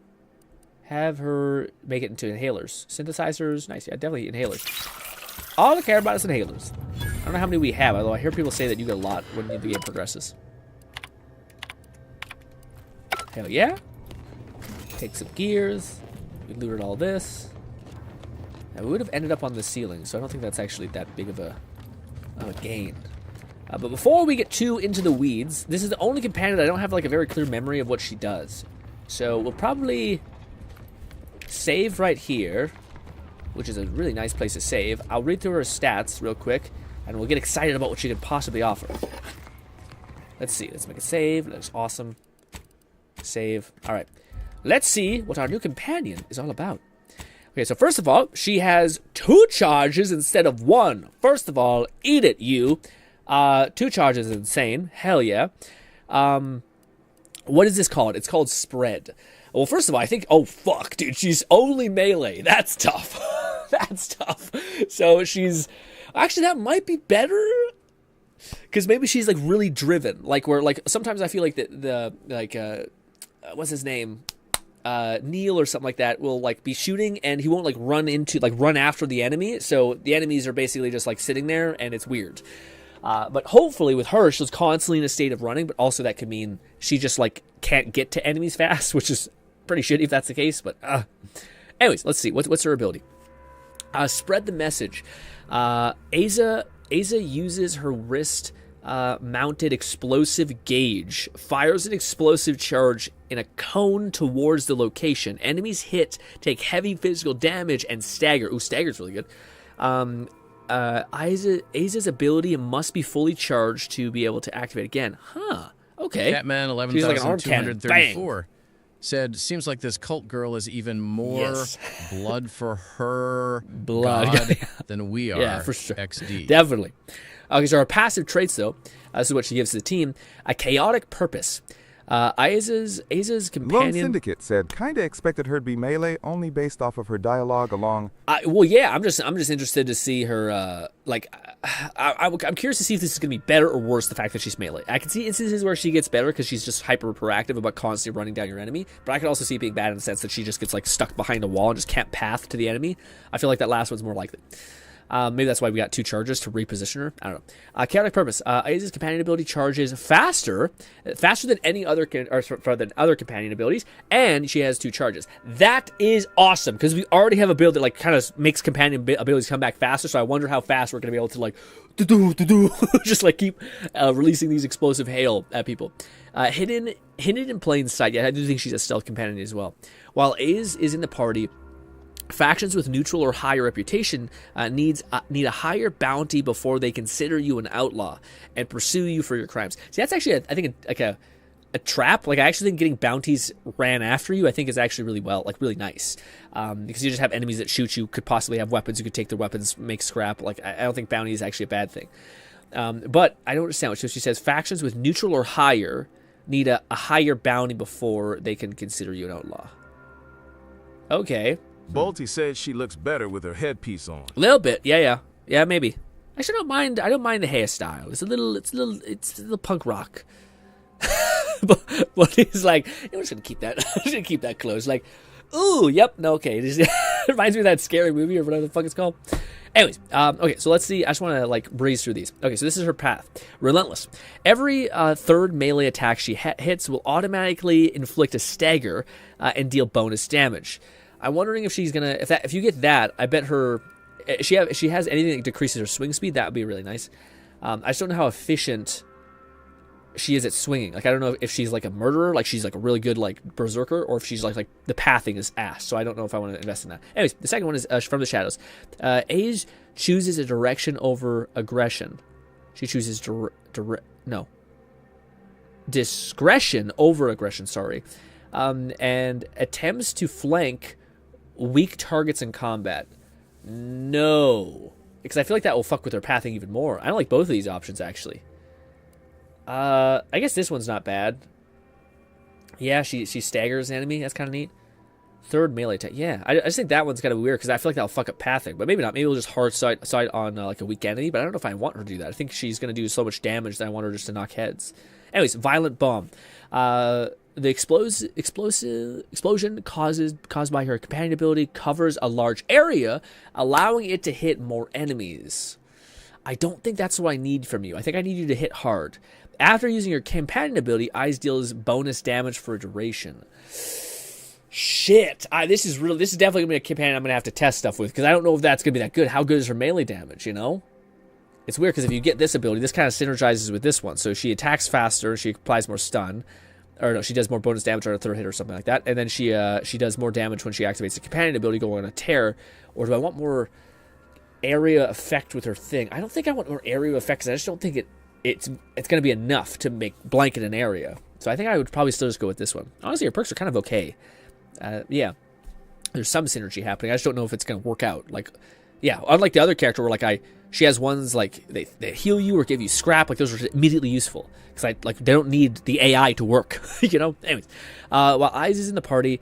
Have her make it into inhalers. Synthesizers, nice. Yeah, definitely inhalers. All I care about is inhalers. I don't know how many we have, although I hear people say that you get a lot when the game progresses. Hell yeah. Take some gears. We looted all this. Now, we would have ended up on the ceiling, so I don't think that's actually that big of a gain. But before we get too into the weeds, this is the only companion that I don't have like a very clear memory of what she does. So we'll probably save right here, which is a really nice place to save. I'll read through her stats real quick, and we'll get excited about what she could possibly offer. Let's see. Let's make a save. That's awesome. Save. All right. Let's see what our new companion is all about. Okay, so first of all, she has 2 charges instead of 1. First of all, eat it, you. 2 charges is insane. Hell yeah. What is this called? It's called spread. Well, first of all, I think, oh, fuck, dude, she's only melee. That's tough. That's tough. So she's, actually, that might be better. Because maybe she's, like, really driven. Like, where, like, sometimes I feel like what's his name? Neil or something like that will, like, be shooting, and he won't, like, run after the enemy. So the enemies are basically just, like, sitting there, and it's weird. But hopefully with her, she's constantly in a state of running, but also that could mean she just, like, can't get to enemies fast, which is pretty shitty if that's the case, but, anyways, let's see. What's her ability? Spread the message. Aza uses her wrist, mounted explosive gauge, fires an explosive charge in a cone towards the location. Enemies hit, take heavy physical damage, and stagger. Ooh, stagger's really good. Aza's ability must be fully charged to be able to activate again. Huh. Okay. Catman 11,234 said, seems like this cult girl is even more blood for her god than we are. Yeah, for sure. XD. Definitely. Okay, so our passive traits, though, this is what she gives to the team. A chaotic purpose. Aza's companion... Lone Syndicate said, kinda expected her to be melee only based off of her dialogue along... well, yeah, I'm just interested to see her, I'm curious to see if this is going to be better or worse, the fact that she's melee. I can see instances where she gets better because she's just hyper proactive about constantly running down your enemy, but I can also see it being bad in the sense that she just gets, like, stuck behind a wall and just can't path to the enemy. I feel like that last one's more likely. Maybe that's why we got 2 charges to reposition her. I don't know. Chaotic purpose. Aza's companion ability charges faster than any other than other companion abilities, and she has 2 charges. That is awesome because we already have a build that like kind of makes companion abilities come back faster. So I wonder how fast we're gonna be able to like just like keep releasing these explosive hail at people. Hidden in plain sight. Yeah, I do think she's a stealth companion as well. While Az is in the party, factions with neutral or higher reputation need a higher bounty before they consider you an outlaw and pursue you for your crimes. See, that's actually, I think, a trap. Like, I actually think getting bounties ran after you, I think, is actually really nice. Because you just have enemies that shoot you, could possibly have weapons, you could take their weapons, make scrap. Like, I don't think bounty is actually a bad thing. But I don't understand. So she says factions with neutral or higher need a higher bounty before they can consider you an outlaw. Okay. Bolty said she looks better with her headpiece on. A little bit, yeah, maybe. Actually, I don't mind the hairstyle. It's a little punk rock. but he's like, I'm just gonna keep that. I'm just gonna keep that close. Like, ooh, yep, no, okay. It reminds me of that scary movie or whatever the fuck it's called. Anyways, okay, so let's see. I just want to like breeze through these. Okay, so this is her path. Relentless. Every third melee attack she hits will automatically inflict a stagger and deal bonus damage. I'm wondering if she's gonna, if you get that, I bet her, if she has anything that decreases her swing speed, that would be really nice. I just don't know how efficient she is at swinging. Like, I don't know if she's like a murderer, like she's like a really good like berserker, or if she's like the pathing is ass. So I don't know if I want to invest in that. Anyways, the second one is from the shadows. Age chooses a direction over aggression. She chooses discretion over aggression. Sorry, and attempts to flank weak targets in combat. No, because I feel like that will fuck with her pathing even more. I don't like both of these options actually. I guess this one's not bad. Yeah, she staggers an enemy. That's kind of neat. Third melee attack. Yeah, I just think that one's kind of weird because I feel like that'll fuck up pathing. But maybe not. Maybe we'll just hard side on like a weak enemy. But I don't know if I want her to do that. I think she's going to do so much damage that I want her just to knock heads. Anyways, violent bomb. The explosion caused by her companion ability covers a large area, allowing it to hit more enemies. I don't think that's what I need from you. I think I need you to hit hard. After using your companion ability, Eyes deals bonus damage for a duration. Shit. This is definitely going to be a companion I'm going to have to test stuff with, because I don't know if that's going to be that good. How good is her melee damage, you know? It's weird, because if you get this ability, this kind of synergizes with this one. So she attacks faster, she applies more stun. Or no, she does more bonus damage on her third hit or something like that. And then she does more damage when she activates the companion ability going on a tear. Or do I want more area effect with her thing? I don't think I want more area effect, because I just don't think it's going to be enough to make blanket an area. So I think I would probably still just go with this one. Honestly, her perks are kind of okay. Yeah, there's some synergy happening. I just don't know if it's going to work out. Like, yeah, unlike the other character where she has ones like they heal you or give you scrap. Like those are immediately useful because they don't need the AI to work. You know. Anyways, while Eyes is in the party,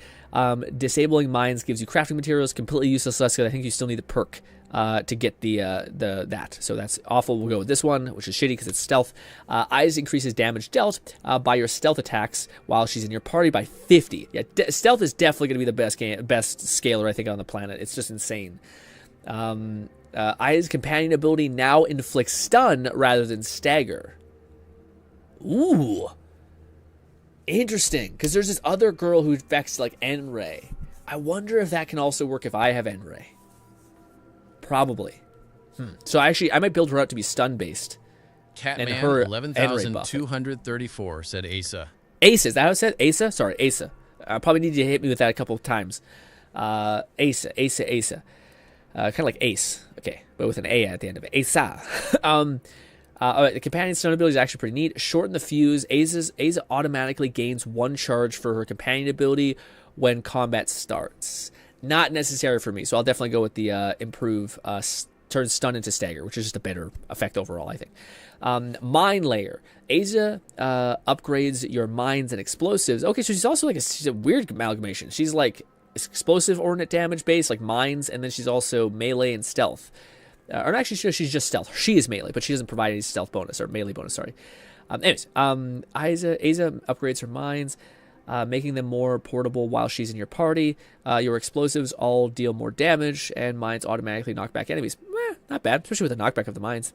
disabling mines gives you crafting materials. Completely useless because I think you still need the perk to get the that. So that's awful. We'll go with this one, which is shitty because it's stealth. Eyes increases damage dealt by your stealth attacks while she's in your party by 50. Yeah, stealth is definitely going to be the best scaler I think on the planet. It's just insane. Eyes' companion ability now inflicts stun rather than stagger. Ooh, interesting. Because there's this other girl who affects like N-Ray. I wonder if that can also work if I have N-Ray. Probably. So actually, I might build her out to be stun-based. Catman, 11,234, said Asa. Asa, is that how it said? Asa? Sorry, Asa. I probably need you to hit me with that a couple of times. Asa. Kind of like Ace. Okay, but with an A at the end of it. Asa. The companion stun ability is actually pretty neat. Shorten the fuse. Asa automatically gains one charge for her companion ability when combat starts. Not necessary for me, so I'll definitely go with the improve turn stun into stagger, which is just a better effect overall, I think. Mine layer. Asa upgrades your mines and explosives. Okay, so she's also she's a weird amalgamation. She's like explosive ordnance damage base, like mines, and then she's also melee and stealth. Or actually, she's just stealth. She is melee, but she doesn't provide any stealth bonus or melee bonus. Sorry. Anyways, Asa upgrades her mines, making them more portable while she's in your party. Your explosives all deal more damage, and mines automatically knock back enemies. Not bad, especially with the knockback of the mines.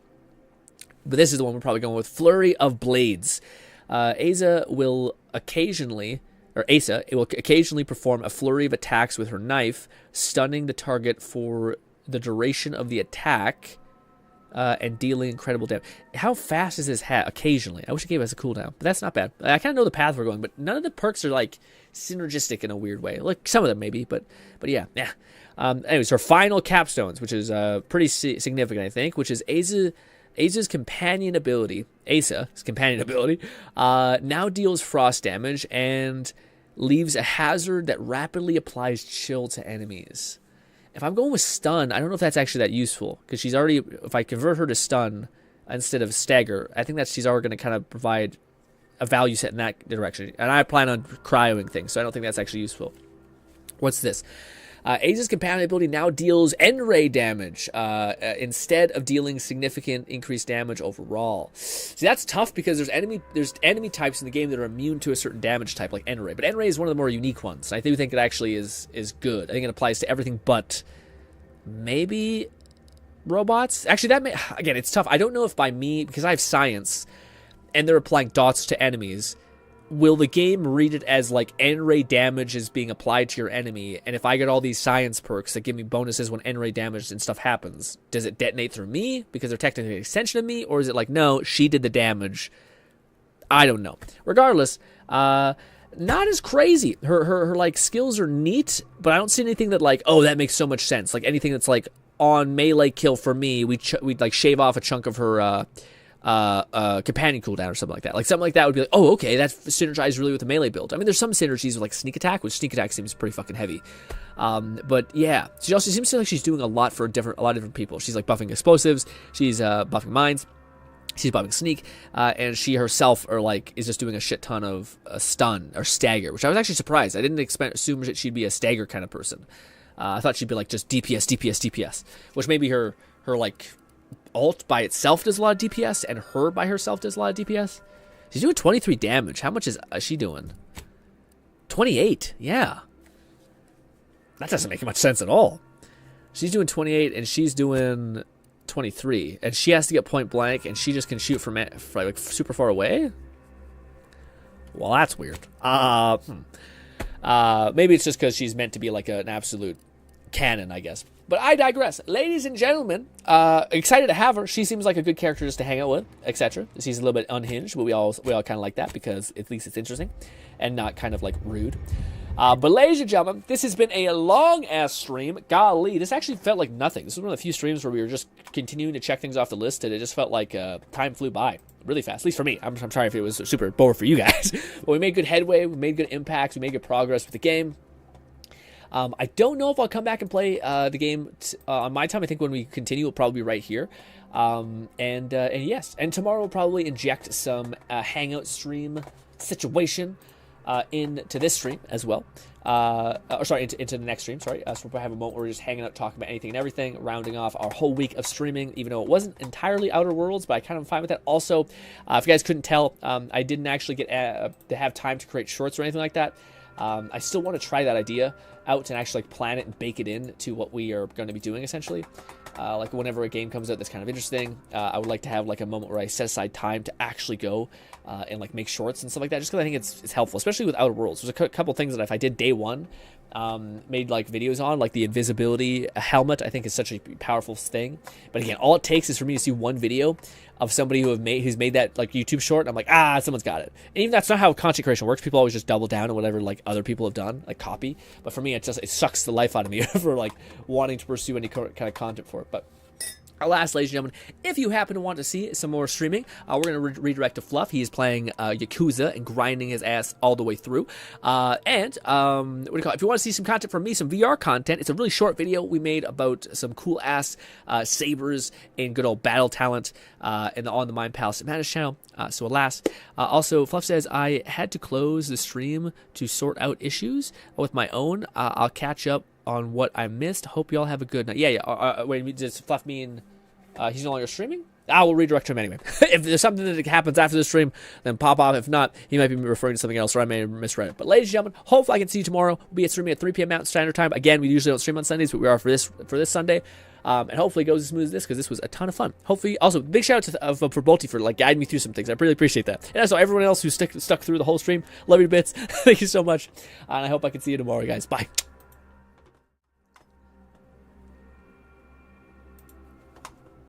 But this is the one we're probably going with. Flurry of Blades. Asa will occasionally perform a flurry of attacks with her knife, stunning the target for the duration of the attack, and dealing incredible damage. How fast is this hat? Occasionally. I wish it gave us a cooldown, but that's not bad. I kind of know the path we're going, but none of the perks are like synergistic in a weird way. Like some of them maybe, but yeah. Anyways, her final capstones, which is pretty significant, I think, which is Asa's companion ability. Now deals frost damage and leaves a hazard that rapidly applies chill to enemies. If I'm going with stun, I don't know if that's actually that useful, because she's already, if I convert her to stun instead of stagger, I think that she's already going to kind of provide a value set in that direction. And I plan on cryoing things, so I don't think that's actually useful. What's this? Aegis Companion ability now deals N-ray damage instead of dealing significant increased damage overall. See, that's tough because there's enemy types in the game that are immune to a certain damage type, like N-ray. But N-ray is one of the more unique ones. I do think it actually is good. I think it applies to everything but maybe robots. Actually, again, it's tough. I don't know if by me, because I have science, and they're applying dots to enemies, will the game read it as like N-ray damage is being applied to your enemy, and if I get all these science perks that give me bonuses when N-ray damage and stuff happens, does it detonate through me because they're technically an extension of me, or is it like, no, she did the damage? I don't know. Regardless, not as crazy. Her like skills are neat, but I don't see anything that like, oh, that makes so much sense. Like anything that's like on melee kill for me, we'd like shave off a chunk of her companion cooldown or something like that. Like something like that would be like, oh, okay, that synergizes really with the melee build. I mean, there's some synergies with like sneak attack, which sneak attack seems pretty fucking heavy. But yeah, she also seems to like she's doing a lot for a lot of different people. She's like buffing explosives, she's buffing mines, she's buffing sneak, and she herself is just doing a shit ton of stun or stagger, which I was actually surprised. I didn't assume that she'd be a stagger kind of person. I thought she'd be like just DPS, which maybe her like ult by itself does a lot of DPS, and her by herself does a lot of DPS. She's doing 23 damage. How much is she doing? 28. Yeah. That doesn't make much sense at all. She's doing 28, and she's doing 23. And she has to get point blank, and she just can shoot from like super far away? Well, that's weird. Maybe it's just because she's meant to be like an absolute cannon, I guess. But I digress. Ladies and gentlemen, excited to have her. She seems like a good character just to hang out with, etc. She's a little bit unhinged, but we all kind of like that because at least it's interesting and not kind of like rude. But ladies and gentlemen, this has been a long-ass stream. Golly, this actually felt like nothing. This was one of the few streams where we were just continuing to check things off the list, and it just felt like time flew by really fast, at least for me. I'm sorry if it was super bored for you guys. But we made good headway, we made good impacts, we made good progress with the game. I don't know if I'll come back and play the game on my time. I think when we continue, we'll probably be right here. And yes, and tomorrow we'll probably inject some hangout stream situation into this stream as well. Into the next stream, sorry. So we'll have a moment where we're just hanging out, talking about anything and everything, rounding off our whole week of streaming, even though it wasn't entirely Outer Worlds, but I kind of fine with that. Also, if you guys couldn't tell, I didn't actually get to have time to create shorts or anything like that. I still want to try that idea out and actually like plan it and bake it in to what we are going to be doing essentially. Like whenever a game comes out that's kind of interesting, I would like to have like a moment where I set aside time to actually go and like make shorts and stuff like that, just because I think it's helpful, especially with Outer Worlds. There's a couple things that if I did day one, made like videos on, like the invisibility helmet, I think is such a powerful thing. But again, all it takes is for me to see one video of somebody who's made that like YouTube short, and I'm like, someone's got it. And even that's not how content creation works. People always just double down on whatever like other people have done, like copy. But for me, it sucks the life out of me for like wanting to pursue any kind of content for it. But alas, ladies and gentlemen, if you happen to want to see some more streaming, we're going to redirect to Fluff. He is playing Yakuza and grinding his ass all the way through. If you want to see some content from me, some VR content, it's a really short video we made about some cool-ass sabers and good old battle talent on the Mind Palace at Madness channel. So alas. Also, Fluff says, I had to close the stream to sort out issues with my own. I'll catch up on what I missed. Hope y'all have a good night. Yeah. Wait, does Fluff mean he's no longer streaming? I will redirect him anyway. If there's something that happens after the stream, then pop off. If not, he might be referring to something else, or I may have misread it. But ladies and gentlemen, hopefully I can see you tomorrow. We'll be streaming at 3 p.m. Mountain Standard Time. Again, we usually don't stream on Sundays, but we are for this Sunday. And hopefully it goes as smooth as this, because this was a ton of fun. Hopefully, also, big shout out for Bolty for like guiding me through some things. I really appreciate that. And also everyone else who stuck through the whole stream. Love you to bits. Thank you so much. And I hope I can see you tomorrow, guys. Bye.